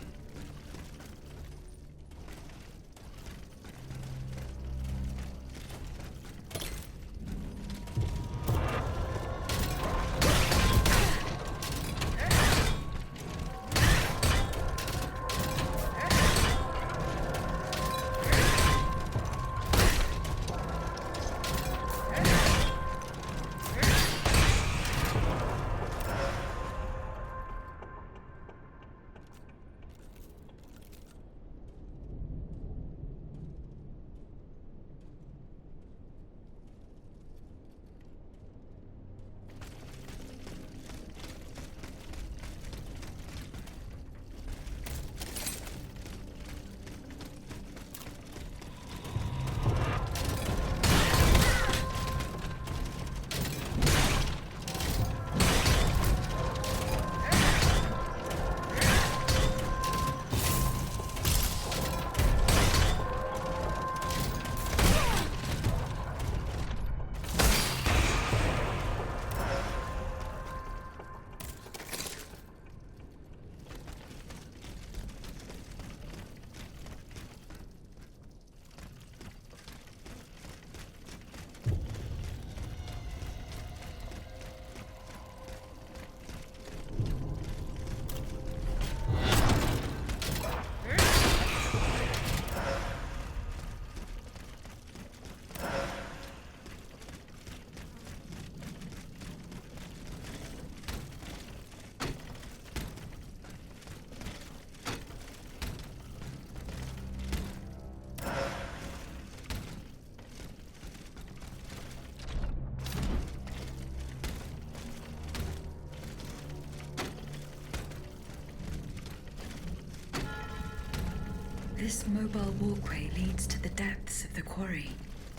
This mobile walkway leads to the depths of the quarry.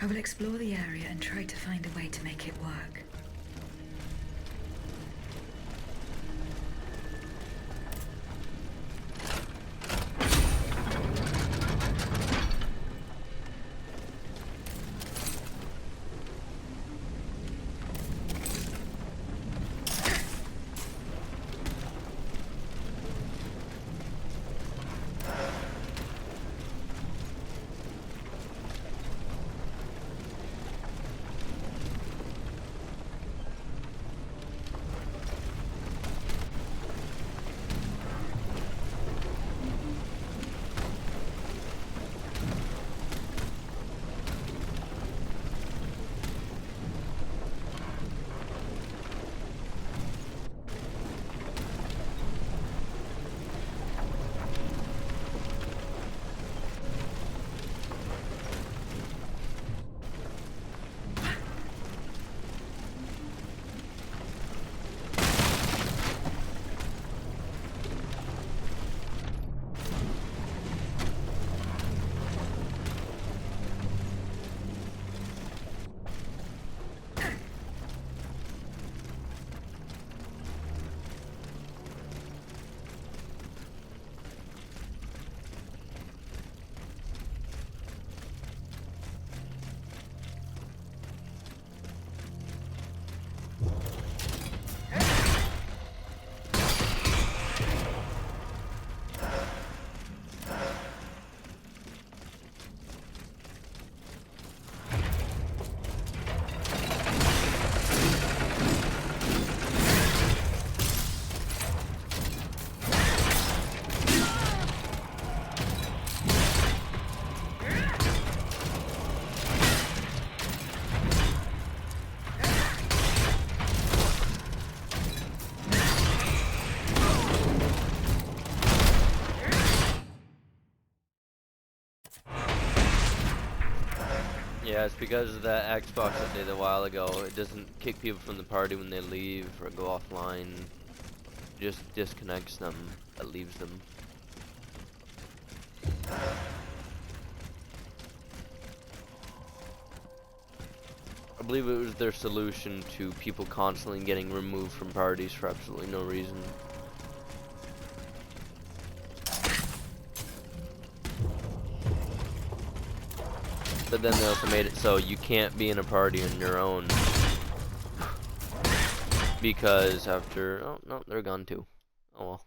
I will explore the area and try to find a way to make it work. Yeah, it's because of that Xbox update a while ago. It doesn't kick people from the party when they leave or go offline. It just disconnects them. It leaves them. I believe it was their solution to people constantly getting removed from parties for absolutely no reason. But then they also made it so you can't be in a party on your own because after... Oh, no, they're gone too. Oh well.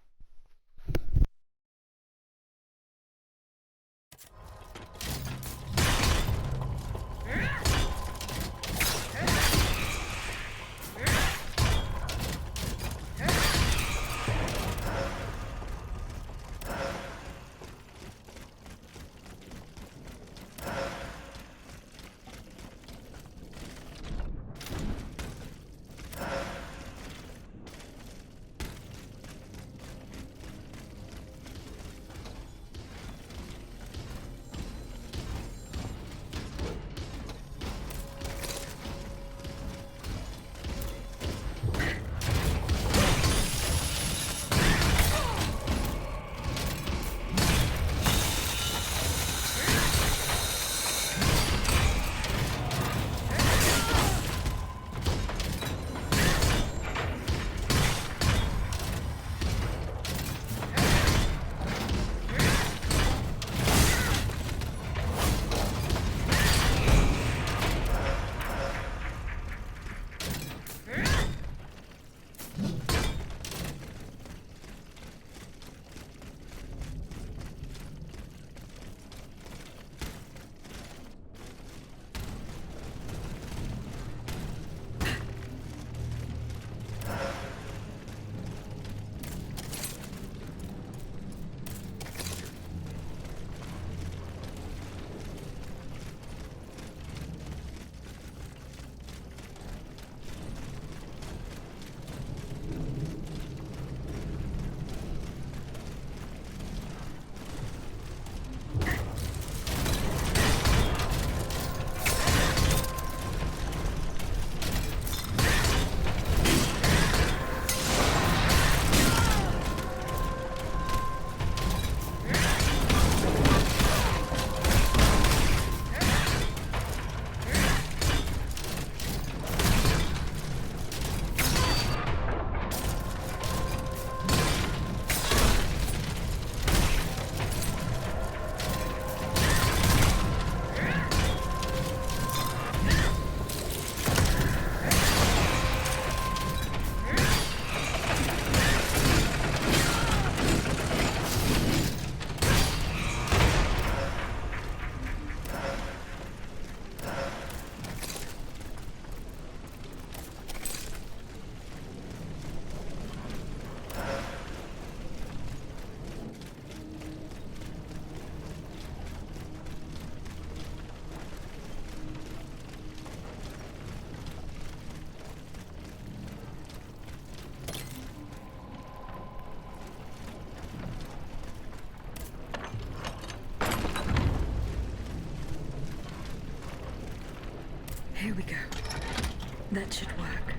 Here we go. That should work.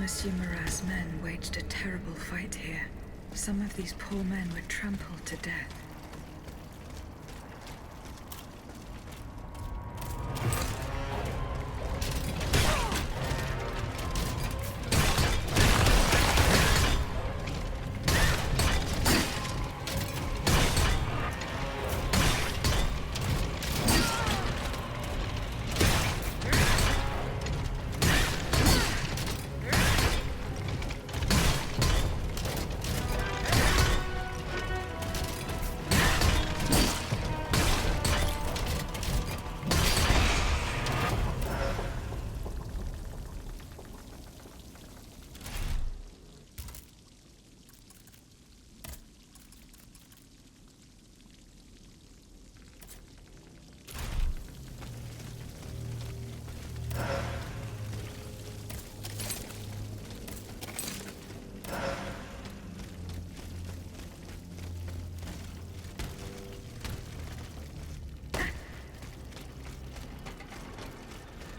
Monsieur Marat's men waged a terrible fight here. Some of these poor men were trampled to death.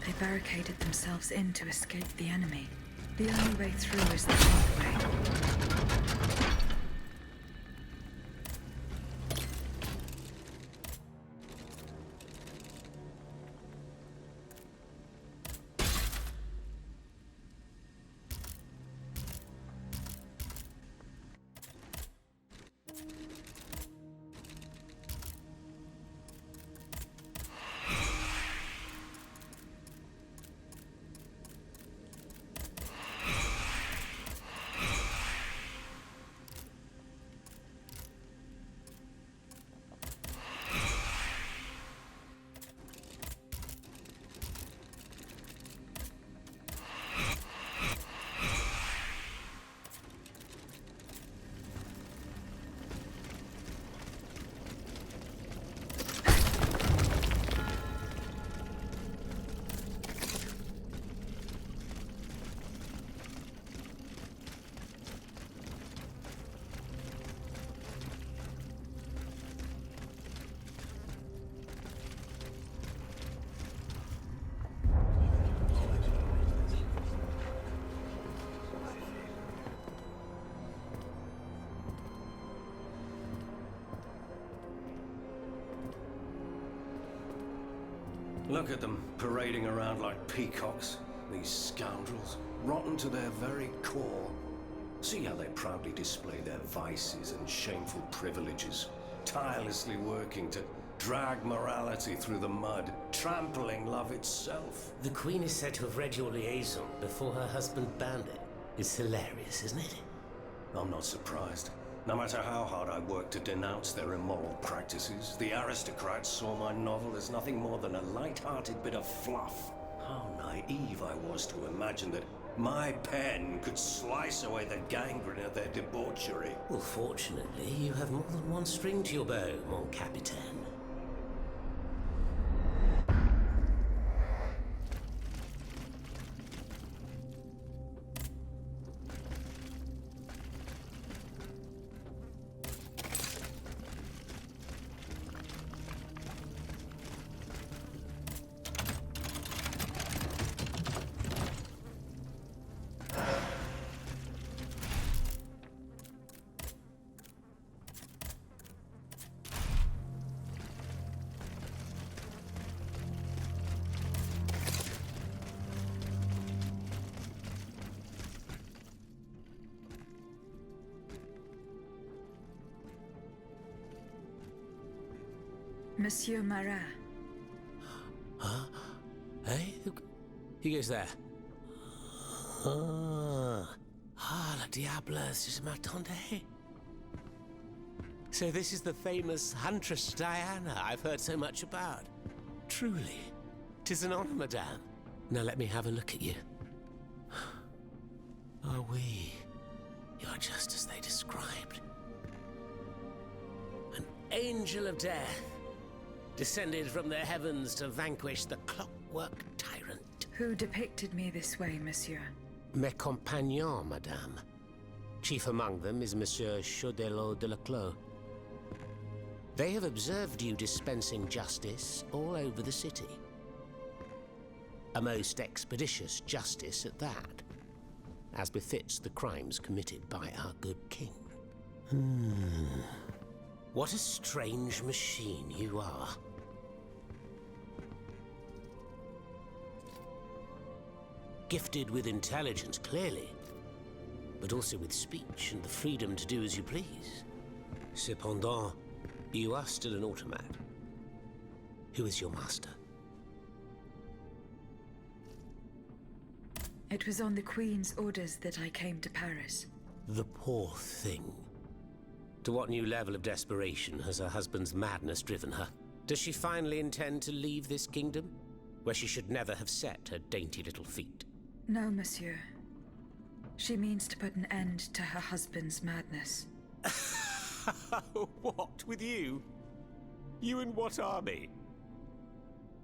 They barricaded themselves in to escape the enemy. The only way through is the pathway. Look at them, parading around like peacocks. These scoundrels, rotten to their very core. See how they proudly display their vices and shameful privileges, tirelessly working to drag morality through the mud, trampling love itself. The Queen is said to have read your liaison before her husband banned it. It's hilarious, isn't it? I'm not surprised. No matter how hard I work to denounce their immoral practices, the aristocrats saw my novel as nothing more than a light-hearted bit of fluff. How naive I was to imagine that my pen could slice away the gangrene of their debauchery. Well, fortunately, you have more than one string to your bow, mon capitaine. Monsieur Marat. Huh? Hey? Who goes there? La diableuse, je m'attendais. So this is the famous Huntress Diana I've heard so much about. Truly, 'tis an honor, madame. Now let me have a look at you. Oh, oui. You're just as they described. An angel of death, descended from the heavens to vanquish the clockwork tyrant. Who depicted me this way, monsieur? Mes compagnons, madame. Chief among them is Monsieur Chaudelot de Leclos. They have observed you dispensing justice all over the city. A most expeditious justice at that, as befits the crimes committed by our good king. What a strange machine you are. Gifted with intelligence, clearly, but also with speech and the freedom to do as you please. Cependant, you are still an automat. Who is your master? It was on the Queen's orders that I came to Paris. The poor thing. To what new level of desperation has her husband's madness driven her? Does she finally intend to leave this kingdom, where she should never have set her dainty little feet? No, monsieur. She means to put an end to her husband's madness. What, with you? You in what army?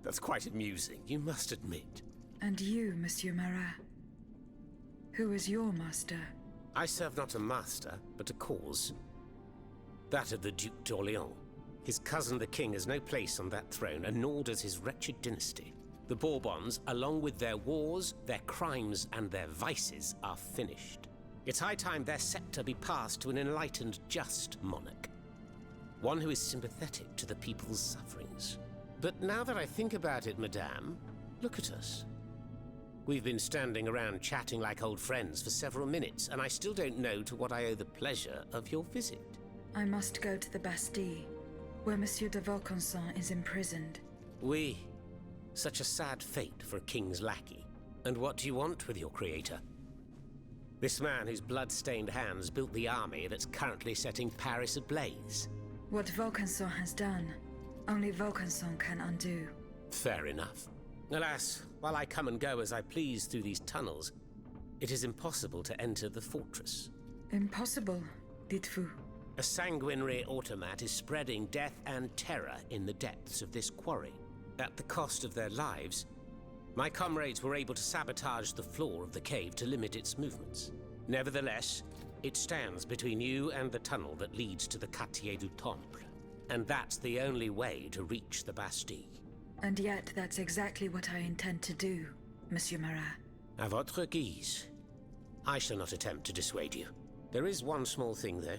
That's quite amusing, you must admit. And you, Monsieur Marat? Who is your master? I serve not a master, but a cause. That of the Duc d'Orléans. His cousin the king has no place on that throne, and nor does his wretched dynasty. The Bourbons, along with their wars, their crimes, and their vices, are finished. It's high time their scepter be passed to an enlightened, just monarch. One who is sympathetic to the people's sufferings. But now that I think about it, madame, look at us. We've been standing around chatting like old friends for several minutes, and I still don't know to what I owe the pleasure of your visit. I must go to the Bastille, where Monsieur de Vaucanson is imprisoned. Oui. Such a sad fate for a king's lackey. And what do you want with your creator? This man whose blood-stained hands built the army that's currently setting Paris ablaze. What Vaucanson has done, only Vaucanson can undo. Fair enough. Alas, while I come and go as I please through these tunnels, it is impossible to enter the fortress. Impossible, dites-vous? A sanguinary automat is spreading death and terror in the depths of this quarry. At the cost of their lives, my comrades were able to sabotage the floor of the cave to limit its movements. Nevertheless, it stands between you and the tunnel that leads to the Quartier du Temple. And that's the only way to reach the Bastille. And yet that's exactly what I intend to do, Monsieur Marat. À votre guise. I shall not attempt to dissuade you. There is one small thing, though.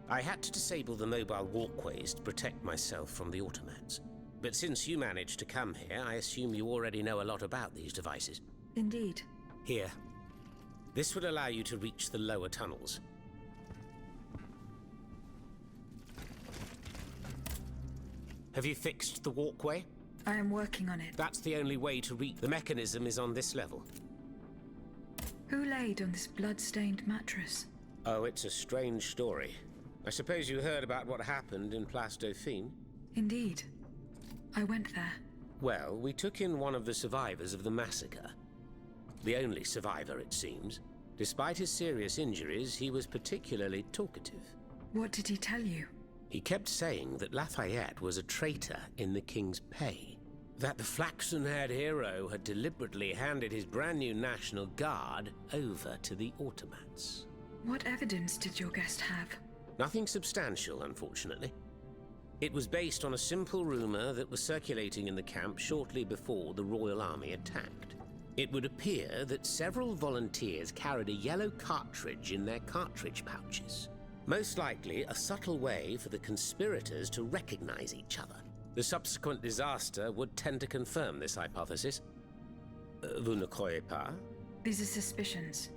I had to disable the mobile walkways to protect myself from the automats. But since you managed to come here, I assume you already know a lot about these devices. Indeed. Here. This will allow you to reach the lower tunnels. Have you fixed the walkway? I am working on it. That's the only way to reach. The mechanism is on this level. Who laid on this blood-stained mattress? Oh, it's a strange story. I suppose you heard about what happened in Place Dauphine? Indeed. I went there. Well, we took in one of the survivors of the massacre. The only survivor, it seems. Despite his serious injuries, he was particularly talkative. What did he tell you? He kept saying that Lafayette was a traitor in the king's pay. That the flaxen-haired hero had deliberately handed his brand new National Guard over to the Automats. What evidence did your guest have? Nothing substantial, unfortunately. It was based on a simple rumor that was circulating in the camp shortly before the Royal Army attacked. It would appear that several volunteers carried a yellow cartridge in their cartridge pouches. Most likely a subtle way for the conspirators to recognize each other. The subsequent disaster would tend to confirm this hypothesis. Vous ne croyez pas? These are suspicions.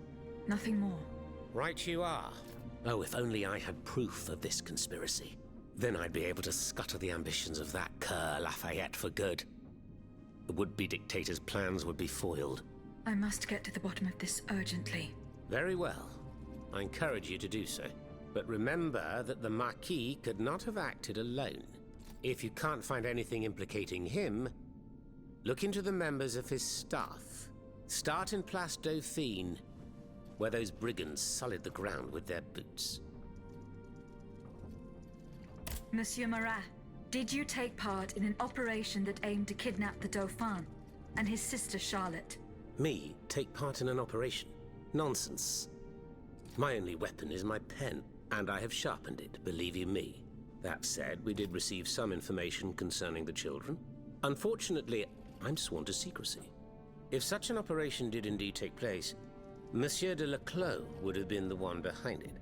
Nothing more. Right you are. Oh, if only I had proof of this conspiracy. Then I'd be able to scutter the ambitions of that cur Lafayette for good. The would-be dictator's plans would be foiled. I must get to the bottom of this urgently. Very well. I encourage you to do so. But remember that the Marquis could not have acted alone. If you can't find anything implicating him, look into the members of his staff. Start in Place Dauphine, where those brigands sullied the ground with their boots. Monsieur Marat, did you take part in an operation that aimed to kidnap the Dauphin and his sister Charlotte? Me take part in an operation? Nonsense. My only weapon is my pen, and I have sharpened it, believe you me. That said, we did receive some information concerning the children. Unfortunately, I'm sworn to secrecy. If such an operation did indeed take place, Monsieur de Leclos would have been the one behind it.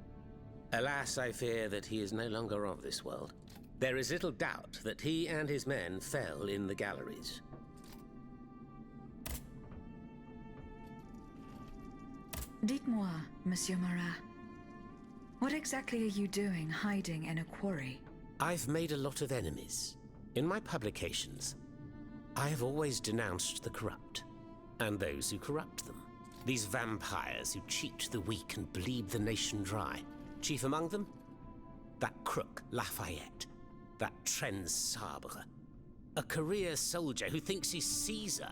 Alas, I fear that he is no longer of this world. There is little doubt that he and his men fell in the galleries. Dites-moi, Monsieur Marat, what exactly are you doing hiding in a quarry? I've made a lot of enemies. In my publications, I have always denounced the corrupt, and those who corrupt them. These vampires who cheat the weak and bleed the nation dry. Chief among them? That crook, Lafayette. That Trenz Sabre. A career soldier who thinks he's Caesar.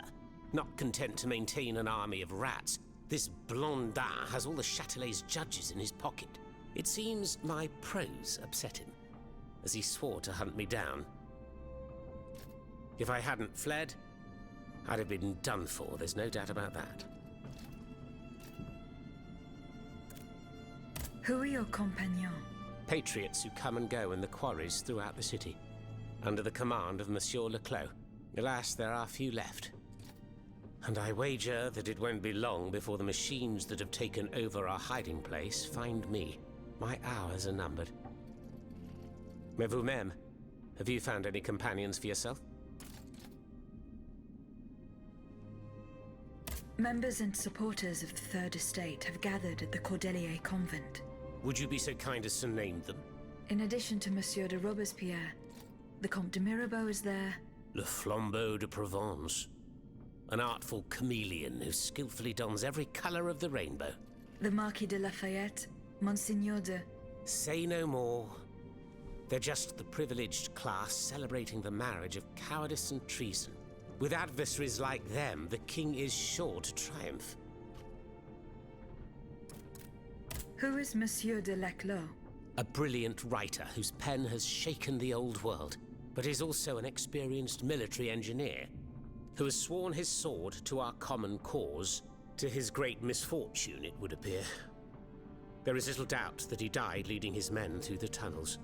Not content to maintain an army of rats, this Blondin has all the Châtelet's judges in his pocket. It seems my prose upset him, as he swore to hunt me down. If I hadn't fled, I'd have been done for, there's no doubt about that. Who are your compagnons? Patriots who come and go in the quarries throughout the city, under the command of Monsieur Leclos. Alas, there are few left. And I wager that it won't be long before the machines that have taken over our hiding place find me. My hours are numbered. Mais vous-même, have you found any companions for yourself? Members and supporters of the Third Estate have gathered at the Cordelier Convent. Would you be so kind as to name them? In addition to Monsieur de Robespierre, the Comte de Mirabeau is there. Le Flambeau de Provence. An artful chameleon who skillfully dons every color of the rainbow. The Marquis de Lafayette, Monseigneur de... Say no more. They're just the privileged class celebrating the marriage of cowardice and treason. With adversaries like them, the king is sure to triumph. Who is Monsieur de Leclos? A brilliant writer whose pen has shaken the old world, but is also an experienced military engineer who has sworn his sword to our common cause, to his great misfortune, it would appear. There is little doubt that he died leading his men through the tunnels.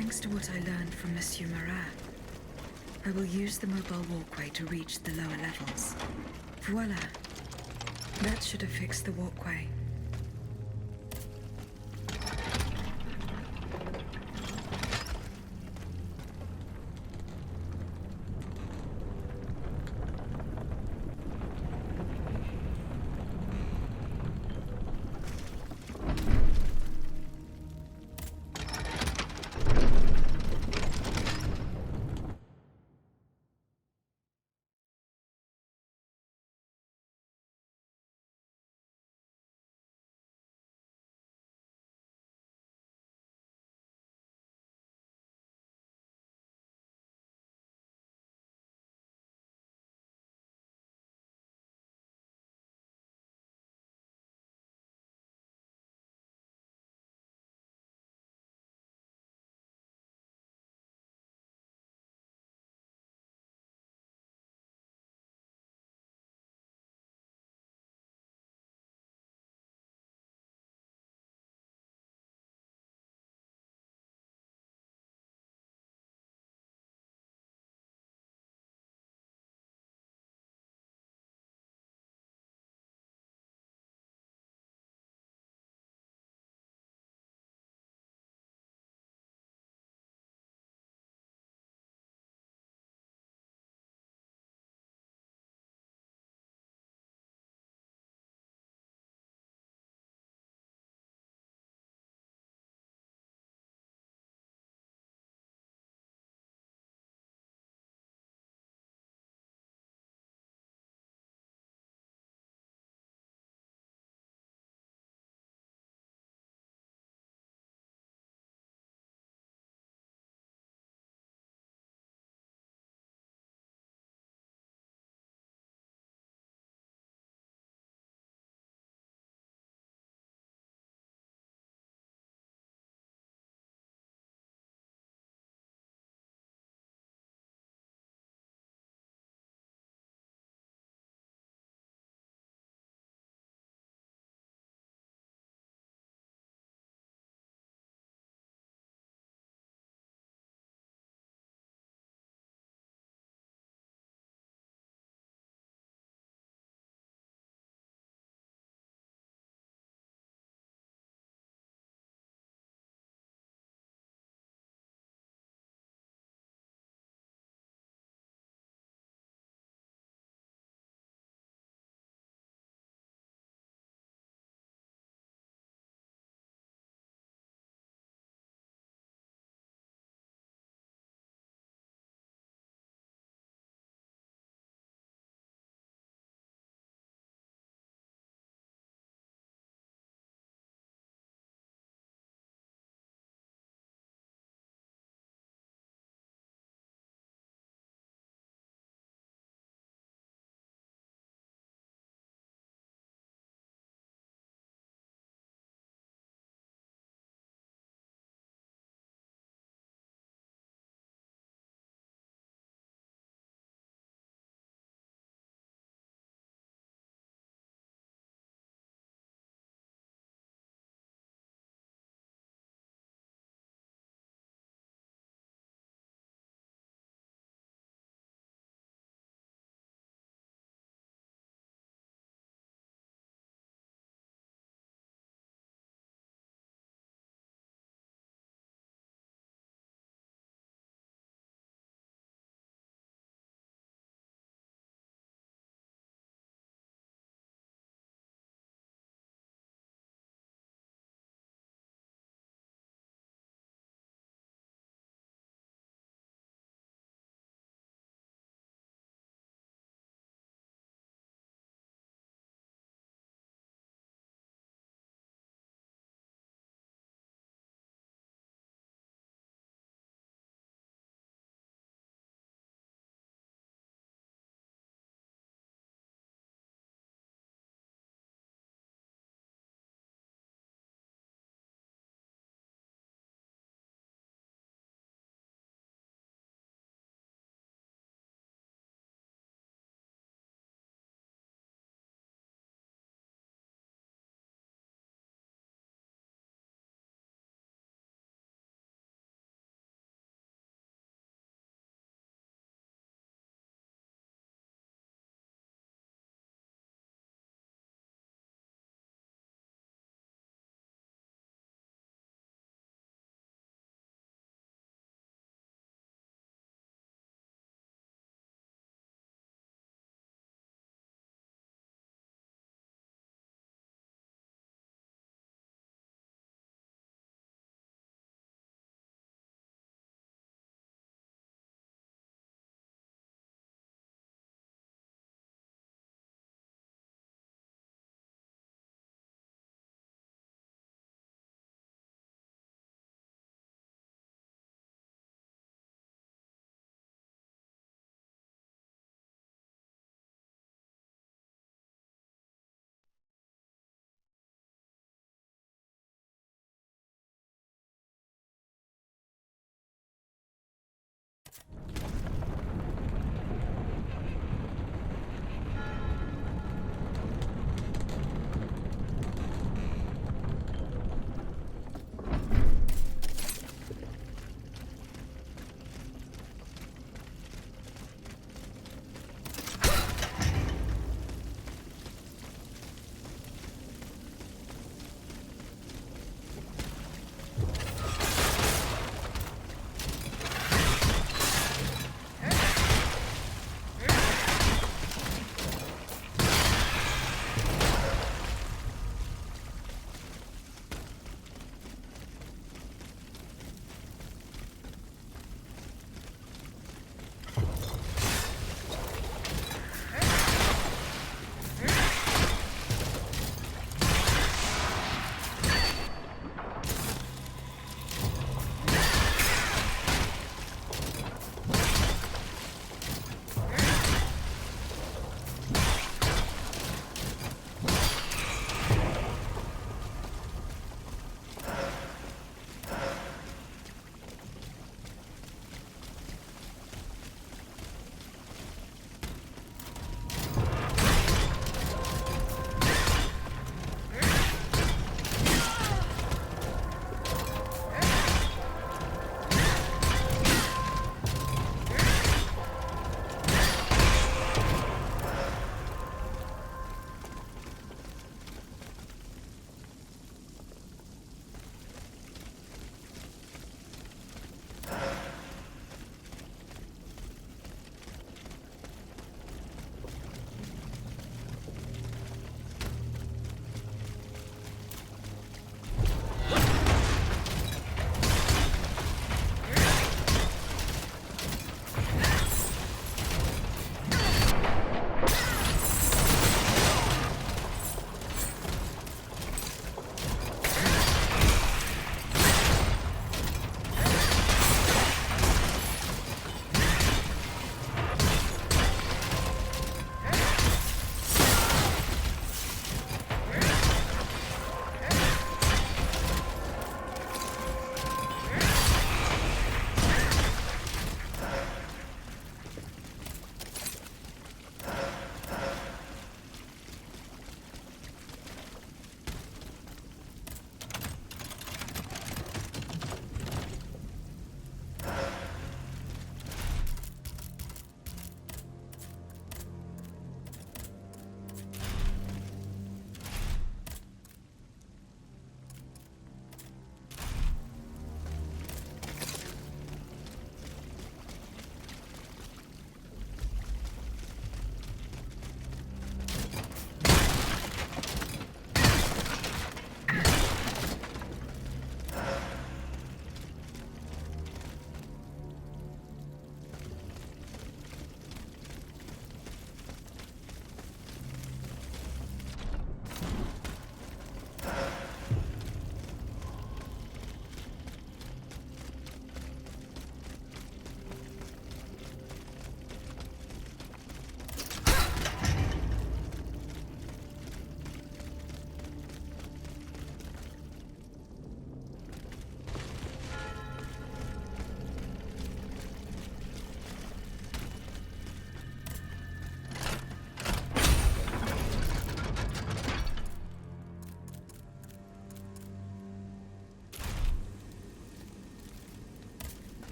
Thanks to what I learned from Monsieur Marat, I will use the mobile walkway to reach the lower levels. Voila. That should have fixed the walkway.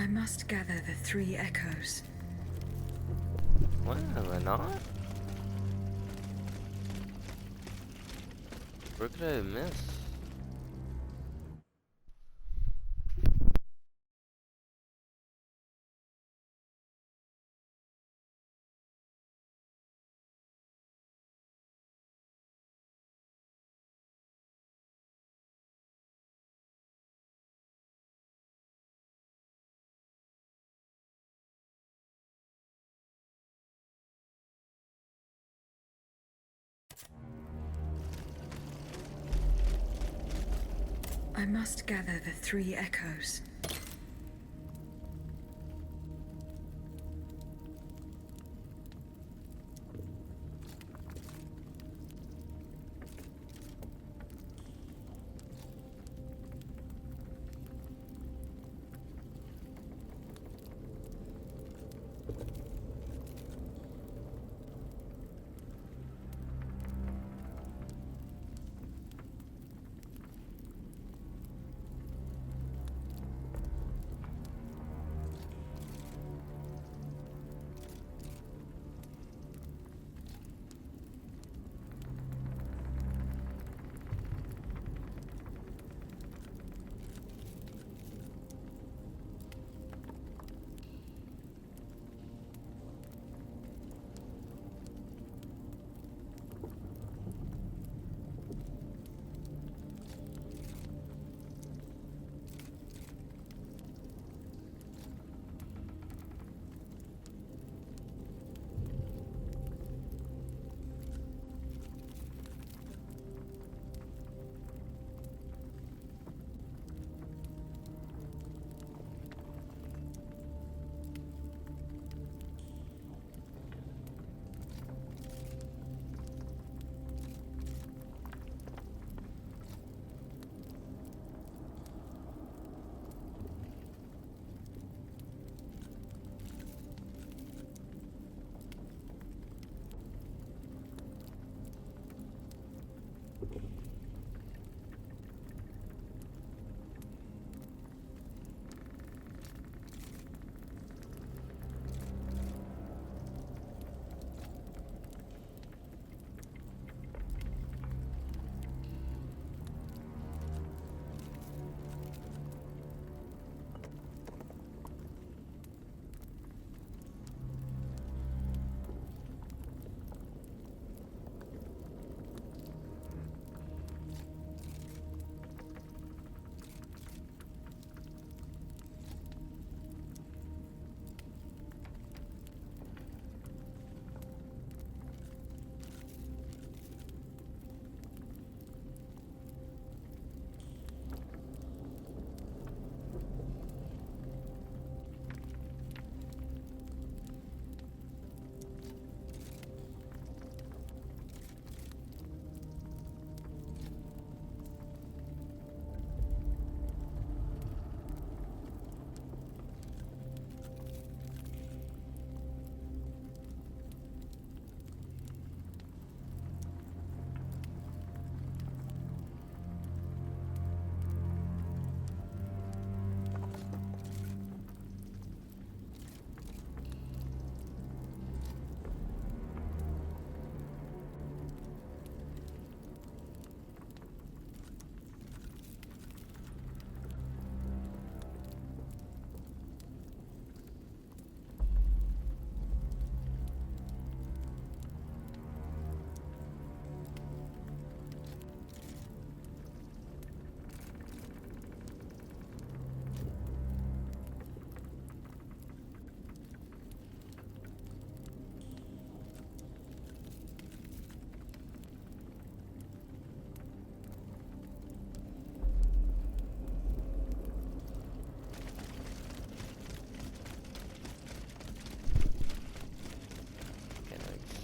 I must gather the 3 echoes. What, am I not? Where could I miss? I must gather the 3 echoes.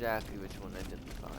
Exactly which one I didn't find.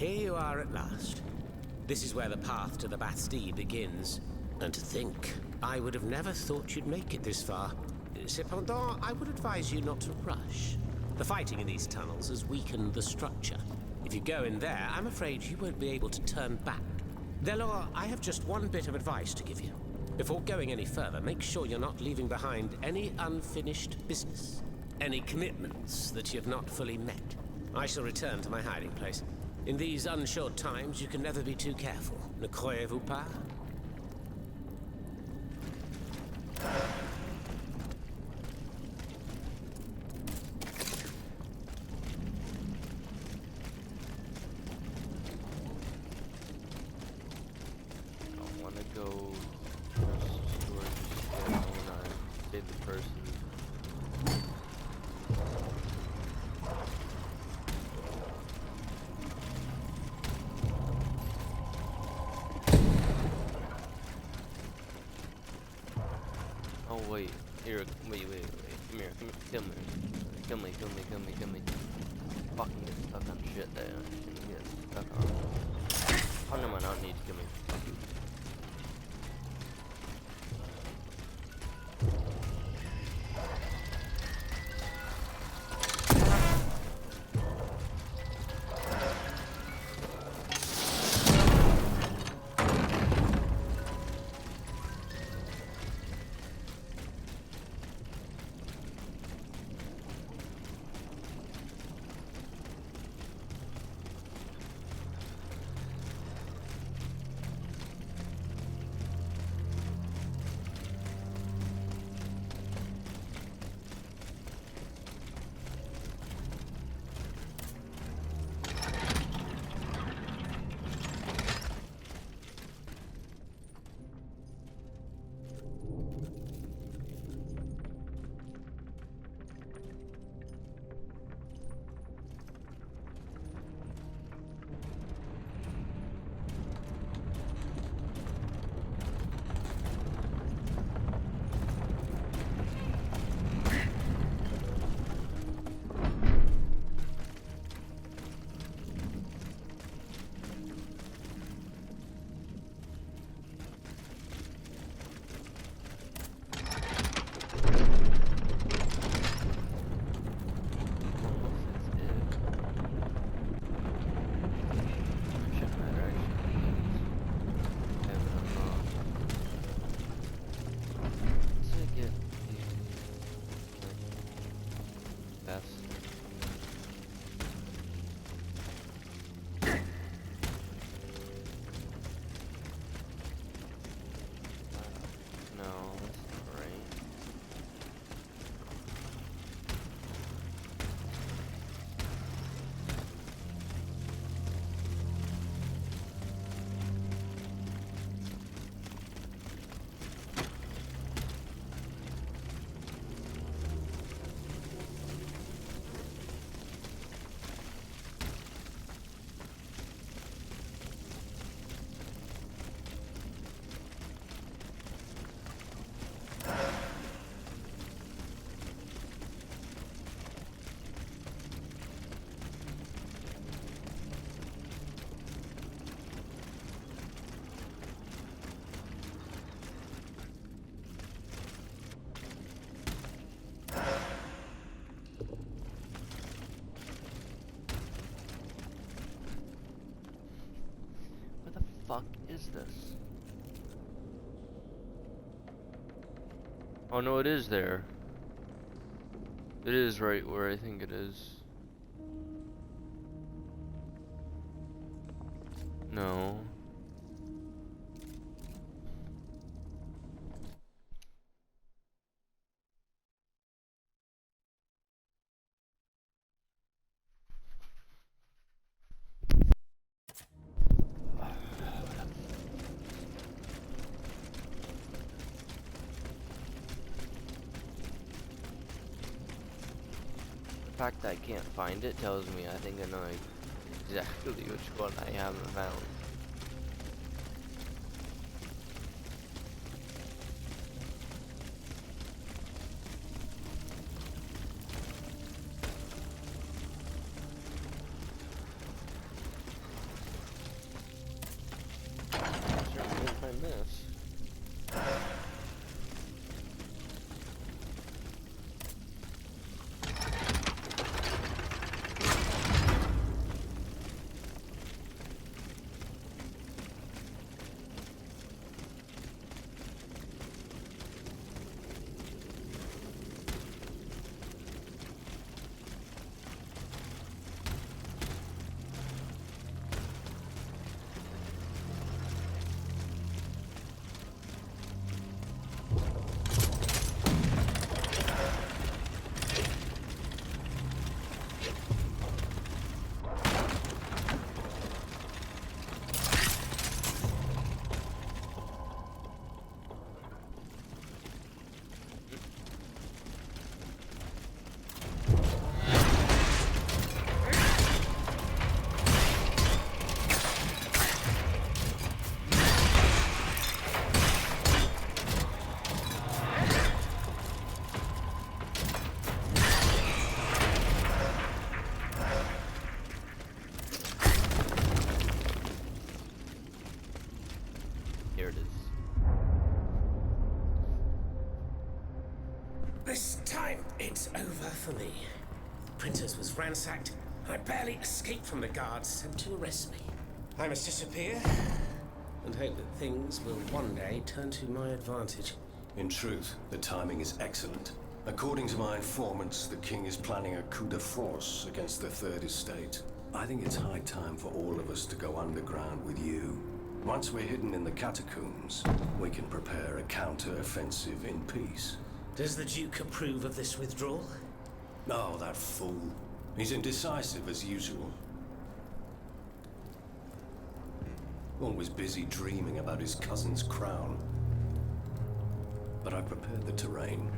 Here you are at last. This is where the path to the Bastille begins. And to think, I would have never thought you'd make it this far. Cependant, I would advise you not to rush. The fighting in these tunnels has weakened the structure. If you go in there, I'm afraid you won't be able to turn back. Delors, I have just one bit of advice to give you. Before going any further, make sure you're not leaving behind any unfinished business. Any commitments that you've not fully met. I shall return to my hiding place. In these unsure times, you can never be too careful. Ne croyez-vous pas? Wait, here, wait, come here, kill me. Fucking get stuck on shit that I shouldn't get stuck on. Oh no, man, I don't need to kill me. Fuck you. Fuck is this? Oh no, it is there. It is right where I think it is. No. The fact that I can't find it tells me I think I know exactly which one I haven't found. This time, it's over for me. The Princess was ransacked. I barely escaped from the guards sent to arrest me. I must disappear and hope that things will one day turn to my advantage. In truth, the timing is excellent. According to my informants, the king is planning a coup de force against the Third Estate. I think it's high time for all of us to go underground with you. Once we're hidden in the catacombs, we can prepare a counter-offensive in peace. Does the Duke approve of this withdrawal? Oh, that fool. He's indecisive as usual. Always busy dreaming about his cousin's crown. But I've prepared the terrain.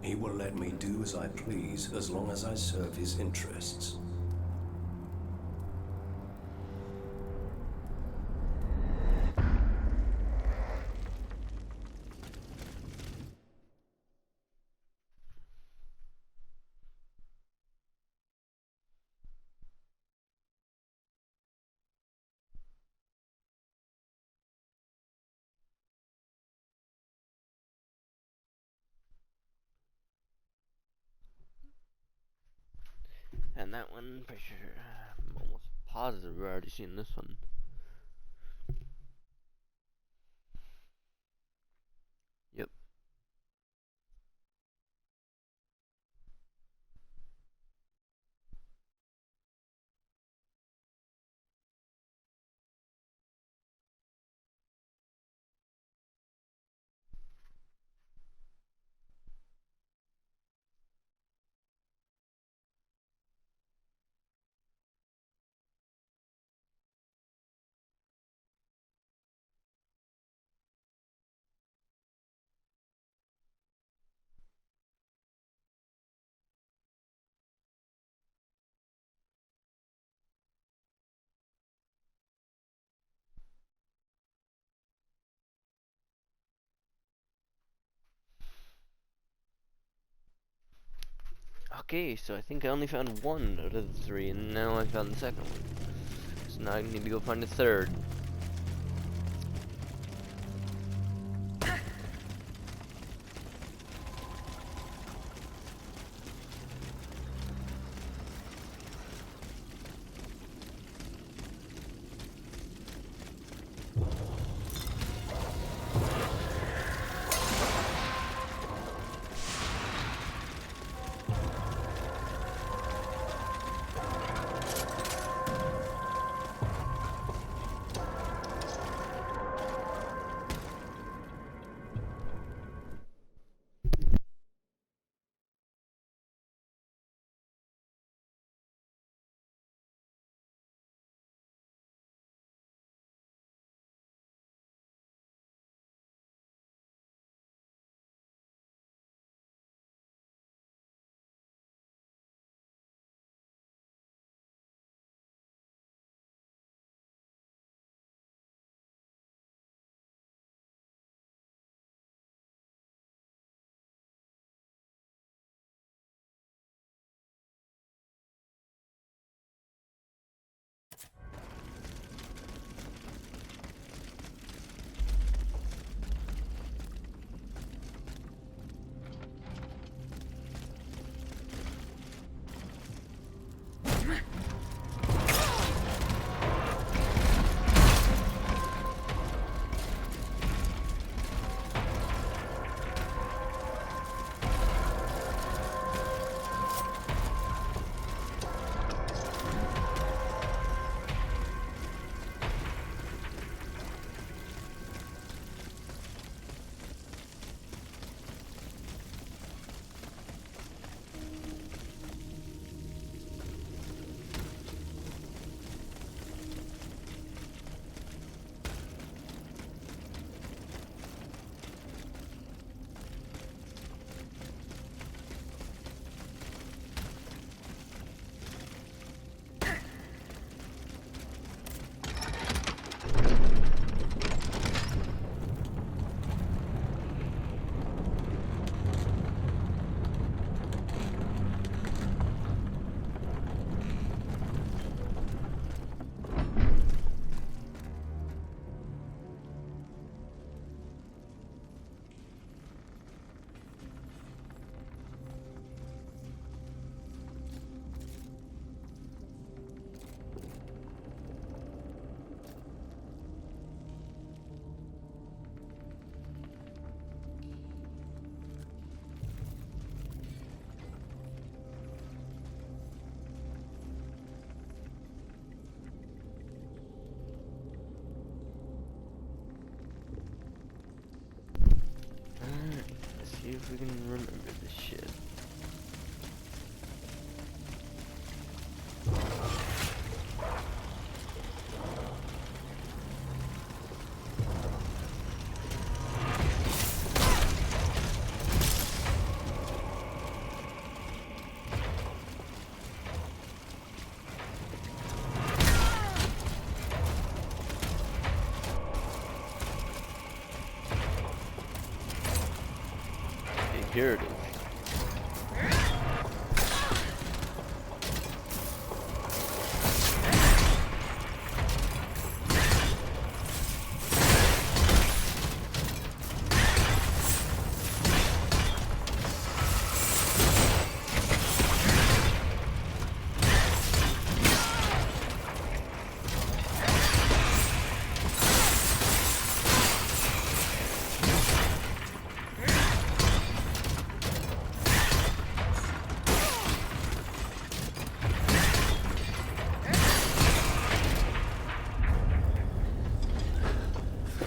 He will let me do as I please as long as I serve his interests. And that one, pretty sure, I'm almost positive we've already seen this one. Yep. Okay, so I think I only found one out of the three, and now I found the second one. So now I need to go find a third. See if we can remember this shit. Here it is.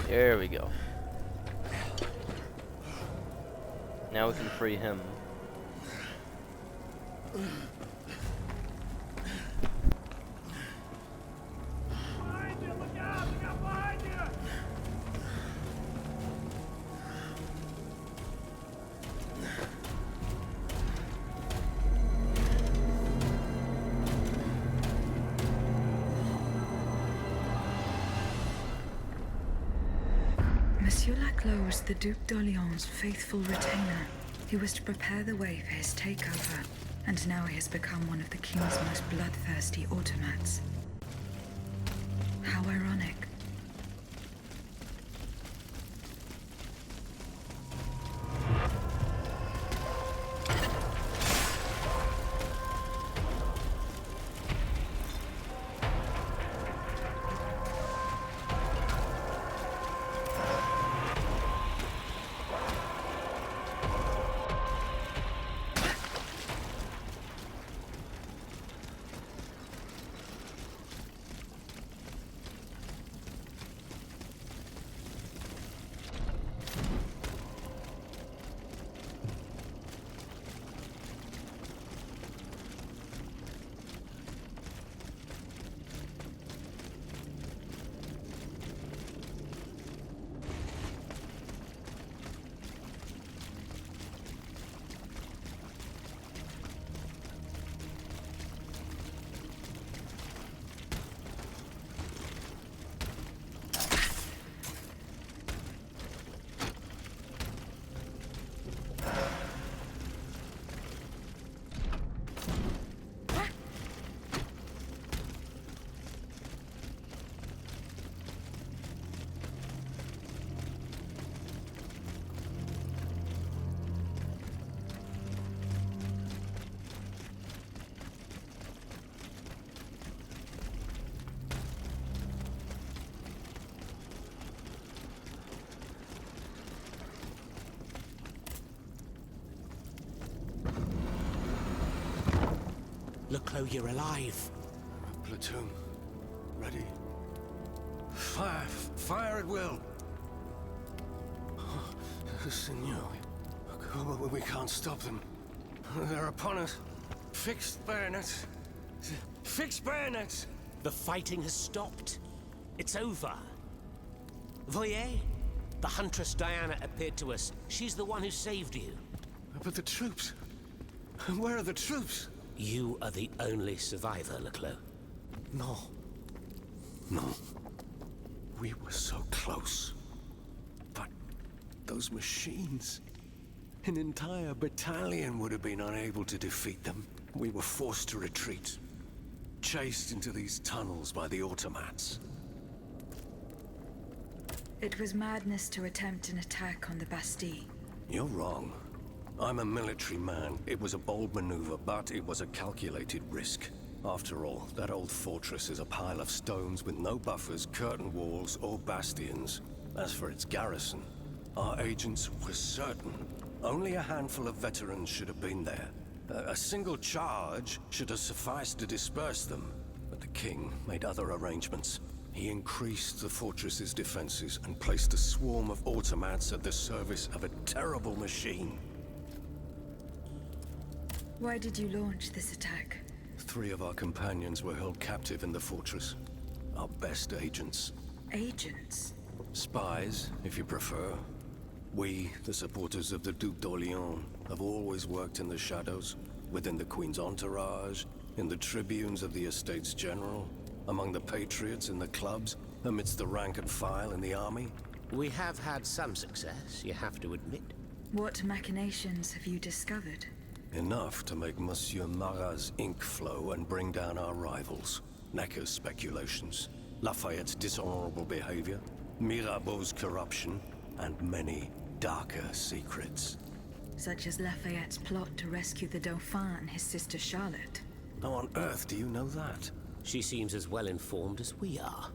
There we go. Now we can free him. Monsieur Laclos was the Duc d'Orléans' faithful retainer. He was to prepare the way for his takeover, and now he has become one of the king's most bloodthirsty automats. How ironic. Leclos, you're alive. Platoon. Ready. Fire! Fire at will! Senor, we can't stop them. They're upon us. Fixed bayonets. Fixed bayonets! The fighting has stopped. It's over. Voyez? The Huntress Diana appeared to us. She's the one who saved you. But the troops... Where are the troops? You are the only survivor, Leclos. No. No. We were so close. But those machines... An entire battalion would have been unable to defeat them. We were forced to retreat. Chased into these tunnels by the automats. It was madness to attempt an attack on the Bastille. You're wrong. I'm a military man. It was a bold maneuver, but it was a calculated risk. After all, that old fortress is a pile of stones with no buffers, curtain walls, or bastions. As for its garrison, our agents were certain. Only a handful of veterans should have been there. A single charge should have sufficed to disperse them. But the king made other arrangements. He increased the fortress's defenses and placed a swarm of automats at the service of a terrible machine. Why did you launch this attack? 3 of our companions were held captive in the fortress. Our best agents. Agents? Spies, if you prefer. We, the supporters of the Duc d'Orléans, have always worked in the shadows, within the Queen's entourage, in the tribunes of the Estates General, among the patriots in the clubs, amidst the rank and file in the army. We have had some success, you have to admit. What machinations have you discovered? Enough to make Monsieur Marat's ink flow and bring down our rivals. Necker's speculations, Lafayette's dishonorable behavior, Mirabeau's corruption, and many darker secrets. Such as Lafayette's plot to rescue the Dauphin and his sister Charlotte. How on earth do you know that? She seems as well informed as we are.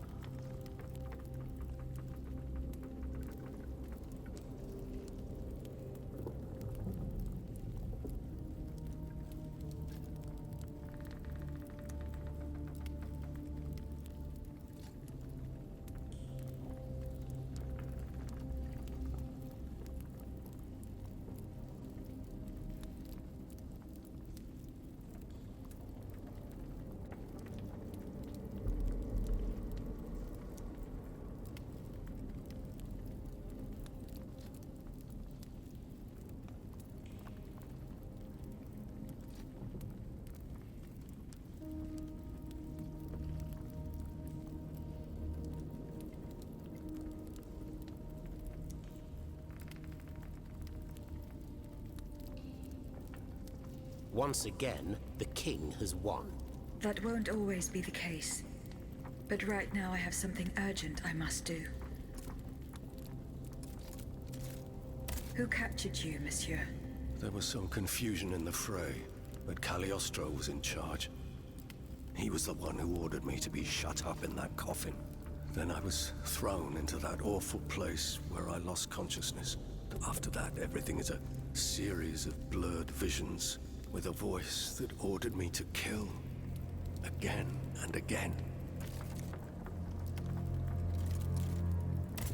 Once again, the king has won. That won't always be the case. But right now I have something urgent I must do. Who captured you, monsieur? There was some confusion in the fray, but Cagliostro was in charge. He was the one who ordered me to be shut up in that coffin. Then I was thrown into that awful place where I lost consciousness. After that, everything is a series of blurred visions, with a voice that ordered me to kill, again and again.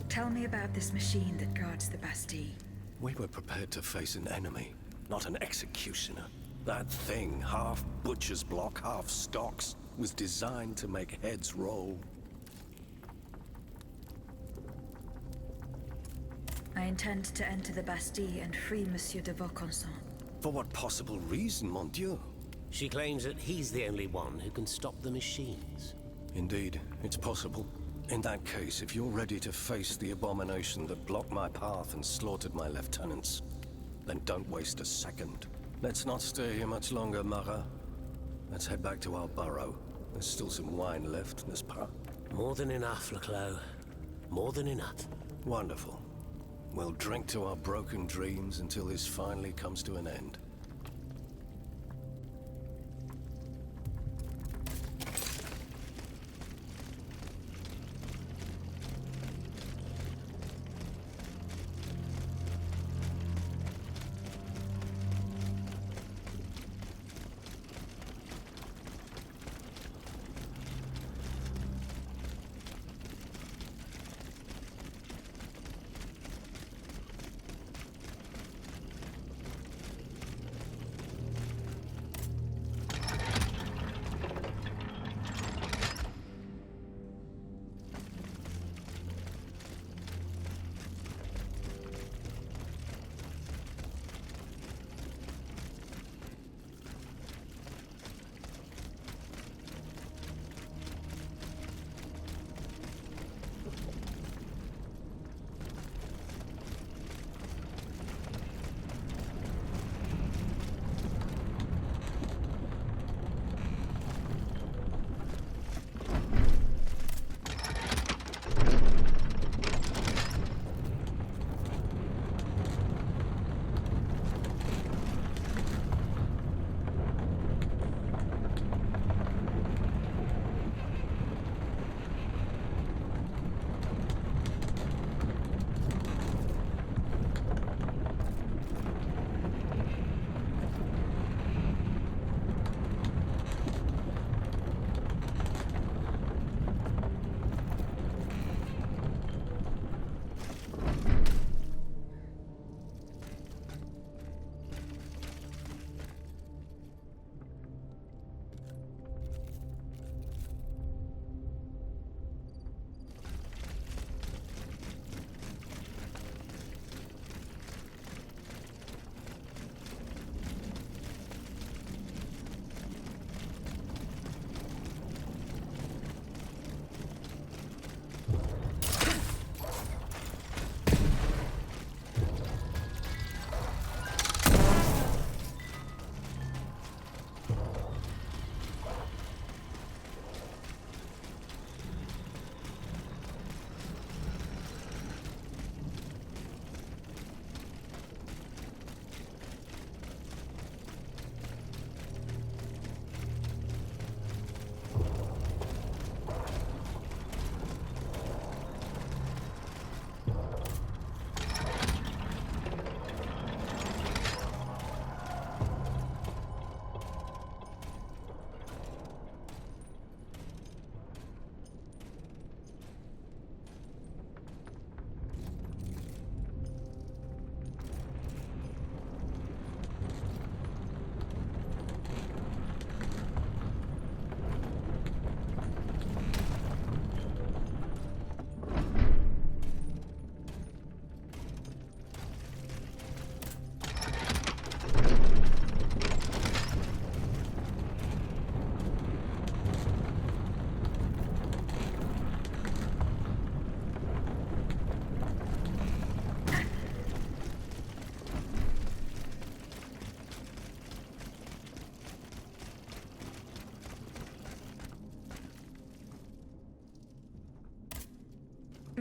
Tell me about this machine that guards the Bastille. We were prepared to face an enemy, not an executioner. That thing, half butcher's block, half stocks, was designed to make heads roll. I intend to enter the Bastille and free Monsieur de Vaucanson. For what possible reason, mon Dieu? She claims that he's the only one who can stop the machines. Indeed, it's possible. In that case, if you're ready to face the abomination that blocked my path and slaughtered my lieutenants, then don't waste a second. Let's not stay here much longer, Marat. Let's head back to our burrow. There's still some wine left, n'est-ce pas? More than enough, Leclos. More than enough. Wonderful. We'll drink to our broken dreams until this finally comes to an end.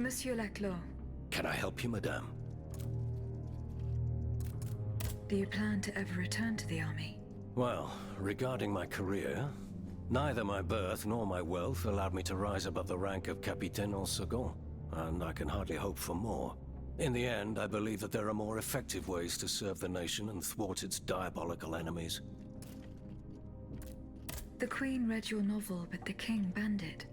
Monsieur Laclos, Can I help you, madame? do you plan to ever return to the army? Well, regarding my career, neither my birth nor my wealth allowed me to rise above the rank of Capitaine en Second, and I can hardly hope for more. In the end, I believe that there are more effective ways to serve the nation and thwart its diabolical enemies. The Queen read your novel, but the King banned it.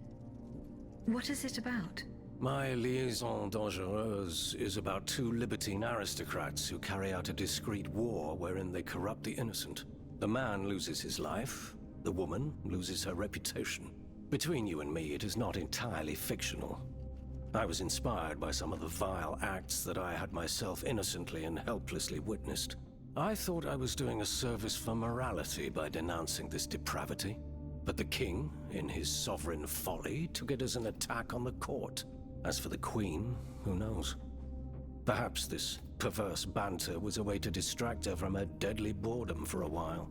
What is it about? My Liaison Dangereuse is about two libertine aristocrats who carry out a discreet war wherein they corrupt the innocent. The man loses his life, the woman loses her reputation. Between you and me, it is not entirely fictional. I was inspired by some of the vile acts that I had myself innocently and helplessly witnessed. I thought I was doing a service for morality by denouncing this depravity, but the king, in his sovereign folly, took it as an attack on the court. As for the Queen, who knows? Perhaps this perverse banter was a way to distract her from her deadly boredom for a while.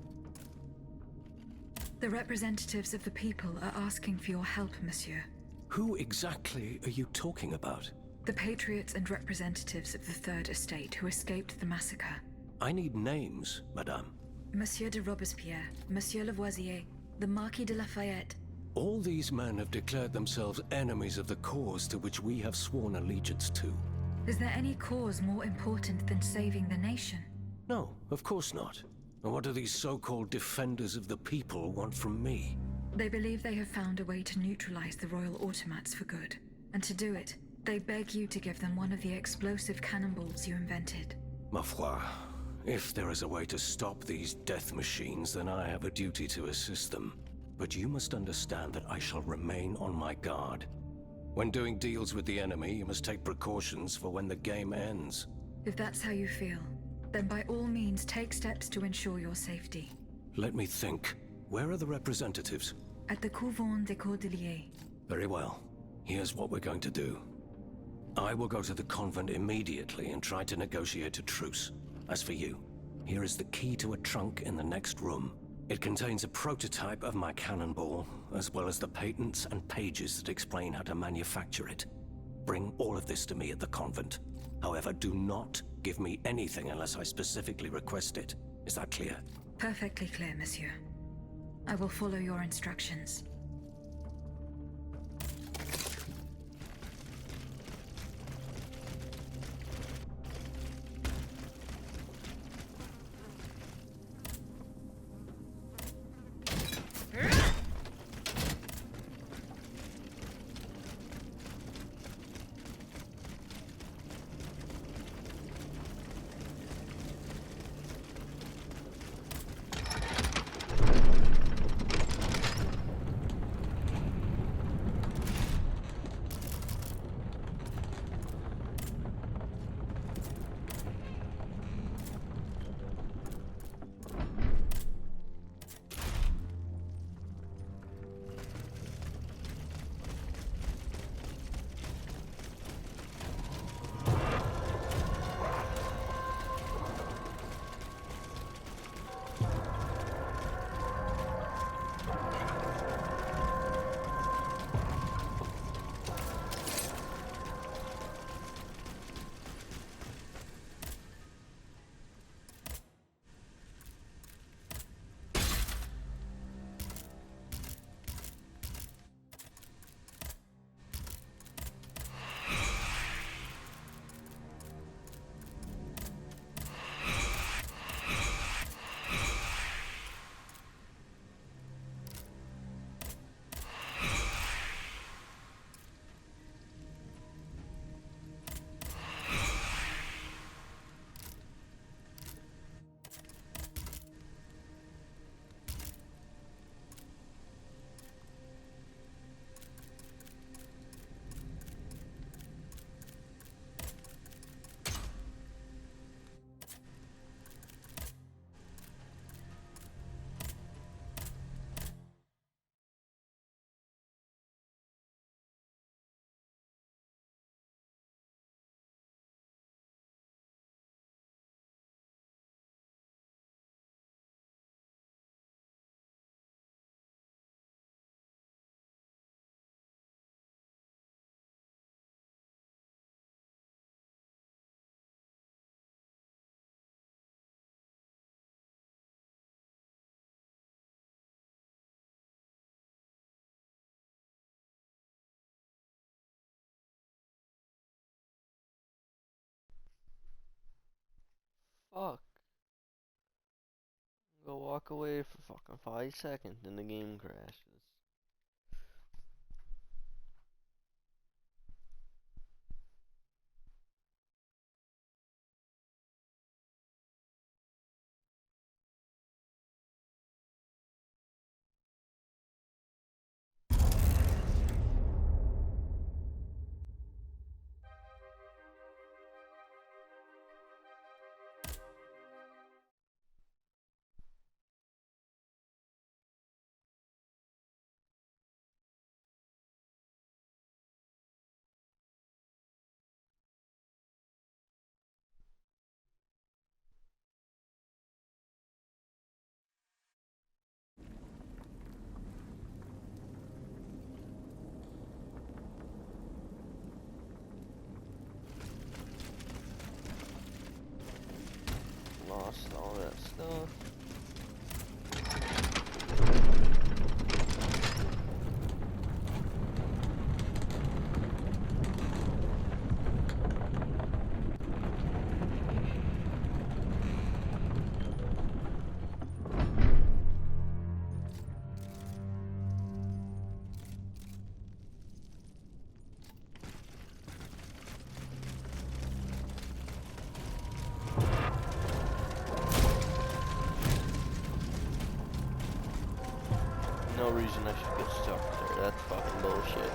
The representatives of the people are asking for your help, monsieur. Who exactly are you talking about? The patriots and representatives of the Third Estate who escaped the massacre. I need names, madame. Monsieur de Robespierre, Monsieur Lavoisier, the Marquis de Lafayette. All these men have declared themselves enemies of the cause to which we have sworn allegiance to. Is there any cause more important than saving the nation? No, of course not. And what do these so-called defenders of the people want from me? They believe they have found a way to neutralize the royal automats for good. And to do it, they beg you to give them one of the explosive cannonballs you invented. Ma foi, if there is a way to stop these death machines, then I have a duty to assist them. But you must understand that I shall remain on my guard. When doing deals with the enemy, you must take precautions for when the game ends. If that's how you feel, then by all means take steps to ensure your safety. Let me think. Where are the representatives? At the Couvent des Cordeliers. Very well. Here's what we're going to do. I will go to the convent immediately and try to negotiate a truce. As for you, here is the key to a trunk in the next room. It contains a prototype of my cannonball, as well as the patents and pages that explain how to manufacture it. Bring all of this to me at the convent. However, do not give me anything unless I specifically request it. Is that clear? Perfectly clear, monsieur. I will follow your instructions. Fuck. Go walk away for fucking 5 seconds and the game crashes. Lost all that stuff. No reason I should get stuck there. That's fucking bullshit.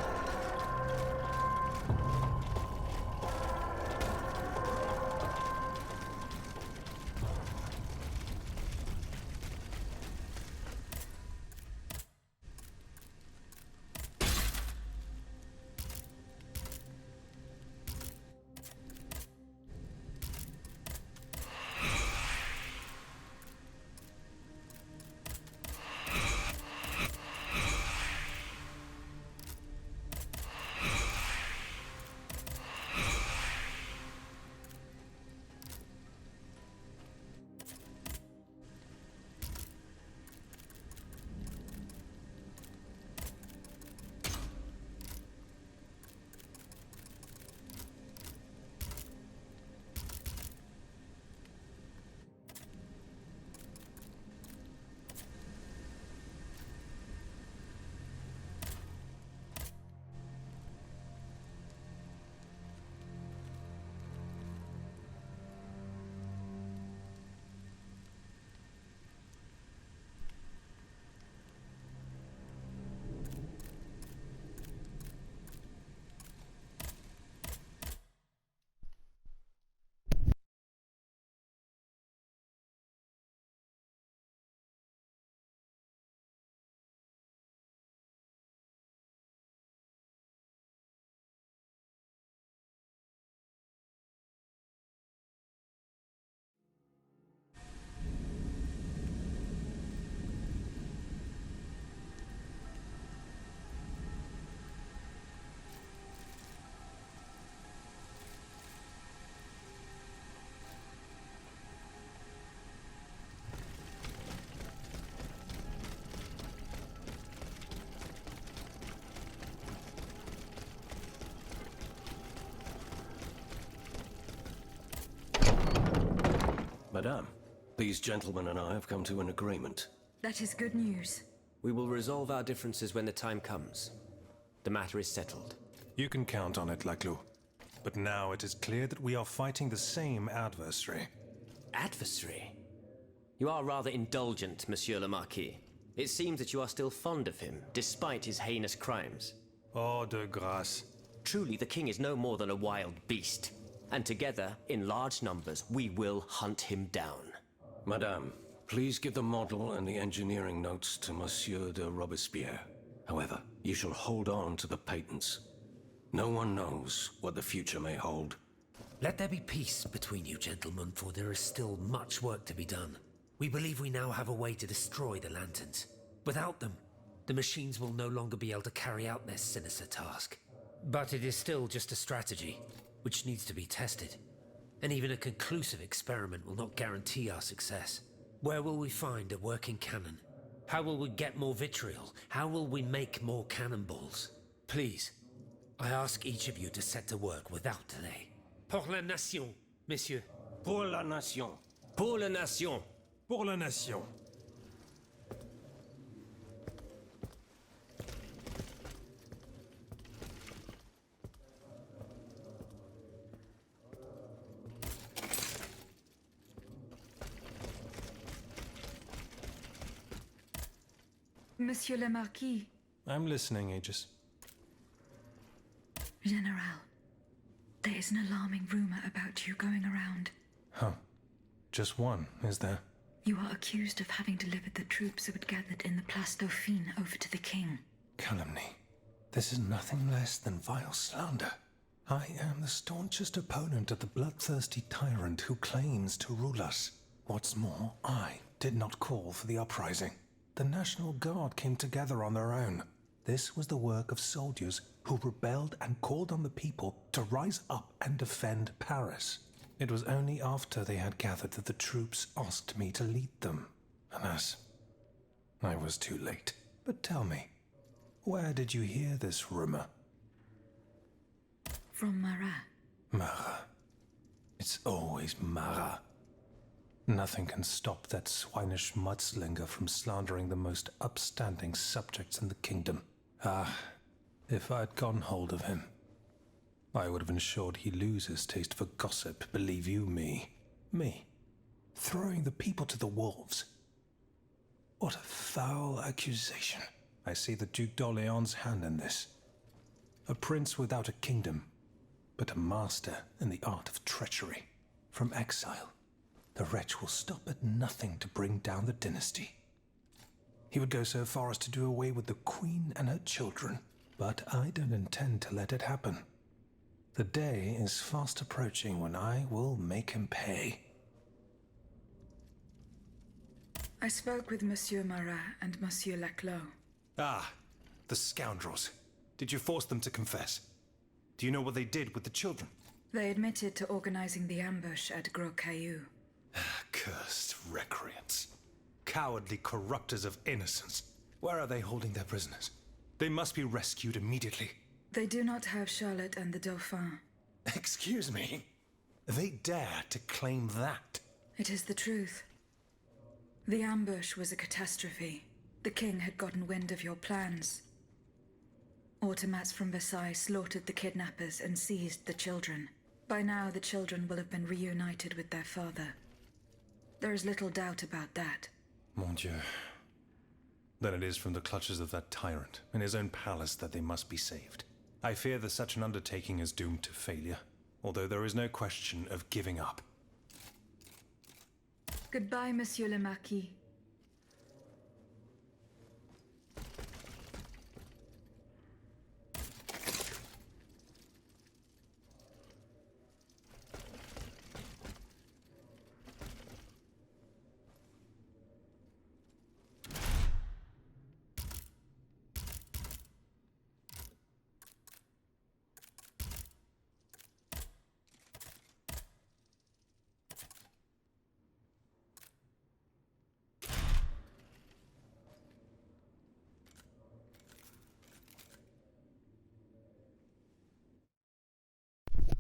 Madame, these gentlemen and I have come to an agreement. That is good news. We will resolve our differences when the time comes. The matter is settled. You can count on it, Laclos. But now it is clear that we are fighting the same adversary. Adversary? You are rather indulgent, Monsieur le Marquis. It seems that you are still fond of him, despite his heinous crimes. Oh, de grâce. Truly, the king is no more than a wild beast. And together, in large numbers, we will hunt him down. Madame, please give the model and the engineering notes to Monsieur de Robespierre. However, you shall hold on to the patents. No one knows what the future may hold. Let there be peace between you, gentlemen, for there is still much work to be done. We believe we now have a way to destroy the lanterns. Without them, the machines will no longer be able to carry out their sinister task. But it is still just a strategy, which needs to be tested. And even a conclusive experiment will not guarantee our success. Where will we find a working cannon? How will we get more vitriol? How will we make more cannonballs? Please, I ask each of you to set to work without delay. Pour la nation, messieurs. Pour la nation. Pour la nation. Pour la nation. Monsieur le Marquis. I'm listening, Aegis. General, there is an alarming rumor about you going around. Huh. Just one, is there? You are accused of having delivered the troops who had gathered in the Place Dauphine over to the king. Calumny. This is nothing less than vile slander. I am the staunchest opponent of the bloodthirsty tyrant who claims to rule us. What's more, I did not call for the uprising. The National Guard came together on their own. This was the work of soldiers who rebelled and called on the people to rise up and defend Paris. It was only after they had gathered that the troops asked me to lead them. Alas, I was too late. But tell me, where did you hear this rumor? From Marat. Marat. It's always Marat. Nothing can stop that swinish mudslinger from slandering the most upstanding subjects in the kingdom. Ah, if I'd gone hold of him, I would have ensured he loses taste for gossip, believe you me. Me, throwing the people to the wolves. What a foul accusation. I see the Duc d'Orléans' hand in this. A prince without a kingdom, but a master in the art of treachery. From exile, the wretch will stop at nothing to bring down the dynasty. He would go so far as to do away with the queen and her children, but I don't intend to let it happen. The day is fast approaching when I will make him pay. I spoke with Monsieur Marat and Monsieur Laclos. Ah, the scoundrels. Did you force them to confess? Do you know what they did with the children? They admitted to organizing the ambush at Gros Caillou. Cursed recreants. Cowardly corrupters of innocence. Where are they holding their prisoners? They must be rescued immediately. They do not have Charlotte and the Dauphin. Excuse me? They dare to claim that? It is the truth. The ambush was a catastrophe. The king had gotten wind of your plans. Automats from Versailles slaughtered the kidnappers and seized the children. By now, the children will have been reunited with their father. There is little doubt about that. Mon Dieu. Then it is from the clutches of that tyrant in his own palace that they must be saved. I fear that such an undertaking is doomed to failure, although there is no question of giving up. Goodbye, Monsieur le Marquis.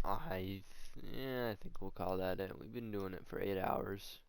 I think we'll call that it. We've been doing it for 8 hours.